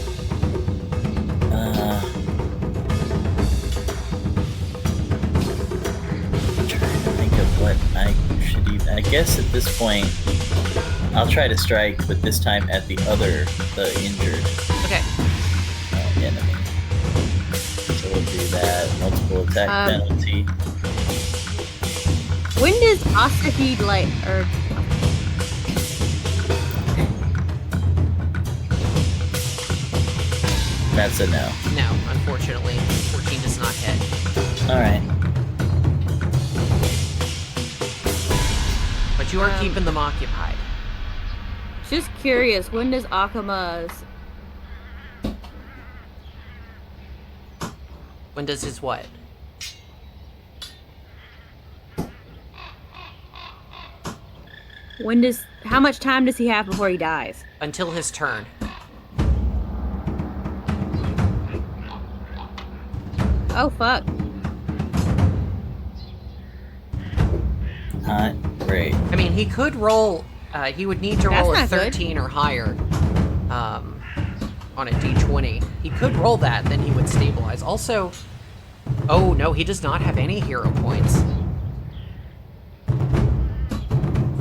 I'm trying to think of what I should even. I guess at this point, I'll try to strike, but this time at the injured Okay. enemy. So we'll do that. Multiple attack penalty. When does Asahi or That's a no. No, unfortunately, 14 does not hit. Alright. But you are keeping them occupied. just curious, when does Akuma's When does his what? how much time does he have before he dies? Until his turn. Oh fuck. Not great. I mean, he could roll. He would need to That's roll a not good. 13 or higher on a d20. He could roll that, then he would stabilize. Also, oh no, he does not have any hero points.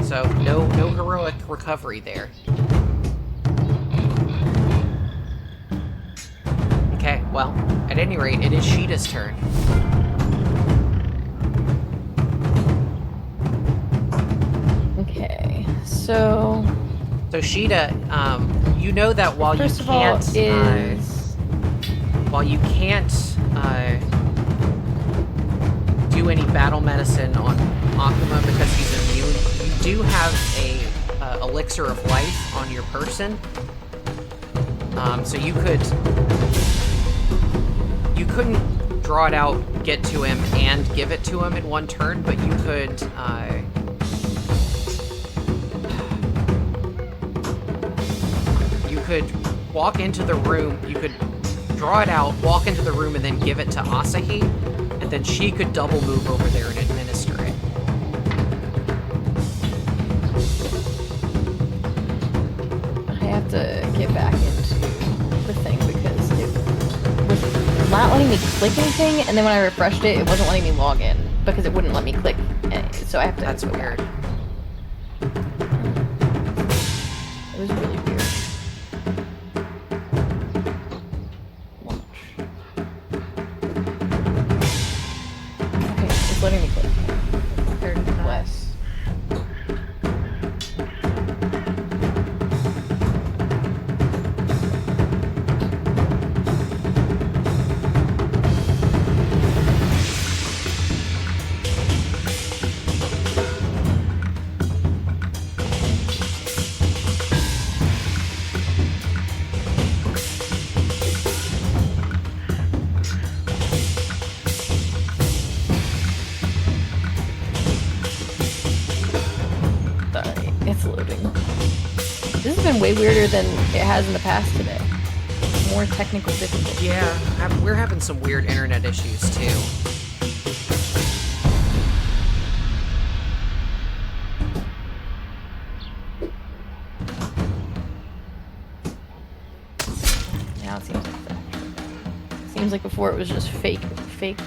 So no heroic recovery there. Okay, well, at any rate, it is Sheeta's turn. Okay, so So Sheeta, you know that while you first of all can't, is do any battle medicine on Akuma because he's immune, you do have a elixir of life on your person. So you couldn't draw it out, get to him, and give it to him in one turn, but you could. You could walk into the room, you could draw it out, walk into the room, and then give it to Asahi, and then she could double move over there and administer it. I have to get back into the thing because it was not letting me click anything, and then when I refreshed it, it wasn't letting me log in because it wouldn't let me click. So I have to. That's go weird. back. It was really weird. Launch. Okay, It's letting me click. Less. Sorry, it's loading. This has been way weirder than it has in the past today. More technical difficulty. Yeah, we're having some weird internet issues too. Now it seems like that. Seems like before it was just fake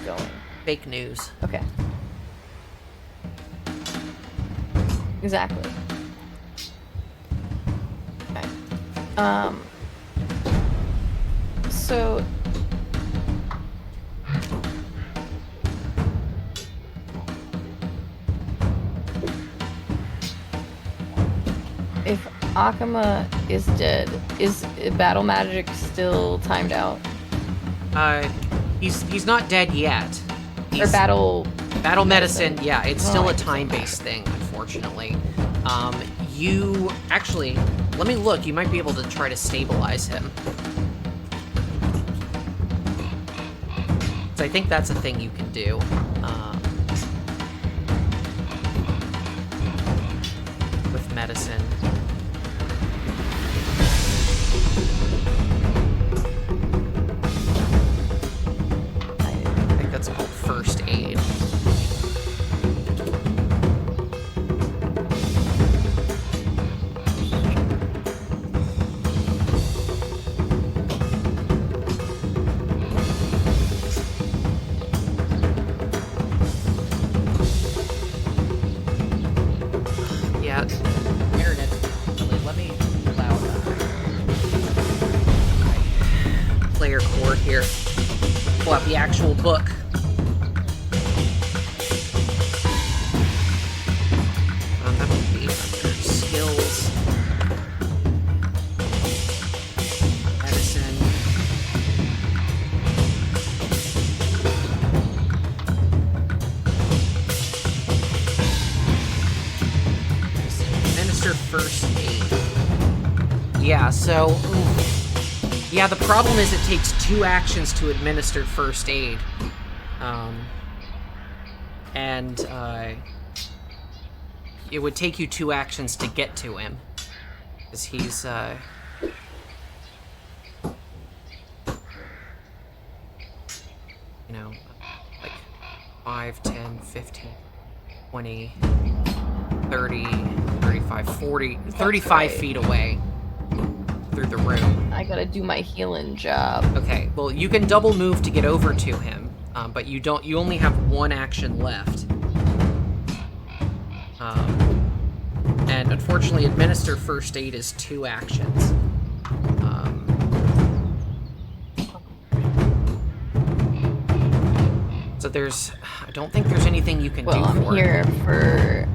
going. Fake news. Okay. Exactly. Okay. So if Akama is dead, is battle magic still timed out? He's not dead yet. Or battle medicine, yeah, it's still a Right. time-based thing, unfortunately. You actually, let me look. You might be able to try to stabilize him. So I think that's a thing you can do. With medicine. I think that's called first aid. Yeah, internet. Let me allow player core here. Pull out the actual book. That would be under skills, medicine. Administer first aid. Yeah, so yeah, the problem is it takes 2 actions to administer first aid. And it would take you 2 actions to get to him. Because he's, you know, like 5, 10, 15, 20, 30, 35, 40, 35 right. feet away through the room. I gotta do my healing job. Okay, well, you can double move to get over to him, but you only have 1 action left. And unfortunately, administer first aid is 2 actions. So I don't think there's anything you can do Well, I'm for here it. for.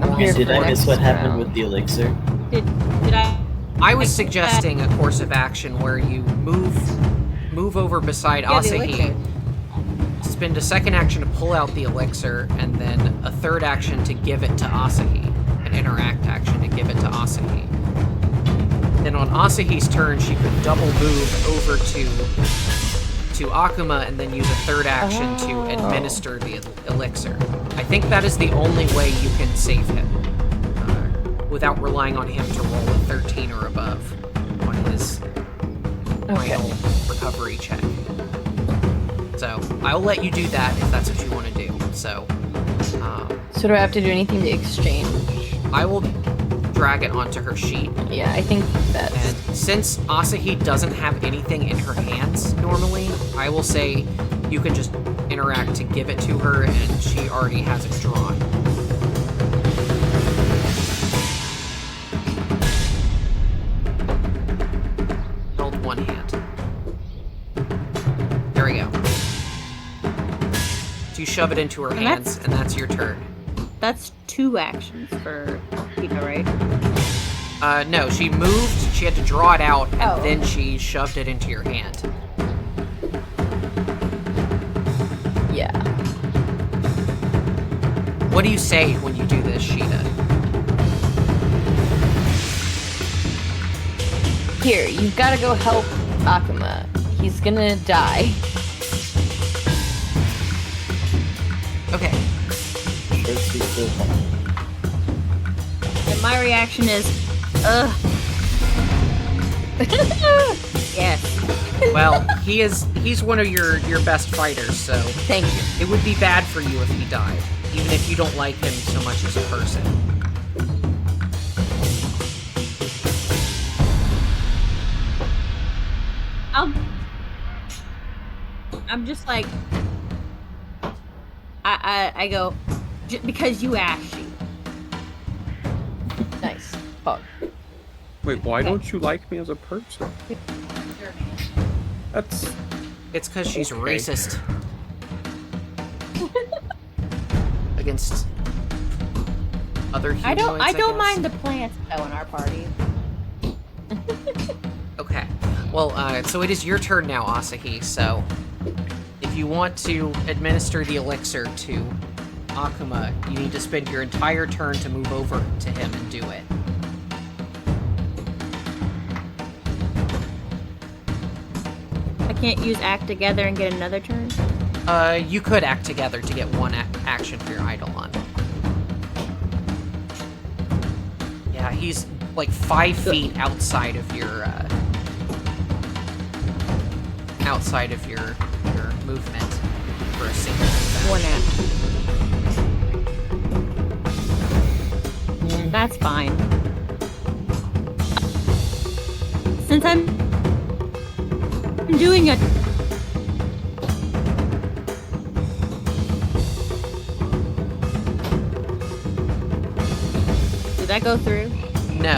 I'm here Did for I miss next what happened round. with the elixir? Did I? I was suggesting a course of action where you move over beside Yeah, the Asahi, elixir. spend a second action to pull out the elixir, and then a third action to give it to Asahi, an interact action to give it to Asahi. Then on Asahi's turn, she could double move over to Akuma and then use a third action to administer the elixir. I think that is the only way you can save him, without relying on him to roll a 13 or above on his final recovery check. So I'll let you do that if that's what you want to do. So do I have to do anything to exchange? I will drag it onto her sheet. Yeah, I think that's. And since Asahi doesn't have anything in her hands normally, I will say you can just interact to give it to her, and she already has it drawn. Hold one hand. There we go. you shove it into her And hands, and that's your turn. That's 2 actions for Pika, right? No, she moved, she had to draw it out, and Oh. then she shoved it into your hand. Yeah. What do you say when you do this, Sheeta? Here, you've got to go help Akuma. He's gonna die. Okay. Short, sweet, to the point. And my reaction is, ugh. Yes. Well, he's one of your best fighters, so Thank you. it would be bad for you if he died, even if you don't like him so much as a person. I'm just like, I go, because you asked, she. Nice. Fuck. Wait, why don't you like me as a person? That's It's because she's Okay. racist. Against other humanoids, I don't guess. mind the plants though in our party. Okay. Well, so it is your turn now, Asahi, so if you want to administer the elixir to Akuma, you need to spend your entire turn to move over to him and do it. I can't use act together and get another turn. You could act together to get one action for your Eidolon. Yeah, he's like 5 feet outside of your movement for a single One action. act. That's fine. Since I'm doing it. Did that go through? No.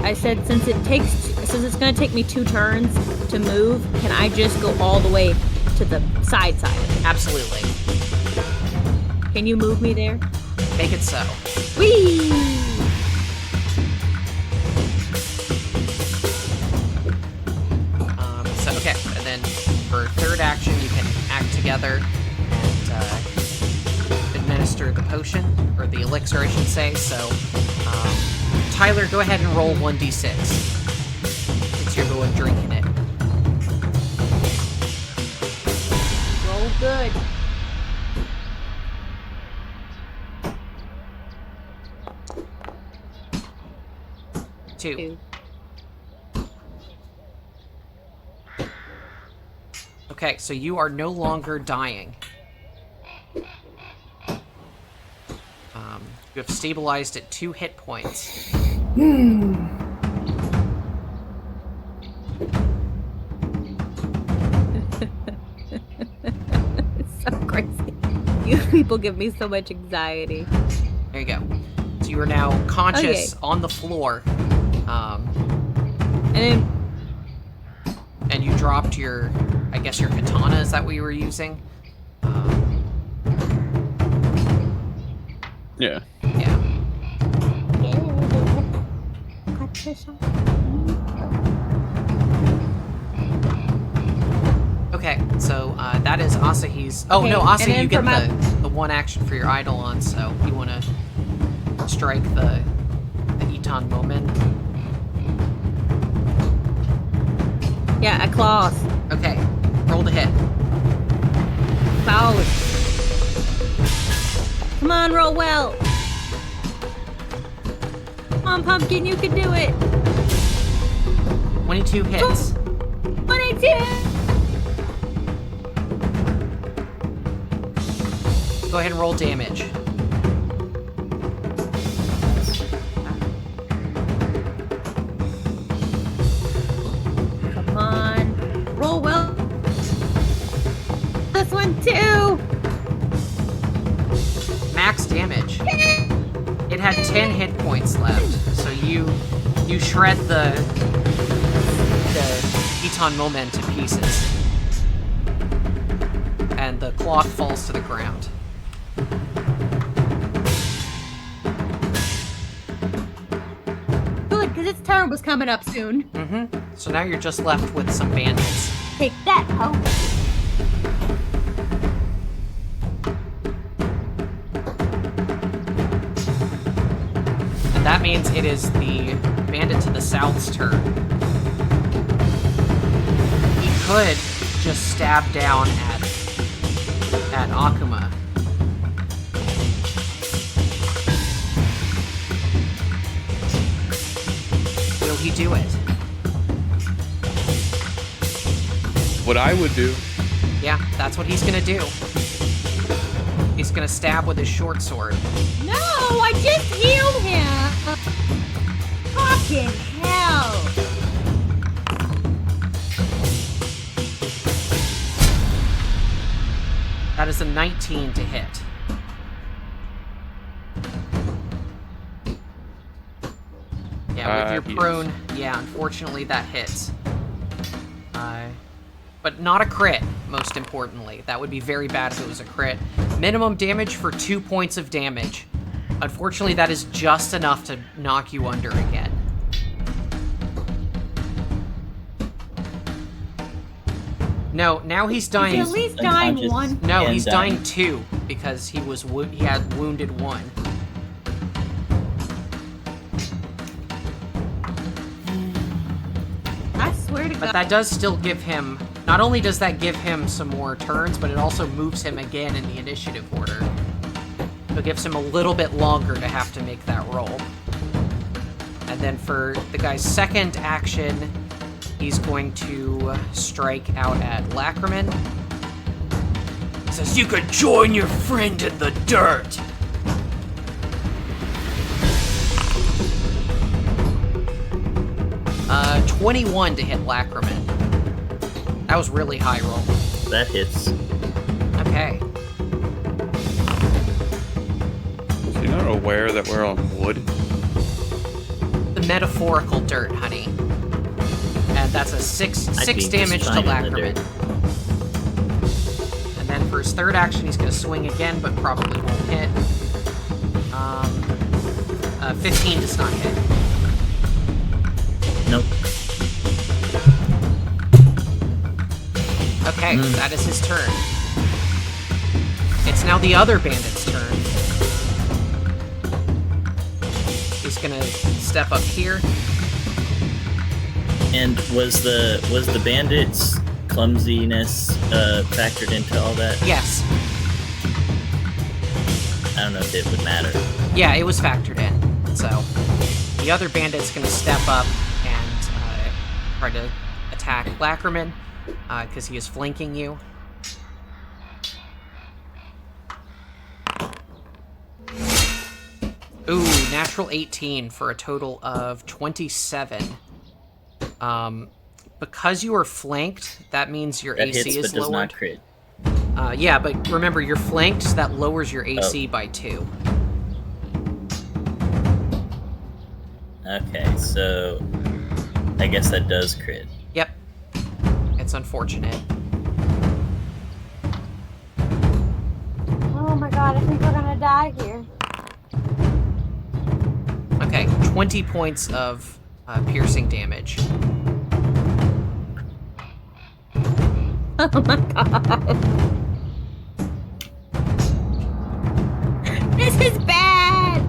I said since it's gonna take me 2 turns to move, can I just go all the way to the side of it? Absolutely. Can you move me there? Make it so. Whee! So, okay, and then for third action, you can act together and administer the potion, or the elixir, I should say. So, Tyler, go ahead and roll 1d6, since you're the one drinking it. Roll good. Two. Okay, so you are no longer dying. You have stabilized at 2 hit points. It's so crazy. You people give me so much anxiety. There you go. So you are now conscious Okay. on the floor. And then And you dropped your, I guess your katana, is that what you were using? yeah. Yeah. Okay, so that is Asahi's. Oh Okay, no, and Asahi, then you get for my- the one action for your Eidolon, so you want to strike the Eton moment. yeah, a claws. Okay, roll to hit. Claws. Come on, roll well. Come on, Pumpkin, you can do it. 22 hits. 22. Go ahead and roll damage. Come on, roll well. This one too. Max damage. It had 10 hit points left, so you shred the ton moment to pieces. And the cloth falls to the ground. Good, because its turn was coming up soon. So now you're just left with some bandits. Take that, ho. And that means it is the bandit to the south's turn. He could just stab down at Akuma. Will he do it? What I would do. Yeah, that's what he's gonna do. He's gonna stab with his short sword. No, I just healed him. Fucking hell. That is a 19 to hit. Yeah, with your Yes. prone, yeah, unfortunately that hits. But not a crit, most importantly. That would be very bad if it was a crit. Minimum damage for 2 points of damage. Unfortunately, that is just enough to knock you under again. No, now he's dying. He's at least dying Unconscious. one. No, And he's dying. dying 2 because he had wounded 1. I swear to But God. that does still give him... Not only does that give him some more turns, but it also moves him again in the initiative order. So it gives him a little bit longer to have to make that roll. And then for the guy's second action, he's going to strike out at Lackerman. He says, "You could join your friend in the dirt!" 21 to hit Lackerman. That was really high roll. That hits. Okay. So you're not aware that we're on wood? The metaphorical dirt, honey. And that's a six I'd be damage just to fine in the Lackerman. dirt. And then for his third action, he's going to swing again, but probably won't hit. 15 does not hit. Nope. Okay, that is his turn. It's now the other bandit's turn. He's gonna step up here. And was the bandit's clumsiness factored into all that? Yes. I don't know if it would matter. Yeah, it was factored in. So, the other bandit's gonna step up and try to attack Lackerman, because he is flanking you. Ooh, natural 18 for a total of 27. Because you are flanked, that means your That AC hits is but does lowered. not crit. Yeah, but remember, you're flanked, so that lowers your AC by 2. Okay, so I guess that does crit. Yep. It's unfortunate. Oh my god, I think we're gonna die here. Okay, 20 points of piercing damage. Oh my God. This is bad.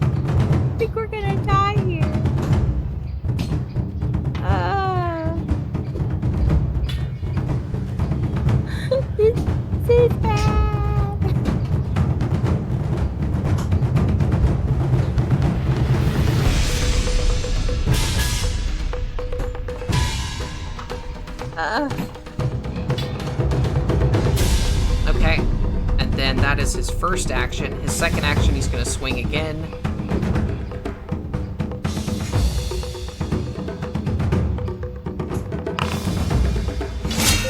I think we're gonna die here. This is bad. Okay, and then that is his first action. His second action, he's going to swing again.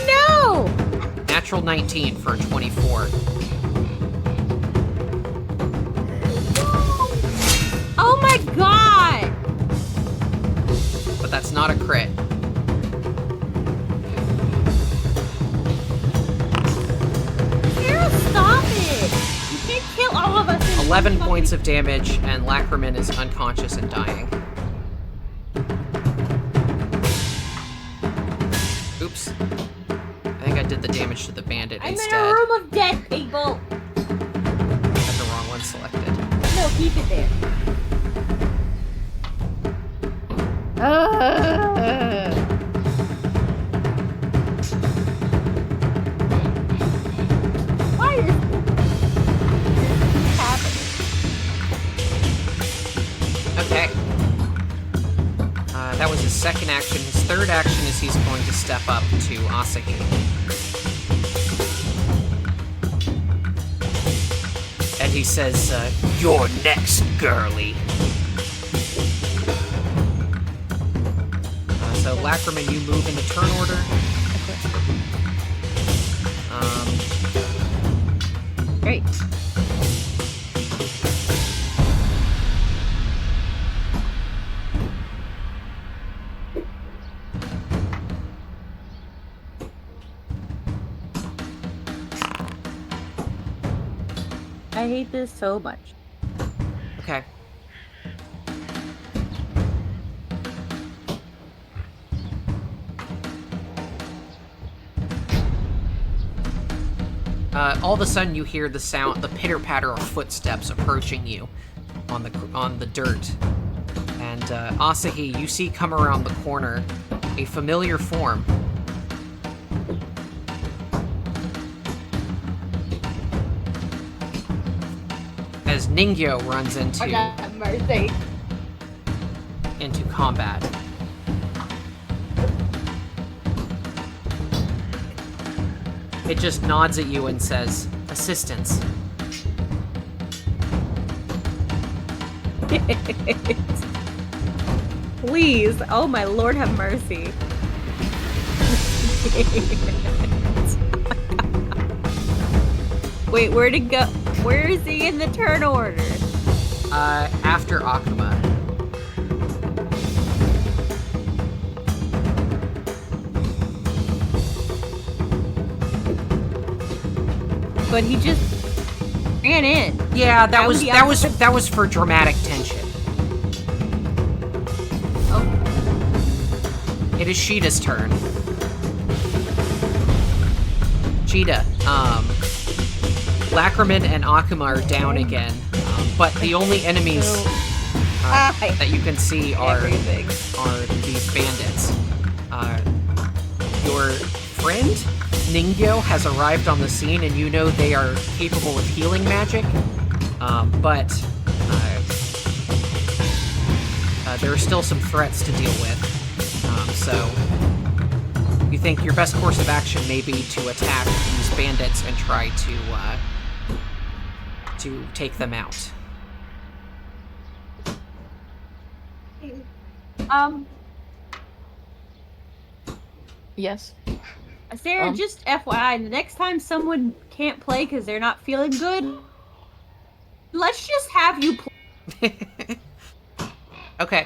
No! Natural 19 for a 24. Oh my God! But That's not a crit. Sarah, stop it! You can't kill all of us in 11 one points of damage, and Lacraman is unconscious and dying. Oops. I think I did the damage to the bandit I'm instead. in a room of dead people! Had the wrong one selected. No, keep it there. Why is this happening? Okay. That was his second action. His third action is he's going to step up to Asahi. And he says, "You're next, girly." So, Lacraman, you move into turn order. Great. I hate this so much. Okay. All of a sudden, you hear the sound, the pitter-patter of footsteps approaching you on the dirt. And Asahi, you see come around the corner a familiar form. As Ningyo runs into combat. It just nods at you and says, "Assistance." Please, oh my lord, have mercy. Wait, where'd it go? Where is he in the turn order? After Akuma. But he just ran in. Yeah, that How was would he that was for dramatic tension. Oh, It is Sheeta's turn. Sheeta, Lacraman and Akuma are down again, but the only enemies that you can see are these bandits. Your friend Ningyo has arrived on the scene, and you know they are capable of healing magic, but there are still some threats to deal with. So you think your best course of action may be to attack these bandits and try to take them out. Yes. Sarah, just FYI, the next time someone can't play because they're not feeling good, let's just have you play. Okay.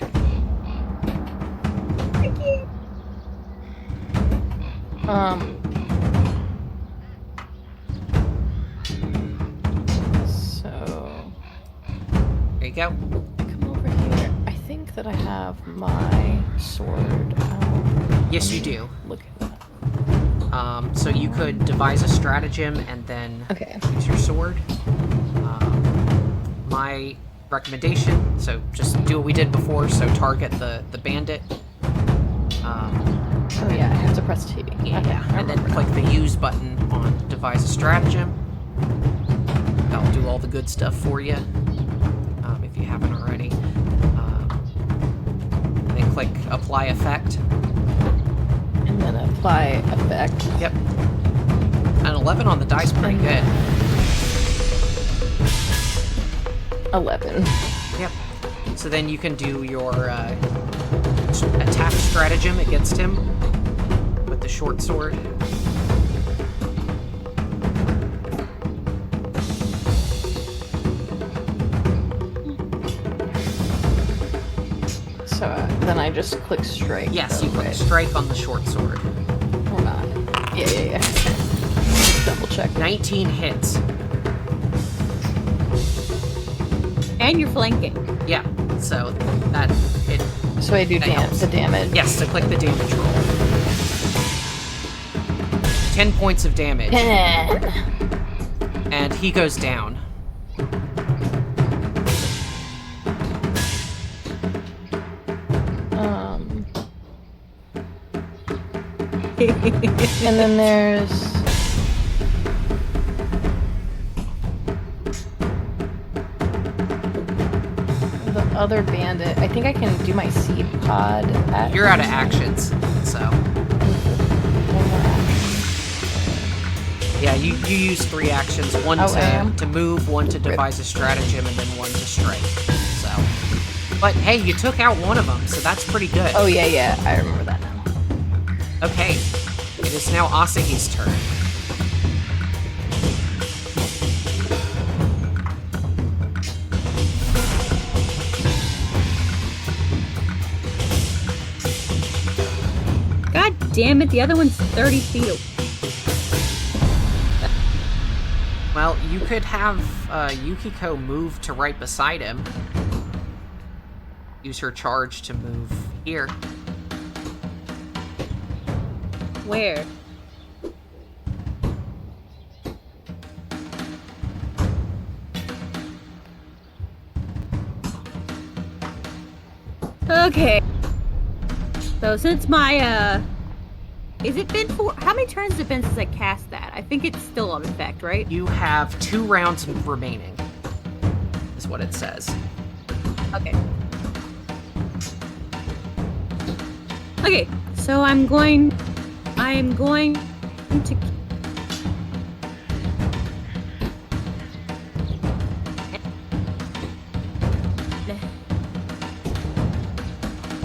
So There you go. come over here. I think that I have my sword out. Yes, you do. Look at that. So you could devise a stratagem and then Okay. use your sword. My recommendation, so just do what we did before, so target the bandit. Oh yeah, I have to press T. Yeah, Okay, I and then remember click the use button on devise a stratagem. That'll do all the good stuff for you, if you haven't already. And then click apply effect. now. And then apply effect. Yep. An 11 on the dice, pretty good. 11. Yep. So then you can do your attack stratagem against him with the short sword. So then I just click strike. Yes, though, you click right? strike on the short sword. Or not. Yeah. Just double check. 19 hits. And you're flanking. Yeah, so that it. So I do That helps. the damage. Yes, so click the damage roll. 10 points of damage, 10. and he goes down. And then there's the other bandit. I think I can do my seed pod. You're out of actions, so One more action. yeah, you use 3 actions: one Oh, I am? to move, one to devise a stratagem, and then one to strike. So, but hey, you took out one of them, so that's pretty good. Oh yeah, I remember that now. Okay, it is now Asahi's turn. God damn it, the other one's 30 feet away. Well, you could have Yukiko move to right beside him. Use her charge to move here. Where? Okay. So since my is it been how many turns has it been since I cast that? I think it's still on effect, right? You have 2 rounds remaining, is what it says. Okay. Okay, so I'm going to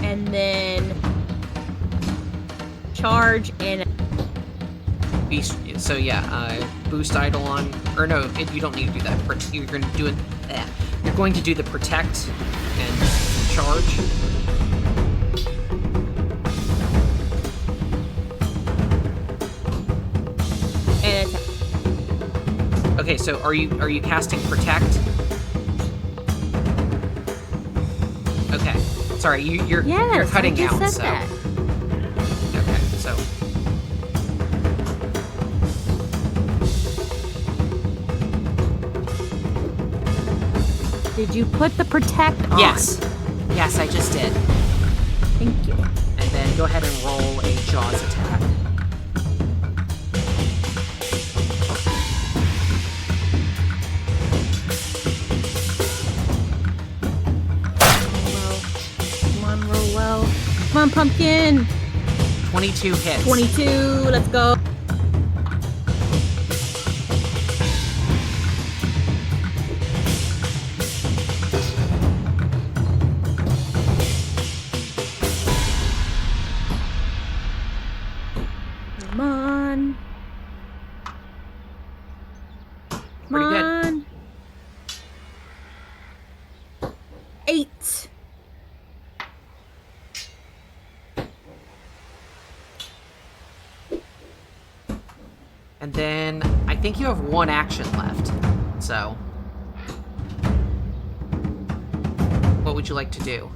and then charge and Beast, so yeah, boost Eidolon, or no, you don't need to do that. You're going to do it. You're going to do the protect and charge. and attack. Okay, so are you casting protect? Okay, sorry, you're Yes, cutting I just out. said So that. okay, so Did you put the protect on? yes, I just did. Thank you. And then go ahead and roll a Jaws attack. Come on, roll well. Come on, pumpkin. 22 hits. 22. Let's go. Come on. Come Pretty good. on. 8. And then I think you have 1 action left. So, what would you like to do?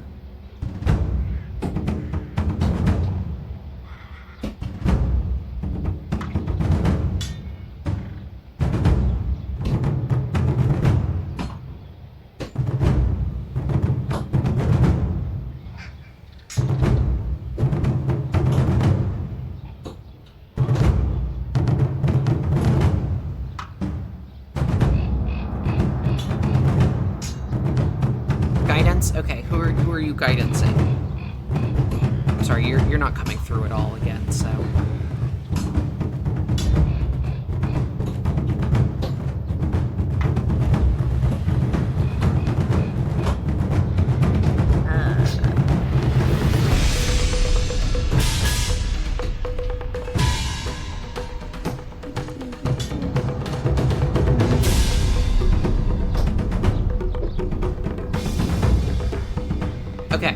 Guidance? Okay, who are you guidancing? I'm sorry, you're not coming through at all again, so. Okay.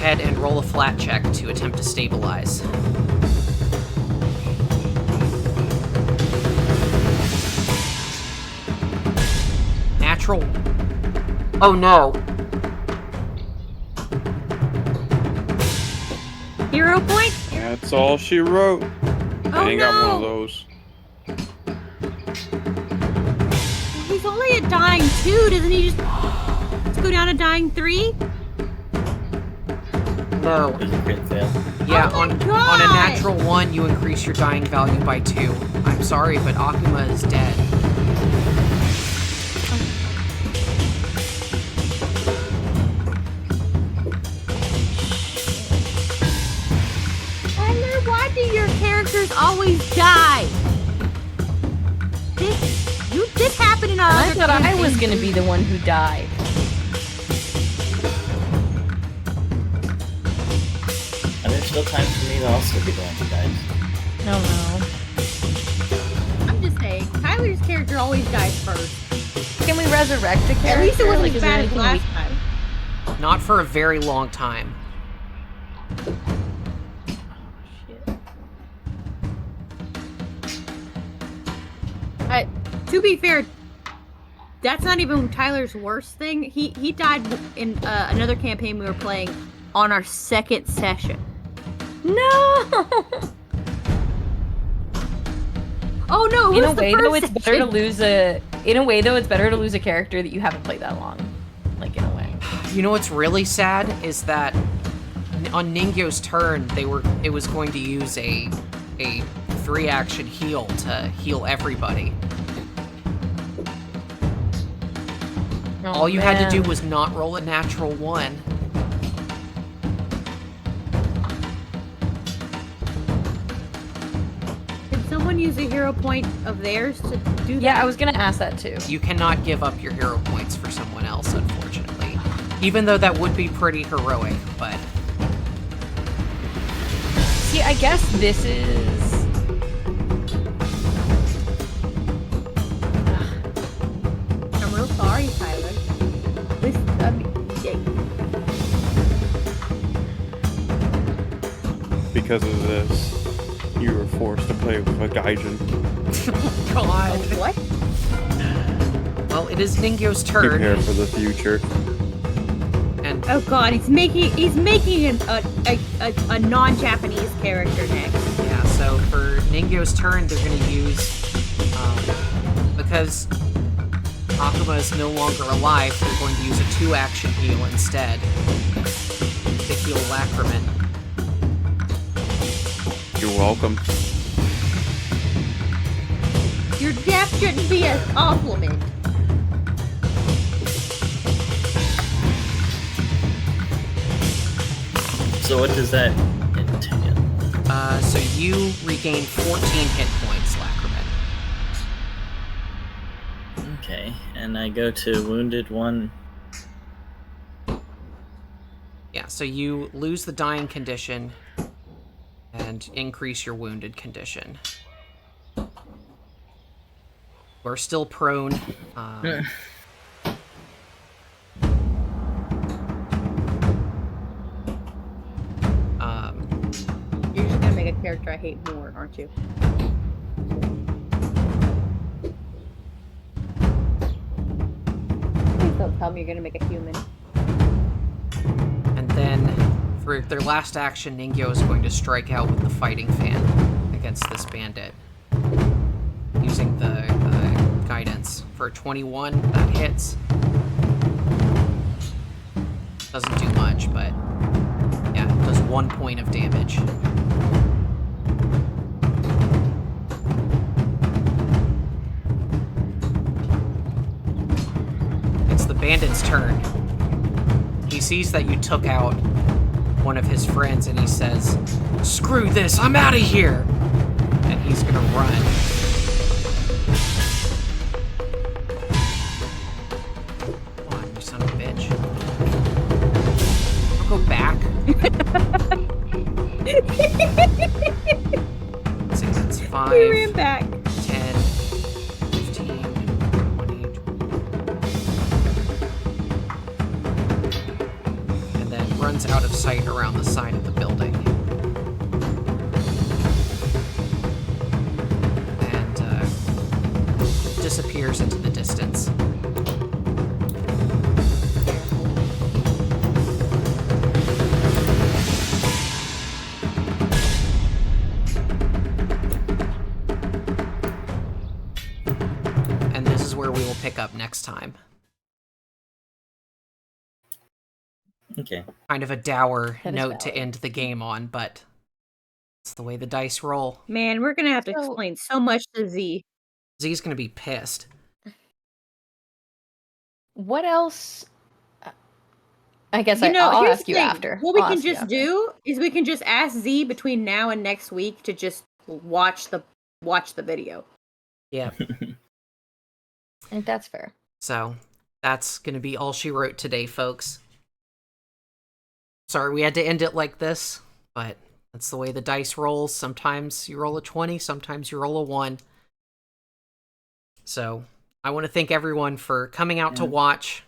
ahead and roll a flat check to attempt to stabilize. Natural. Oh no. Hero point? That's all she wrote. I ain't got one of those. He's only a dying 2. Doesn't he just go down to dying 3? No. There's a crit fail. Yeah, Oh my on a God! natural 1, you increase your dying value by 2. I'm sorry, but Akuma is dead. Tyler, why do your characters always die? This happened in our I other thought I was campaign. gonna be the one who died. And there's still time for me to also be the one who dies. No, no. I'm just saying, Tyler's character always dies first. Can we resurrect a character? At least it wasn't Like, as is there bad as anything last we- time. Not for a very long time. To be fair, that's not even Tyler's worst thing. He died in another campaign we were playing on our second session. No. Oh no! It In was a the way, first though, it's better to session. lose a. In a way, though, it's better to lose a character that you haven't played that long. Like in a way. You know what's really sad is that on Ningyo's turn, it was going to use a 3-action heal to heal everybody. Oh, All you had to do man. was not roll a natural 1. Did someone use a hero point of theirs to do that? Yeah, I was gonna ask that too. You cannot give up your hero points for someone else, unfortunately. Even though that would be pretty heroic, but See, I guess this is. I'm real sorry, Tyler. This, Because of this, you were forced to play with a gaijin. God. what? Well, it is Ningyo's turn, Prepare for the future. and Oh god, he's making a non-Japanese character next. yeah, so for Ningyo's turn, they're going to use, because Akuma is no longer alive, they're going to use a 2-action heal instead to heal Lacriman. You're welcome. Your death shouldn't be a compliment. So what does that entail? So you regain 14 hit points, Lacriman. Okay, and I go to wounded 1. Yeah, so you lose the dying condition and increase your wounded condition. We're still prone. You're just gonna make a character I hate more, aren't you? Please don't tell me you're gonna make a human. And then, for their last action, Ningyo is going to strike out with the fighting fan against this bandit. Using the guidance. For 21, that hits. Doesn't do much, but yeah, it does 1 point of damage. It's the bandit's turn. He sees that you took out one of his friends and he says, "Screw this, I'm out of here!" And he's gonna run. Come on, you son of a bitch. I'll go back. Let's see, that's 5, He ran back. 10, 15, 20, and then runs out of sight around the side of the building. And disappears into the distance. And this is where we will pick up next time. Okay. Kind of a dour That is note to valid. end the game on, but it's the way the dice roll. Man, we're gonna have to So- explain so much to Z. Z's gonna be pissed. What else? I guess You know, I'll here's ask the you thing. after. What we I'll can ask you just after. do is we can just ask Z between now and next week to just watch the video. Yeah. I think that's fair. So that's gonna be all she wrote today, folks. Sorry we had to end it like this, but that's the way the dice rolls. Sometimes you roll a 20, sometimes you roll a 1. So I want to thank everyone for coming out to watch.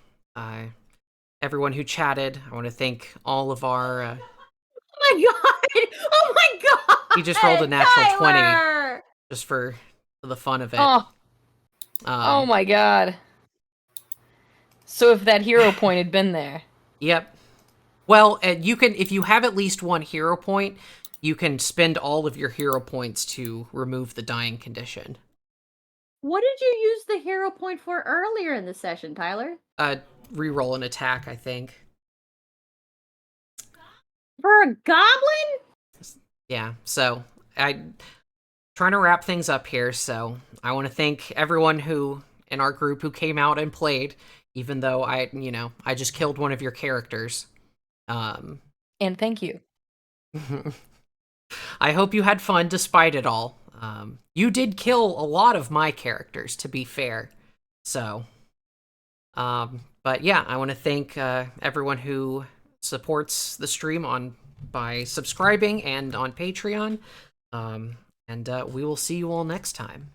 Everyone who chatted. I want to thank all of our... Oh my god! Oh my god! He just rolled a natural 20 Tyler! just for the fun of it. Oh my god. So if that hero point had been there. Yep. Well, you can, if you have at least one hero point, you can spend all of your hero points to remove the dying condition. What did you use the hero point for earlier in the session, Tyler? Reroll an attack, I think. For a goblin? Yeah, so trying to wrap things up here, so I want to thank everyone who in our group who came out and played, even though I just killed one of your characters. And thank you. I hope you had fun despite it all. You did kill a lot of my characters, to be fair. So, but yeah, I want to thank everyone who supports the stream by subscribing and on Patreon. And we will see you all next time.